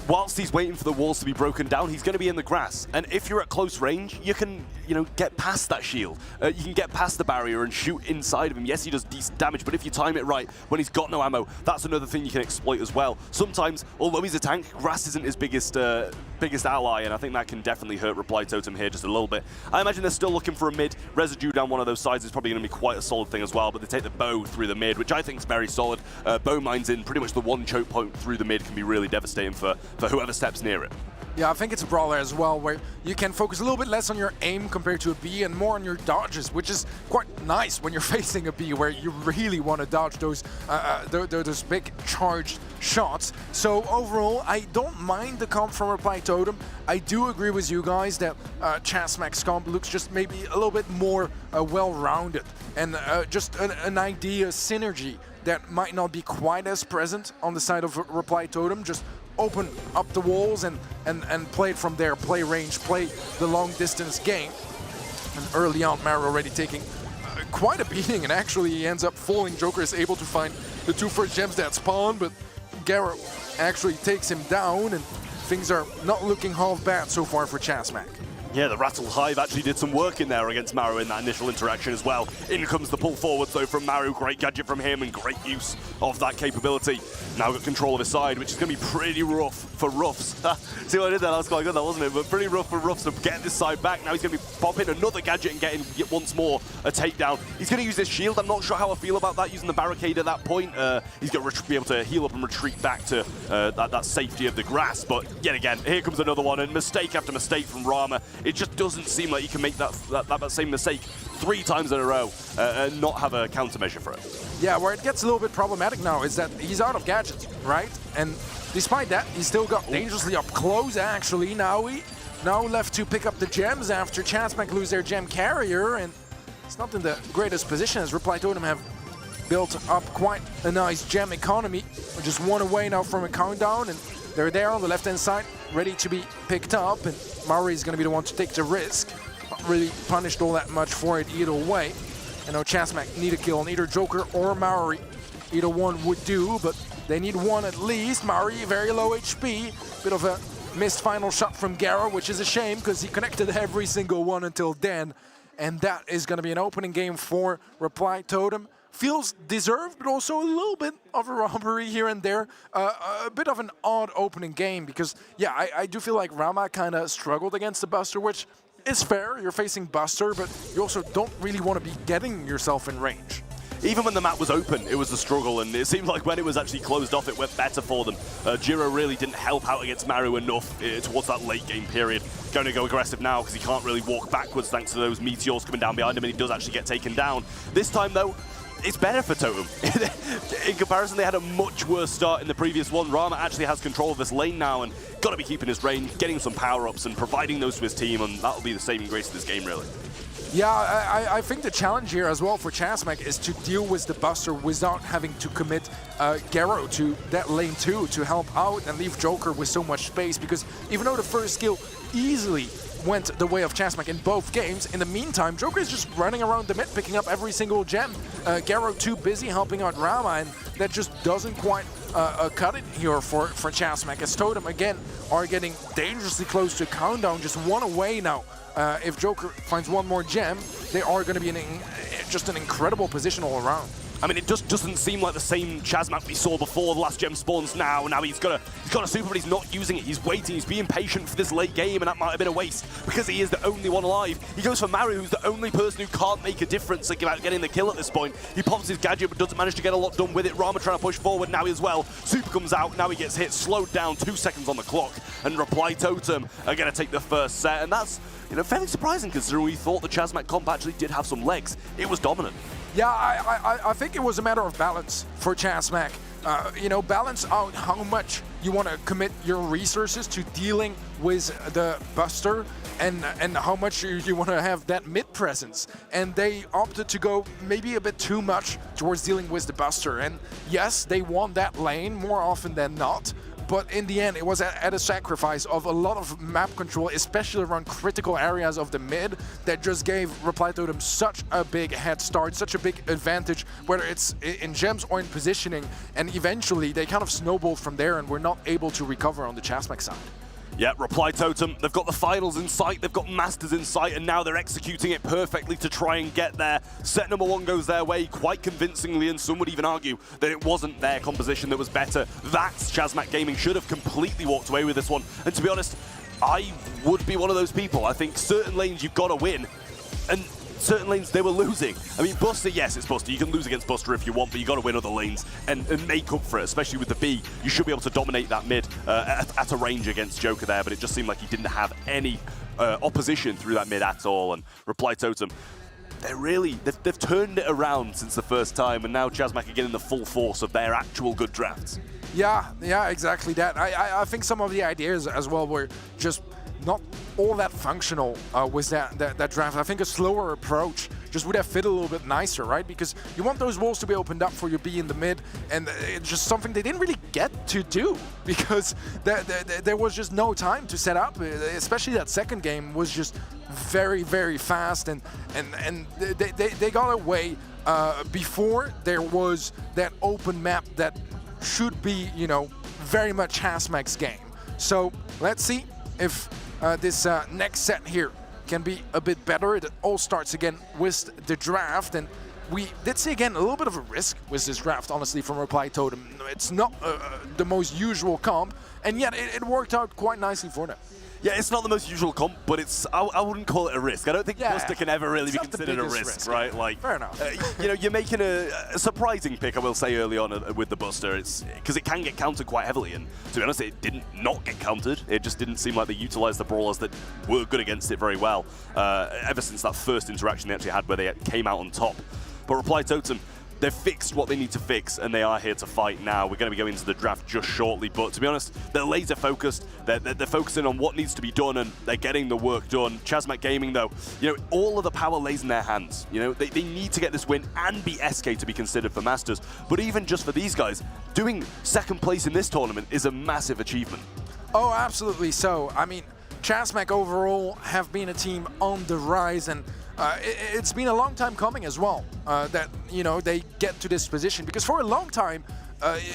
whilst he's waiting for the walls to be broken down, he's going to be in the grass. And if you're at close range, you can, you know, get past that shield. You can get past the barrier and shoot inside of him. Yes, he does decent damage, but if you time it right, when he's got no ammo, that's another thing you can exploit as well. Sometimes, although he's a tank, grass isn't his biggest ally, and I think that can definitely hurt Reply Totem here just a little bit. I imagine they're still looking for a mid. Residue down one of those sides is probably going to be quite a solid thing as well, but they take the bow through the mid, which I think is very solid. Bow mines in pretty much the one choke point through the mid can be really devastating for whoever steps near it. Yeah, I think it's a brawler as well, where you can focus a little bit less on your aim compared to a B and more on your dodges, which is quite nice when you're facing a B, where you really want to dodge those big charged shots. So overall, I don't mind the comp from Reply Totem. I do agree with you guys that Chasmac's comp looks just maybe a little bit more well-rounded, and just an idea synergy that might not be quite as present on the side of Reply Totem. Just open up the walls and play it from there, play range, play the long distance game. And early on, Mario already taking quite a beating, and actually he ends up falling. Joker is able to find the 2 first gems that spawn, but Garo actually takes him down, and things are not looking half bad so far for Chasmac. Yeah, the Rattle Hive actually did some work in there against Maru in that initial interaction as well. In comes the pull forward, though, from Maru. Great gadget from him and great use of that capability. Now got control of his side, which is going to be pretty rough for Ruffs. See what I did there? That was quite good, that wasn't it? But pretty rough for Ruffs to get this side back. Now he's going to be popping another gadget and getting once more a takedown. He's going to use his shield. I'm not sure how I feel about that, using the barricade at that point. He's going to be able to heal up and retreat back to that safety of the grass. But yet again, here comes another one, and mistake after mistake from Rama. It just doesn't seem like you can make that same mistake 3 times in a row and not have a countermeasure for it. Yeah, where it gets a little bit problematic now is that he's out of gadgets, right? And despite that, he still got dangerously up close, actually. Now left to pick up the gems after Chasmac lose their gem carrier, and it's not in the greatest position as Reply Totem have built up quite a nice gem economy. We're just 1 away now from a countdown, and they're there on the left-hand side, ready to be picked up, and Mauri is going to be the one to take the risk. Not really punished all that much for it either way. I know Chasmac need a kill on either Joker or Mauri. Either one would do, but they need one at least. Mauri, very low HP. Bit of a missed final shot from Garo, which is a shame because he connected every single one until then. And that is going to be an opening game for Reply Totem. Feels deserved, but also a little bit of a robbery here and there. A bit of an odd opening game because, yeah, I do feel like Rama kind of struggled against the Buster, which is fair. You're facing Buster, but you also don't really want to be getting yourself in range. Even when the map was open, it was a struggle, and it seemed like when it was actually closed off, it went better for them. Jiro really didn't help out against Maru enough towards that late game period. Going to go aggressive now because he can't really walk backwards thanks to those meteors coming down behind him, and he does actually get taken down. This time, though, it's better for Totem. In comparison, they had a much worse start in the previous one. Rama actually has control of this lane now and got to be keeping his range, getting some power-ups and providing those to his team, and that'll be the saving grace of this game, really. Yeah, I think the challenge here as well for Chasmac is to deal with the Buster without having to commit Garo to that lane too, to help out and leave Joker with so much space, because even though the first skill easily went the way of Chasmac in both games, in the meantime, Joker is just running around the mid, picking up every single gem. Garo too busy helping out Rama, and that just doesn't quite cut it here for Chasmac, as Totem again are getting dangerously close to a countdown, just 1 away now. If Joker finds 1 more gem, they are going to be in just an incredible position all around. I mean, it just doesn't seem like the same Chasmac we saw before. The last gem spawns now. Now he's got a super, but he's not using it. He's waiting. He's being patient for this late game, and that might have been a waste because he is the only one alive. He goes for Maru, who's the only person who can't make a difference about getting the kill at this point. He pops his gadget, but doesn't manage to get a lot done with it. Rama trying to push forward now as well. Super comes out. Now he gets hit, slowed down, 2 seconds on the clock, and Reply Totem are going to take the first set, and that's fairly surprising considering we thought the Chasmac comp actually did have some legs. It was dominant. Yeah, I think it was a matter of balance for Chasmac. Balance out how much you want to commit your resources to dealing with the Buster and how much you want to have that mid presence. And they opted to go maybe a bit too much towards dealing with the Buster. And yes, they won that lane more often than not. But in the end, it was at a sacrifice of a lot of map control, especially around critical areas of the mid, that just gave Reply Totem such a big head start, such a big advantage, whether it's in gems or in positioning. And eventually, they kind of snowballed from there and were not able to recover on the Chasmac side. Yeah, Reply Totem, they've got the finals in sight, they've got Masters in sight, and now they're executing it perfectly to try and get there. Set number 1 goes their way quite convincingly, and some would even argue that it wasn't their composition that was better. That's Chasmac Gaming should have completely walked away with this one. And to be honest, I would be one of those people. I think certain lanes you've got to win. And certain lanes they were losing. I mean, Buster, yes, it's Buster. You can lose against Buster if you want, but you got to win other lanes and make up for it, especially with the B. You should be able to dominate that mid at a range against Joker there, but it just seemed like he didn't have any opposition through that mid at all. And Reply Totem, they've turned it around since the first time, and now Chazmak are getting the full force of their actual good drafts. Yeah, exactly that. I think some of the ideas as well were just not all that functional with that draft. I think a slower approach just would have fit a little bit nicer, right? Because you want those walls to be opened up for your B in the mid, and it's just something they didn't really get to do because there was just no time to set up. Especially that second game was just very, very fast, and they got away before there was that open map that should be, you know, very much Chazmak's game. So let's see if this next set here can be a bit better. It all starts again with the draft, and we did see again a little bit of a risk with this draft, honestly, from Reply Totem. It's not the most usual comp, and yet it worked out quite nicely for them. Yeah, it's not the most usual comp, but it's I wouldn't call it a risk. I don't think Buster can ever really be considered a risk, right? Like, fair enough. You know, you're making a surprising pick, I will say, early on with the Buster. It's because it can get countered quite heavily, and to be honest, it didn't not get countered. It just didn't seem like they utilized the brawlers that were good against it very well. Ever since that first interaction they actually had where they came out on top. But Reply Totem, they've fixed what they need to fix, and they are here to fight now. We're going to be going into the draft just shortly, but to be honest, they're laser focused. They're focusing on what needs to be done, and they're getting the work done. Chazmak Gaming, though, you know, all of the power lays in their hands. You know, they need to get this win and be SK to be considered for Masters. But even just for these guys, doing second place in this tournament is a massive achievement. Oh, absolutely so. I mean, Chazmak overall have been a team on the rise, and it's been a long time coming as well that, you know, they get to this position, because for a long time,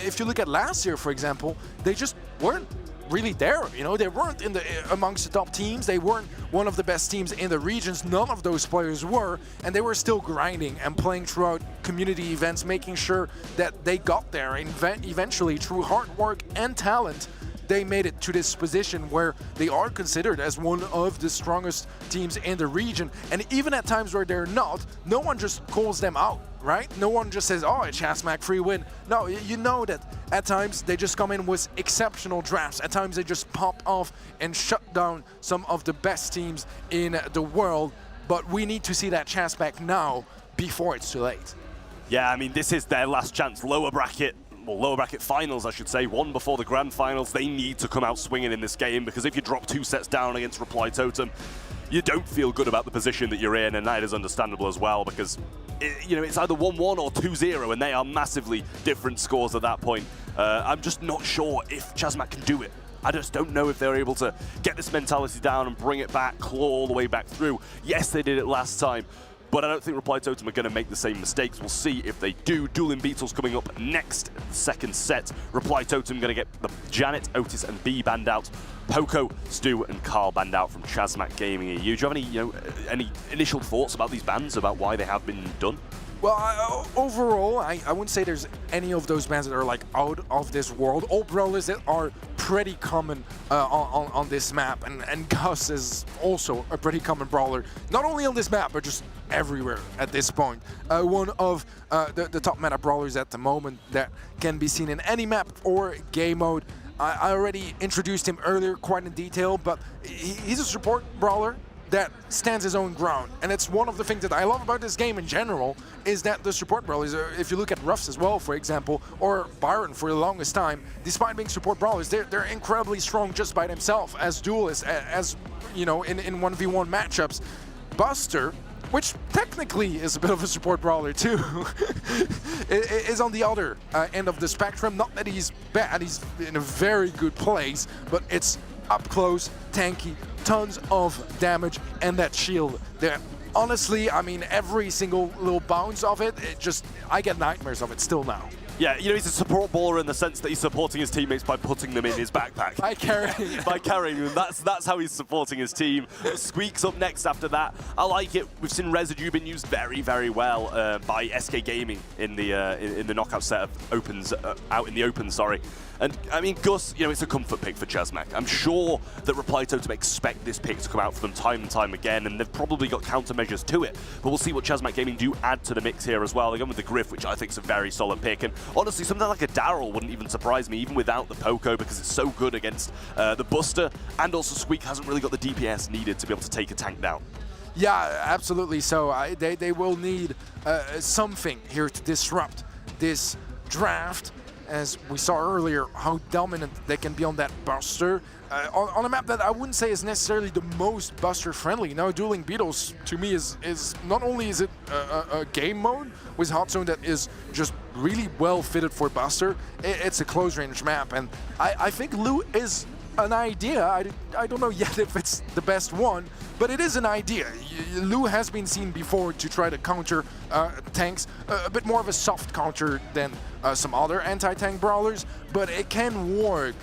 if you look at last year, for example, they just weren't really there. You know, they weren't amongst the top teams. They weren't one of the best teams in the regions. None of those players were, and they were still grinding and playing throughout community events, making sure that they got there. And eventually, through hard work and talent, they made it to this position where they are considered as one of the strongest teams in the region. And even at times where they're not, no one just calls them out, right? No one just says, oh, it's Chazmak, free win. No, you know that at times they just come in with exceptional drafts. At times they just pop off and shut down some of the best teams in the world. But we need to see that Chazmak now before it's too late. Yeah, I mean, this is their last chance. Lower bracket finals, I should say, one before the grand finals. They need to come out swinging in this game, because if you drop 2 sets down against Reply Totem, you don't feel good about the position that you're in, and that is understandable as well, because you know, it's either 1-1 or 2-0, and they are massively different scores at that point. I'm just not sure if Chazmak can do it. I just don't know if they're able to get this mentality down and bring it back, claw all the way back through. Yes, they did it last time, but I don't think Reply Totem are going to make the same mistakes. We'll see if they do. Dueling Beetles coming up next, second set. Reply Totem going to get the Janet, Otis, and B banned out. Poco, Stu, and Carl banned out from Chazmak Gaming EU. Do you have any, any initial thoughts about these bans, about why they have been done? Well, overall, I wouldn't say there's any of those bans that are like out of this world. All brawlers that are pretty common on this map, and Gus is also a pretty common brawler, not only on this map, but just everywhere at this point. One of the top meta brawlers at the moment that can be seen in any map or game mode. I already introduced him earlier quite in detail, but he's a support brawler that stands his own ground. And it's one of the things that I love about this game in general, is that the support brawlers, if you look at Ruffs as well, for example, or Byron for the longest time, despite being support brawlers, they're incredibly strong just by themselves as duelists, as you know, in 1v1 matchups. Buster, which technically is a bit of a support brawler too, is on the other end of the spectrum. Not that he's bad, he's in a very good place, but it's up close, tanky, tons of damage, and that shield there. Honestly, I mean, every single little bounce of it, I get nightmares of it still now. Yeah, you know, he's a support baller in the sense that he's supporting his teammates by putting them in his backpack. By carrying. By carrying them. That's how he's supporting his team. Squeak's up next after that. I like it. We've seen Residue being used very, very well by SK Gaming in the knockout set of opens, out in the open, sorry. And, I mean, Gus, you know, it's a comfort pick for Chazmak. I'm sure that Reply Totem expect this pick to come out for them time and time again, and they've probably got countermeasures measures to it. But we'll see what Chasmac Gaming do add to the mix here as well. They're going with the Griff, which I think is a very solid pick. And honestly, something like a Daryl wouldn't even surprise me, even without the Poco, because it's so good against the Buster. And also Squeak hasn't really got the DPS needed to be able to take a tank down. Yeah, absolutely. So they will need something here to disrupt this draft. As we saw earlier, how dominant they can be on that Buster. On a map that I wouldn't say is necessarily the most Buster friendly. Now, Dueling Beetles, to me, is not only is it a game mode with Hot Zone that is just really well fitted for Buster, it's a close range map. And I think Lou is an idea. I don't know yet if it's the best one, but it is an idea. Lou has been seen before to try to counter tanks, a bit more of a soft counter than some other anti-tank brawlers, but it can work.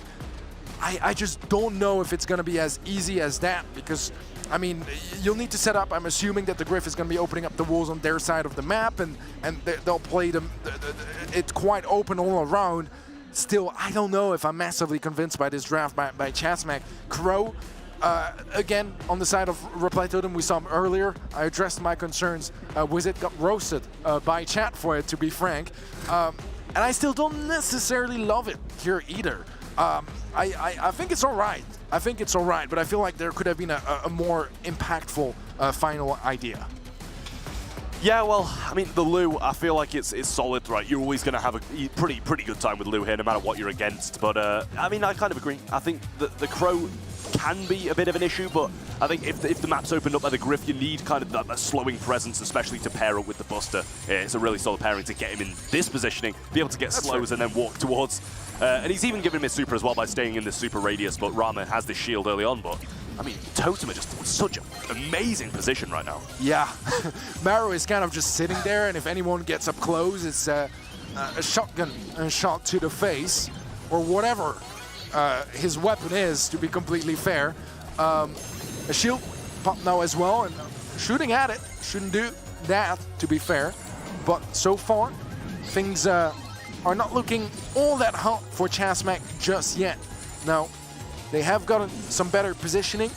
I just don't know if it's going to be as easy as that, because, I mean, you'll need to set up. I'm assuming that the Griff is going to be opening up the walls on their side of the map, and they'll play them. It's quite open all around. Still, I don't know if I'm massively convinced by this draft by Chasmac. Crow, again, on the side of Reply Totem, we saw him earlier. I addressed my concerns. Wizard got roasted by chat for it, to be frank. And I still don't necessarily love it here either. I think it's all right. I think it's all right, but I feel like there could have been a more impactful final idea. Yeah, well, I mean, the Lou, I feel like it's solid, right? You're always going to have a pretty good time with Lou here, no matter what you're against. But, I mean, I kind of agree. I think the Crow can be a bit of an issue, but I think if the map's opened up by the Griff, you need kind of that slowing presence, especially to pair up with the Buster. It's a really solid pairing to get him in this positioning, be able to get slows and then walk towards. And he's even given him his super as well by staying in the super radius, but Rama has this shield early on, but I mean, Totem are just in such an amazing position right now. Yeah, Maru is kind of just sitting there, and if anyone gets up close, it's a shotgun shot to the face, or whatever his weapon is, to be completely fair. A shield pop now as well, and shooting at it. Shouldn't do that, to be fair. But so far, things are not looking all that hot for Chasmac just yet. Now, they have gotten some better positioning,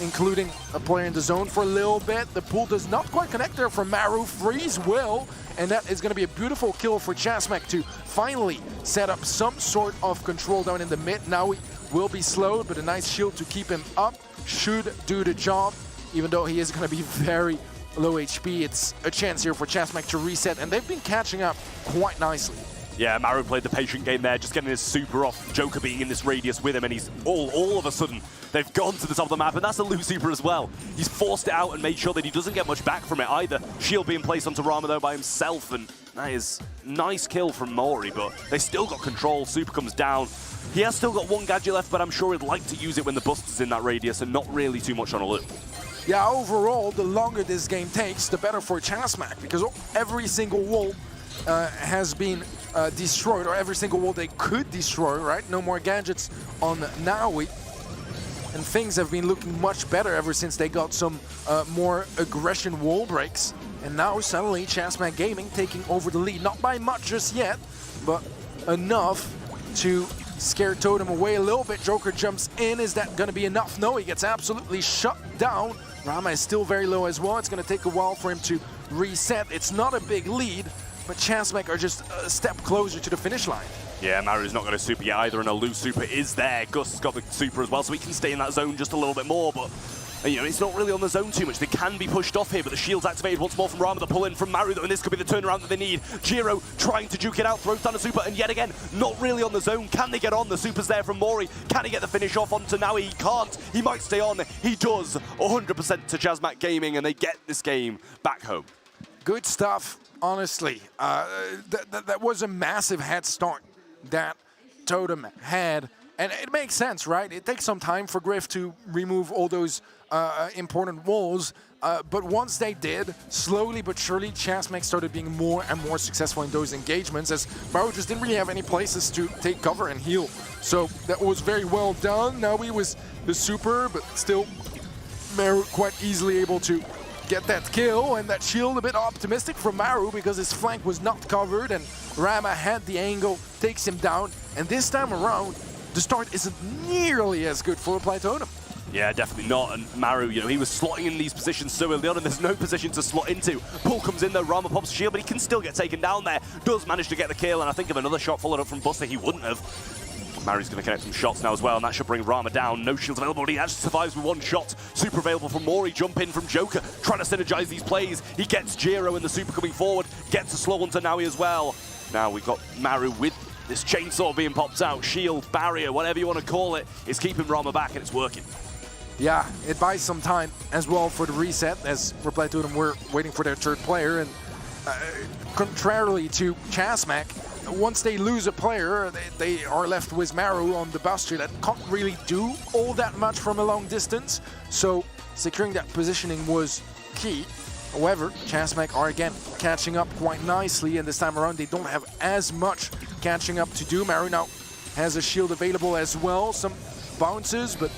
including a player in the zone for a little bit. The pool does not quite connect there for Maru. Freeze will, and that is going to be a beautiful kill for Chasmac to finally set up some sort of control down in the mid. Now he will be slowed, but a nice shield to keep him up should do the job, even though he is going to be very low HP. It's a chance here for Chasmac to reset, and they've been catching up quite nicely. Yeah, Maru played the patient game there, just getting his super off, Joker being in this radius with him, and he's all of a sudden, they've gone to the top of the map, and that's a Lou super as well. He's forced it out and made sure that he doesn't get much back from it either. Shield being placed onto Rama though by himself, and that is nice kill from Mori, but they still got control. Super comes down. He has still got one gadget left, but I'm sure he'd like to use it when the Buster's in that radius and not really too much on a Lou. Yeah, overall, the longer this game takes, the better for Chasmac, because every single wall has been destroyed, or every single wall they could destroy, right? No more gadgets on Naui. And things have been looking much better ever since they got some more aggression wall breaks. And now suddenly Chasmac Gaming taking over the lead. Not by much just yet, but enough to scare Totem away a little bit. Joker jumps in. Is that going to be enough? No, he gets absolutely shut down. Rama is still very low as well. It's going to take a while for him to reset. It's not a big lead, but Chasmac are just a step closer to the finish line. Yeah, Maru's not going to super yet either, and a Lou super is there. Gus has got the super as well, so he can stay in that zone just a little bit more, but you know, it's not really on the zone too much. They can be pushed off here, but the shield's activated once more from Rama. The pull in from Maru, though, and this could be the turnaround that they need. Jiro trying to juke it out, throws down a super, and yet again, not really on the zone. Can they get on? The super's there from Mori. Can he get the finish off onto Naui? He can't. He might stay on. He does. 100% to Chasmac Gaming, and they get this game back home. Good stuff, honestly. That was a massive head start that Totem had. And it makes sense, right? It takes some time for Griff to remove all those important walls. But once they did, slowly but surely, Chasmac started being more and more successful in those engagements, as Maru just didn't really have any places to take cover and heal. So that was very well done. Now he was the super, but still Maru quite easily able to get that kill, and that shield a bit optimistic from Maru because his flank was not covered, and Rama had the angle, takes him down, and this time around, the start isn't nearly as good for Reply Totem. Yeah, definitely not. And Maru, you know, he was slotting in these positions so early on, and there's no position to slot into. Pull comes in though, Rama pops shield, but he can still get taken down there. Does manage to get the kill, and I think if another shot followed up from Buster, he wouldn't have. Maru's going to connect some shots now as well, and that should bring Rama down. No shields available, but he actually survives with one shot. Super available from Mori, jump in from Joker, trying to synergize these plays. He gets Jiro and the super coming forward, gets a slow one to Naui as well. Now we've got Maru with this chainsaw being popped out, shield, barrier, whatever you want to call it, is keeping Rama back, and it's working. Yeah, it buys some time as well for the reset, as Reply to them, we're waiting for their third player, and contrarily to Chasmac, once they lose a player, they are left with Maru on the Buster that can't really do all that much from a long distance, so securing that positioning was key. However, Chasmac are again catching up quite nicely, and this time around they don't have as much catching up to do. Maru now has a shield available as well, some bounces, but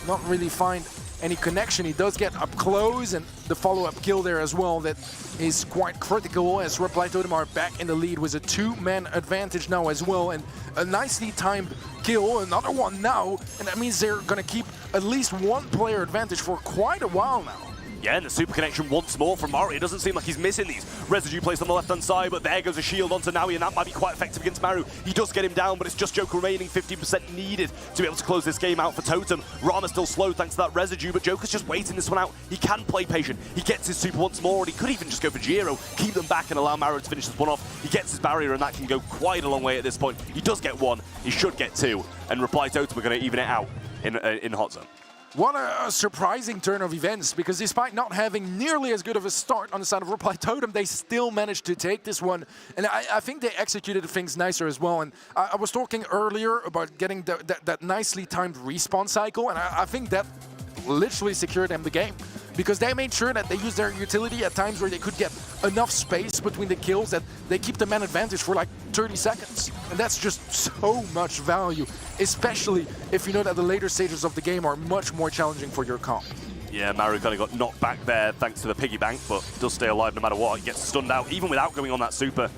not really find any connection. He does get up close, and the follow-up kill there as well that is quite critical, as Reply Totem are back in the lead with a 2-man advantage now as well, and a nicely timed kill, another one now, and that means they're gonna keep at least one player advantage for quite a while now. Yeah, and the super connection once more from Mori. It doesn't seem like he's missing these. Residue placed on the left-hand side, but there goes a shield onto Naui, and that might be quite effective against Maru. He does get him down, but it's just Joker remaining, 15% needed to be able to close this game out for Totem. Rama still slowed thanks to that residue, but Joker's just waiting this one out. He can play patient. He gets his super once more, and he could even just go for Jiro, keep them back and allow Maru to finish this one off. He gets his barrier, and that can go quite a long way at this point. He does get one. He should get two, and Reply Totem are going to even it out in Hot Zone. What a surprising turn of events, because despite not having nearly as good of a start on the side of Reply Totem, they still managed to take this one. And I think they executed things nicer as well. And I was talking earlier about getting that nicely timed respawn cycle, and I think that literally secured them the game, because they made sure that they used their utility at times where they could get enough space between the kills that they keep the man advantage for like 30 seconds. And that's just so much value, especially if you know that the later stages of the game are much more challenging for your comp. Yeah, Maru kind of got knocked back there thanks to the piggy bank, but does stay alive no matter what. He gets stunned out even without going on that super.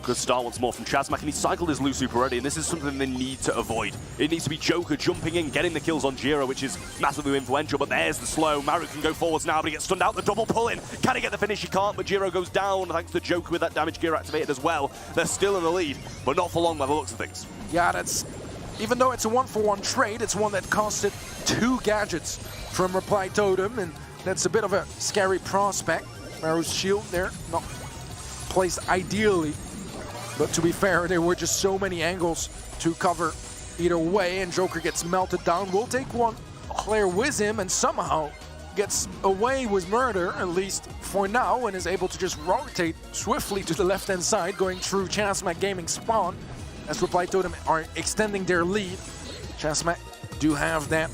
Good start once more from Chasmac, and he cycled his loose super already, and this is something they need to avoid. It needs to be Joker jumping in, getting the kills on Jiro, which is massively influential, but there's the slow. Maru can go forwards now, but he gets stunned out. The double pull-in. Can he get the finish? He can't, but Jiro goes down thanks to Joker with that damage gear activated as well. They're still in the lead, but not for long by the looks of things. Yeah, that's... Even though it's a 1-for-1 trade, it's one that costed 2 gadgets from Reply Totem, and that's a bit of a scary prospect. Maru's shield there, not placed ideally. But to be fair, there were just so many angles to cover either way, and Joker gets melted down. Will take one player with him and somehow gets away with murder, at least for now, and is able to just rotate swiftly to the left-hand side, going through Chasmac Gaming spawn, as Reply Totem are extending their lead. Chasmac do have that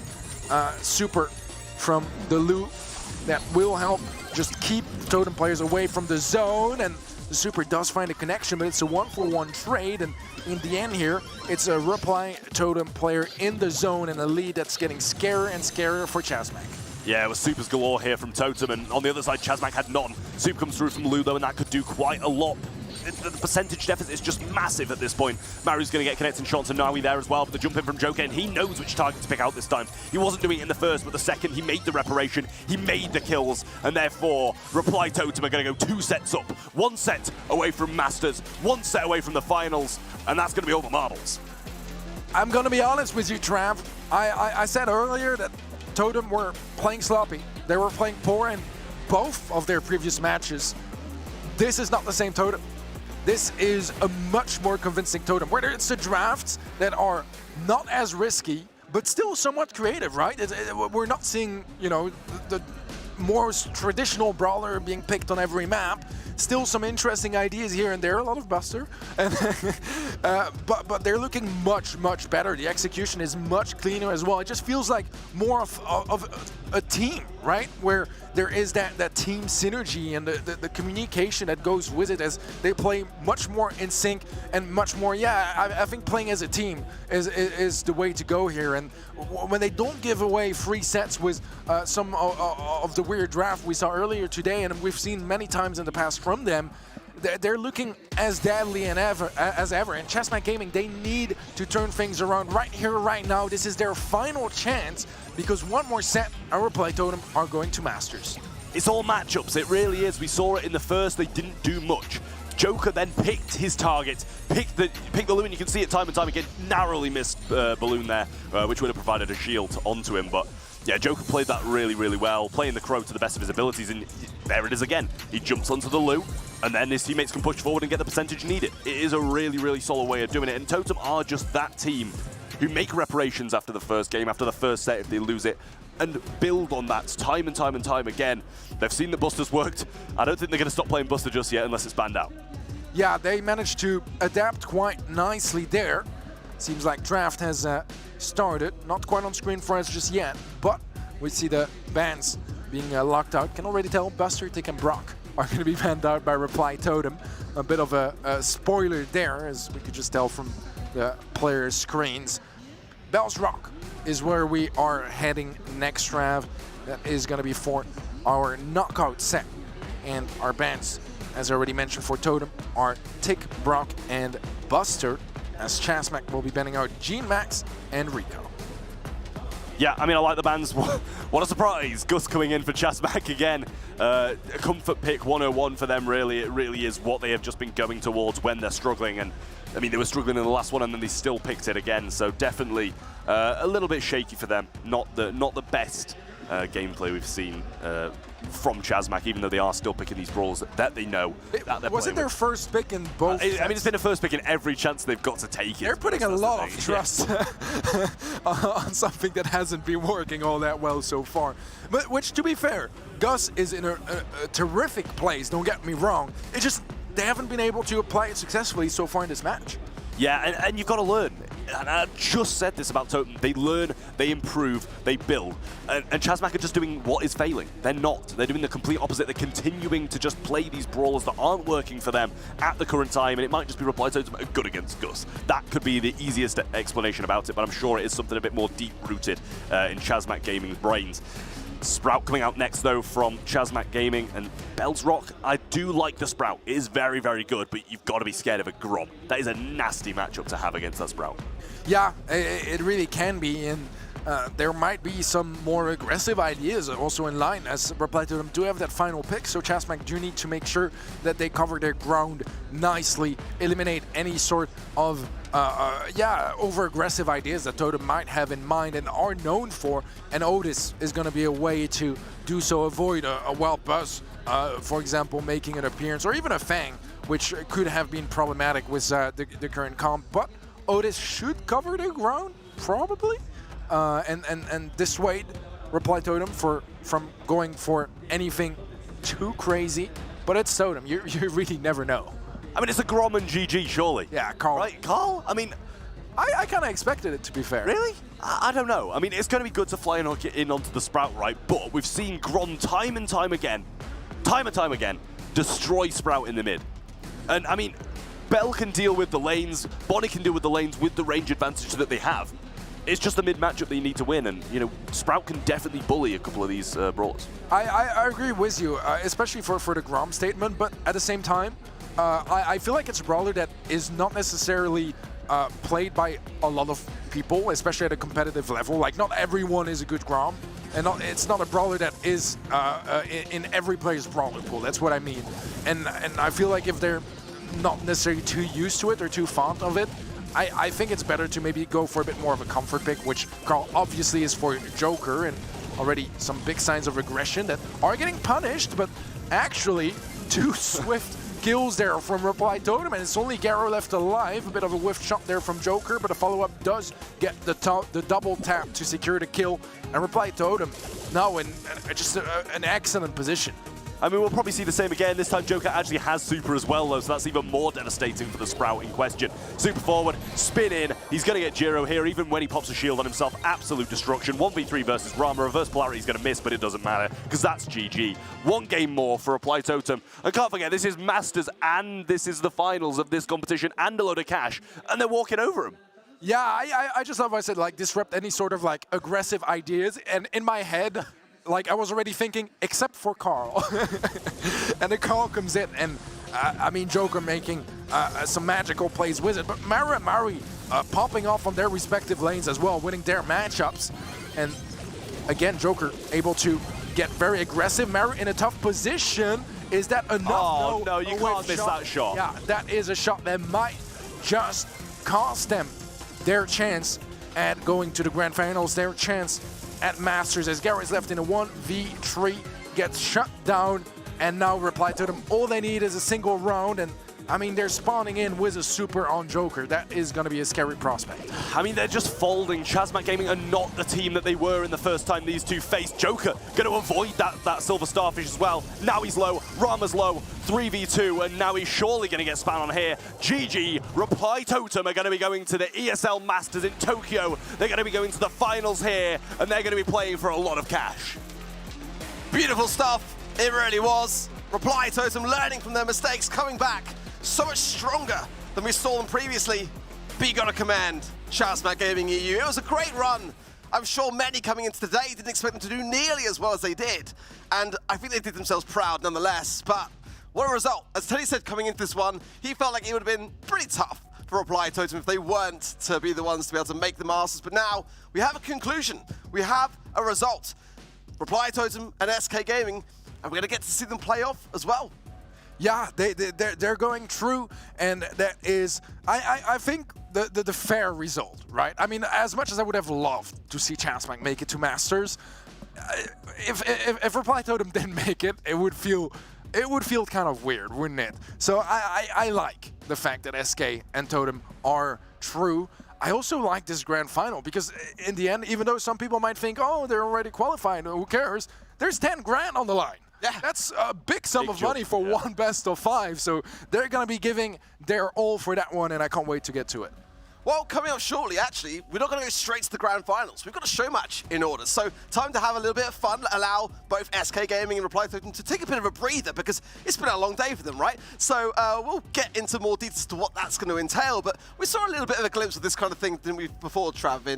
super from the loot that will help just keep Totem players away from the zone, and the super does find a connection, but it's a 1-for-1 trade, and in the end here, it's a Reply Totem player in the zone and a lead that's getting scarier and scarier for Chasmac. Yeah, it was supers galore here from Totem, and on the other side, Chasmac had none. Super comes through from Ludo, and that could do quite a lot. The percentage deficit is just massive at this point. Maru's going to get connecting shots, and Naui there as well, but the jump in from Joker, and he knows which target to pick out this time. He wasn't doing it in the first, but the second he made the reparation, he made the kills, and therefore Reply Totem are going to go 2 sets up. 1 set away from Masters, 1 set away from the finals, and that's going to be over marbles. I'm going to be honest with you, Trav. I said earlier that Totem were playing sloppy. They were playing poor in both of their previous matches. This is not the same Totem. This is a much more convincing Totem, whether it's the drafts that are not as risky, but still somewhat creative, right? We're not seeing, you know, the more traditional brawler being picked on every map. Still some interesting ideas here and there, a lot of Buster, and but they're looking much, much better. The execution is much cleaner as well. It just feels like more of a team, right? Where there is that team synergy and the communication that goes with it, as they play much more in sync and much more, I think playing as a team is the way to go here. And when they don't give away free sets with some of the weird draft we saw earlier today, and we've seen many times in the past from them, they're looking as deadly as ever. And Chessmack Gaming, they need to turn things around right here, right now. This is their final chance, because one more set, our Reply Totem are going to Masters. It's all matchups, it really is. We saw it in the first, they didn't do much. Joker then picked his target, picked the Lumen. You can see it time and time again, narrowly missed Balloon there, which would have provided a shield onto him. But yeah, Joker played that really, really well, playing the Crow to the best of his abilities, and there it is again. He jumps onto the Lu, and then his teammates can push forward and get the percentage needed. It is a really, really solid way of doing it, and Totem are just that team who make reparations after the first game, after the first set if they lose it, and build on that time and time and time again. They've seen that Buster's worked. I don't think they're going to stop playing Buster just yet unless it's banned out. Yeah, they managed to adapt quite nicely there. Seems like draft has started. Not quite on screen for us just yet, but we see the bans being locked out. Can already tell Buster, Tick, and Brock are going to be banned out by Reply Totem. A bit of a spoiler there, as we could just tell from the players' screens. Bell's Rock is where we are heading next, Trav. That is going to be for our knockout set. And our bans, as I already mentioned for Totem, are Tick, Brock, and Buster, as Chessmack will be banning out Gene Max and Rico. Yeah, I mean, I like the bans. What a surprise. Gus coming in for Chessmack again. A comfort pick 101 for them, really. It really is what they have just been going towards when they're struggling. And I mean, they were struggling in the last one, and then they still picked it again. So definitely a little bit shaky for them. Not the best gameplay we've seen from Chessmack, even though they are still picking these brawls that they know that they're Was it their first pick in both I mean, it's been a first pick in every chance they've got to take it. They're putting a lot of trust on something that hasn't been working all that well so far. But which, to be fair, Gus is in a terrific place, don't get me wrong. It's just they haven't been able to apply it successfully so far in this match. Yeah, and you've got to learn. And I just said this about Totem. They learn, they improve, they build. And Chessmack are just doing what is failing. They're not. They're doing the complete opposite. They're continuing to just play these brawlers that aren't working for them at the current time, and it might just be Reply Totem are good against Gus. That could be the easiest explanation about it, but I'm sure it is something a bit more deep-rooted in Chessmack Gaming's brains. Sprout coming out next, though, from Chessmack Gaming, and Bell's Rock. I do like the Sprout. It is very, very good, but you've got to be scared of a Grom. That is a nasty matchup to have against that Sprout. Yeah, it really can be, and there might be some more aggressive ideas also in line, as Reply Totem do have that final pick, so Chessmack do need to make sure that they cover their ground nicely, eliminate any sort of over-aggressive ideas that Totem might have in mind and are known for, and Otis is going to be a way to do so, avoid a Wild Buzz, for example, making an appearance, or even a Fang, which could have been problematic with the current comp, but Otis should cover the ground, probably, and dissuade Reply Totem from going for anything too crazy, but it's Totem, you really never know. I mean, it's a Grom and GG, surely. Yeah, Carl. Right, Carl? I mean, I kind of expected it, to be fair. Really? I don't know. I mean, it's going to be good to fly in onto the Sprout, right? But we've seen Grom time and time again, destroy Sprout in the mid. And, I mean, Bell can deal with the lanes, Bonnie can deal with the lanes with the range advantage that they have. It's just the mid matchup that you need to win, and, you know, Sprout can definitely bully a couple of these brawlers. I agree with you, especially for the Grom statement, but at the same time, I feel like it's a brawler that is not necessarily played by a lot of people, especially at a competitive level. Like, not everyone is a good Grom, and it's not a brawler that is in every player's brawler pool. That's what I mean. And I feel like if they're not necessarily too used to it or too fond of it, I think it's better to maybe go for a bit more of a comfort pick, which Carl obviously is for Joker, and already some big signs of regression that are getting punished, but actually 2 swift kills there from Reply Totem, and it's only Garo left alive. A bit of a whiff shot there from Joker, but a follow-up does get the double tap to secure the kill, and Reply Totem now in just an excellent position. I mean, we'll probably see the same again. This time Joker actually has super as well, though, so that's even more devastating for the Sprout in question. Super forward, spin in. He's going to get Jiro here, even when he pops a shield on himself. Absolute destruction. 1v3 versus Rama. Reverse polarity is going to miss, but it doesn't matter, because that's GG. 1 game more for Reply Totem. And can't forget, this is Masters, and this is the finals of this competition, and a load of cash, and they're walking over him. Yeah, I just love what I said, like, disrupt any sort of, like, aggressive ideas, and in my head, like, I was already thinking, except for Carl. And then Carl comes in, and I mean, Joker making some magical plays with it, but Maru and Mari popping off on their respective lanes as well, winning their matchups. And again, Joker able to get very aggressive. Maru in a tough position. Is that enough? Oh, no, you can't miss that shot. Yeah, that is a shot that might just cost them their chance at going to the grand finals, their chance at Masters, as Gary's left in a 1v3, gets shut down, and now Reply to them. All they need is a single round, and I mean, they're spawning in with a super on Joker. That is going to be a scary prospect. I mean, they're just folding. Chazmak Gaming are not the team that they were in the first time these two faced. Joker going to avoid that Silver Starfish as well. Now he's low, Rama's low, 3v2, and now he's surely going to get spun on here. GG, Reply Totem are going to be going to the ESL Masters in Tokyo. They're going to be going to the finals here, and they're going to be playing for a lot of cash. Beautiful stuff. It really was. Reply Totem learning from their mistakes, coming back so much stronger than we saw them previously. Be got a command, Chazmak Gaming EU. It was a great run. I'm sure many coming into today didn't expect them to do nearly as well as they did. And I think they did themselves proud nonetheless. But what a result. As Teddy said coming into this one, he felt like it would have been pretty tough for Reply Totem if they weren't to be the ones to be able to make the Masters. But now we have a conclusion. We have a result. Reply Totem and SK Gaming, and we're going to get to see them play off as well. Yeah, they're going through, and that is, I think, the fair result, right? I mean, as much as I would have loved to see Chazmak make it to Masters, if Reply Totem didn't make it, it would feel kind of weird, wouldn't it? So I like the fact that SK and Totem are true. I also like this grand final because in the end, even though some people might think, oh, they're already qualified, who cares? There's 10 grand on the line. Yeah. That's a big sum of money for one best of 5, so they're going to be giving their all for that one, and I can't wait to get to it. Well, coming up shortly, actually, we're not going to go straight to the grand finals. We've got a show match in order, so time to have a little bit of fun, allow both SK Gaming and Reply Totem to take a bit of a breather, because it's been a long day for them, right? So we'll get into more details as to what that's going to entail, but we saw a little bit of a glimpse of this kind of thing, didn't we, before, Trav,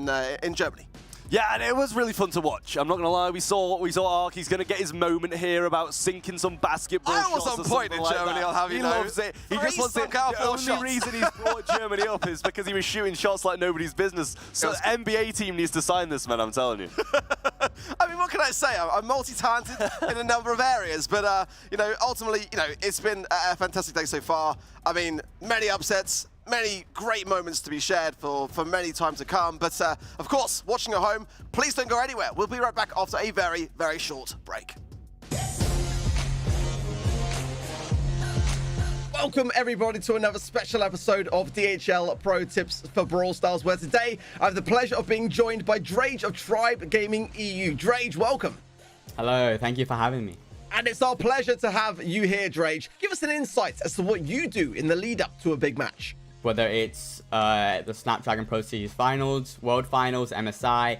in Germany? Yeah, and it was really fun to watch. I'm not going to lie, we saw Ark. He's going to get his moment here about sinking some basketball shots. I was on point in Germany, I'll have you know. He loves it. He just wants it. The only reason he's brought Germany up is because he was shooting shots like nobody's business. So the NBA team needs to sign this man, I'm telling you. I mean, what can I say? I'm multi-talented in a number of areas, but, you know, ultimately, you know, it's been a fantastic day so far. I mean, many upsets, many great moments to be shared for many times to come. But, of course, watching at home, please don't go anywhere. We'll be right back after a very, very short break. Welcome everybody to another special episode of DHL Pro Tips for Brawl Stars, where today I have the pleasure of being joined by Drage of Tribe Gaming EU. Drage, welcome. Hello, thank you for having me. And it's our pleasure to have you here, Drage. Give us an insight as to what you do in the lead up to a big match. Whether it's the Snapdragon Pro Series finals, World Finals, MSI,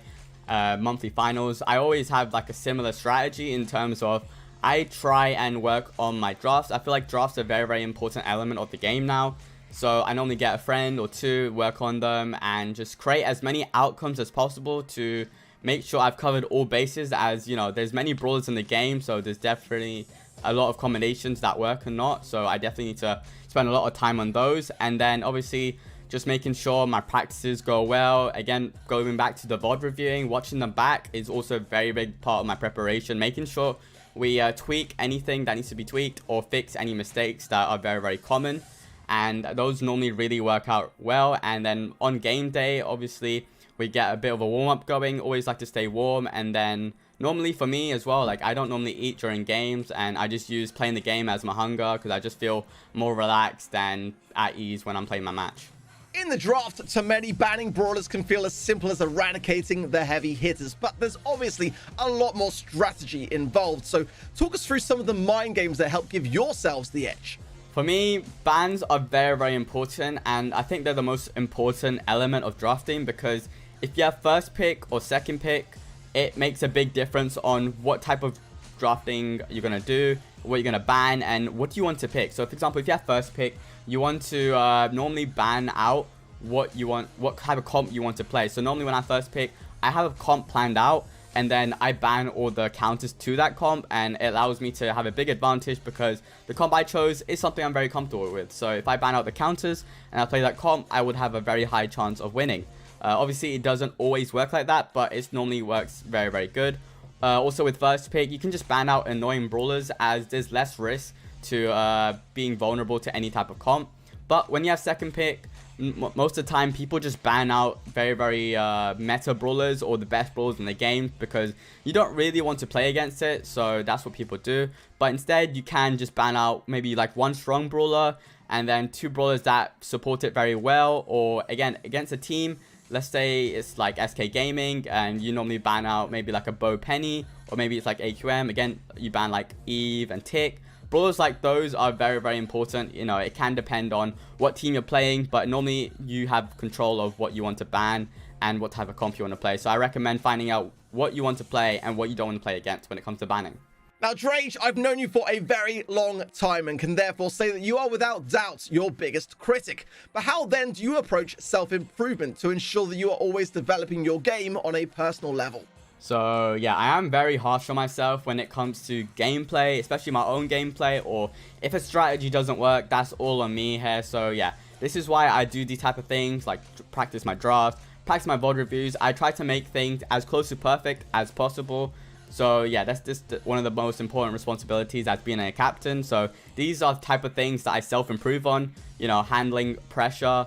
monthly finals, I always have like a similar strategy in terms of I try and work on my drafts. I feel like drafts are a very, very important element of the game now. So I normally get a friend or two, work on them, and just create as many outcomes as possible to make sure I've covered all bases, as, you know, there's many brawlers in the game, so there's definitely a lot of combinations that work and not. So I definitely need to spend a lot of time on those. And then obviously just making sure my practices go well. Again, going back to the VOD reviewing, watching them back is also a very big part of my preparation. Making sure we tweak anything that needs to be tweaked or fix any mistakes that are very, very common. And those normally really work out well. And then on game day, obviously, we get a bit of a warm-up going. Always like to stay warm. And then normally for me as well, like I don't normally eat during games, and I just use playing the game as my hunger because I just feel more relaxed and at ease when I'm playing my match. In the draft, to many, banning brawlers can feel as simple as eradicating the heavy hitters, but there's obviously a lot more strategy involved. So talk us through some of the mind games that help give yourselves the edge. For me, bans are very, very important, and I think they're the most important element of drafting, because if you have first pick or second pick, it makes a big difference on what type of drafting you're going to do, what you're going to ban, and what you want to pick. So for example, if you have first pick, you want to normally ban out what you want, what type of comp you want to play. So normally when I first pick, I have a comp planned out, and then I ban all the counters to that comp, and it allows me to have a big advantage because the comp I chose is something I'm very comfortable with. So if I ban out the counters and I play that comp, I would have a very high chance of winning. Obviously, it doesn't always work like that, but it normally works very, very good. Also with first pick, you can just ban out annoying brawlers as there's less risk to being vulnerable to any type of comp. But when you have second pick, most of the time people just ban out very, very meta brawlers or the best brawlers in the game because you don't really want to play against it. So that's what people do. But instead, you can just ban out maybe like one strong brawler and then 2 brawlers that support it very well. Or again, against a team, let's say it's like SK Gaming and you normally ban out maybe like a Bo Penny, or maybe it's like AQM. Again, you ban like Eve and Tick. Brawlers like those are very, very important. You know, it can depend on what team you're playing, but normally you have control of what you want to ban and what type of comp you want to play. So I recommend finding out what you want to play and what you don't want to play against when it comes to banning. Now, Drage, I've known you for a very long time and can therefore say that you are without doubt your biggest critic. But how then do you approach self-improvement to ensure that you are always developing your game on a personal level? So yeah, I am very harsh on myself when it comes to gameplay, especially my own gameplay, or if a strategy doesn't work, that's all on me here. So yeah, this is why I do these type of things, like practice my drafts, practice my VOD reviews. I try to make things as close to perfect as possible. So yeah, that's just one of the most important responsibilities as being a captain. So these are the type of things that I self-improve on, you know, handling pressure,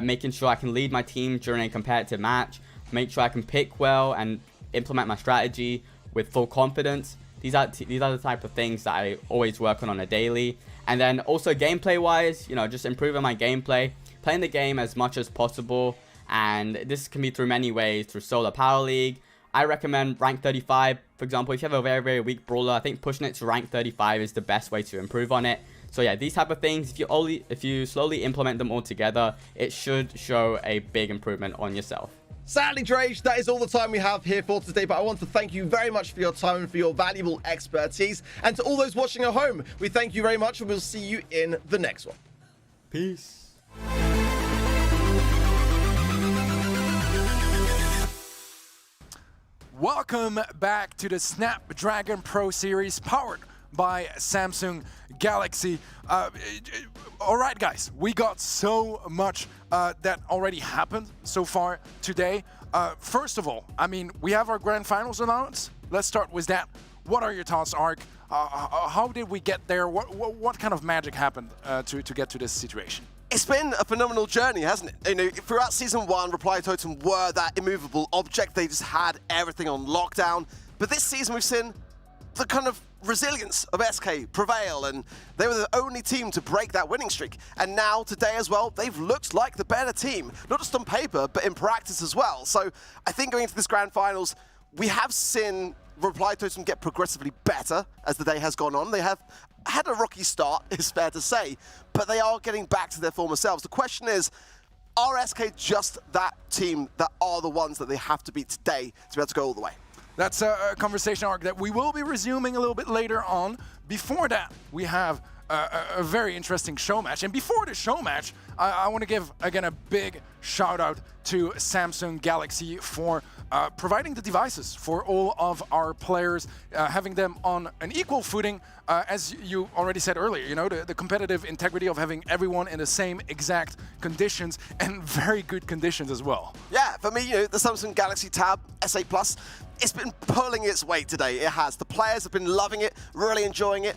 making sure I can lead my team during a competitive match, make sure I can pick well and implement my strategy with full confidence. These are the type of things that I always work on a daily. And then also gameplay wise, you know, just improving my gameplay, playing the game as much as possible. And this can be through many ways, through Solar Power League. I recommend rank 35, for example. If you have a very, very weak brawler, I think pushing it to rank 35 is the best way to improve on it. So yeah, these type of things, if you slowly implement them all together, it should show a big improvement on yourself. Sadly, Drage, that is all the time we have here for today, but I want to thank you very much for your time and for your valuable expertise. And to all those watching at home, we thank you very much and we'll see you in the next one. Peace. Welcome back to the Snapdragon Pro Series powered by Samsung Galaxy. All right, guys, we got so much that already happened so far today. First of all, I mean, we have our grand finals announced. Let's start with that. What are your thoughts, Ark? How did we get there? What kind of magic happened to get to this situation? It's been a phenomenal journey, hasn't it? You know, throughout Season 1, Reply Totem were that immovable object. They just had everything on lockdown. But this season, we've seen the kind of resilience of SK prevail, and they were the only team to break that winning streak. And now, today as well, they've looked like the better team, not just on paper, but in practice as well. So I think going into this grand finals, we have seen Reply Totem get progressively better as the day has gone on. They have had a rocky start, it's fair to say, but they are getting back to their former selves. The question is, are SK just that team that are the ones that they have to beat today to be able to go all the way? That's a conversation, Arc, that we will be resuming a little bit later on. Before that, we have a very interesting show match. And before the show match, I want to give, again, a big shout out to Samsung Galaxy for providing the devices for all of our players, having them on an equal footing. As you already said earlier, you know, the competitive integrity of having everyone in the same exact conditions and very good conditions as well. Yeah, for me, you know, the Samsung Galaxy Tab SA+, it's been pulling its weight today. It has. The players have been loving it, really enjoying it.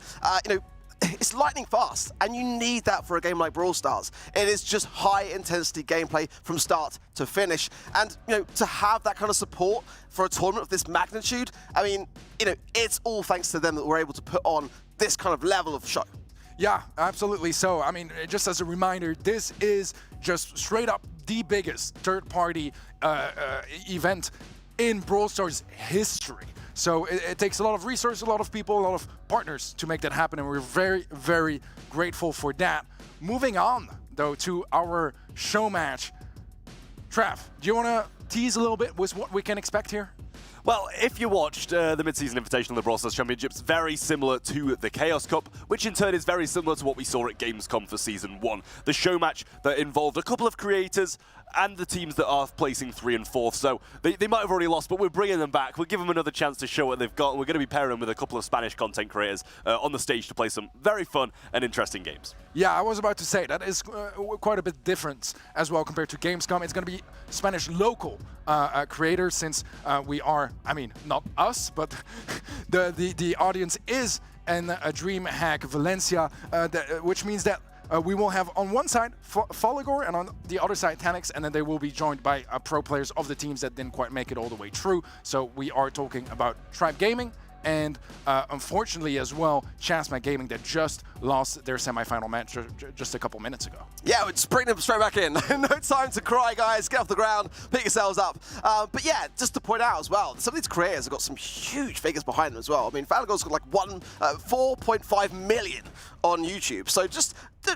You know, it's lightning fast, and you need that for a game like Brawl Stars. It is just high-intensity gameplay from start to finish. And, you know, to have that kind of support for a tournament of this magnitude, I mean, you know, it's all thanks to them that we're able to put on this kind of level of show. Yeah, absolutely. So, I mean, just as a reminder, this is just straight up the biggest third-party event in Brawl Stars history. So it takes a lot of resources, a lot of people, a lot of partners to make that happen, and we're very, very grateful for that. Moving on, though, to our show match. Trav, do you want to tease a little bit with what we can expect here? Well, if you watched the mid-season invitation of the Brawl Stars Championships, very similar to the Chaos Cup, which in turn is very similar to what we saw at Gamescom for Season 1. The show match that involved a couple of creators and the teams that are placing 3 and 4th. So they might have already lost, but we're bringing them back. We'll give them another chance to show what they've got. We're going to be pairing them with a couple of Spanish content creators on the stage to play some very fun and interesting games. Yeah, I was about to say, that is quite a bit different as well compared to Gamescom. It's going to be Spanish local creators, since we are, I mean, not us, but the audience is in DreamHack Valencia, which means that we will have on one side Folligor and on the other side Tanix, and then they will be joined by pro players of the teams that didn't quite make it all the way through. So we are talking about Tribe Gaming and unfortunately as well Chasma Gaming, that just lost their semi-final match just a couple minutes ago. Yeah, we're just bringing them straight back in. No time to cry, guys. Get off the ground, pick yourselves up. But yeah, just to point out as well, some of these creators have got some huge figures behind them as well. I mean, Falagor's got like 4.5 million on YouTube. So just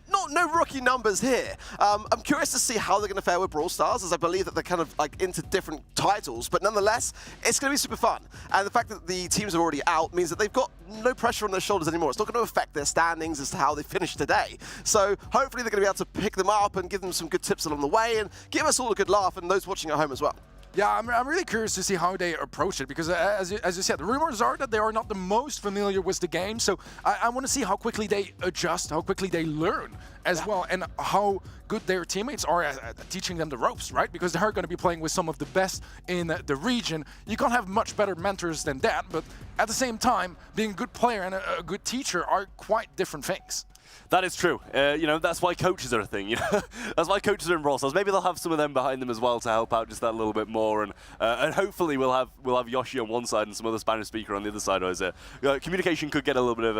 no rookie numbers here. I'm curious to see how they're going to fare with Brawl Stars, as I believe that they're kind of like into different titles, but nonetheless, it's going to be super fun. And the fact that the teams are already out means that they've got no pressure on their shoulders anymore. It's not going to affect their standings as to how they finish today. So hopefully they're going to be able to pick them up and give them some good tips along the way and give us all a good laugh, and those watching at home as well. Yeah, I'm really curious to see how they approach it, because as you said, the rumors are that they are not the most familiar with the game, so I want to see how quickly they adjust, how quickly they learn as well, and how good their teammates are at teaching them the ropes, right? Because they're going to be playing with some of the best in the region. You can't have much better mentors than that, but at the same time, being a good player and a good teacher are quite different things. That is true. You know, that's why coaches are a thing. You know, that's why coaches are in Brawl Stars. Maybe they'll have some of them behind them as well to help out just that little bit more. And hopefully we'll have Yoshi on one side and some other Spanish speaker on the other side. Or communication could get a little bit of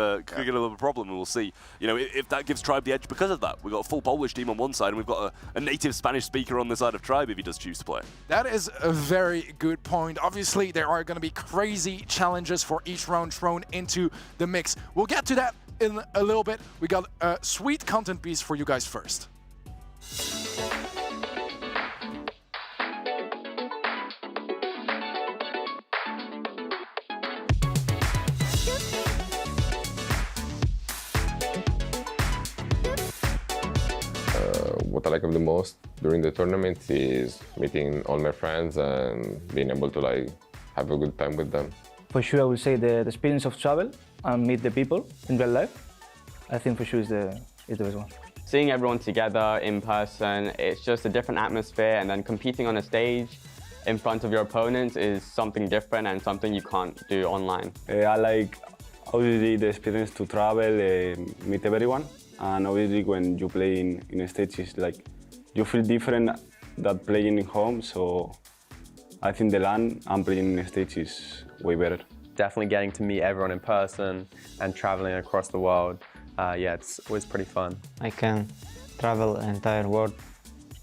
a problem, and we'll see. You know, if that gives Tribe the edge because of that. We've got a full Polish team on one side, and we've got a native Spanish speaker on the side of Tribe if he does choose to play. That is a very good point. Obviously, there are going to be crazy challenges for each round thrown into the mix. We'll get to that in a little bit. We got a sweet content piece for you guys first. What I like the most during the tournament is meeting all my friends and being able to like have a good time with them. For sure, I would say the experience of travel and meet the people in real life. I think for sure is the best one. Seeing everyone together in person, it's just a different atmosphere, and then competing on a stage in front of your opponents is something different and something you can't do online. I like obviously the experience to travel, meet everyone, and obviously when you play in a stage, it's like you feel different than playing in home, so I think the LAN and playing in a stage is way better. Definitely getting to meet everyone in person and traveling across the world. Yeah, it's always pretty fun. I can travel the entire world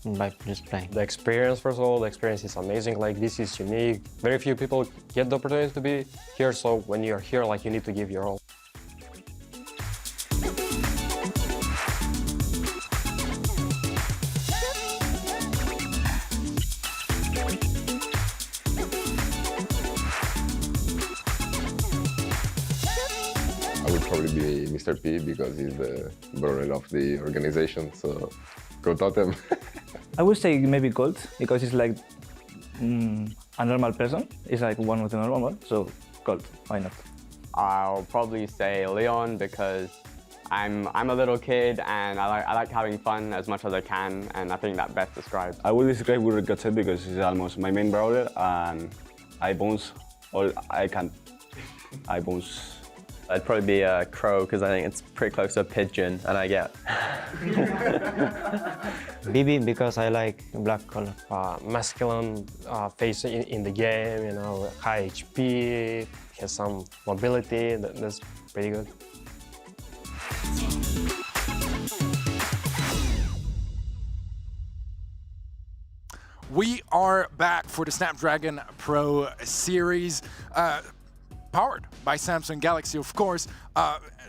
by just playing. The experience, first of all, the experience is amazing. Like, this is unique. Very few people get the opportunity to be here, so when you're here, like, you need to give your all. Probably be Mr. P because he's the brother of the organization, so go Totem. I would say maybe Colt, because he's like a normal person. He's like one of the normal ones, so Colt, why not? I'll probably say Leon, because I'm a little kid and I like having fun as much as I can, and I think that best describes. I will describe with Gatset because he's almost my main brawler, and I bounce all I can. I bounce. I'd probably be a crow, because I think it's pretty close to a pigeon, and I get. BB, because I like black color. Masculine face in the game, you know, high HP, has some mobility, that's pretty good. We are back for the Snapdragon Pro Series. Powered by Samsung Galaxy, of course.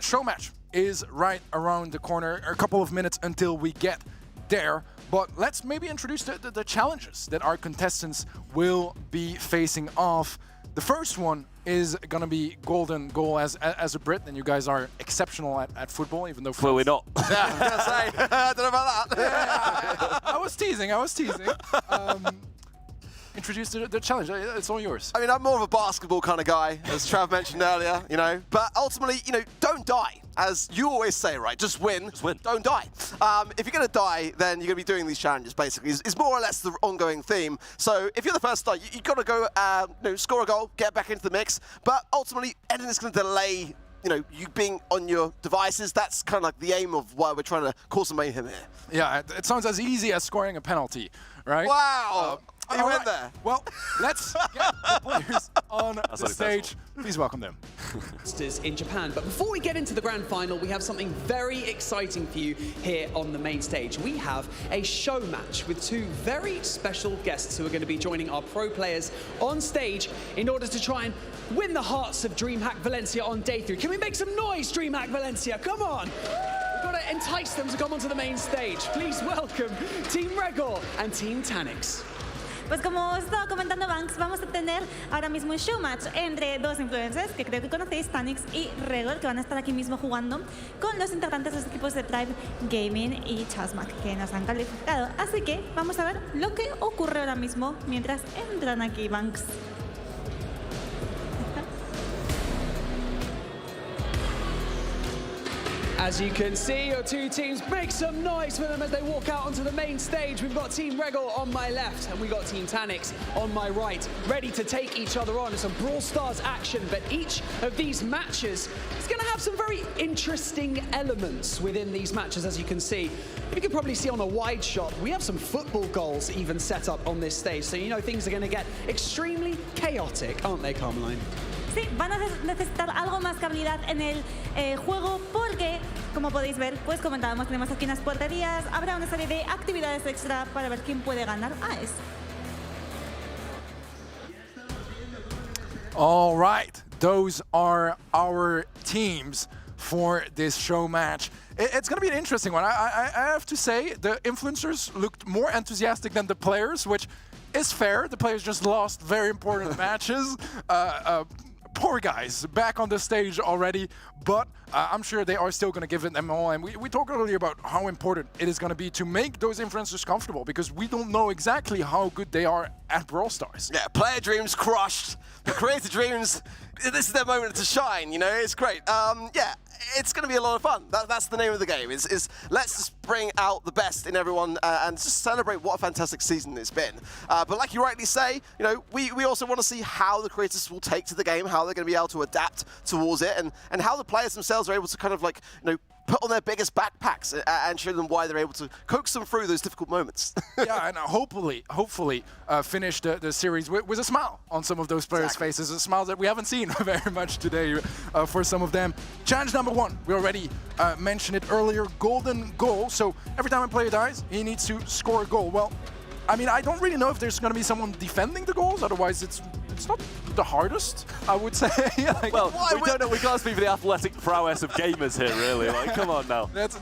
Show match is right around the corner. A couple of minutes until we get there. But let's maybe introduce the challenges that our contestants will be facing off. The first one is gonna be golden goal. As a Brit, and you guys are exceptional at football, even though clearly not. Yeah, I was gonna say, I don't know about that. Yeah, was teasing. Introduce the challenge. It's all yours. I mean, I'm more of a basketball kind of guy, as Trav mentioned earlier, you know. But ultimately, you know, don't die. As you always say, right? Just win. Just win. Don't die. If you're going to die, then you're going to be doing these challenges, basically. It's more or less the ongoing theme. So if you're the first to die, you've got to go, you know, score a goal, get back into the mix. But ultimately, anything that's going to delay, you know, you being on your devices, that's kind of like the aim of why we're trying to cause some mayhem here. Yeah, it sounds as easy as scoring a penalty, right? Wow! You went there. Well, let's get the players on the stage. Please welcome them. In Japan. But before we get into the grand final, we have something very exciting for you here on the main stage. We have a show match with two very special guests who are going to be joining our pro players on stage in order to try and win the hearts of DreamHack Valencia on day 3. Can we make some noise, DreamHack Valencia? Come on! We've got to entice them to come onto the main stage. Please welcome Team Regor and Team Tanix. Pues como estaba comentando Banks, vamos a tener ahora mismo un show match entre dos influencers que creo que conocéis, Tanix y Regor, que van a estar aquí mismo jugando con los integrantes de los equipos de Tribe Gaming y Chasmac, que nos han calificado. Así que vamos a ver lo que ocurre ahora mismo mientras entran aquí, Banks. As you can see, your two teams, make some noise for them as they walk out onto the main stage. We've got Team Regor on my left and we've got Team Tanix on my right, ready to take each other on. It's some Brawl Stars action, but each of these matches is going to have some very interesting elements within these matches, as you can see. You can probably see on a wide shot, we have some football goals even set up on this stage, so you know things are going to get extremely chaotic, aren't they, Carmeline? Sí, van a necesitar algo más que habilidad en el juego porque, como podéis ver, pues comentábamos, tenemos aquí unas porterías, habrá una serie de actividades extra para ver quién puede ganar a eso. All right, those are our teams for this show match. It's going to be an interesting one. I have to say, the influencers looked more enthusiastic than the players, which is fair. The players just lost very important matches. Poor guys, back on the stage already, but I'm sure they are still going to give it them all. And we talked earlier about how important it is going to be to make those influencers comfortable, because we don't know exactly how good they are at Brawl Stars. Yeah, player dreams crushed. The creator dreams, this is their moment to shine, you know, it's great. Yeah, it's going to be a lot of fun. That's the name of the game, is let's just bring out the best in everyone and just celebrate what a fantastic season it's been. But like you rightly say, you know, we also want to see how the creators will take to the game, how they're going to be able to adapt towards it, and how the players themselves are able to kind of like, you know, put on their biggest backpacks and show them why they're able to coax them through those difficult moments. Yeah, and hopefully finish the series with a smile on some of those players' faces, a smile that we haven't seen very much today for some of them. Challenge number 1, we already mentioned it earlier, golden goal. So every time a player dies, he needs to score a goal. Well, I mean, I don't really know if there's going to be someone defending the goals, otherwise it's not the hardest, I would say. Like, well, we don't know. We can't speak for the athletic prowess of gamers here, really. Like, come on now. That's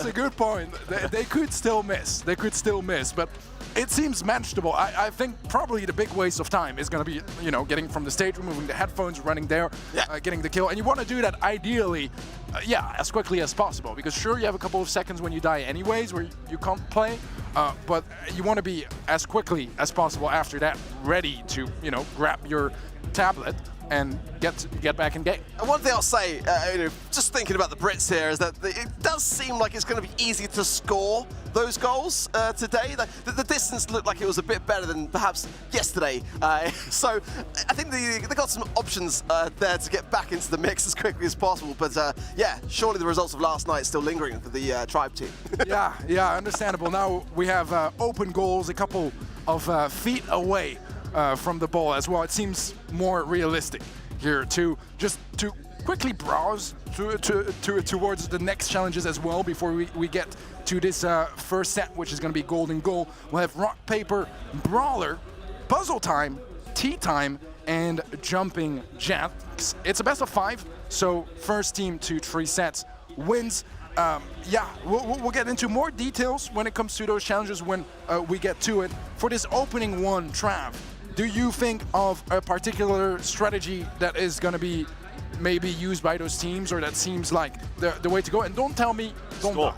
a good point. They could still miss. But it seems manageable. I think probably the big waste of time is going to be, you know, getting from the stage, removing the headphones, running there, getting the kill. And you want to do that ideally, as quickly as possible. Because sure, you have a couple of seconds when you die anyways, where you can't play. But you want to be as quickly as possible after that, ready to, you know, grab your tablet and get back in game. And one thing I'll say, you know, just thinking about the Brits here, is that it does seem like it's going to be easy to score those goals today. The distance looked like it was a bit better than perhaps yesterday. So I think they got some options there to get back into the mix as quickly as possible. But yeah, surely the results of last night still lingering for the Tribe team. yeah, understandable. Now we have open goals, a couple of feet away from the ball as well. It seems more realistic here to quickly browse towards the next challenges as well before we get to this first set, which is going to be golden goal. We'll have rock, paper, brawler, puzzle time, tea time, and jumping jacks. It's a best of 5, so first team to 3 sets wins. Yeah, we'll get into more details when it comes to those challenges when we get to it. For this opening one, Trav, do you think of a particular strategy that is going to be maybe used by those teams, or that seems like the way to go? And don't tell me, don't die.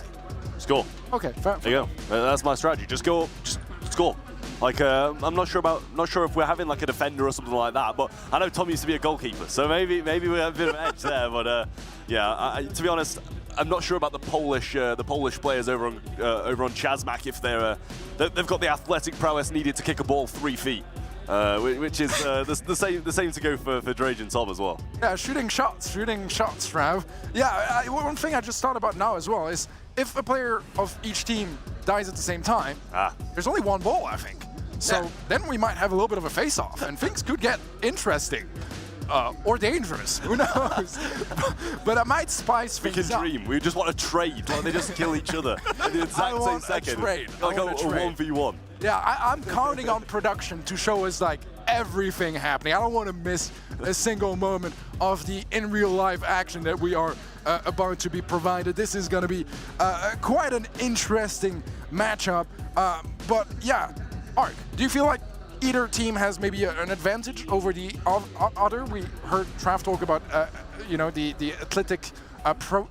Score. Okay, fair. There you go. That's my strategy. Just go, just score. Like, I'm not sure if we're having like a defender or something like that, but I know Tom used to be a goalkeeper, so maybe we have a bit of an edge there. But yeah, to be honest, I'm not sure about the Polish players over on Chazmak if they've got the athletic prowess needed to kick a ball 3 feet, which is the same to go for Drage and Tom as well. Yeah, shooting shots, Trav. Yeah, one thing I just thought about now as well is if a player of each team dies at the same time, there's only one ball, I think. So then we might have a little bit of a face-off, and things could get interesting. Or dangerous, who knows? But it might spice things up. We can dream. We just want to trade. Like they just kill each other in the exact same second. Trade. Like a 1v1. Yeah, I'm counting on production to show us like everything happening. I don't want to miss a single moment of the in real life action that we are about to be provided. This is going to be quite an interesting matchup. But yeah, Ark, do you feel like either team has maybe an advantage over the other? We heard Trav talk about the athletic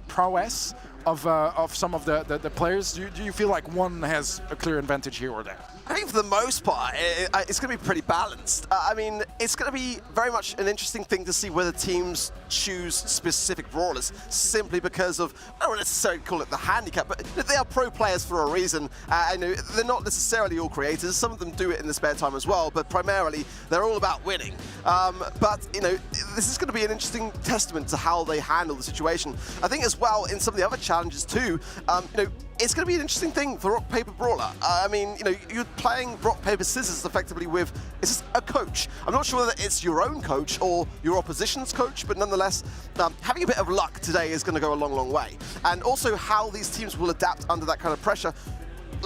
prowess of some of the players. Do you feel like one has a clear advantage here or there? I think for the most part, it's going to be pretty balanced. I mean, it's going to be very much an interesting thing to see whether teams choose specific brawlers simply because of, I don't necessarily call it the handicap, but they are pro players for a reason. They're not necessarily all creators. Some of them do it in the spare time as well, but primarily they're all about winning. But this is going to be an interesting testament to how they handle the situation. I think as well in some of the other challenges too, it's going to be an interesting thing for Rock Paper Brawler. I mean, you're playing Rock Paper Scissors effectively with a coach. I'm not sure whether it's your own coach or your opposition's coach, but nonetheless, having a bit of luck today is going to go a long, long way. And also how these teams will adapt under that kind of pressure,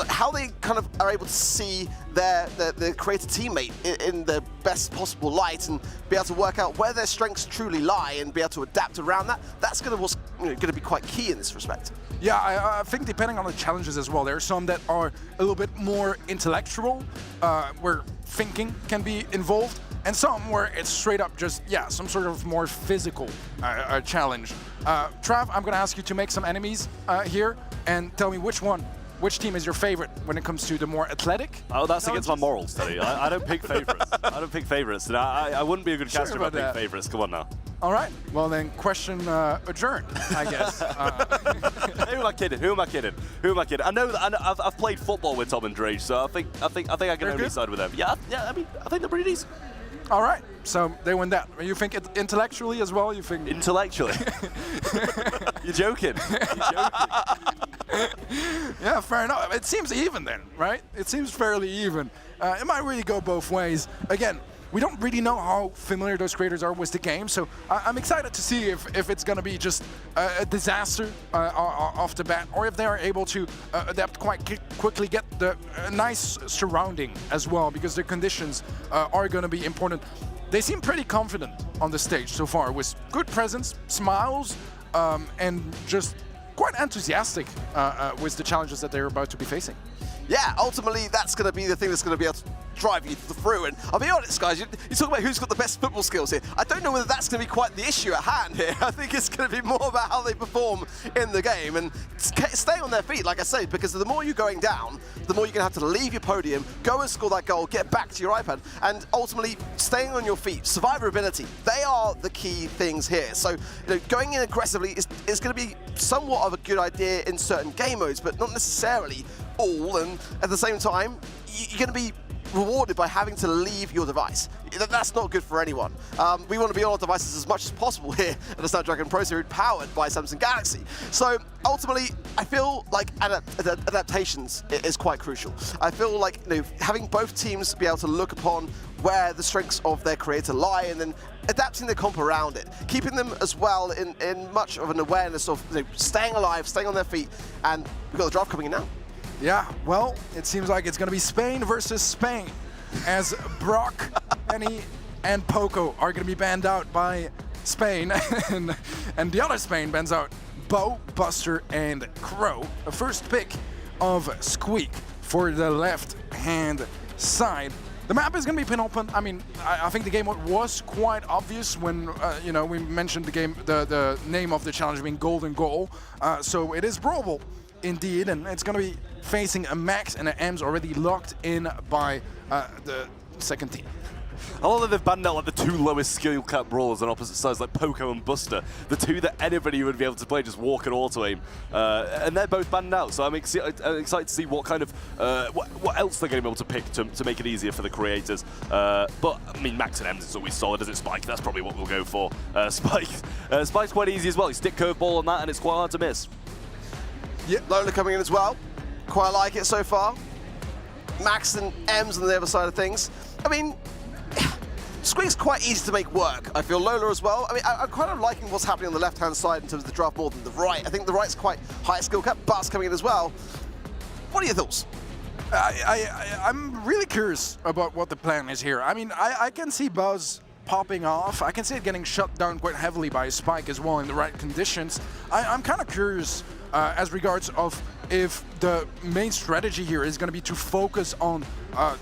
how they kind of are able to see their creator teammate in the best possible light and be able to work out where their strengths truly lie and be able to adapt around that. That's going to be quite key in this respect. Yeah, I think depending on the challenges as well, there are some that are a little bit more intellectual, where thinking can be involved, and some where it's straight up just, some sort of more physical challenge. Trav, I'm going to ask you to make some enemies here and tell me which team is your favorite when it comes to the more athletic? Oh, that's against my morals, Teddy. I don't pick favorites. I don't pick favorites. And I wouldn't be a good caster if I picked favorites. Come on now. All right. Well, then question adjourned, I guess. Who am I kidding? I know that I've played football with Tom and Drage, so I think I can only side with them. Yeah. I mean, I think they're pretty decent. All right. So they win that. You think intellectually as well? You think intellectually? You're joking. Yeah, fair enough. It seems even then, right? It seems fairly even. It might really go both ways. Again, we don't really know how familiar those creators are with the game, so I'm excited to see if it's going to be just a disaster off the bat, or if they are able to adapt quite quickly, get the nice surrounding as well, because the conditions are going to be important. They seem pretty confident on the stage so far, with good presence, smiles, and just quite enthusiastic with the challenges that they're about to be facing. Yeah, ultimately that's going to be the thing that's going to be able to drive you through. And I'll be honest, guys, you talk about who's got the best football skills here. I don't know whether that's going to be quite the issue at hand here. I think it's going to be more about how they perform in the game and stay on their feet, like I say, because the more you're going down, the more you're going to have to leave your podium, go and score that goal, get back to your iPad, and ultimately staying on your feet, survivability, they are the key things here. So going in aggressively is going to be somewhat of a good idea in certain game modes, but not necessarily all, and at the same time, you're going to be rewarded by having to leave your device. That's not good for anyone. We want to be on our devices as much as possible here at the Snapdragon Pro Series, powered by Samsung Galaxy. So ultimately, I feel like adaptations is quite crucial. I feel like having both teams be able to look upon where the strengths of their creator lie and then adapting the comp around it, keeping them as well in much of an awareness of staying alive, staying on their feet, and we've got the draft coming in now. Yeah, well, it seems like it's going to be Spain versus Spain, as Brock, Penny, and Poco are going to be banned out by Spain, and the other Spain bans out Bo, Buster, and Crow. The first pick of Squeak for the left-hand side. The map is going to be pin open. I mean, I think the game was quite obvious when we mentioned the name of the challenge being Golden Goal. So it is Brawl Ball indeed, and it's going to be facing a Max and an Ems already locked in by the second team. I love that they've banned out like the two lowest skill cap brawlers on opposite sides, like Poco and Buster, the two that anybody would be able to play just walk and auto aim, and they're both banned out. So I'm excited to see what kind of what else they're going to be able to pick to make it easier for the creators. But I mean, Max and Ems is always solid, as it Spike. That's probably what we'll go for. Spike's quite easy as well. You stick curveball on that, and it's quite hard to miss. Yeah, Lola coming in as well. Quite like it so far. Max and Ems on the other side of things. I mean, Squig's quite easy to make work. I feel Lola as well. I mean, I'm kind of liking what's happening on the left-hand side in terms of the draft more than the right. I think the right's quite high skill cap. Buzz coming in as well. What are your thoughts? I'm really curious about what the plan is here. I mean, I can see Buzz popping off. I can see it getting shut down quite heavily by Spike as well in the right conditions. I'm kind of curious as regards of if the main strategy here is going to be to focus on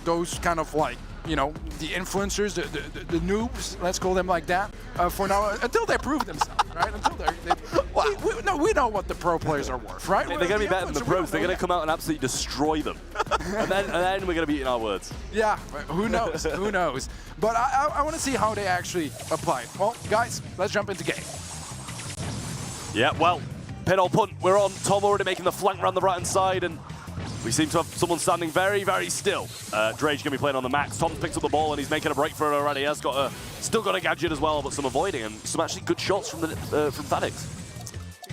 those kind of like, you know, the influencers, the noobs, let's call them like that, for now, until they prove themselves, right? Until we know what the pro players are worth, right? They're going to be better than the pros. They're going to come out and absolutely destroy them. and then we're going to be eating our words. Yeah, who knows? Who knows? But I want to see how they actually apply it. Well, guys, let's jump into game. Yeah, well, pin or punt, we're on. Tom already making the flank around the right-hand side, and we seem to have someone standing very, very still. Drage going to be playing on the Max. Tom picks up the ball and he's making a break for it already. He has got still got a gadget as well, but some avoiding and some actually good shots from Thanix.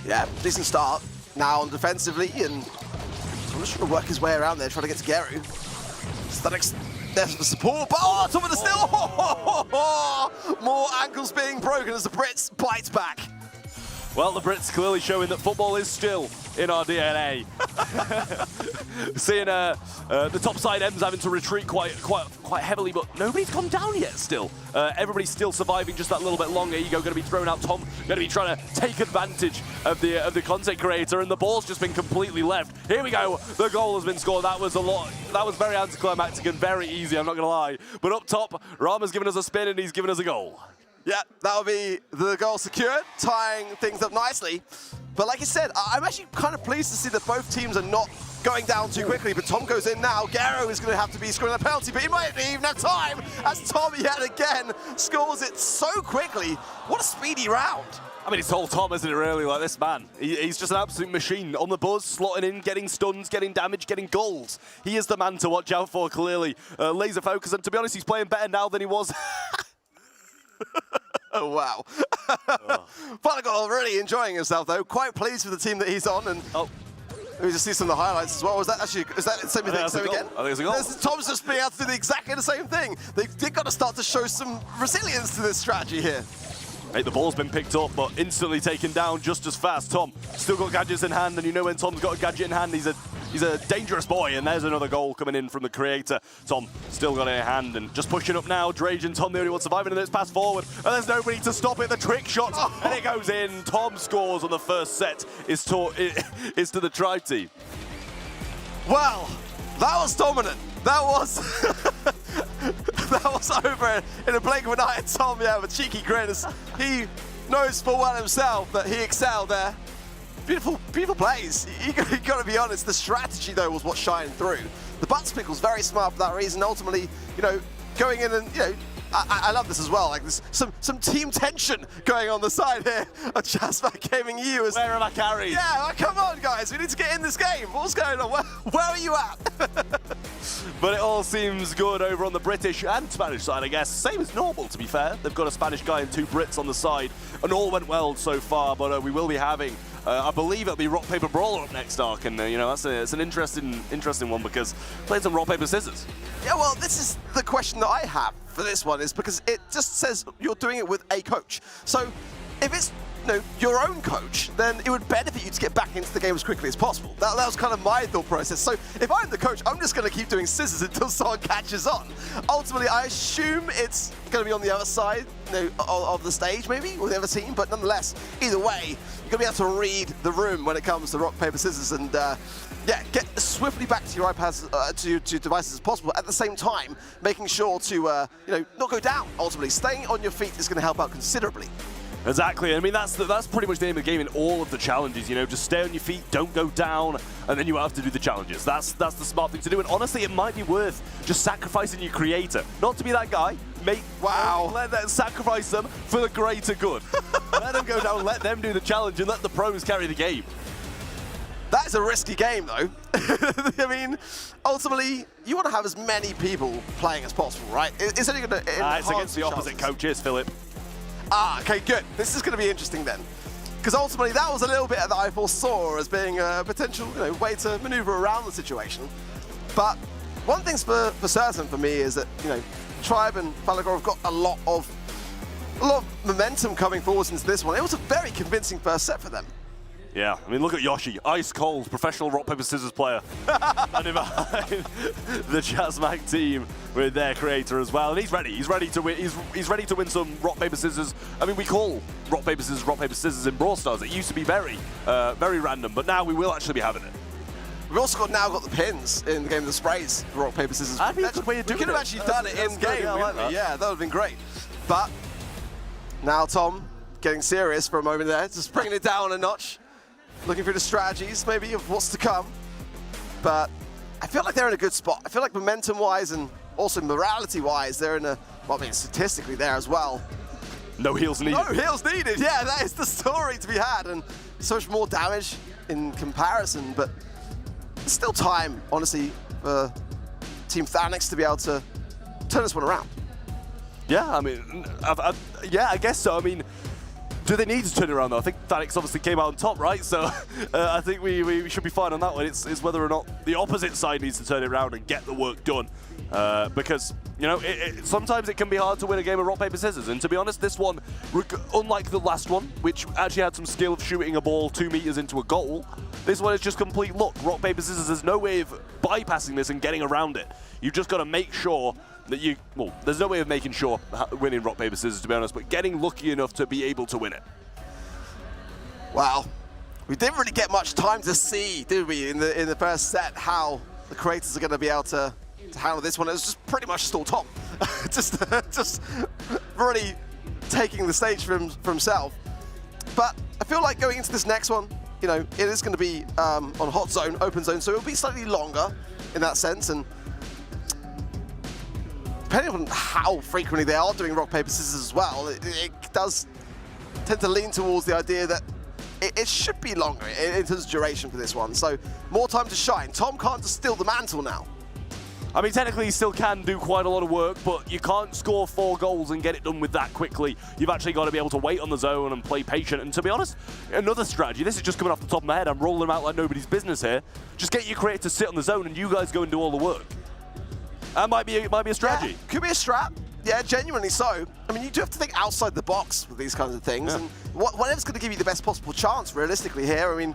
Yeah, decent start. Now defensively, and I'm just trying to work his way around there, trying to get to Geru. Thanix, there's the support, but oh, top of the still. More ankles being broken as the Brits bite back. Well, the Brits clearly showing that football is still in our DNA. Seeing the top side Ems having to retreat quite heavily, but nobody's gone down yet still. Everybody's still surviving just that little bit longer. Ego going to be thrown out. Tom going to be trying to take advantage of the content creator, and the ball's just been completely left. Here we go. The goal has been scored. That was a lot. That was very anticlimactic and very easy, I'm not going to lie. But up top, Rama's given us a spin and he's given us a goal. Yeah, that'll be the goal secured, tying things up nicely. But like you said, I'm actually kind of pleased to see that both teams are not going down too quickly, but Tom goes in now. Garo is going to have to be scoring a penalty, but he might not even have time as Tom yet again scores it so quickly. What a speedy round. I mean, it's all Tom, isn't it, really? Like, this man, he's just an absolute machine. On the buzz, slotting in, getting stuns, getting damage, getting goals. He is the man to watch out for, clearly. Laser focus, and to be honest, he's playing better now than he was. Oh, wow. Panagon really enjoying himself, though. Quite pleased with the team that he's on. And let me just see some of the highlights as well. Is that the same thing? Same again? I think it's a goal. Tom's just being able to do exactly the same thing. They've got to start to show some resilience to this strategy here. Hey, the ball's been picked up, but instantly taken down just as fast. Tom still got gadgets in hand, and you know when Tom's got a gadget in hand, he's a dangerous boy, and there's another goal coming in from the creator. Tom still got it in hand and just pushing up now. Drage and Tom the only one surviving, and it's passed forward, and there's nobody to stop it. The trick shot, and it goes in. Tom scores on the first set. Is to the Tribe team. Well, that was dominant. That was that was over in a blink of an eye. Tom, yeah, with cheeky grin, as he knows full well himself that he excelled there. Beautiful, beautiful plays. You got to be honest. The strategy though was what shined through. The Butts pick was very smart for that reason. Ultimately, you know, going in and I love this as well. Like there's some team tension going on the side here of Jazzback Gaming EU. Where are my carries? Yeah, come on guys, we need to get in this game. What's going on? Where are you at? But it all seems good over on the British and Spanish side, I guess. Same as normal, to be fair. They've got a Spanish guy and two Brits on the side, and all went well so far. But we will be having, I believe it'll be Rock Paper Brawl up next arc, and you know it's an interesting one because playing some Rock Paper Scissors. Yeah, well, this is the question that I have for this one, is because it just says you're doing it with a coach. So if it's your own coach, then it would benefit you to get back into the game as quickly as possible. That was kind of my thought process. So if I'm the coach, I'm just going to keep doing scissors until someone catches on. Ultimately, I assume it's going to be on the other side of the stage, maybe, or the other team, but nonetheless, either way, you're going to be able to read the room when it comes to rock, paper, scissors, and yeah, get as swiftly back to your iPads, to your devices as possible, at the same time, making sure to not go down, ultimately. Staying on your feet is going to help out considerably. Exactly. I mean, that's pretty much the aim of the game in all of the challenges. You know, just stay on your feet, don't go down, and then you have to do the challenges. That's the smart thing to do. And honestly, it might be worth just sacrificing your creator, not to be that guy. Let them sacrifice them for the greater good. Let them go down, let them do the challenge, and let the pros carry the game. That is a risky game, though. I mean, ultimately, you want to have as many people playing as possible, right? It's only going to It's against the opposite coaches, Philip. Okay, good. This is going to be interesting then. Because ultimately, that was a little bit that I foresaw as being a potential way to maneuver around the situation. But one thing's for certain for me is that, Tribe and Falagor have got a lot of momentum coming forward into this one. It was a very convincing first set for them. Yeah, I mean, look at Yoshi, ice cold, professional rock, paper, scissors player. And behind the JazzMac team with their creator as well. And he's ready. He's ready to win. He's ready to win some rock, paper, scissors. I mean, we call rock, paper, scissors in Brawl Stars. It used to be very random, but now we will actually be having it. We've also now got the pins in the game of the sprays for rock, paper, scissors. I think that's a good way of doing it. We could have actually done it in game. Yeah, I like that. Yeah, that would have been great. But now Tom getting serious for a moment there, just bringing it down a notch. Looking through the strategies, maybe, of what's to come. But I feel like they're in a good spot. I feel like momentum-wise and also morality-wise, they're in a, well, I mean, statistically there as well. No heals needed. No heals needed, yeah, that is the story to be had. And so much more damage in comparison, but there's still time, honestly, for Team Thanix to be able to turn this one around. Yeah, I mean, yeah, I guess so. I mean, do they need to turn it around though? I think Thanix obviously came out on top, right? So I think we should be fine on that one. It's whether or not the opposite side needs to turn it around and get the work done. Because, sometimes it can be hard to win a game of rock, paper, scissors. And to be honest, this one, unlike the last one, which actually had some skill of shooting a ball 2 meters into a goal, this one is just complete luck. Rock, paper, scissors, there's no way of bypassing this and getting around it. You've just got to make sure that there's no way of making sure winning rock, paper, scissors, to be honest, but getting lucky enough to be able to win it. Wow. We didn't really get much time to see, did we, in the first set, how the creators are going to be able to handle this one. It was just pretty much still Tom. just really taking the stage for himself. But I feel like going into this next one, it is going to be on hot zone, open zone, so it'll be slightly longer in that sense. And depending on how frequently they are doing rock, paper, scissors as well, it does tend to lean towards the idea that it should be longer in terms of duration for this one. So more time to shine. Tom can't just steal the mantle now. I mean, technically he still can do quite a lot of work, but you can't score 4 goals and get it done with that quickly. You've actually got to be able to wait on the zone and play patient. And to be honest, another strategy, this is just coming off the top of my head, I'm rolling them out like nobody's business here. Just get your creator to sit on the zone and you guys go and do all the work. That might be a strategy. Yeah, could be a strat. Yeah, genuinely so. I mean, you do have to think outside the box with these kinds of things. Yeah. And whatever's going to give you the best possible chance, realistically, here. I mean,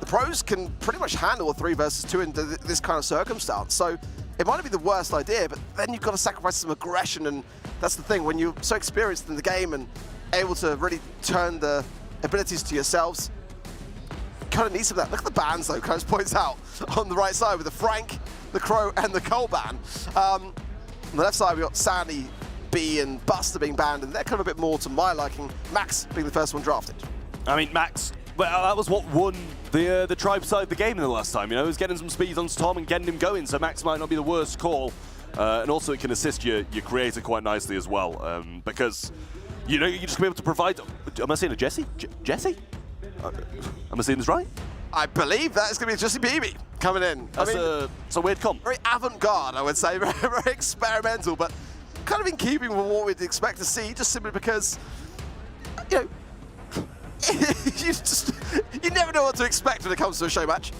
the pros can pretty much handle a 3 versus 2 in this kind of circumstance. So it might not be the worst idea, but then you've got to sacrifice some aggression. And that's the thing, when you're so experienced in the game and able to really turn the abilities to yourselves, you kind of need some of that. Look at the bans, though, Coach points out, on the right side with the Frank, the Crow, and the Cole ban. On the left side, we've got Sandy, B, and Buster being banned, and they're kind of a bit more to my liking. Max being the first one drafted. I mean, Max, well, that was what won the Tribe side of the game in the last time. It was getting some speed on Tom and getting him going, so Max might not be the worst call. And also it can assist your creator quite nicely as well, because, you're just going to be able to provide... Am I saying a Jesse? Jesse? Am I saying this right? I believe that is going to be Jesse BB coming in. That's a weird comp. Very avant-garde, I would say. Very, very experimental, but kind of in keeping with what we'd expect to see, just simply because, you never know what to expect when it comes to a show match.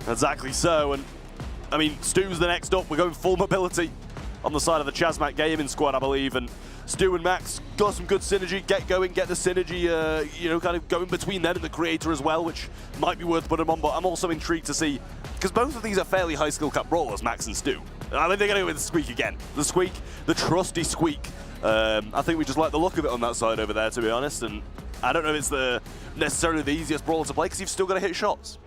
Exactly so, and I mean, Stu's the next up. We're going full mobility on the side of the JazzMac gaming squad, I believe, and Stu and Max got some good synergy. Get the synergy, kind of going between them and the creator as well, which might be worth putting them on. But I'm also intrigued to see, because both of these are fairly high skill cap brawlers, Max and Stu. I think they're going to go with the Squeak again. The Squeak, the trusty Squeak. I think we just like the look of it on that side over there, to be honest. And I don't know if it's necessarily the easiest brawler to play, because you've still got to hit shots.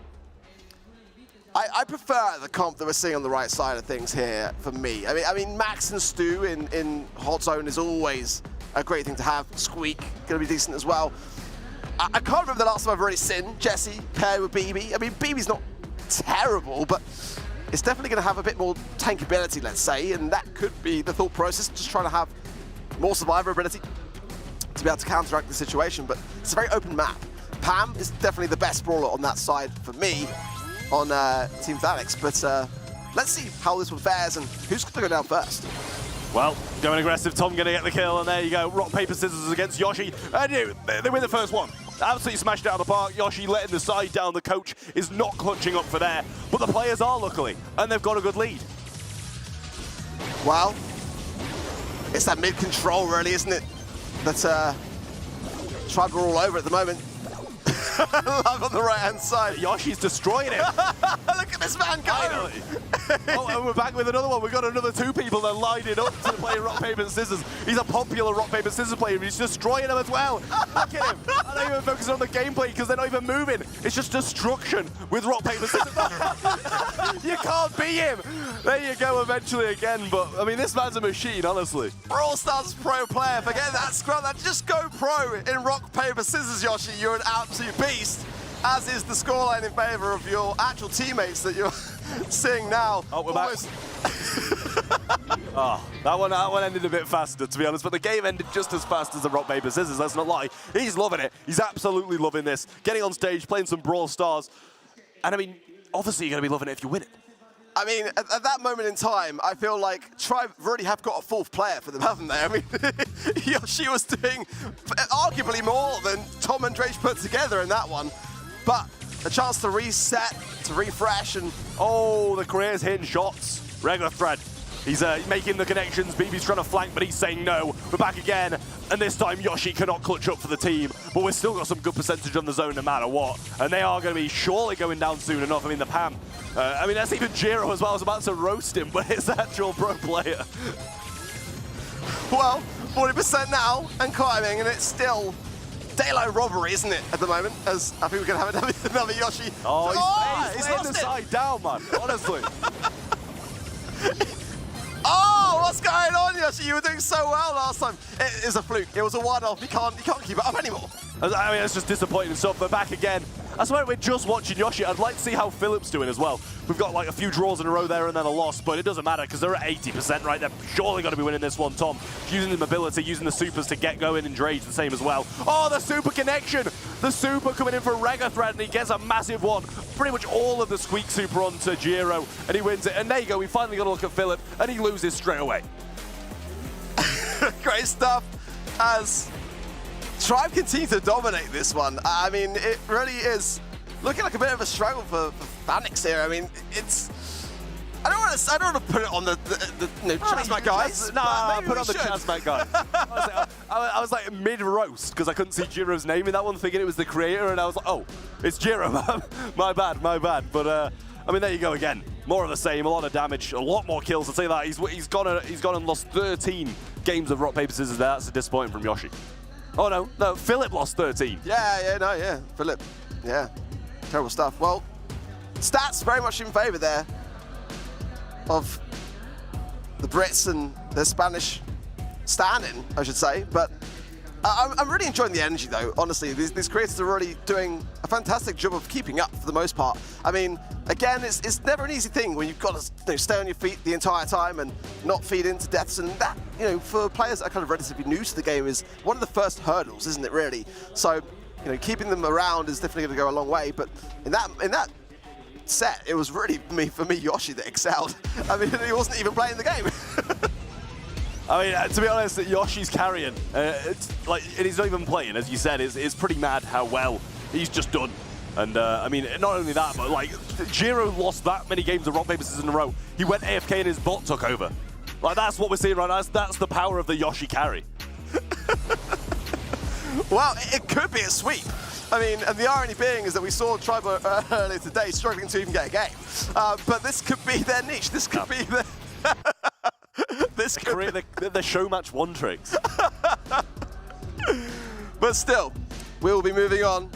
I prefer the comp that we're seeing on the right side of things here for me. I mean, Max and Stu in Hot Zone is always a great thing to have. Squeak, going to be decent as well. I can't remember the last time I've really seen Jesse paired with BB. I mean, BB's not terrible, but it's definitely going to have a bit more tankability, let's say, and that could be the thought process, just trying to have more survivability to be able to counteract the situation, but it's a very open map. Pam is definitely the best brawler on that side for me on Team Alex, but let's see how this one fares and who's going to go down first. Well, going aggressive, Tom going to get the kill, and there you go, rock, paper, scissors against Yoshi, and they win the first one. Absolutely smashed it out of the park. Yoshi letting the side down. The coach is not clutching up for there, but the players are, luckily, and they've got a good lead. Well, it's that mid-control, really, isn't it? That Tribe are all over at the moment. Love on the right-hand side. Yoshi's destroying him. Look at this man go! Oh, and we're back with another one. We've got another 2 people that lined it up to play rock, paper, and scissors. He's a popular rock, paper, scissors player. He's destroying them as well. Look at him. I'm not even focusing on the gameplay because they're not even moving. It's just destruction with rock, paper, scissors. You can't beat him. There you go, eventually again. But, I mean, this man's a machine, honestly. Brawl Stars pro player. Forget that scrum. Just go pro in rock, paper, scissors, Yoshi. You're an absolute beast, as is the scoreline in favor of your actual teammates that you're seeing now. Oh, we're back. Oh, that one ended a bit faster, to be honest, but the game ended just as fast as the rock, paper, scissors, let's not lie. He's loving it. He's absolutely loving this. Getting on stage, playing some Brawl Stars. And I mean, obviously you're going to be loving it if you win it. I mean, at that moment in time, I feel like Tribe really have got a 4th player for them, haven't they? I mean, Yoshi was doing arguably more than Tom and Drake put together in that one. But a chance to reset, to refresh, and... Oh, the career's hitting shots. Regular thread. He's making the connections. BB's trying to flank, but he's saying no. We're back again, and this time Yoshi cannot clutch up for the team, but we've still got some good percentage on the zone no matter what, and they are going to be surely going down soon enough. I mean, the Pam. I mean, that's even Jiro as well. I was about to roast him, but it's actual pro player. Well, 40% now, and climbing, and it's still daylight robbery, isn't it, at the moment? As I think we're going to have another Yoshi. Oh, he's lost laying the it. side down, man, honestly. Oh, what's going on, Yoshi? You were doing so well last time. It is a fluke. It was a one-off. You can't keep it up anymore. I mean, it's just disappointing stuff, but back again. I swear we're just watching Yoshi. I'd like to see how Philip's doing as well. We've got like a few draws in a row there and then a loss, but it doesn't matter because they're at 80% right. They're surely going to be winning this one. Tom using the mobility, using the supers to get going, and Dre's the same as well. Oh, the super connection. The super coming in for Rega Thread, and he gets a massive one. Pretty much all of the Squeak super onto Jiro, and he wins it. And there you go. We finally got a look at Philip, and he loses straight away. Great stuff as Tribe continue to dominate this one. I mean, it really is looking like a bit of a struggle for Phoenix here. I mean, it's... I don't want to put it on the Chazmat guys. No, put on the Chazmat guy. I was like mid-roast because I couldn't see Jiro's name in that one, thinking it was the creator, and I was like, oh, it's Jiro. my bad. But I mean, there you go again. More of the same, a lot of damage, a lot more kills. I'll say that he's gone and lost 13 games of rock paper scissors there. That's a disappointment from Yoshi. Oh no, Philip lost 13. Yeah, Philip. Yeah, terrible stuff. Well, stats very much in favor there of the Brits and their Spanish standing, I should say. But I'm really enjoying the energy, though. Honestly, these creators are really doing a fantastic job of keeping up for the most part. I mean, again, it's never an easy thing when you've got to stay on your feet the entire time and not feed into deaths. And that, for players that are kind of relatively new to the game, is one of the first hurdles, isn't it? Really. So, keeping them around is definitely going to go a long way. But in that set, it was really for me Yoshi that excelled. I mean, he wasn't even playing the game. I mean, to be honest, Yoshi's carrying. And he's not even playing, as you said. It's pretty mad how well he's just done. And I mean, not only that, but like Jiro lost that many games of rock paper scissors in a row. He went AFK and his bot took over. Like that's what we're seeing right now. That's the power of the Yoshi carry. Well, it could be a sweep. I mean, and the irony being is that we saw Tribe earlier today struggling to even get a game. But this could be their niche. This could be their... this could be the show match one tricks. But still, we will be moving on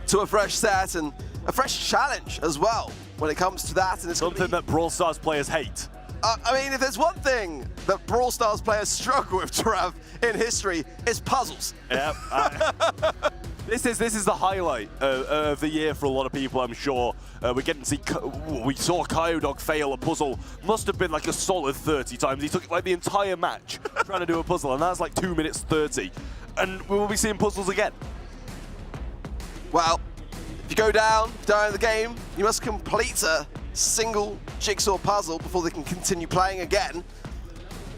to a fresh set and a fresh challenge as well when it comes to that. And it's something that Brawl Stars players hate. I mean, if there's one thing that Brawl Stars players struggle with, Trav, in history, it's puzzles. Yep. This is the highlight of the year for a lot of people, I'm sure. We're getting to see, we saw Kyodog fail a puzzle. Must have been like a solid 30 times. He took like the entire match trying to do a puzzle, and that's like 2 minutes 30. And we will be seeing puzzles again. Well, if you go down during the game, you must complete a single jigsaw puzzle before they can continue playing again.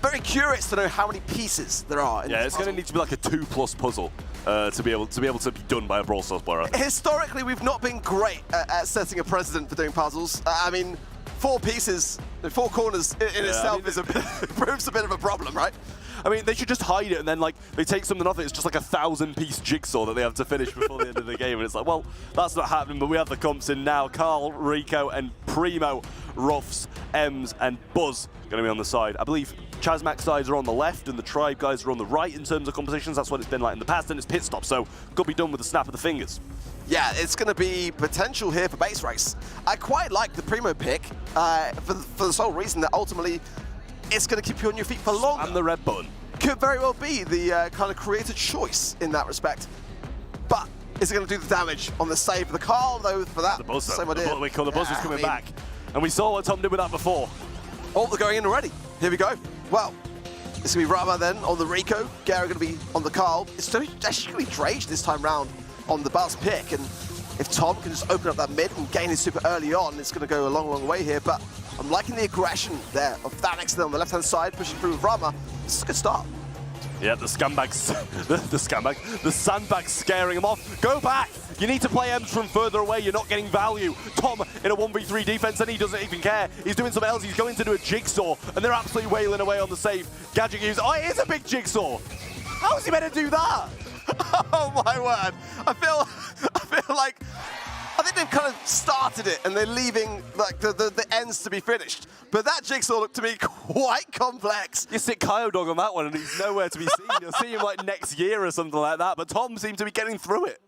Very curious to know how many pieces there are in this it's going to need to be like a 2+ puzzle to be able to be done by a Brawl Stars player. Historically, we've not been great at setting a precedent for doing puzzles. I mean, 4 pieces, 4 corners in itself proves a bit of a problem, right? I mean, they should just hide it and then, like, they take something off it. It's just like a 1,000-piece jigsaw that they have to finish before the end of the game. And it's like, well, that's not happening, but we have the comps in now. Carl, Rico, and Primo, Ruffs, Ems, and Buzz going to be on the side. I believe Chazmax sides are on the left and the Tribe guys are on the right in terms of compositions. That's what it's been like in the past, and it's pit stop, so could be done with a snap of the fingers. Yeah, it's going to be potential here for base race. I quite like the Primo pick for the sole reason that ultimately it's going to keep you on your feet for longer. And the red button. Could very well be the kind of creative choice in that respect. But is it going to do the damage on the save of the Carl, though, for that? The Buzz, same though. idea. The Buzz was coming back. And we saw what Tom did with that before. Oh, they're going in already. Here we go. Well, it's going to be Rama then on the Rico. Gary going to be on the Carl. It's actually going to be Drage this time round on the Buzz pick. And if Tom can just open up that mid and gain his super early on, it's going to go a long, long way here. But I'm liking the aggression there of Thanex there on the left-hand side, pushing through with Rama. This is a good start. Yeah, the scumbags, the sandbags scaring him off. Go back! You need to play Ems from further away. You're not getting value. Tom in a 1v3 defense, and he doesn't even care. He's doing something else. He's going to do a jigsaw, and they're absolutely wailing away on the save. Gadget used. Oh, it is a big jigsaw. How is he meant to do that? Oh my word! I feel like I think they've kind of started it, and they're leaving like the ends to be finished. But that jigsaw looked to me quite complex. You stick Kyodog on that one, and he's nowhere to be seen. You'll see him like next year or something like that. But Tom seemed to be getting through it.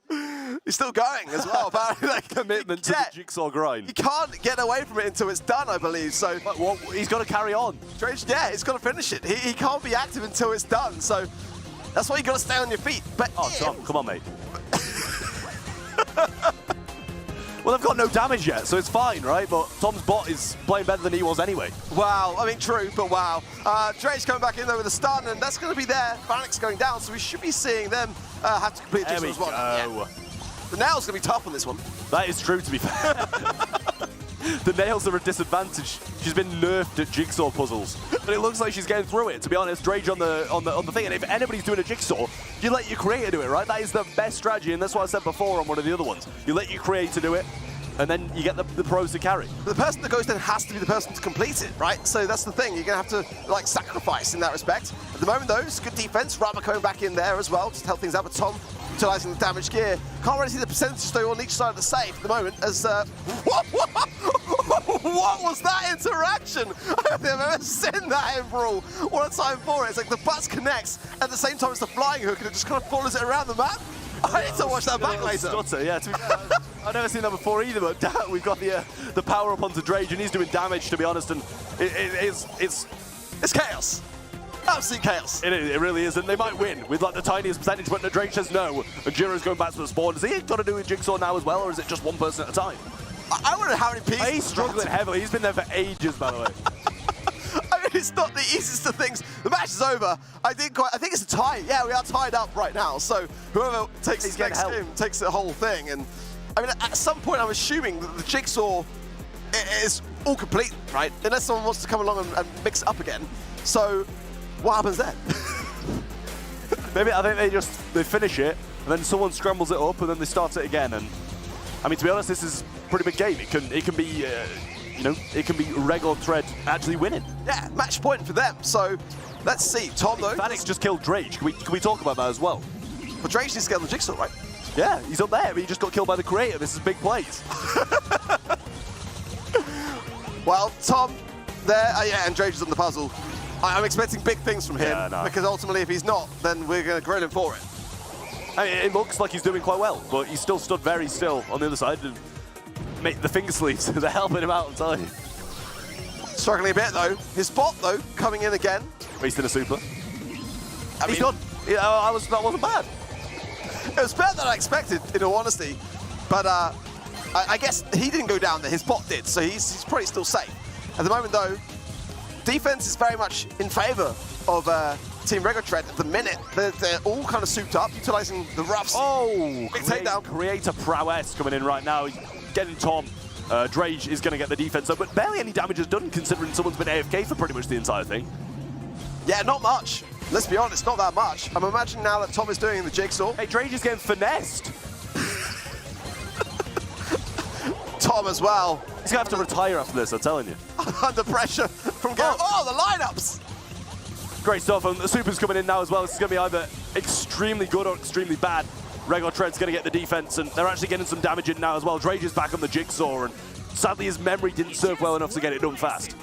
He's still going as well. Apparently, like, commitment to the jigsaw grind. You can't get away from it until it's done, I believe. So well, he's got to carry on. Drage, yeah, he's got to finish it. He can't be active until it's done. So that's why you got to stay on your feet. But Tom, come on, mate. Well, they've got no damage yet, so it's fine, right? But Tom's bot is playing better than he was anyway. Wow, I mean, true, but wow. Drage coming back in there with a stun, and that's going to be there. Vanix going down, so we should be seeing them have to complete a jigsaw as well. Yeah. The nail's going to be tough on this one. That is true, to be fair. The nails are a disadvantage. She's been nerfed at jigsaw puzzles, but it looks like she's getting through it. To be honest, Drage on the thing, and if anybody's doing a jigsaw, you let your creator do it, right? That is the best strategy, and that's what I said before on one of the other ones. You let your creator do it, and then you get the pros to carry. The person that goes then has to be the person to complete it, right? So that's the thing. You're going to have to like sacrifice in that respect. At the moment, though, it's good defense. Rama coming back in there as well, just to help things out with Tom. Utilizing the damage gear. Can't really see the percentages though on each side of the save at the moment as what was that interaction? I don't think I've ever seen that in Brawl. What a time for it. It's like the butts connects at the same time as the flying hook, and it just kind of follows it around the map. I need to watch that back later. Stutter, yeah, to be fair, I've never seen that before either, but we've got the power up onto Drage, and he's doing damage, to be honest, and it's chaos. Absolute chaos. It really is, and they might win with like the tiniest percentage, but Drake says no, and Jiro's going back to the spawn. Has he got to do a jigsaw now as well, or is it just one person at a time? I wonder how many pieces. He's struggling heavily. He's been there for ages, by the way. I mean, it's not the easiest of things. The match is over. I think it's a tie. Yeah, we are tied up right now. So whoever takes the next game takes the whole thing. And I mean, at some point, I'm assuming that the jigsaw is all complete, right? Unless someone wants to come along and mix it up again. So what happens then? Maybe I think they finish it, and then someone scrambles it up, and then they start it again. And I mean, to be honest, this is a pretty big game. It can be. It can be regular thread actually winning. Yeah, match point for them. So let's see. Tom, though. Vanix just killed Drage. Can we talk about that as well? But Drage needs to get on the jigsaw, right? Yeah, he's up there, but he just got killed by the creator. This is big plays. Well, Tom there. Yeah, and Drage is on the puzzle. I'm expecting big things from him, because ultimately, if he's not, then we're going to grill him for it. I mean, it looks like he's doing quite well, but he's still stood very still on the other side. And the finger sleeves, they're helping him out, I'm telling you. Struggling a bit though. His bot though, coming in again. Wasting a super. He's done. Yeah, that wasn't bad. It was better than I expected, in all honesty. But I guess he didn't go down there, his bot did, so he's probably still safe. At the moment though, defense is very much in favor of Team Regaltread at the minute. They're all kind of souped up, utilizing the roughs. Oh, big takedown. Creator prowess coming in right now. He's getting Tom. Drage is going to get the defense up, but barely any damage is done considering someone's been AFK for pretty much the entire thing. Yeah, not much. Let's be honest, not that much. I'm imagining now that Tom is doing the jigsaw. Hey, Drage is getting finessed. Tom as well. He's going to have to retire after this, I'm telling you. Under pressure from Gary. Oh, the lineups! Great stuff, and the super's coming in now as well. This is going to be either extremely good or extremely bad. Regaltread's going to get the defense, and they're actually getting some damage in now as well. Drage is back on the jigsaw, and sadly his memory didn't serve well enough to get it done fast.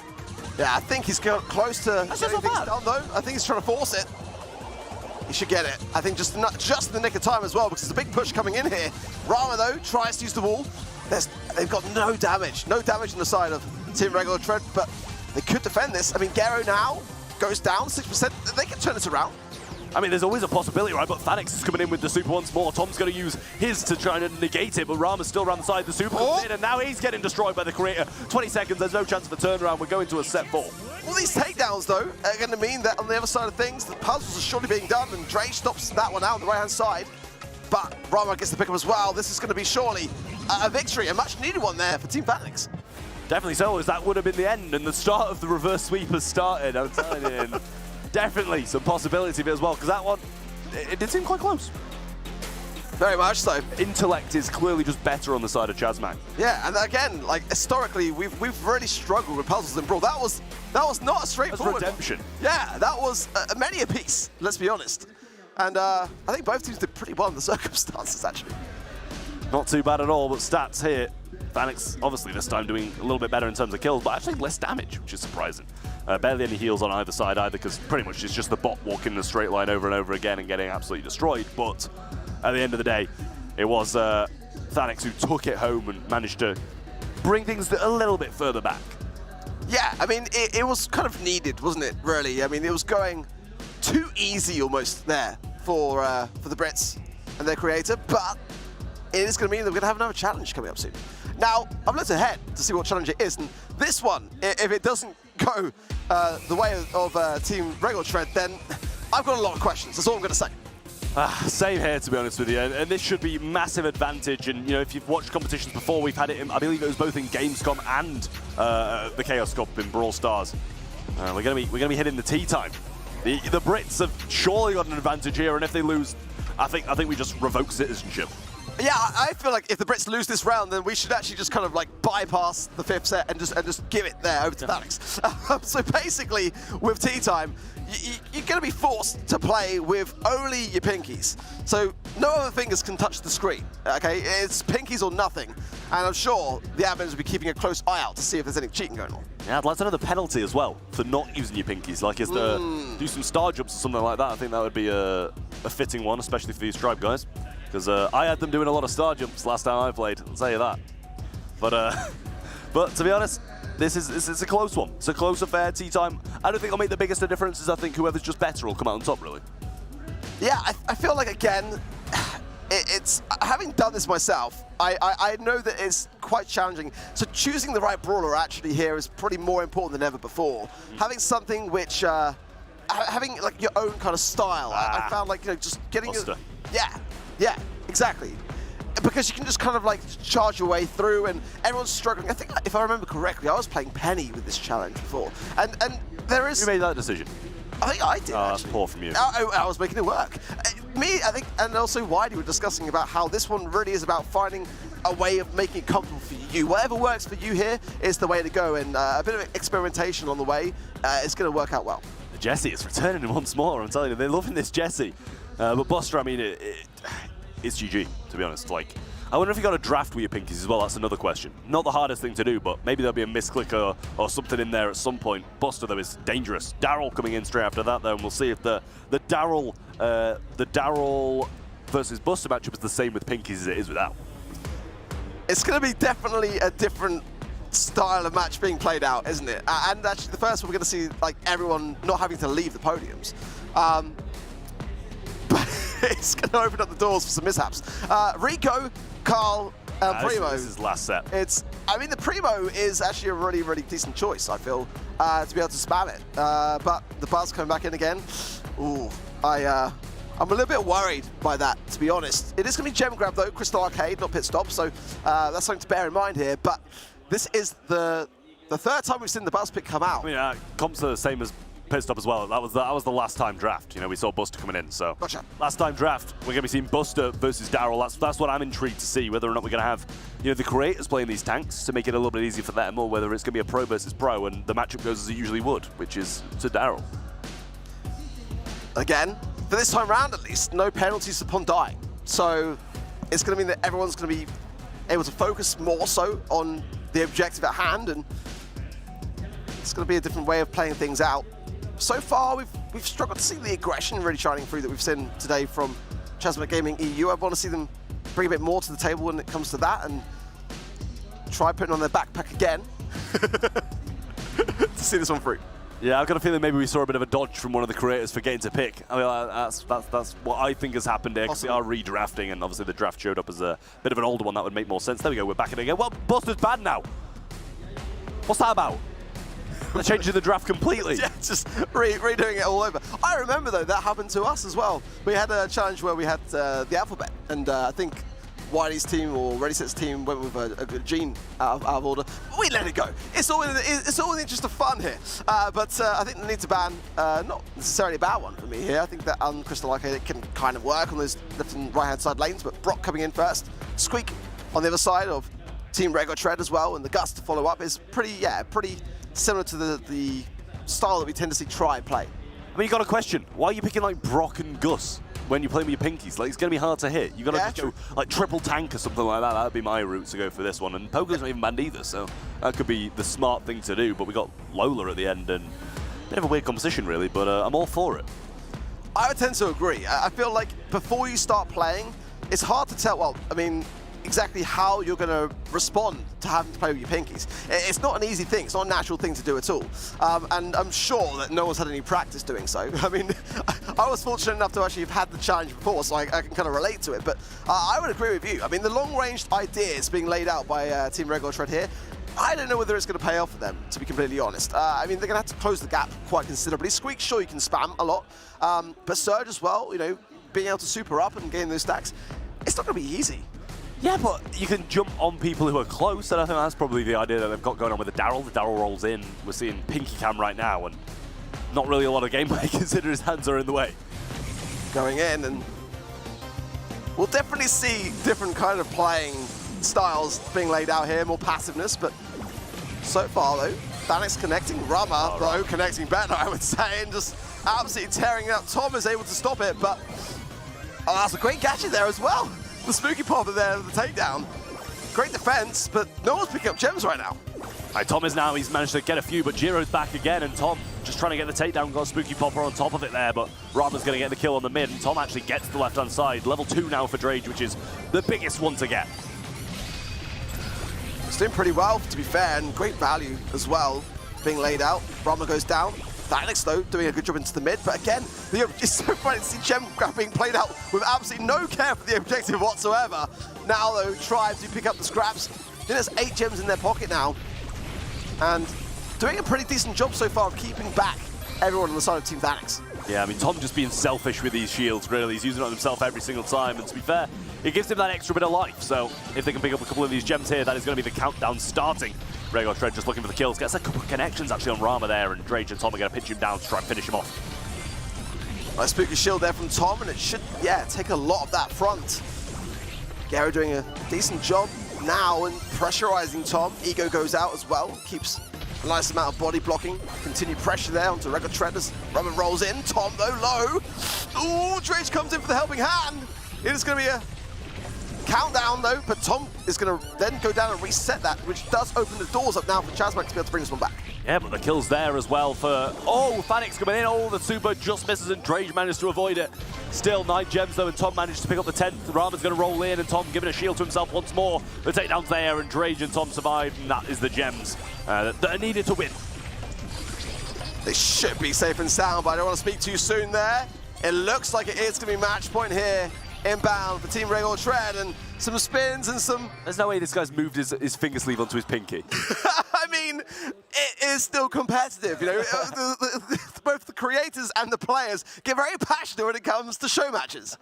Yeah, I think he's got close to getting things done though. I think he's trying to force it. He should get it. I think just in the nick of time as well, because there's a big push coming in here. Rama though tries to use the wall. They've got no damage on the side of Team Regaltread, but they could defend this. I mean, Gero now goes down 6%. They can turn this around. I mean, there's always a possibility, right? But Thanix is coming in with the super once more. Tom's going to use his to try and negate it, but Rama's still around the side. The super comes in, and now he's getting destroyed by the creator. 20 seconds, there's no chance of a turnaround. We're going to a set 4. All these takedowns, though, are going to mean that on the other side of things, the puzzles are surely being done, and Drage stops that one out on the right-hand side. But Rama gets the pick up as well. This is going to be surely a victory, a much-needed one there for Team Thanix. Definitely so, as that would have been the end, and the start of the reverse sweep has started, I'm telling you. And definitely some possibility of it as well, because that one, it did seem quite close. Very much so. Intellect is clearly just better on the side of Chazmak. Yeah, and again, like historically, we've really struggled with puzzles in Brawl. That was not a straightforward redemption. Yeah, that was many a piece. Let's be honest. And I think both teams did pretty well in the circumstances, actually. Not too bad at all, but stats here. Thanix, obviously this time doing a little bit better in terms of kills, but actually less damage, which is surprising. Barely any heals on either side either, because pretty much it's just the bot walking in a straight line over and over again and getting absolutely destroyed. But at the end of the day, it was Thanix who took it home and managed to bring things a little bit further back. Yeah, I mean, it was kind of needed, wasn't it, really? I mean, it was going too easy almost there for the Brits and their creator, but it is going to mean that we're going to have another challenge coming up soon. Now, I've looked ahead to see what challenge it is, and this one, if it doesn't go the way of Team Regaltread, then I've got a lot of questions. That's all I'm going to say. Same here, to be honest with you, and this should be massive advantage. And you know, if you've watched competitions before, we've had it in, I believe it was both in Gamescom and the Chaos Cup in Brawl Stars. We're gonna be hitting the tea time. The Brits have surely got an advantage here, and if they lose, I think we just revoke citizenship. Yeah, I feel like if the Brits lose this round, then we should actually just kind of like bypass the 5th set and just give it there over to Thanix. So basically, with tea time, you're going to be forced to play with only your pinkies. So no other fingers can touch the screen, okay? It's pinkies or nothing. And I'm sure the admins will be keeping a close eye out to see if there's any cheating going on. Yeah, I'd like to know the penalty as well for not using your pinkies. Like, is to do some star jumps or something like that. I think that would be a fitting one, especially for these tribe guys. Because I had them doing a lot of star jumps last time I played, I'll tell you that. But to be honest, this is a close one. It's a close affair, tea time. I don't think it'll make the biggest of differences. I think whoever's just better will come out on top, really. Yeah, I feel like, again, it's having done this myself, I know that it's quite challenging. So choosing the right brawler actually here is probably more important than ever before. Having something which, having like your own kind of style, I found like, you know, just getting Buster. Yeah, exactly. Because you can just kind of like charge your way through, and everyone's struggling. I think, if I remember correctly, I was playing Penny with this challenge before, and there is. Who made that decision? I think I did. That's poor from you. I was making it work. Me, I think, and also Widey were discussing about how this one really is about finding a way of making it comfortable for you. Whatever works for you here is the way to go, and a bit of experimentation on the way is going to work out well. Jesse is returning once more. I'm telling you, they're loving this Jesse. But Buster, I mean, it's GG, to be honest. Like, I wonder if you got a draft with your pinkies as well. That's another question. Not the hardest thing to do, but maybe there'll be a misclick or something in there at some point. Buster, though, is dangerous. Daryl coming in straight after that, though, and we'll see if the Daryl versus Buster matchup is the same with pinkies as it is without. It's going to be definitely a different style of match being played out, isn't it? And actually the first one we're going to see like everyone not having to leave the podiums. But it's going to open up the doors for some mishaps. Rico, Carl, Primo. This is last set. I mean, the Primo is actually a really, really decent choice, I feel, to be able to spam it. But the Buzz coming back in again. Ooh, I'm a little bit worried by that, to be honest. It is going to be gem grab, though, Crystal Arcade, not pit stop, so that's something to bear in mind here. But this is the third time we've seen the Buzz pick come out. I mean, comps are the same as pit stop as well. That was the last time draft. You know, we saw Buster coming in, so gotcha. Last time draft, we're going to be seeing Buster versus Daryl. That's what I'm intrigued to see, whether or not we're going to have, you know, the creators playing these tanks to make it a little bit easier for them, or whether it's going to be a pro versus pro, and the matchup goes as it usually would, which is to Daryl. Again, for this time round at least, no penalties upon dying. So it's going to mean that everyone's going to be able to focus more so on the objective at hand, and it's going to be a different way of playing things out. So far, we've struggled to see the aggression really shining through that we've seen today from Chasma Gaming EU. I want to see them bring a bit more to the table when it comes to that, and try putting on their backpack again to see this one through. Yeah, I've got a feeling maybe we saw a bit of a dodge from one of the creators forgetting to pick. I mean, that's what I think has happened here, because they are redrafting, and obviously the draft showed up as a bit of an older one. That would make more sense. There we go, we're back in again. Well, Buster's bad now. What's that about? They're changing the draft completely. Yeah, just redoing it all over. I remember, though, that happened to us as well. We had a challenge where we had the alphabet, and I think Wiley's team or ReadySet's team went with a good gene out of order. We let it go. It's all in the interest of fun here. But I think they need to ban, not necessarily a bad one for me here. I think that on Crystal Arcade can kind of work on those left and right hand side lanes, but Brock coming in first, Squeak on the other side of Team Rego Tread as well, and the Gust to follow up is pretty similar to the style that we tend to see Try play. I mean, you got a question. Why are you picking like Brock and Gus when you play with your pinkies? Like, it's going to be hard to hit. You got to just go like triple tank or something like that. That'd be my route to go for this one. And Pogo's not even banned either, so that could be the smart thing to do. But we got Lola at the end, and a bit of a weird composition, really. But I'm all for it. I would tend to agree. I feel like before you start playing, it's hard to tell. Well, I mean, exactly how you're going to respond to having to play with your pinkies. It's not an easy thing. It's not a natural thing to do at all. And I'm sure that no one's had any practice doing so. I mean, I was fortunate enough to actually have had the challenge before, so I can kind of relate to it. But I would agree with you. I mean, the long-ranged ideas being laid out by Team Rego Tread here, I don't know whether it's going to pay off for them, to be completely honest. I mean, they're going to have to close the gap quite considerably. Squeak, sure, you can spam a lot. But Surge as well, you know, being able to super up and gain those stacks, it's not going to be easy. Yeah, but you can jump on people who are close, and I think that's probably the idea that they've got going on with the Daryl. The Daryl rolls in. We're seeing Pinky Cam right now, and not really a lot of gameplay considering his hands are in the way. Going in, and we'll definitely see different kind of playing styles being laid out here, more passiveness, but so far, though, Thanex connecting, Rama, though, connecting better, I would say, and just absolutely tearing it up. Tom is able to stop it, but that's a great gadget there as well. The spooky popper there, the takedown. Great defense, but no one's picking up gems right now. Right, Tom is now, he's managed to get a few, but Jiro's back again, and Tom just trying to get the takedown, got a spooky popper on top of it there, but Rama's going to get the kill on the mid, and Tom actually gets the left-hand side. Level 2 now for Drage, which is the biggest one to get. It's doing pretty well, to be fair, and great value as well being laid out. Rama goes down. Thanex, though, doing a good job into the mid, but again, it's so funny to see gem grab being played out with absolutely no care for the objective whatsoever. Now, though, Tribes do pick up the scraps. I think there's 8 gems in their pocket now, and doing a pretty decent job so far of keeping back everyone on the side of Team Thanex. Yeah, I mean, Tom just being selfish with these shields, really. He's using it on himself every single time, and to be fair, it gives him that extra bit of life. So if they can pick up a couple of these gems here, that is going to be the countdown starting. Rego Tread just looking for the kills. Gets a couple of connections actually on Rama there, and Drage and Tom are going to pinch him down to try and finish him off. Nice spooky shield there from Tom, and it should, take a lot of that front. Gary doing a decent job now and pressurizing Tom. Ego goes out as well, keeps a nice amount of body blocking. Continued pressure there onto Rego Tread as Roman rolls in. Tom, though, low. Ooh, Drage comes in for the helping hand. It is going to be a Countdown though, but Tom is going to then go down and reset that, which does open the doors up now for Chazmak to be able to bring this one back. Yeah, but the kill's there as well for... Oh, Phanic's coming in. Oh, the super just misses and Drage managed to avoid it. Still 9 gems though, and Tom managed to pick up the 10th. Rama's going to roll in, and Tom giving a shield to himself once more. The takedown's there, and Drage and Tom survived, and that is the gems that are needed to win. They should be safe and sound, but I don't want to speak too soon there. It looks like it is going to be match point here. Inbound for Team Regular Tread, and some spins and some... There's no way this guy's moved his finger sleeve onto his pinky. I mean, it is still competitive, you know. Both the creators and the players get very passionate when it comes to show matches.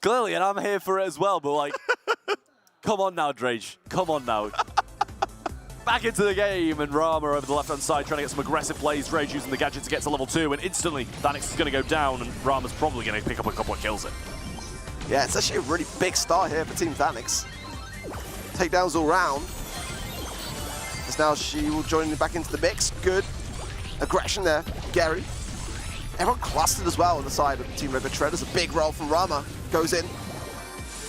Clearly, and I'm here for it as well, but like, come on now, Drage. Come on now. Back into the game, and Rama over the left-hand side trying to get some aggressive plays. Drage using the gadget to get to level 2, and instantly, Thanix is going to go down, and Rama's probably going to pick up a couple of kills it. Yeah, it's actually a really big start here for Team Thanix. Takedowns all round. As now she will join back into the mix. Good aggression there, Gary. Everyone clustered as well on the side of Team Regular Tread. There's a big roll from Rama. Goes in.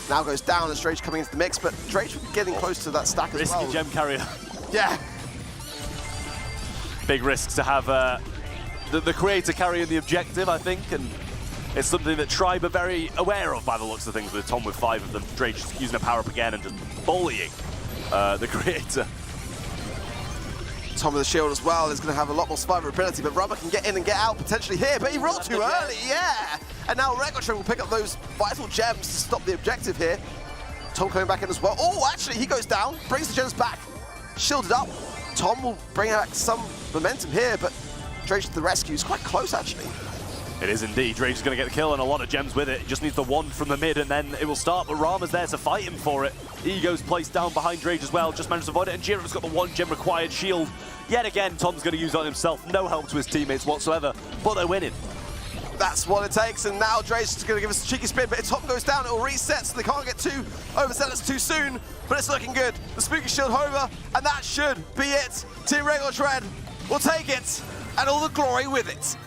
Now goes down as Drage coming into the mix, but Drage getting close to that stack as well. Risky gem carrier. Yeah. Big risks to have the creator carrying the objective, I think, and it's something that Tribe are very aware of by the looks of things, with Tom with 5 of them. Drage just using a power-up again and just bullying the creator. Tom with the shield as well is going to have a lot more survivability, but Rama can get in and get out potentially here, but he rolled too early, yeah! And now Regular will pick up those vital gems to stop the objective here. Tom coming back in as well. Oh, actually, he goes down, brings the gems back, shielded up. Tom will bring back some momentum here, but Drage to the rescue is quite close, actually. It is indeed. Drage is going to get the kill and a lot of gems with it. He just needs the 1 from the mid and then it will start, but Rama's there to fight him for it. Ego's placed down behind Drage as well, just managed to avoid it, and Jiren's got the 1 gem required shield. Yet again, Tom's going to use it on himself. No help to his teammates whatsoever, but they're winning. That's what it takes, and now Drage is going to give us a cheeky spin, but if Tom goes down, it will reset, so they can't get too overzealous too soon, but it's looking good. The Spooky Shield over, and that should be it. Team Regular Tread will take it, and all the glory with it.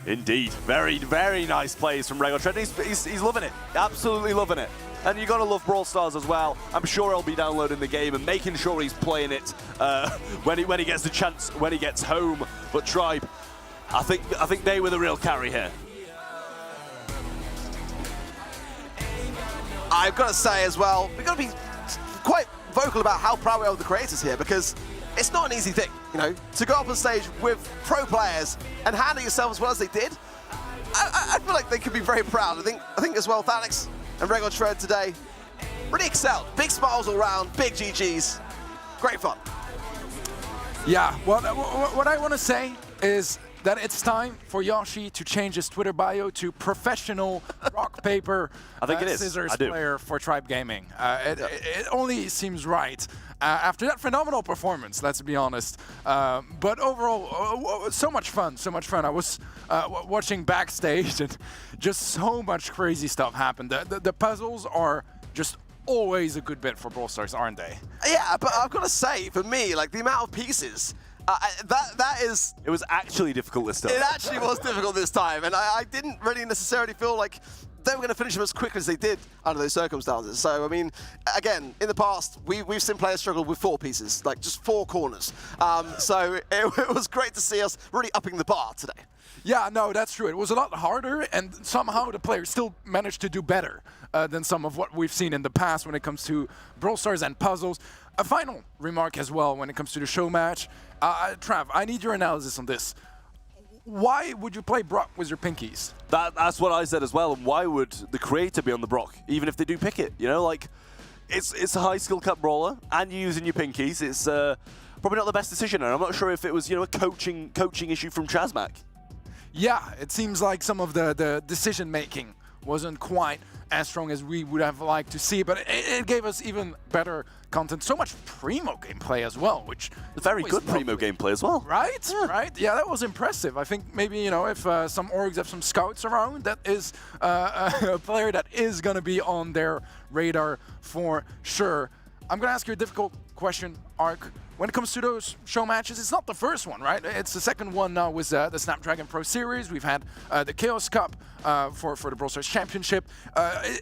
Indeed. Very, very nice plays from Regular Tread. He's loving it. Absolutely loving it. And you've got to love Brawl Stars as well. I'm sure he'll be downloading the game and making sure he's playing it when he gets the chance, when he gets home. But Tribe, I think they were the real carry here. I've got to say as well, we've got to be quite vocal about how proud we are of the creators here, because it's not an easy thing, you know, to go up on stage with pro players and handle yourself as well as they did. I feel like they could be very proud. I think as well, Thanix and Regular Tread today really excelled. Big smiles all around, big GGs, great fun. Yeah, well, what I want to say is that it's time for Yoshi to change his Twitter bio to professional rock, paper, scissors player for Tribe Gaming. It only seems right. After that phenomenal performance, let's be honest. But overall, so much fun, so much fun. I was watching backstage and just so much crazy stuff happened. The puzzles are just always a good bit for Brawl Stars, aren't they? Yeah, but I've got to say, for me, like the amount of pieces, that is... It was actually difficult this time. It actually was difficult this time, and I didn't really necessarily feel like they were going to finish them as quickly as they did under those circumstances. So, I mean, again, in the past, we've seen players struggle with 4 pieces, like just 4 corners. So it was great to see us really upping the bar today. Yeah, no, that's true. It was a lot harder, and somehow the players still managed to do better than some of what we've seen in the past when it comes to Brawl Stars and puzzles. A final remark as well when it comes to the show match. Trav, I need your analysis on this. Why would you play Brock with your pinkies? That's what I said as well. And why would the creator be on the Brock, even if they do pick it? You know, like, it's a high skill cut brawler, and you're using your pinkies. It's probably not the best decision, and I'm not sure if it was, you know, a coaching issue from Chazmak. Yeah, it seems like some of the decision making wasn't quite as strong as we would have liked to see, but it gave us even better content. So much Primo gameplay as well, which very good Primo gameplay as well. Right? Yeah. Right? Yeah, that was impressive. I think maybe, you know, if some orgs have some scouts around, that is a player that is going to be on their radar for sure. I'm going to ask you a difficult question, Ark. when it comes to those show matches, it's not the first one, right? It's the second one now with the Snapdragon Pro Series. We've had the Chaos Cup for the Brawl Stars Championship.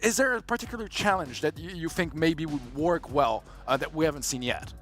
Is there a particular challenge that you think maybe would work well that we haven't seen yet?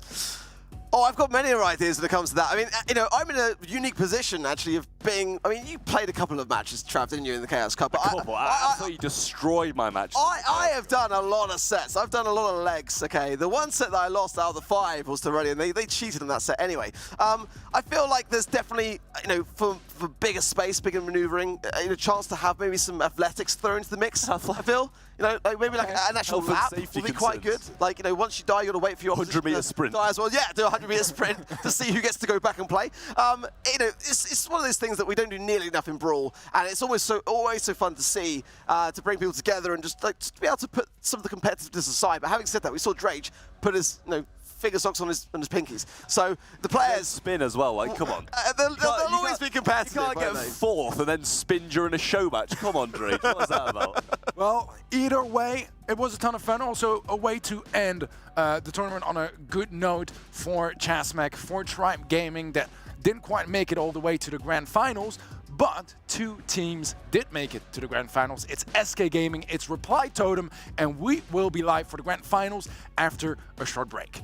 Oh, I've got many ideas when it comes to that. I mean, you know, I'm in a unique position, actually, of being... I mean, you played a couple of matches, Trav, didn't you, in the Chaos Cup? But I thought you destroyed my match. I have done a lot of sets. I've done a lot of legs, okay? The one set that I lost out of the 5 was to Ruddy, and they cheated in that set anyway. I feel like there's definitely, you know, for bigger space, bigger maneuvering, a chance to have maybe some athletics thrown into the mix, I feel. You know, like maybe like an actual lap would be quite good. Like, you know, once you die, you got to wait for your 100-meter sprint. Die as well. Yeah, do a 100-meter sprint to see who gets to go back and play. You know, it's one of those things that we don't do nearly enough in Brawl, and it's always so fun to see, to bring people together and just like to be able to put some of the competitiveness aside. But having said that, we saw Drage put his, you know, finger socks on his pinkies. So the players spin as well. Like, come on. They'll always be competitive. You can't get fourth and then spin during a show match. Come on, Drake. What's that about? Well, either way, it was a ton of fun. Also, a way to end the tournament on a good note for Chasmac, for Tribe Gaming, that didn't quite make it all the way to the grand finals. But 2 teams did make it to the grand finals. It's SK Gaming, it's Reply Totem, and we will be live for the grand finals after a short break.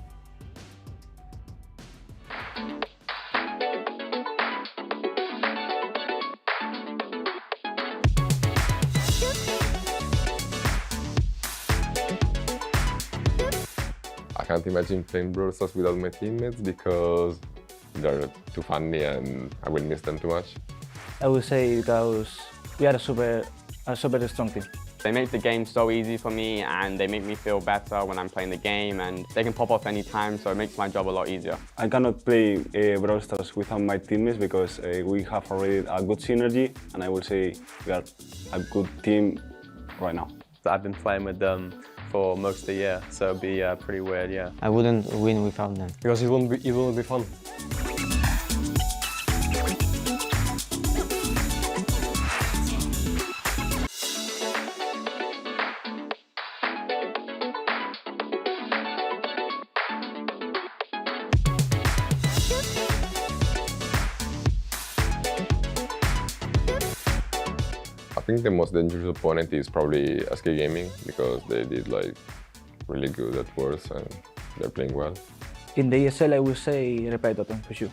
I can't imagine playing Brawl Stars without my teammates because they're too funny and I will miss them too much. I would say because we are a super strong team. They make the game so easy for me, and they make me feel better when I'm playing the game, and they can pop off any time, so it makes my job a lot easier. I cannot play Brawl Stars without my teammates because we have already a good synergy, and I would say we are a good team right now. I've been playing with them for most of the year, so it'd be pretty weird, yeah. I wouldn't win without them. Because it wouldn't be fun. I think the most dangerous opponent is probably SK Gaming because they did like really good at Worlds and they're playing well. In the ESL, I would say Reply Totem for sure.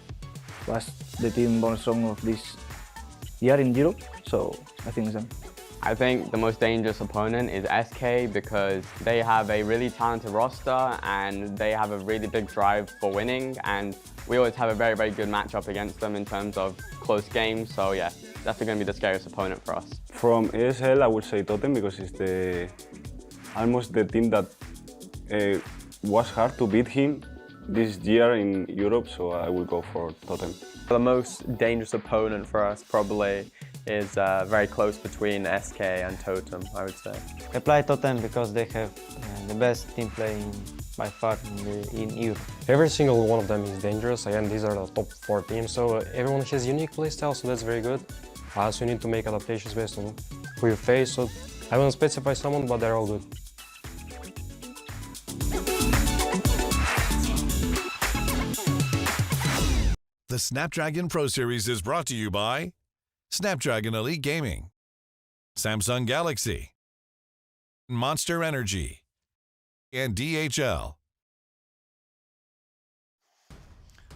Was the team most strong of this year in Europe, so I think it's them. I think the most dangerous opponent is SK because they have a really talented roster and they have a really big drive for winning, and we always have a very, very good matchup against them in terms of close games, so yeah, definitely going to be the scariest opponent for us. From ESL, I would say Totem because it's almost the team that was hard to beat him this year in Europe, so I will go for Totem. The most dangerous opponent for us probably is very close between SK and Totem, I would say. Reply Totem because they have the best team playing by far in Europe. Every single one of them is dangerous. Again, these are the top 4 teams, so everyone has unique playstyle, so that's very good. So you need to make adaptations based on who you face, so I won't specify someone, but they're all good. The Snapdragon Pro Series is brought to you by Snapdragon Elite Gaming, Samsung Galaxy, Monster Energy, and DHL.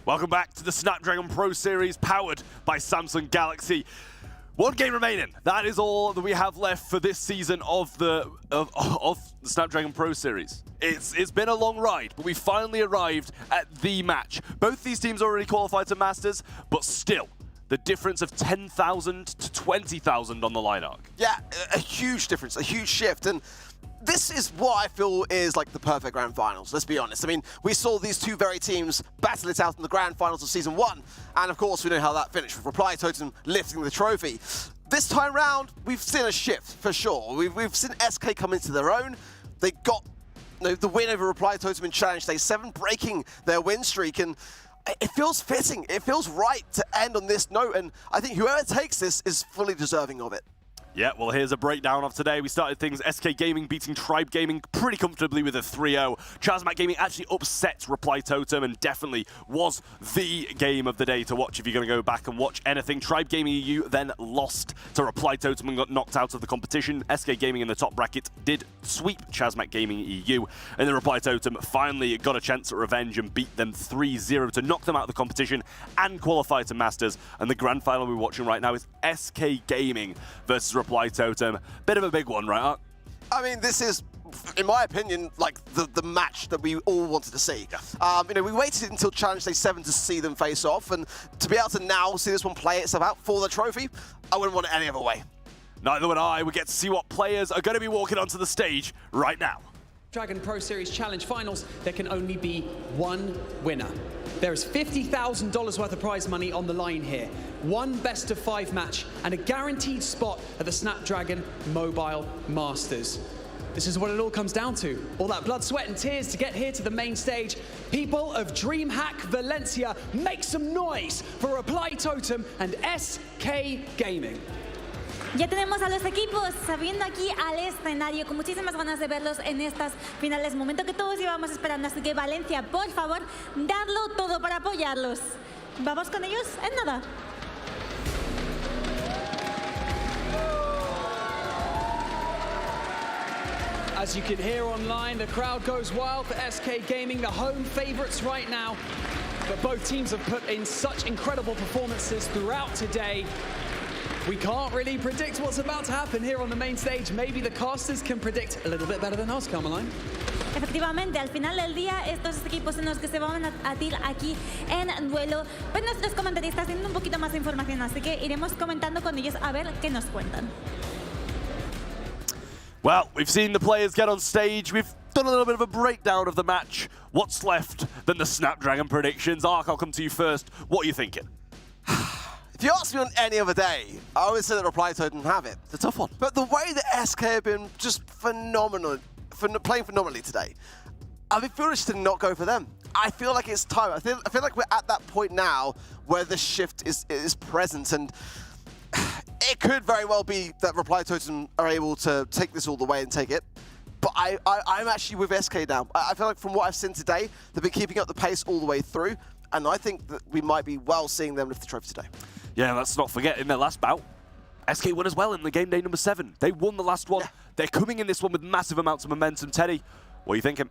Welcome back to the Snapdragon Pro Series, powered by Samsung Galaxy. 1 game remaining. That is all that we have left for this season of the Snapdragon Pro Series. It's been a long ride, but we finally arrived at the match. Both these teams already qualified to Masters, but still, the difference of 10,000 to 20,000 on the line arc. Yeah, a huge difference, a huge shift, and this is what I feel is like the perfect grand finals, let's be honest. I mean, we saw these 2 very teams battle it out in the grand finals of Season 1, and of course we know how that finished, with Reply Totem lifting the trophy. This time round, we've seen a shift, for sure. We've seen SK come into their own. They got the win over Reply Totem in Challenge Day 7, breaking their win streak, and it feels fitting, it feels right to end on this note, and I think whoever takes this is fully deserving of it. Yeah, well, here's a breakdown of today. We started things SK Gaming beating Tribe Gaming pretty comfortably with a 3-0. Chazmac Gaming actually upset Reply Totem and definitely was the game of the day to watch if you're going to go back and watch anything. Tribe Gaming EU then lost to Reply Totem and got knocked out of the competition. SK Gaming in the top bracket did sweep Chazmac Gaming EU, and the Reply Totem finally got a chance at revenge and beat them 3-0 to knock them out of the competition and qualify to Masters. And the grand final we're watching right now is SK Gaming versus Reply Totem. Bit of a big one, right, Ark? I mean, this is, in my opinion, like the match that we all wanted to see. You know, we waited until Challenge Day 7 to see them face off, and to be able to now see this one play itself out for the trophy, I wouldn't want it any other way. Neither would I. We get to see what players are going to be walking onto the stage right now. Dragon Pro Series Challenge Finals, there can only be one winner. There is $50,000 worth of prize money on the line here. One best of 5 match and a guaranteed spot at the Snapdragon Mobile Masters. This is what it all comes down to. All that blood, sweat and tears to get here to the main stage. People of DreamHack Valencia, make some noise for Reply Totem and SK Gaming. Ya tenemos a los equipos sabiendo aquí al escenario, con muchísimas ganas de verlos en estas finales, momento que todos llevamos esperando, así que Valencia, por favor, dadlo todo para apoyarlos. Vamos con ellos en nada. As you can hear online, the crowd goes wild for SK Gaming, the home favorites right now. But both teams have put in such incredible performances throughout today. We can't really predict what's about to happen here on the main stage. Maybe the casters can predict a little bit better than us, Carmeline. Efectivamente, al final del día, estos equipos en los que se van a ir aquí en duelo, pues nuestros comentaristas tienen un poquito más de información, así que iremos comentando con ellos a ver qué nos cuentan. Well, we've seen the players get on stage. We've done a little bit of a breakdown of the match. What's left than the Snapdragon predictions? Ark, I'll come to you first. What are you thinking? If you asked me on any other day, I would say that Reply Totem have it. It's a tough one. But the way that SK have been just phenomenal, playing phenomenally today, I'd be foolish to not go for them. I feel like it's time. I feel like we're at that point now where the shift is present, and it could very well be that Reply Totem are able to take this all the way and take it. But I'm actually with SK now. I feel like from what I've seen today, they've been keeping up the pace all the way through, and I think that we might be well seeing them lift the trophy today. Yeah, let's not forget, in their last bout, SK won as well in the game day number 7. They won the last one. Yeah. They're coming in this one with massive amounts of momentum. Teddy, what are you thinking?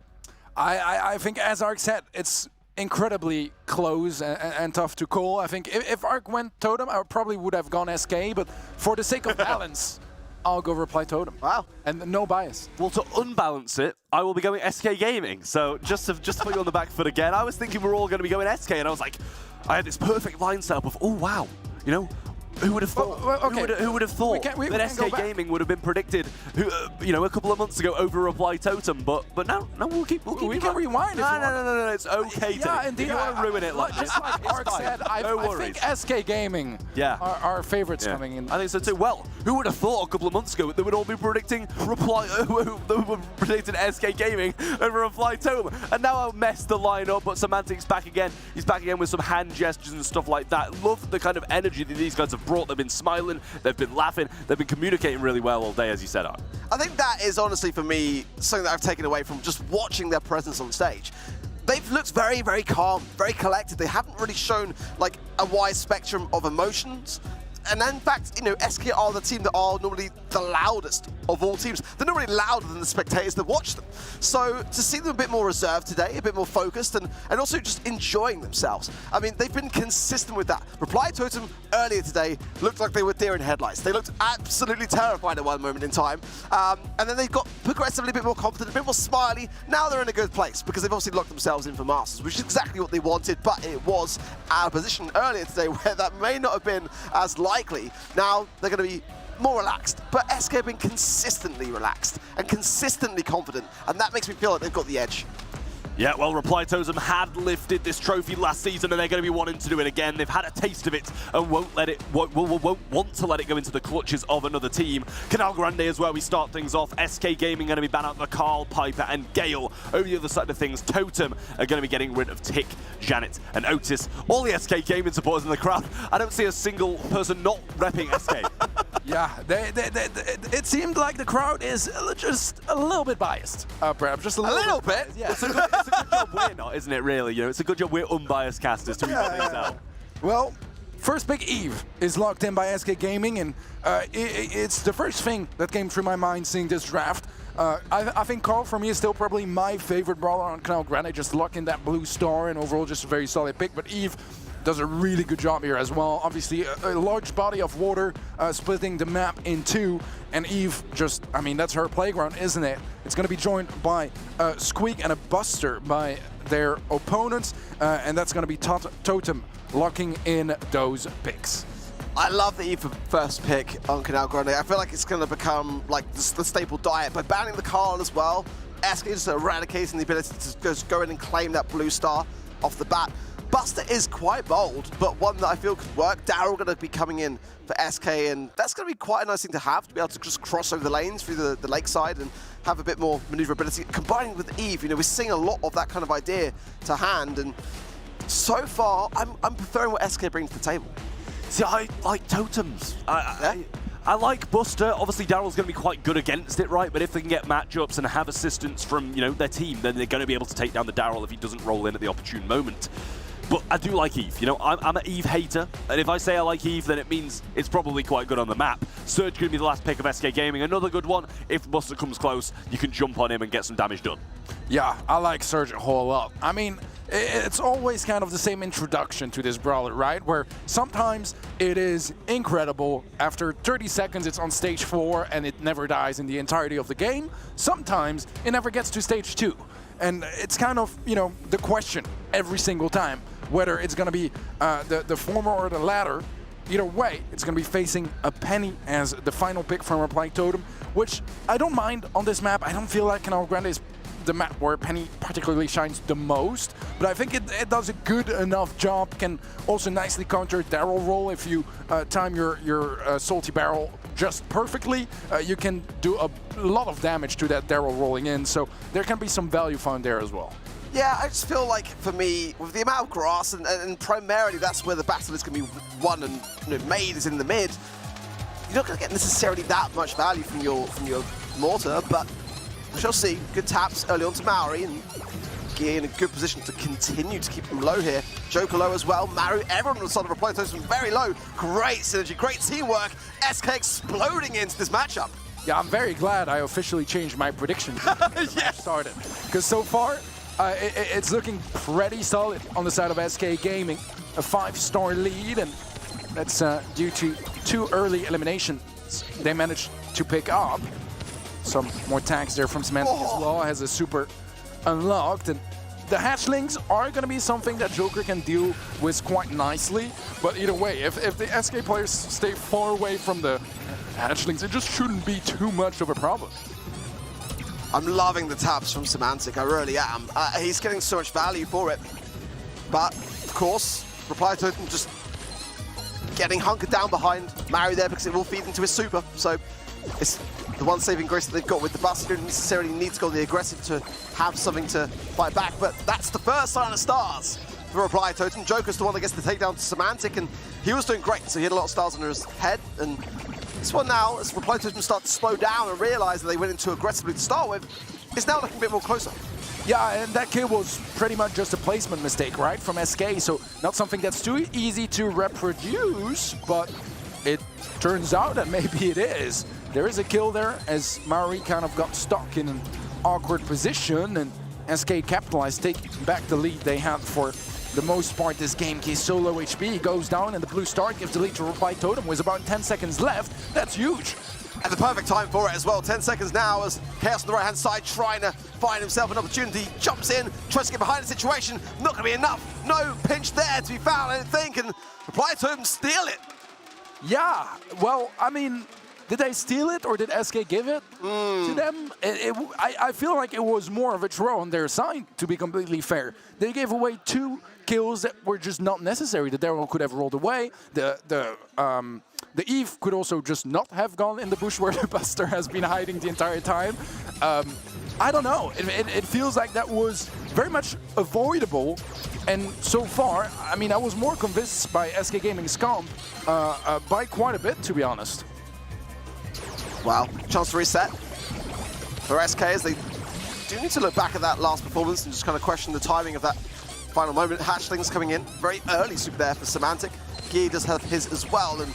I think, as Ark said, it's incredibly close and tough to call. I think if Ark went Totem, I probably would have gone SK, but for the sake of balance, I'll go Reply Totem. Wow. And no bias. Well, to unbalance it, I will be going SK Gaming. So just to put you on the back foot again, I was thinking we're all going to be going SK, and I was like, I had this perfect line set up of, oh, wow, you know, who would have thought? Well, okay. Who would have thought that SK Gaming would have been predicted, you know, a couple of months ago over Reply Totem? But now we'll keep. We can rewind. No, it's okay. Yeah, indeed. If you want to ruin it, like just like Ark said, I think SK Gaming are favorites coming in. I think so too. Well, who would have thought a couple of months ago that they would all be predicting predicting SK Gaming over Reply Totem? And now I've messed the line up, but Semantic's back again. He's back again with some hand gestures and stuff like that. Love the kind of energy that these guys have brought. They've been smiling, they've been laughing, they've been communicating really well all day, as you said, Ark. I think that is honestly, for me, something that I've taken away from just watching their presence on stage. They've looked very, very calm, very collected. They haven't really shown like a wide spectrum of emotions. And in fact, you know, SK are the team that are normally the loudest of all teams. They're not really louder than the spectators that watch them. So to see them a bit more reserved today, a bit more focused, and also just enjoying themselves. I mean, they've been consistent with that. Reply Totem earlier today looked like they were deer in headlights. They looked absolutely terrified at one moment in time. And then they got progressively a bit more confident, a bit more smiley. Now they're in a good place because they've obviously locked themselves in for Masters, which is exactly what they wanted, but it was our position earlier today where that may not have been as likely. Now they're going to be more relaxed, but SK have been consistently relaxed and consistently confident, and that makes me feel like they've got the edge. Yeah, well, Reply Totem had lifted this trophy last season, and they're going to be wanting to do it again. They've had a taste of it and won't want to let it go into the clutches of another team. Canal Grande is where we start things off. SK Gaming going to be banning out the Carl, Piper, and Gale. Over the other side of things, Totem are going to be getting rid of Tick, Janet, and Otis. All the SK Gaming supporters in the crowd. I don't see a single person not repping SK. Yeah, it seemed like the crowd is just a little bit biased, perhaps. Just a little bit. Yeah. It's a good job we're not, isn't it, really? You know, it's a good job we're unbiased casters to even things out. Well, first pick Eve is locked in by SK Gaming, and it's the first thing that came through my mind seeing this draft. I think Carl, for me, is still probably my favorite brawler on Canal Grande, just locking that blue star, and overall just a very solid pick. But Eve does a really good job here as well. Obviously, a large body of water splitting the map in two, and Eve just, I mean, that's her playground, isn't it? It's going to be joined by Squeak and a Buster by their opponents, and that's going to be Totem locking in those picks. I love the Eve first pick on Canal Grande. I feel like it's going to become like the staple diet. By banning the Carl as well, SK is eradicating the ability to just go in and claim that blue star off the bat. Buster is quite bold, but one that I feel could work. Daryl going to be coming in for SK, and that's going to be quite a nice thing to have, to be able to just cross over the lanes through the lakeside and have a bit more maneuverability. Combining with Eve, you know, we're seeing a lot of that kind of idea to hand, and so far, I'm preferring what SK bring to the table. See, I like totems. I like Buster. Obviously, Daryl's going to be quite good against it, right? But if they can get matchups and have assistance from, you know, their team, then they're going to be able to take down the Daryl if he doesn't roll in at the opportune moment. But I do like Eve. You know, I'm an Eve hater, and if I say I like Eve, then it means it's probably quite good on the map. Surge going to be the last pick of SK Gaming. Another good one. If Buster comes close, you can jump on him and get some damage done. Yeah, I like Surge a whole lot. I mean, it's always kind of the same introduction to this brawler, right? Where sometimes it is incredible. After 30 seconds, it's on stage 4 and it never dies in the entirety of the game. Sometimes it never gets to stage 2. And it's kind of, you know, the question every single time, whether it's going to be the former or the latter. Either way, it's going to be facing a Penny as the final pick from Reply Totem, which I don't mind on this map. I don't feel like Canal Grande is the map where Penny particularly shines the most, but I think it does a good enough job. Can also nicely counter Daryl roll if you time your salty barrel just perfectly. You can do a lot of damage to that Daryl rolling in, so there can be some value found there as well. Yeah, I just feel like, for me, with the amount of grass, and primarily that's where the battle is going to be won and, you know, made is in the mid, you're not going to get necessarily that much value from your mortar, but we shall see. Good taps early on to Maori, and Gia in a good position to continue to keep him low here. Joker low as well. Maru, everyone on the side of Reply Totem very low. Great synergy, great teamwork. SK exploding into this matchup. Yeah, I'm very glad I officially changed my prediction before the match started, because so far it's looking pretty solid on the side of SK Gaming. A 5-star lead, and that's due to 2 early eliminations they managed to pick up. Some more tags there from Semantic as well, has a super unlocked, and the hatchlings are going to be something that Joker can deal with quite nicely, but either way, if the SK players stay far away from the hatchlings, it just shouldn't be too much of a problem. I'm loving the taps from Semantic, I really am. He's getting so much value for it, but of course, Reply Totem just getting hunkered down behind Mario there because it will feed into his super, so it's the one saving grace that they've got with the Buster. Don't necessarily need to go the aggressive to have something to fight back, but that's the first sign of stars for Reply Totem. Joker's the one that gets the takedown to Semantic, and he was doing great, so he had a lot of stars under his head, and this one now, as Reply Totem start to slow down and realize that they went in too aggressively to start with, is now looking a bit more closer. Yeah, and that kill was pretty much just a placement mistake, right, from SK, so not something that's too easy to reproduce, but it turns out that maybe it is. There is a kill there, as Maori kind of got stuck in an awkward position, and SK capitalized, taking back the lead they had for the most part this game. Case solo HP goes down, and the blue star gives the lead to Reply Totem with about 10 seconds left. That's huge. And the perfect time for it as well. 10 seconds now as Chaos on the right-hand side trying to find himself an opportunity. Jumps in, tries to get behind the situation. Not going to be enough. No pinch there to be found, I don't think, and Reply Totem steal it. Yeah, well, I mean, did they steal it or did SK give it to them? I feel like it was more of a throw on their side, to be completely fair. They gave away 2 kills that were just not necessary. The Daryl could have rolled away. The Eve could also just not have gone in the bush where the Buster has been hiding the entire time. I don't know. It feels like that was very much avoidable. And so far, I mean, I was more convinced by SK Gaming's comp by quite a bit, to be honest. Wow, chance to reset for SK as they do need to look back at that last performance and just kind of question the timing of that final moment. Hatchlings coming in, very early super there for Semantic. Gear does have his as well, and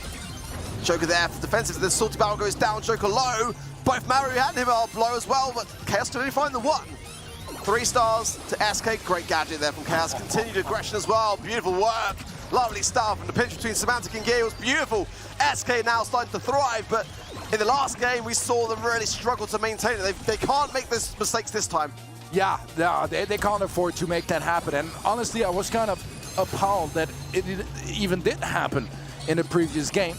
Joker there for defensive. The Salty Barrel goes down, Joker low. Both Maru and him are low as well, but Chaos can only find the one. 3 stars to SK, great gadget there from Chaos. Continued aggression as well, beautiful work. Lovely stuff, and the pinch between Semantic and Gear was beautiful. SK now starting to thrive, but in the last game, we saw them really struggle to maintain it. They can't make these mistakes this time. Yeah, they can't afford to make that happen. And honestly, I was kind of appalled that it even did happen in the previous game.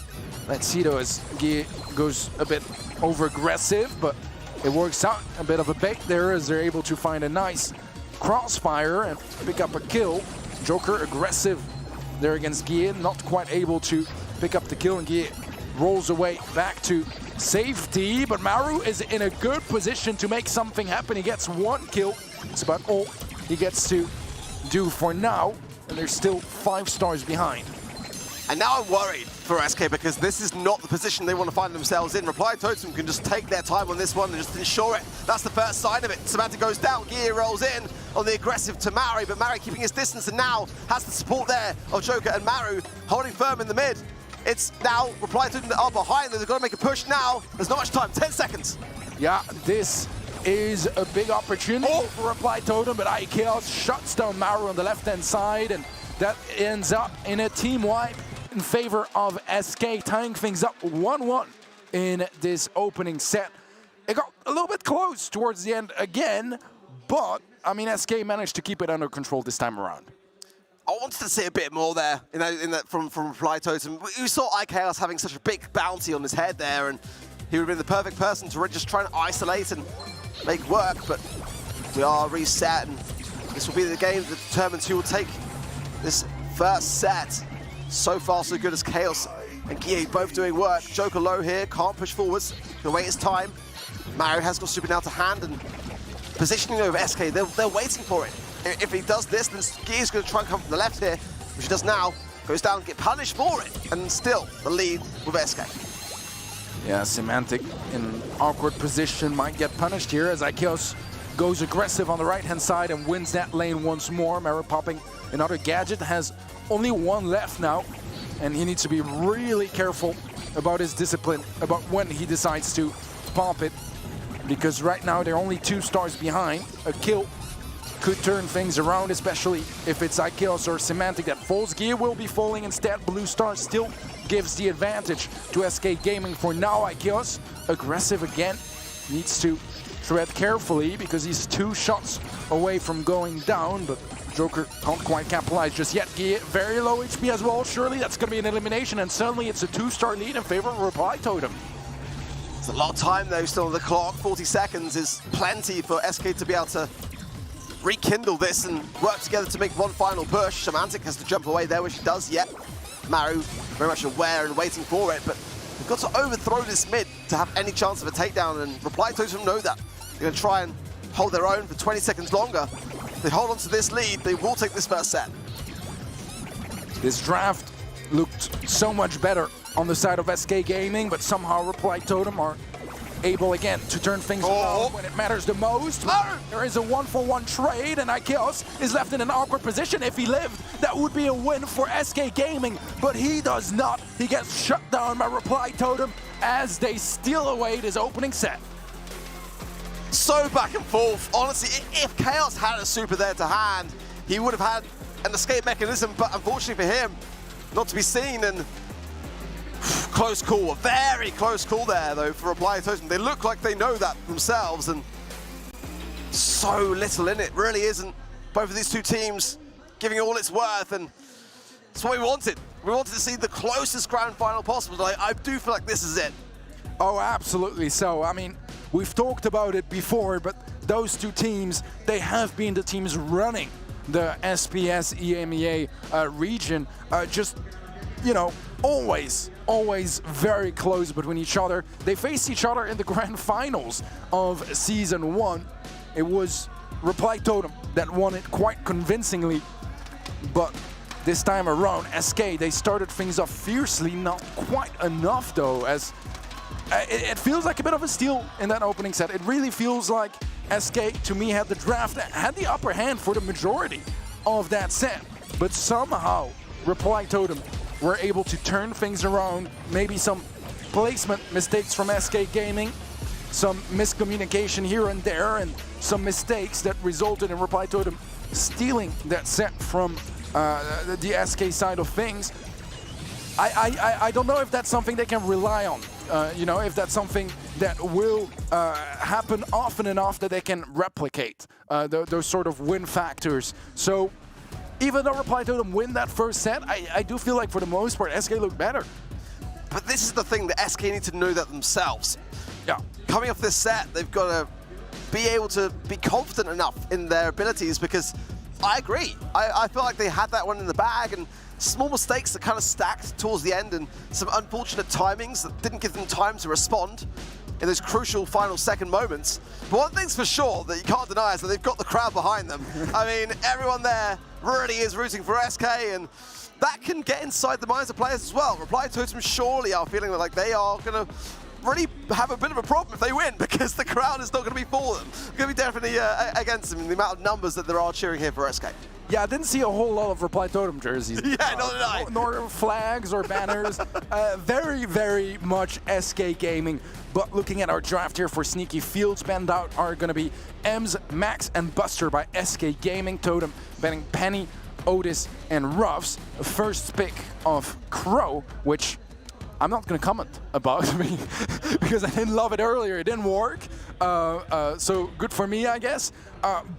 Let's see though, as Guy goes a bit over-aggressive, but it works out. A bit of a bait there as they're able to find a nice crossfire and pick up a kill. Joker aggressive there against Guy, not quite able to pick up the kill, and Guy rolls away back to safety, but Maru is in a good position to make something happen. He gets 1 kill. It's about all he gets to do for now, and they're still 5 stars behind. And now I'm worried for SK because this is not the position they want to find themselves in. Reply Totem can just take their time on this one and just ensure it. That's the first sign of it. Semantic goes down, Gear rolls in on the aggressive to Maru, but Maru keeping his distance and now has the support there of Joker and Maru holding firm in the mid. It's now Reply Totem that are behind them. They've got to make a push now. There's not much time, 10 seconds. Yeah, this is a big opportunity for Reply Totem, but IKEOS shuts down Maru on the left-hand side, and that ends up in a team wipe in favor of SK, tying things up 1-1 in this opening set. It got a little bit close towards the end again, but, I mean, SK managed to keep it under control this time around. I wanted to see a bit more there from Reply Totem. We saw IKEOS having such a big bounty on his head there, and he would have been the perfect person to just try and isolate and make work, but we are reset, and this will be the game that determines who will take this first set. So far, so good as Chaos and Guy both doing work. Joker low here, can't push forwards, can wait his time. Maru has got super now to hand, and positioning over SK, they're waiting for it. If he does this, then Guy is going to try and come from the left here, which he does now. Goes down, get punished for it, and still the lead with SK. Yeah, Semantic in an awkward position might get punished here as IKEOS goes aggressive on the right-hand side and wins that lane once more. Maru popping another gadget, has only 1 left now, and he needs to be really careful about his discipline, about when he decides to pop it, because right now they're only 2 stars behind. A kill could turn things around, especially if it's IKEOS or Semantic that falls. Gear will be falling instead. Blue Star still gives the advantage to SK Gaming for now. IKEOS aggressive again, needs to tread carefully because he's 2 shots away from going down, but Joker can't quite capitalize just yet. Gear very low HP as well. Surely that's going to be an elimination, and suddenly it's a 2-star lead in favor of Reply Totem. There's a lot of time though still on the clock. 40 seconds is plenty for SK to be able to rekindle this and work together to make one final push. Semantic has to jump away there, which he does yet. Maru very much aware and waiting for it, but they've got to overthrow this mid to have any chance of a takedown, and Reply Totem know that. They're going to try and hold their own for 20 seconds longer. If they hold on to this lead, they will take this first set. This draft looked so much better on the side of SK Gaming, but somehow Reply Totem are able again to turn things around when it matters the most. There is a 1-for-1 trade, and IKEOS is left in an awkward position. If he lived, that would be a win for SK Gaming, but he does not. He gets shut down by Reply Totem as they steal away this opening set. So back and forth. Honestly, if Chaos had a super there to hand, he would have had an escape mechanism, but unfortunately for him, not to be seen, and close call, a very close call there though for Reply Totem. They look like they know that themselves, and so little in it, really isn't. Both of these 2 teams giving all it's worth, and that's what we wanted. We wanted to see the closest grand final possible. I do feel like this is it. Oh, absolutely so. I mean, we've talked about it before, but those 2 teams, they have been the teams running the SPS EMEA region. Just, you know, always very close between each other. They faced each other in the grand finals of Season 1. It was Reply Totem that won it quite convincingly, but this time around, SK, they started things off fiercely, not quite enough though, as it feels like a bit of a steal in that opening set. It really feels like SK, to me, had the upper hand for the majority of that set. But somehow, Reply Totem were able to turn things around. Maybe some placement mistakes from SK Gaming, some miscommunication here and there, and some mistakes that resulted in Reply Totem stealing that set from the SK side of things. I don't know if that's something they can rely on. You know, if that's something that will happen often enough that they can replicate those sort of win factors. So even though Reply Totem win that first set, I do feel like for the most part SK look better. But this is the thing that SK need to know that themselves. Yeah. Coming off this set, they've got to be able to be confident enough in their abilities, because I agree. I feel like they had that one in the bag, and small mistakes that kind of stacked towards the end, and some unfortunate timings that didn't give them time to respond in those crucial final second moments. But one thing's for sure that you can't deny is that they've got the crowd behind them. I mean, everyone there really is rooting for SK, and that can get inside the minds of players as well. Reply Totem surely are feeling like they are going to really have a bit of a problem if they win, because the crowd is not going to be for them. It's going to be definitely against them in the amount of numbers that there are cheering here for SK. Yeah, I didn't see a whole lot of Reply Totem jerseys. Yeah, no, did I. Nor flags or banners. Very, very much SK Gaming. But looking at our draft here for Sneaky, fields banned out are going to be Ems, Max, and Buster by SK Gaming. Totem banning Penny, Otis, and Ruffs. First pick of Crow, which I'm not going to comment about because I didn't love it earlier. It didn't work. So good for me, I guess.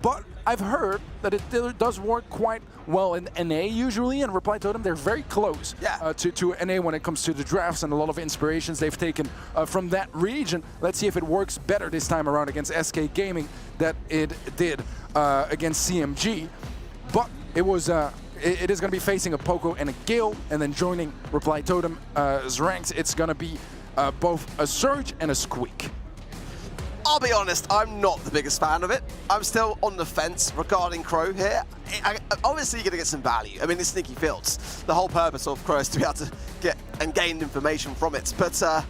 But I've heard that it does work quite well in NA usually, and Reply Totem, they're very close to NA when it comes to the drafts, and a lot of inspirations they've taken from that region. Let's see if it works better this time around against SK Gaming that it did against CMG. But it was it is going to be facing a Poco and a Gale, and then joining Reply Totem's ranks, it's going to be both a Surge and a Squeak. I'll be honest, I'm not the biggest fan of it. I'm still on the fence regarding Crow here. Obviously, you're going to get some value. I mean, it's Sneaky Fields. The whole purpose of Crow is to be able to get and gain information from it. But I'm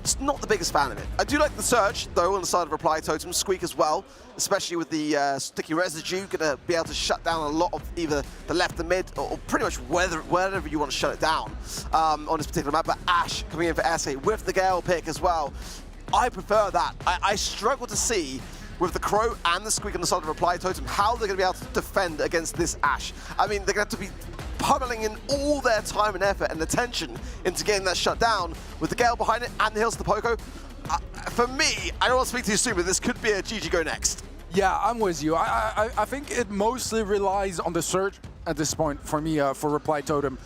just not the biggest fan of it. I do like the Surge, though, on the side of Reply Totem. Squeak as well, especially with the sticky residue. Going to be able to shut down a lot of either the left, the mid, or pretty much wherever you want to shut it down on this particular map. But Ash coming in for SK with the Gale pick as well. I prefer that. I struggle to see, with the Crow and the Squeak on the side of Reply Totem, how they're going to be able to defend against this Ash. I mean, they're going to have to be pummeling in all their time and effort and attention into getting that shut down with the Gale behind it and the Hills to the Poco. For me, I don't want to speak too soon, but this could be a GG go next. Yeah, I'm with you. I think it mostly relies on the Surge at this point for me, for Reply Totem.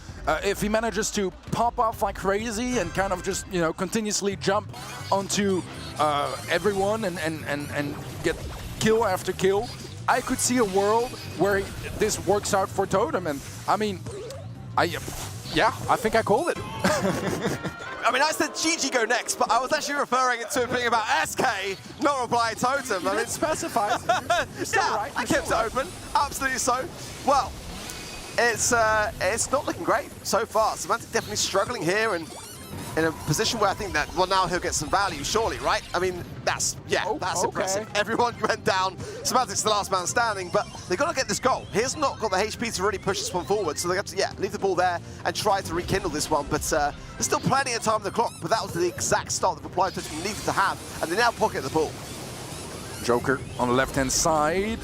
If he manages to pop off like crazy and kind of just, you know, continuously jump onto everyone and get kill after kill, I could see a world where this works out for Totem. And I mean, yeah, I think I called it. I mean, I said GG go next, but I was actually referring it to being about SK, not Reply Totem. I mean, specify. Yeah, right. I kept it open. Absolutely so. Well, it's not looking great so far. Semantic definitely struggling here, and in a position where I think that, well, now he'll get some value, surely, right? I mean, that's impressive. Everyone went down. Semantic's the last man standing, but they've got to get this goal. He's not got the HP to really push this one forward, so they have to, leave the ball there and try to rekindle this one. But there's still plenty of time on the clock, but that was the exact start that Reply Totem needed to have, and they now pocket the ball. Joker on the left-hand side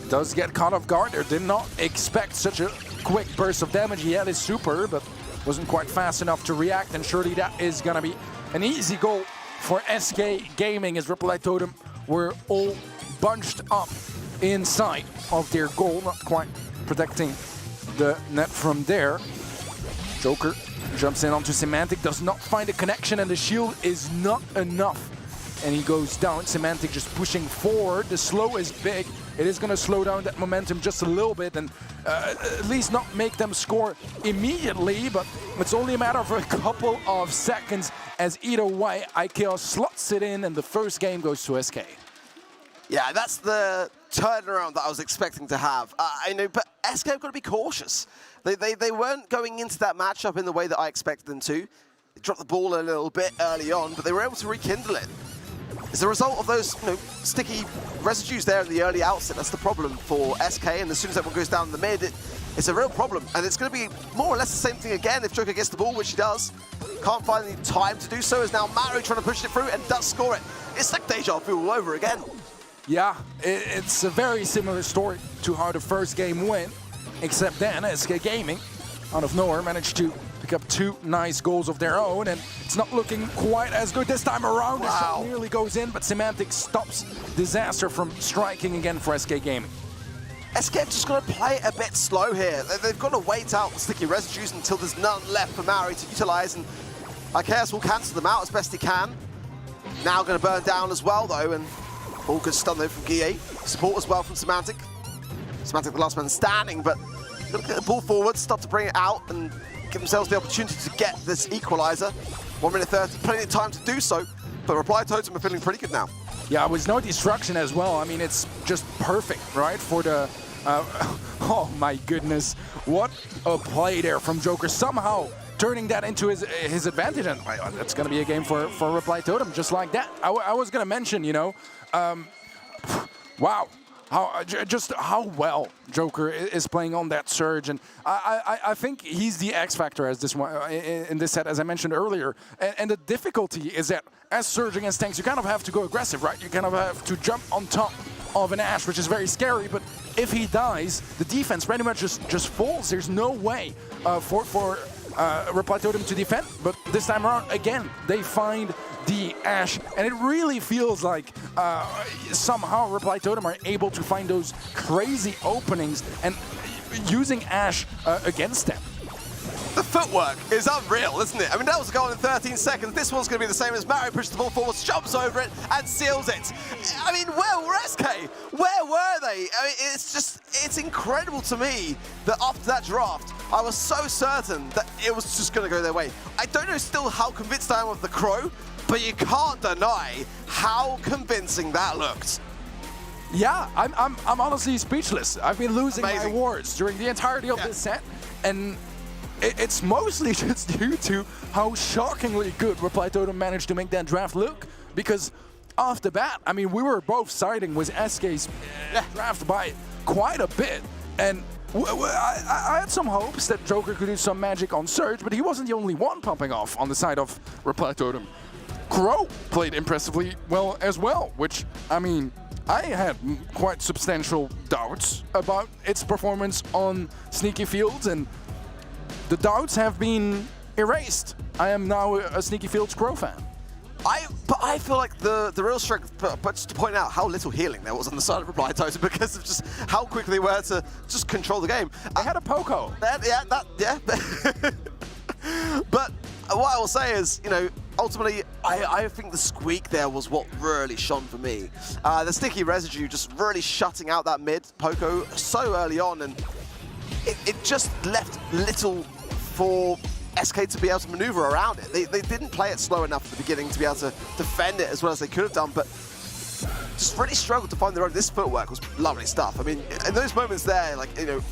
does get caught off guard. They did not expect such a quick burst of damage. He had his super, but wasn't quite fast enough to react, and surely that is going to be an easy goal for SK Gaming, as Reply Totem were all bunched up inside of their goal, not quite protecting the net from there. Joker jumps in onto Semantic, does not find a connection, and the shield is not enough. And he goes down. Semantic just pushing forward. The slow is big. It is going to slow down that momentum just a little bit and at least not make them score immediately, but it's only a matter of a couple of seconds as either way IKEA slots it in and the first game goes to SK. Yeah, that's the turnaround that I was expecting to have. I know, but SK have got to be cautious. They weren't going into that matchup in the way that I expected them to. They dropped the ball a little bit early on, but they were able to rekindle it. As a result of those sticky residues there in the early outset, that's the problem for SK, and as soon as that one goes down in the mid, it's a real problem, and it's going to be more or less the same thing again if Joker gets the ball, which he does. Can't find any time to do so, as now Maru trying to push it through and does score it. It's like deja vu all over again. Yeah, it's a very similar story to how the first game went, except then SK Gaming, out of nowhere, managed to pick up 2 nice goals of their own, and it's not looking quite as good this time around. Wow. The shot nearly goes in, but Semantic stops Disaster from striking again for SK Gaming. SK have just got to play a bit slow here. They've got to wait out the sticky residues until there's none left for Maori to utilize, and Chaos will cancel them out as best he can. Now going to burn down as well, though, and all good stun though from Guille. Support as well from Semantic. Semantic the last man standing, but got to get the ball forward, start to bring it out, and give themselves the opportunity to get this equalizer. 1 minute 30, plenty of time to do so, but Reply Totem are feeling pretty good now. Yeah, with no destruction as well. I mean, it's just perfect, right, for the... oh my goodness, what a play there from Joker, somehow turning that into his advantage, and that's going to be a game for Reply Totem, just like that. I was going to mention, wow. How well Joker is playing on that surge, and I think he's the X factor as this one in this set, as I mentioned earlier. And the difficulty is that as surge against tanks, you kind of have to go aggressive, right? You kind of have to jump on top of an Ashe, which is very scary. But if he dies, the defense pretty much just falls. There's no way for Reply Totem to defend. But this time around, again, they find the Ashe, and it really feels like somehow Reply Totem are able to find those crazy openings and using Ashe against them. The footwork is unreal, isn't it? I mean, that was a goal in 13 seconds. This one's going to be the same as Mario pushes the ball forward, jumps over it, and seals it. I mean, where were SK? Where were they? I mean, it's incredible to me that after that draft, I was so certain that it was just going to go their way. I don't know still how convinced I am of the Crow, but you can't deny how convincing that looked. Yeah, I'm honestly speechless. I've been losing my words during the entirety of this set, and it's mostly just due to how shockingly good Reply Totem managed to make that draft look, because off the bat, I mean, we were both siding with SK's draft by quite a bit, and I had some hopes that Joker could do some magic on Surge, but he wasn't the only one popping off on the side of Reply Totem. Crow played impressively well as well, which, I mean, I had quite substantial doubts about its performance on Sneaky Fields, and the doubts have been erased. I am now a Sneaky Fields Crow fan. But I feel like the real strength, but just to point out how little healing there was on the side of Reply Totem because of just how quickly they were to just control the game. They had a Poco. Yeah. But what I will say is, ultimately, I think the squeak there was what really shone for me. The sticky residue just really shutting out that mid Poco so early on, and it just left little for SK to be able to maneuver around it. They didn't play it slow enough at the beginning to be able to defend it as well as they could have done, but just really struggled to find their own. This footwork was lovely stuff. I mean, in those moments there,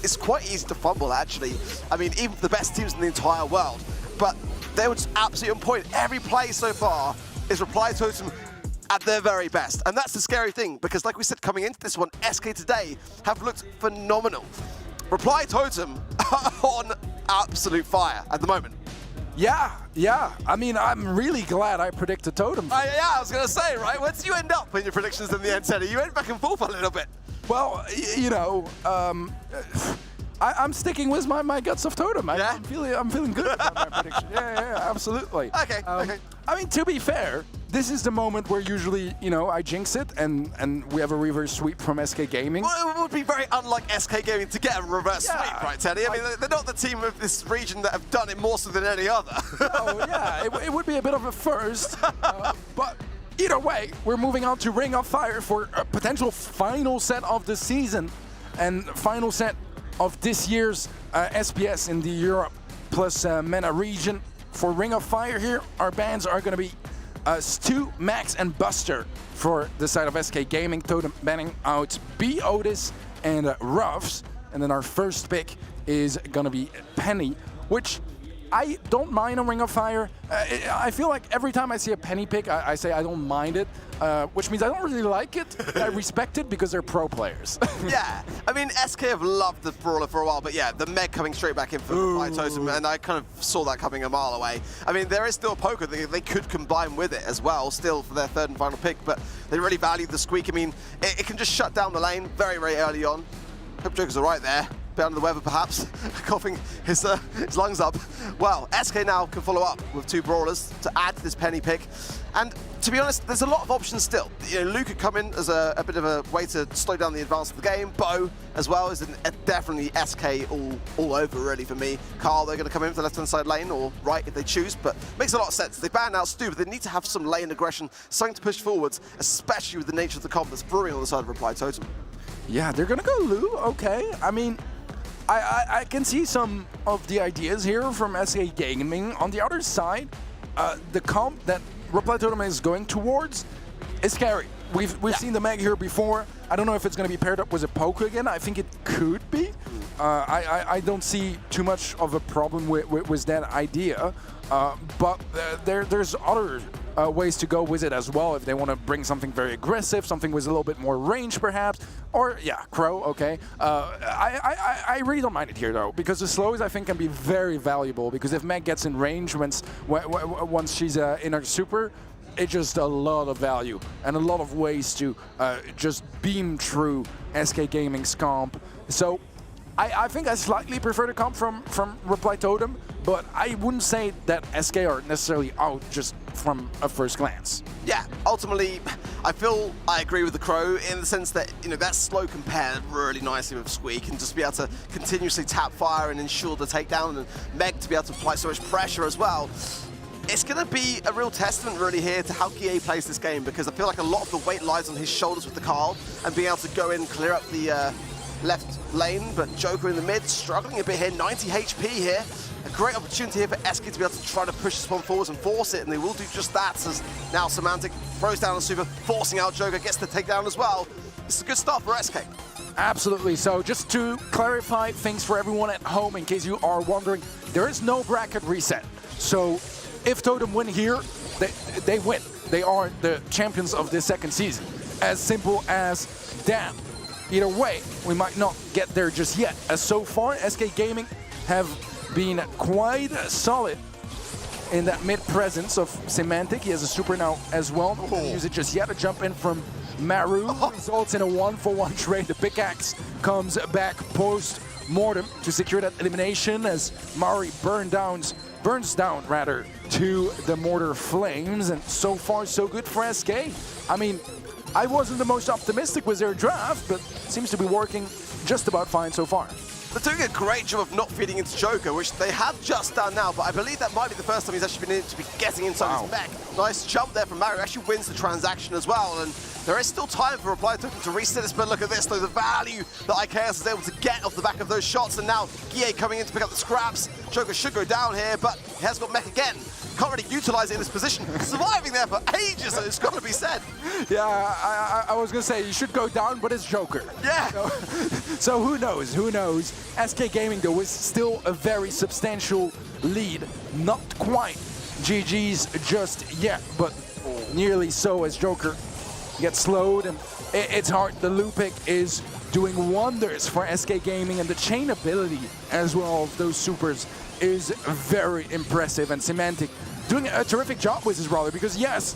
it's quite easy to fumble, actually. I mean, even for the best teams in the entire world. But they were just absolutely on point. Every play so far is Reply Totem at their very best. And that's the scary thing, because like we said, coming into this one, SK today have looked phenomenal. Reply Totem are on absolute fire at the moment. Yeah. I mean, I'm really glad I predicted Totem. Yeah, I was going to say, right? Where did you end up in your predictions in the end, Teddy? You went back and forth a little bit. Well, I'm sticking with my guts of Totem. I'm feeling good about my prediction. Yeah, absolutely. Okay. I mean, to be fair, this is the moment where usually, I jinx it and we have a reverse sweep from SK Gaming. Well, it would be very unlike SK Gaming to get a reverse sweep, right, Teddy? I mean, they're not the team of this region that have done it more so than any other. It would be a bit of a first, but either way, we're moving on to Ring of Fire for a potential final set of the season and final set of this year's SPS in the Europe plus MENA region. For Ring of Fire here, our bans are going to be Stu, Max, and Buster for the side of SK Gaming. Totem banning out B. Otis and Ruffs. And then our first pick is going to be Penny, which I don't mind a Ring of Fire. I feel like every time I see a penny pick, I say I don't mind it, which means I don't really like it. I respect it because they're pro players. Yeah, I mean, SK have loved the Brawler for a while, but yeah, the Meg coming straight back in for the Totem, and I kind of saw that coming a mile away. I mean, there is still a poker that they could combine with it as well, still for their third and final pick, but they really value the squeak. I mean, it can just shut down the lane very, very early on. Hope Joker's all right there. Bit under the weather, perhaps, coughing his lungs up. Well, SK now can follow up with 2 Brawlers to add to this penny pick. And to be honest, there's a lot of options still. You know, Luke could come in as a bit of a way to slow down the advance of the game. Bo, as well, is definitely SK all over, really, for me. Carl, they're going to come in for the left-hand side lane, or right if they choose, but makes a lot of sense. They banned out Stu, but they need to have some lane aggression, something to push forwards, especially with the nature of the comp that's brewing on the side of Reply Totem. Yeah, they're going to go Lu, okay. I mean, I can see some of the ideas here from SK Gaming. On the other side, the comp that Reply Totem is going towards is scary. We've seen the Meg here before. I don't know if it's going to be paired up with a poke again. I think it could be. I don't see too much of a problem with that idea. But there's other ways to go with it as well if they want to bring something very aggressive, something with a little bit more range perhaps, or yeah, Crow, okay. I really don't mind it here though, because the slows I think can be very valuable, because if Meg gets in range once she's in her super, it's just a lot of value and a lot of ways to just beam through SK Gaming's comp. So I think I slightly prefer the comp from Reply Totem, but I wouldn't say that SK are necessarily out just from a first glance. Yeah, ultimately, I feel I agree with the Crow in the sense that, you know, that slow can pair really nicely with Squeak and just be able to continuously tap fire and ensure the takedown, and Meg to be able to apply so much pressure as well. It's going to be a real testament really here to how Guille plays this game, because I feel like a lot of the weight lies on his shoulders with the Carl and being able to go in, clear up the left lane, but Joker in the mid, struggling a bit here, 90 HP here. A great opportunity here for SK to be able to try to push this one forwards and force it, and they will do just that, as now Semantic throws down the super, forcing out Joker, gets the takedown as well. This is a good start for SK. Absolutely. So just to clarify things for everyone at home, in case you are wondering, there is no bracket reset. So if Totem win here, they win. They are the champions of this second season. As simple as that. Either way, we might not get there just yet, as so far SK Gaming have been quite solid in that mid presence of Semantic. He has a super now as well. Not going to use it just yet. A jump in from Maru results in a 1-for-1 trade. The pickaxe comes back post-mortem to secure that elimination, as Mari burns down to the mortar flames. And so far, so good for SK. I mean, I wasn't the most optimistic with their draft, but seems to be working just about fine so far. They're doing a great job of not feeding into Joker, which they have just done now, but I believe that might be the first time he's actually been able to be getting inside his mech. Nice jump there from Mario, actually wins the transaction as well, and there is still time for Reply Totem to reset this, but look at this though, the value that IKS is able to get off the back of those shots, and now Guille coming in to pick up the scraps. Joker should go down here, but he has got mech again. Can't really utilize it in this position, surviving there for ages, so it's got to be said. Yeah, I was going to say, you should go down, but it's Joker. Yeah. So who knows, who knows. SK Gaming, though, is still a very substantial lead. Not quite GG's just yet, but nearly so, as Joker gets slowed, and it's hard. The loop pick is doing wonders for SK Gaming, and the chain ability as well of those supers is very impressive, and Semantic doing a terrific job with his brawler, because yes,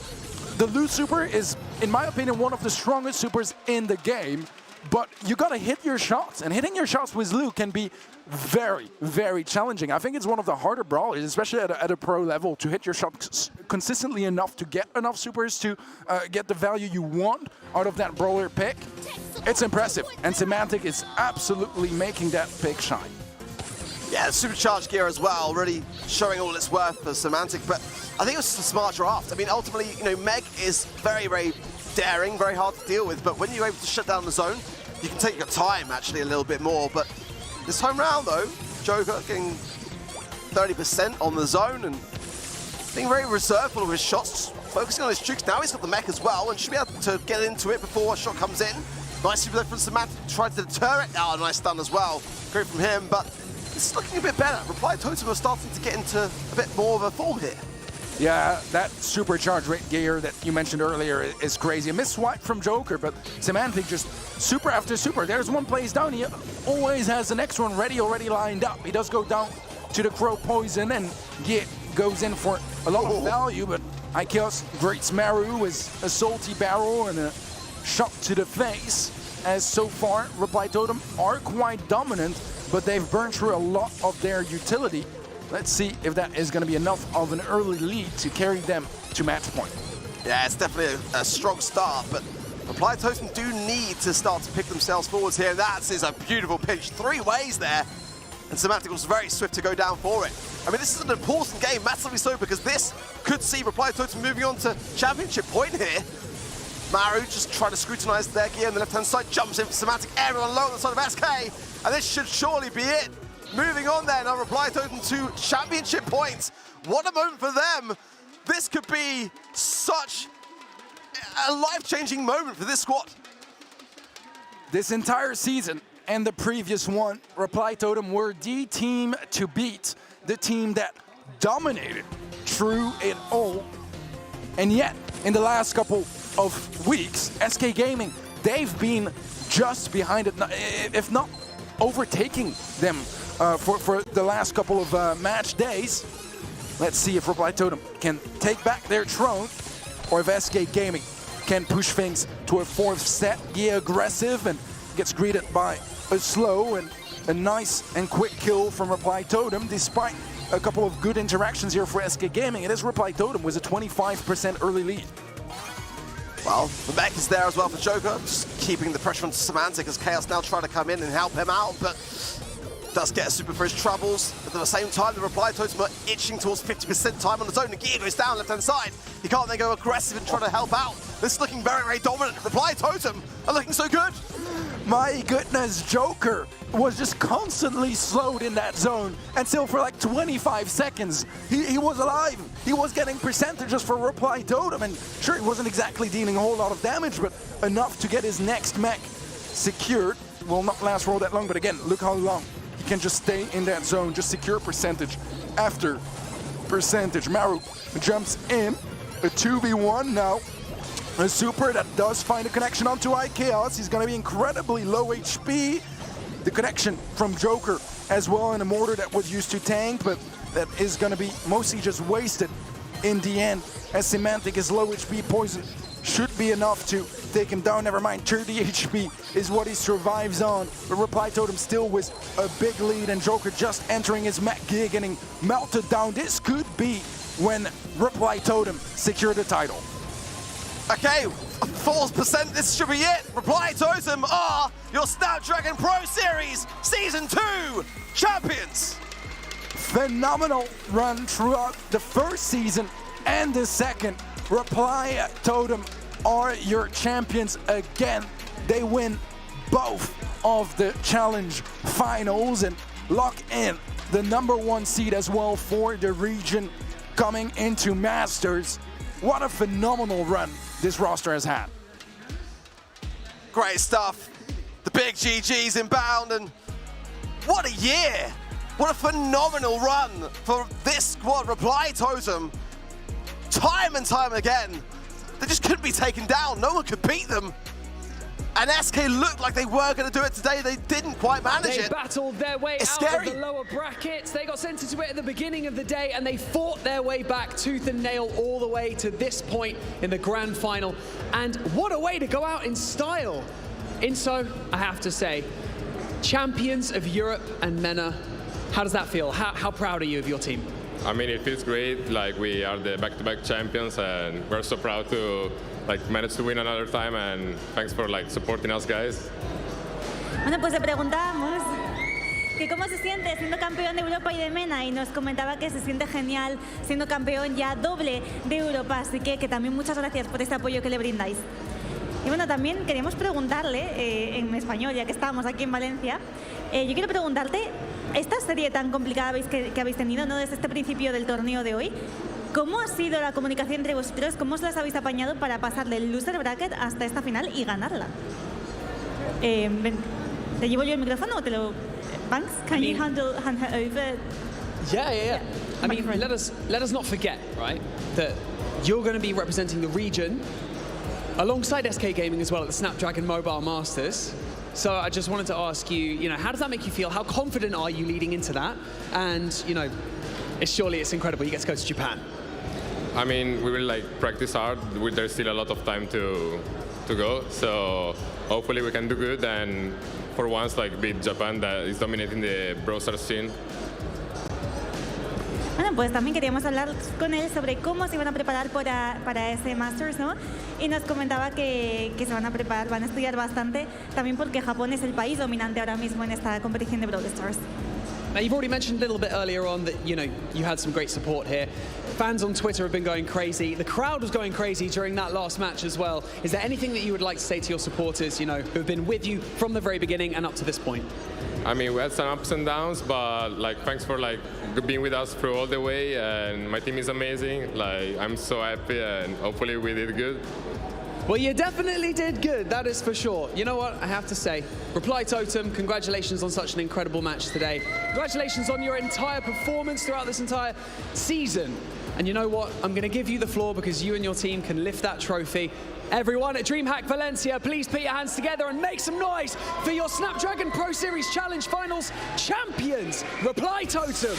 the Lu super is, in my opinion, one of the strongest supers in the game, but you gotta hit your shots, and hitting your shots with Lu can be very, very challenging. I think it's one of the harder brawlers, especially at a pro level, to hit your shots consistently enough to get enough supers to get the value you want out of that brawler pick. It's impressive, and Semantic is absolutely making that pick shine. Yeah, supercharged gear as well, really showing all its worth for Semantic, but I think it was just a smart draft. I mean, ultimately, you know, Meg is very, very daring, very hard to deal with, but when you're able to shut down the zone, you can take your time, actually, a little bit more. But this time round, though, Joker getting 30% on the zone and being very reserved with his shots, focusing on his tricks. Now he's got the mech as well and should be able to get into it before a shot comes in. Nice super there from Semantic, tried to deter it. Oh, nice stun as well. Great from him, but this is looking a bit better. Reply Totem are starting to get into a bit more of a form here. Yeah, that supercharged rate gear that you mentioned earlier is crazy. A missed swipe from Joker, but Semantic just super after super. There's one plays down, he always has the next one already lined up. He does go down to the Crow Poison and goes in for a lot of value, but Ikeos greets Maru with a salty barrel and a shot to the face, as so far Reply Totem are quite dominant, but they've burned through a lot of their utility. Let's see if that is going to be enough of an early lead to carry them to match point. Yeah, it's definitely a strong start, but Reply Totem do need to start to pick themselves forwards here. That is a beautiful pitch, 3 ways there, and Semantic was very swift to go down for it. I mean, this is an important game, massively so, because this could see Reply Totem moving on to championship point here. Maru just trying to scrutinize their gear on the left-hand side, jumps in for Semantic, everyone low on the side of SK, and this should surely be it. Moving on there, now Reply Totem to championship points. What a moment for them. This could be such a life-changing moment for this squad. This entire season and the previous one, Reply Totem were the team to beat, the team that dominated through it all. And yet, in the last couple of weeks, SK Gaming, they've been just behind it, if not overtaking them for the last couple of match days. Let's see if Reply Totem can take back their throne, or if SK Gaming can push things to a 4th set. Yeah, aggressive, and gets greeted by a slow and a nice and quick kill from Reply Totem, despite a couple of good interactions here for SK Gaming. It is Reply Totem with a 25% early lead. Well, the mech is there as well for Joker, just keeping the pressure on Semantic as Chaos now trying to come in and help him out, but does get a super for his troubles. But at the same time, the Reply Totem are itching towards 50% time on his own. Nagia goes down left-hand side. He can't then go aggressive and try to help out. This is looking very, very dominant. Reply Totem are looking so good. My goodness, Joker was just constantly slowed in that zone until for like 25 seconds he was alive. He was getting percentages for Reply Totem, and sure, he wasn't exactly dealing a whole lot of damage, but enough to get his next mech secured. Will not last for all that long, but again, look how long he can just stay in that zone, just secure percentage after percentage. Maru jumps in, a 2v1 now. A super that does find a connection onto Ikeos. He's going to be incredibly low HP. The connection from Joker as well in a mortar that was used to tank, but that is going to be mostly just wasted in the end, as Semantic is low HP. Poison should be enough to take him down. Never mind, 30 HP is what he survives on. But Reply Totem still with a big lead, and Joker just entering his mech gear, getting melted down. This could be when Reply Totem secure the title. Okay, 4%, this should be it. Reply Totem are your Snapdragon Pro Series Season 2 champions. Phenomenal run throughout the first season and the second. Reply Totem are your champions again. They win both of the challenge finals and lock in the #1 seed as well for the region coming into Masters. What a phenomenal run this roster has had. Great stuff. The big GG's inbound, and what a year. What a phenomenal run for this squad. Reply Totem, time and time again, they just couldn't be taken down. No one could beat them. And SK looked like they were going to do it today. They didn't quite manage it. They battled their way It's out scary. of the lower brackets. They got sent into it at the beginning of the day, and they fought their way back tooth and nail all the way to this point in the grand final. And what a way to go out in style. Inso, I have to say, champions of Europe and MENA, how does that feel? How proud are you of your team? I mean, it feels great. Like, we are the back-to-back champions, and we're so proud to manage to win another time, and thanks for supporting us, guys. Bueno, pues le preguntábamos que cómo se siente siendo campeón de Europa y de MENA, y nos comentaba que se siente genial siendo campeón ya doble de Europa, así que también muchas gracias por este apoyo que le brindáis. Y bueno, también queríamos preguntarle, en español, ya que estábamos aquí en Valencia, yo quiero preguntarte, esta serie tan complicada que habéis tenido, ¿no?, desde este principio del torneo de hoy, ¿cómo ha sido la comunicación entre vosotros? ¿Cómo os las habéis apañado para pasar del loser bracket hasta esta final y ganarla? ¿Te llevo yo el micrófono o te lo... Banks, can you hand her over? Yeah. I mean, let us not forget, right, that you're going to be representing the region alongside SK Gaming as well at the Snapdragon Mobile Masters. So I just wanted to ask you, how does that make you feel? How confident are you leading into that? And, surely it's incredible. You get to go to Japan. I mean, we will practice hard. There's still a lot of time to go. So hopefully we can do good and for once beat Japan that is dominating the browser scene. Bueno, pues también queríamos hablar con él sobre cómo se van a preparar para ese Masters, ¿no? Y nos comentaba que se van a preparar, van a estudiar bastante, también porque Japón es el país dominante ahora mismo en esta competición de Brawl Stars. Now, you've already mentioned a little bit earlier on that, you had some great support here. Fans on Twitter have been going crazy. The crowd was going crazy during that last match as well. Is there anything that you would like to say to your supporters, who have been with you from the very beginning and up to this point? I mean, we had some ups and downs, but thanks for being with us through all the way. And my team is amazing. I'm so happy, and hopefully we did good. Well, you definitely did good, that is for sure. You know what, I have to say, Reply Totem, congratulations on such an incredible match today. Congratulations on your entire performance throughout this entire season. And you know what, I'm going to give you the floor because you and your team can lift that trophy. Everyone at DreamHack Valencia, please put your hands together and make some noise for your Snapdragon Pro Series Challenge Finals champions, Reply Totem.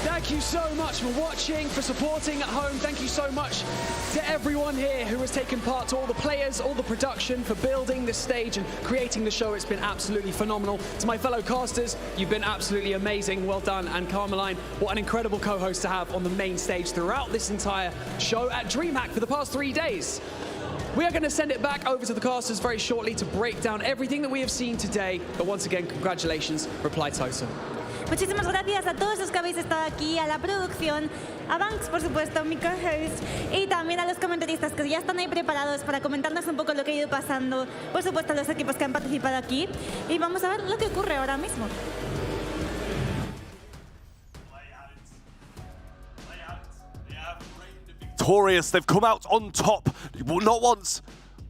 Thank you so much for watching, for supporting at home. Thank you so much to everyone here who has taken part, to all the players, all the production, for building this stage and creating the show. It's been absolutely phenomenal. To my fellow casters, you've been absolutely amazing. Well done. And Carmeline, what an incredible co-host to have on the main stage throughout this entire show at DreamHack for the past 3 days. We are going to send it back over to the casters very shortly to break down everything that we have seen today. But once again, congratulations, Reply Totem. Muchísimas gracias a todos los que habéis estado aquí, a la producción, a Banks, por supuesto, mi co-host, y también a los comentaristas que ya están ahí preparados para comentarnos un poco lo que ha ido pasando, por supuesto a los equipos que han participado aquí, y vamos a ver lo que ocurre ahora mismo. Victorious, they've come out on top, not once,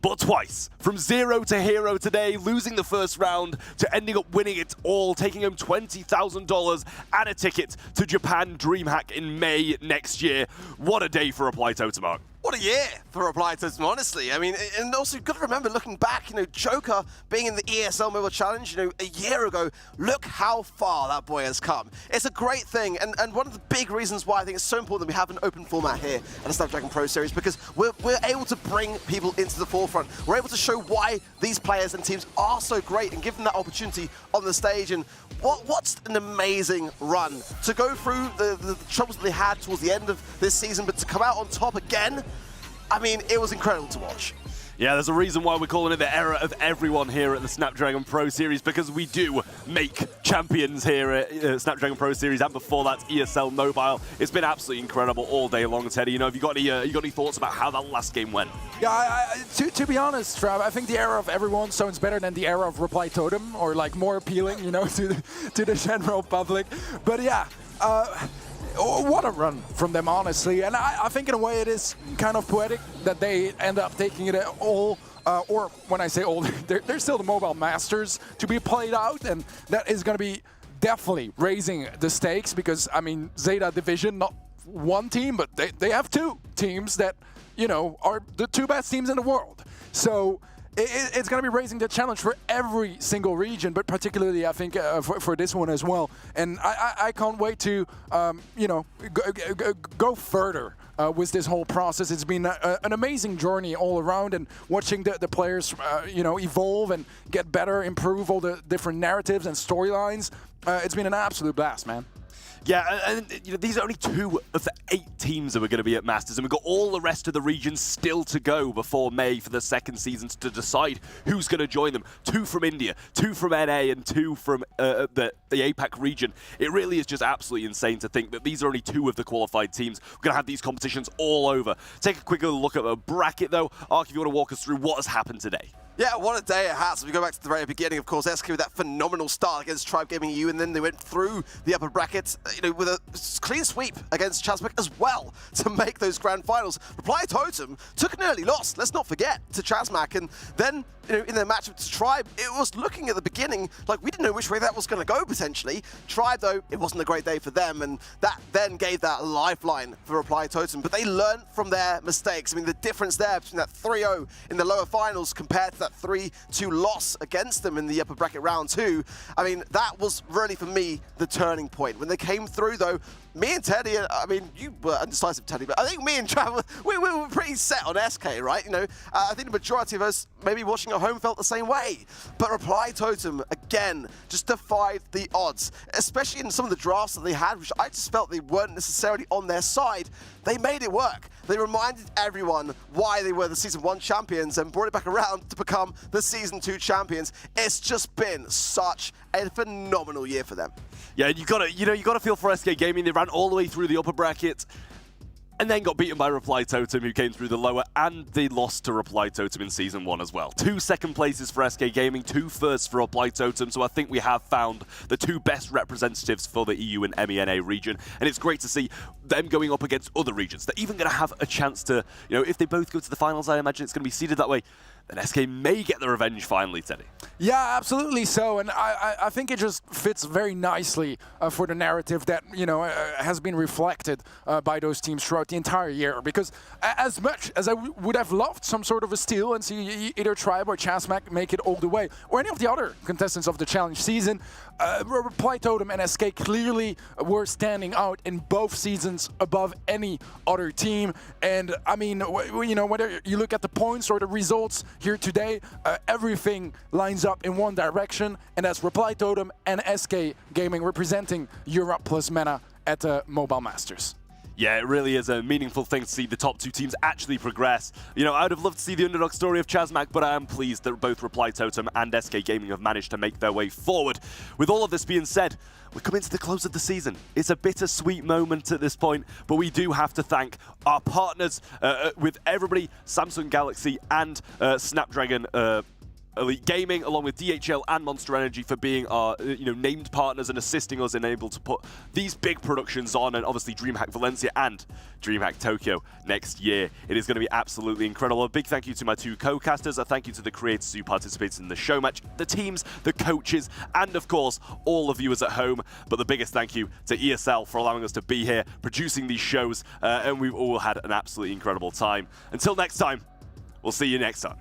but twice. From 0 to hero today, losing the first round to ending up winning it all, taking home $20,000 and a ticket to Japan DreamHack in May next year. What a day for Reply Totem, Mark. What a year for Reply Totem, honestly. I mean, and also you've got to remember, looking back, Joker being in the ESL Mobile Challenge, a year ago, look how far that boy has come. It's a great thing, and one of the big reasons why I think it's so important that we have an open format here at the Snapdragon Pro Series, because we're able to bring people into the forefront. We're able to show why these players and teams are so great and give them that opportunity on the stage. And what's an amazing run to go through the troubles that they had towards the end of this season, but to come out on top again, I mean, it was incredible to watch. Yeah, there's a reason why we're calling it the era of everyone here at the Snapdragon Pro Series, because we do make champions here at Snapdragon Pro Series, and before that, ESL Mobile. It's been absolutely incredible all day long, Teddy. Have you got any thoughts about how that last game went? Yeah, to be honest, Trav, I think the era of everyone sounds better than the era of Reply Totem, or more appealing, to the general public. But yeah. What a run from them, honestly. And I think in a way it is kind of poetic that they end up taking it all, or when I say all, they're still the Mobile Masters to be played out, and that is going to be definitely raising the stakes, because, I mean, Zeta Division, not one team, but they have two teams that, are the two best teams in the world. So it's going to be raising the challenge for every single region, but particularly, I think, for this one as well. And I can't wait to, go further with this whole process. It's been an amazing journey all around, and watching the players, evolve and get better, improve all the different narratives and storylines. It's been an absolute blast, man. Yeah, and these are only 2 of the 8 teams that are going to be at Masters, and we've got all the rest of the regions still to go before May for the second season to decide who's going to join them. 2 from India, 2 from NA, and 2 from the APAC region. It really is just absolutely insane to think that these are only 2 of the qualified teams. We're going to have these competitions all over. Take a quick look at the bracket, though. Ark, if you want to walk us through what has happened today. Yeah, what a day it has. We go back to the very beginning, of course, SK with that phenomenal start against Tribe Gaming EU, and then they went through the upper bracket, with a clean sweep against Chasmac as well to make those grand finals. Reply Totem took an early loss, let's not forget, to Chasmac, and then in their matchup to Tribe, it was looking at the beginning like we didn't know which way that was going to go potentially. Tribe, though, it wasn't a great day for them, and that then gave that lifeline for Reply Totem. But they learned from their mistakes. I mean, the difference there between that 3-0 in the lower finals compared to that 3-2 loss against them in the upper bracket round 2, I mean, that was really, for me, the turning point. When they came through, though, me and Teddy, I mean, you were undecisive, Teddy, but I think me and Trav, we were pretty set on SK, right? I think the majority of us, maybe watching at home, felt the same way. But Reply Totem, again, just defied the odds, especially in some of the drafts that they had, which I just felt they weren't necessarily on their side. They made it work. They reminded everyone why they were the Season 1 champions and brought it back around to become the Season 2 champions. It's just been such a phenomenal year for them. Yeah, you gotta feel for SK Gaming. They ran all the way through the upper bracket and then got beaten by Reply Totem, who came through the lower, and they lost to Reply Totem in Season 1 as well. 2 second places for SK Gaming, 2 firsts for Reply Totem, so I think we have found the 2 best representatives for the EU and MENA region, and it's great to see them going up against other regions. They're even going to have a chance to, if they both go to the finals, I imagine it's going to be seeded that way. Then SK may get the revenge finally, Teddy. Yeah, absolutely so, and I think it just fits very nicely for the narrative that has been reflected by those teams throughout the entire year. Because as much as I would have loved some sort of a steal and see either Tribe or Chasmac make it all the way, or any of the other contestants of the challenge season, Reply Totem and SK clearly were standing out in both seasons above any other team. And I mean, whether you look at the points or the results here today, everything lines up in one direction, and that's Reply Totem and SK Gaming representing Europe plus MENA at the Mobile Masters. Yeah, it really is a meaningful thing to see the top 2 teams actually progress. I would have loved to see the underdog story of Chasmac, but I am pleased that both Reply Totem and SK Gaming have managed to make their way forward. With all of this being said, we're coming to the close of the season. It's a bittersweet moment at this point, but we do have to thank our partners with everybody, Samsung Galaxy and Snapdragon Elite Gaming, along with DHL and Monster Energy, for being our named partners and assisting us in able to put these big productions on, and obviously DreamHack Valencia and DreamHack Tokyo next year. It is going to be absolutely incredible. A big thank you to my 2 co-casters, a thank you to the creators who participated in the show match, the teams, the coaches, and of course all the viewers at home. But the biggest thank you to ESL for allowing us to be here producing these shows, and we've all had an absolutely incredible time. Until next time, we'll see you next time.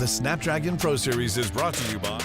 The Snapdragon Pro Series is brought to you by...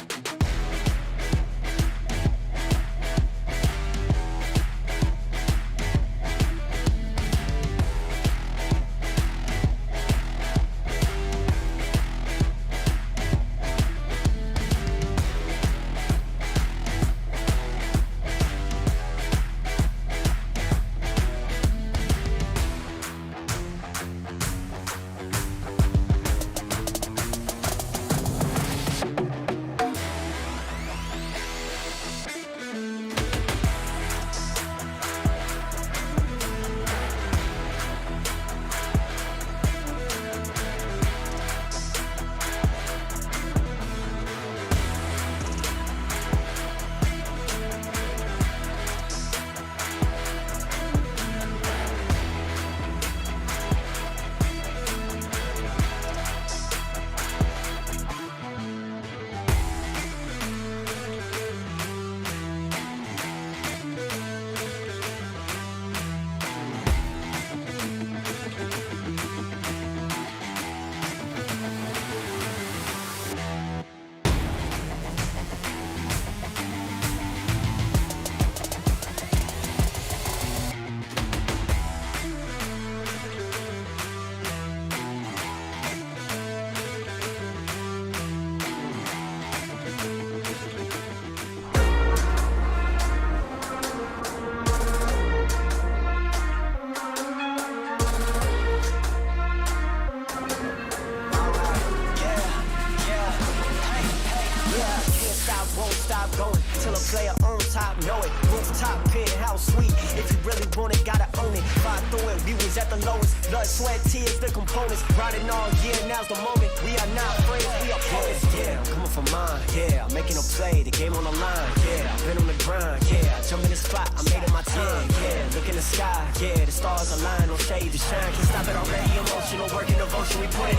Player on top, know it. Rooftop, penthouse suite. If you really want it, gotta own it. Fight through it, we was at the lowest. Blood, sweat, tears, the components. Riding all year, now's the moment. We are not friends, we are opponents. Yeah, I'm coming for mine. Yeah, I'm making a play, the game on the line. Yeah, I've been on the grind. Yeah, I jump in the spot, I made it my time. Yeah, look in the sky. Yeah, the stars align, no shade to shine. Can't stop it already. Emotional, working devotion, we put in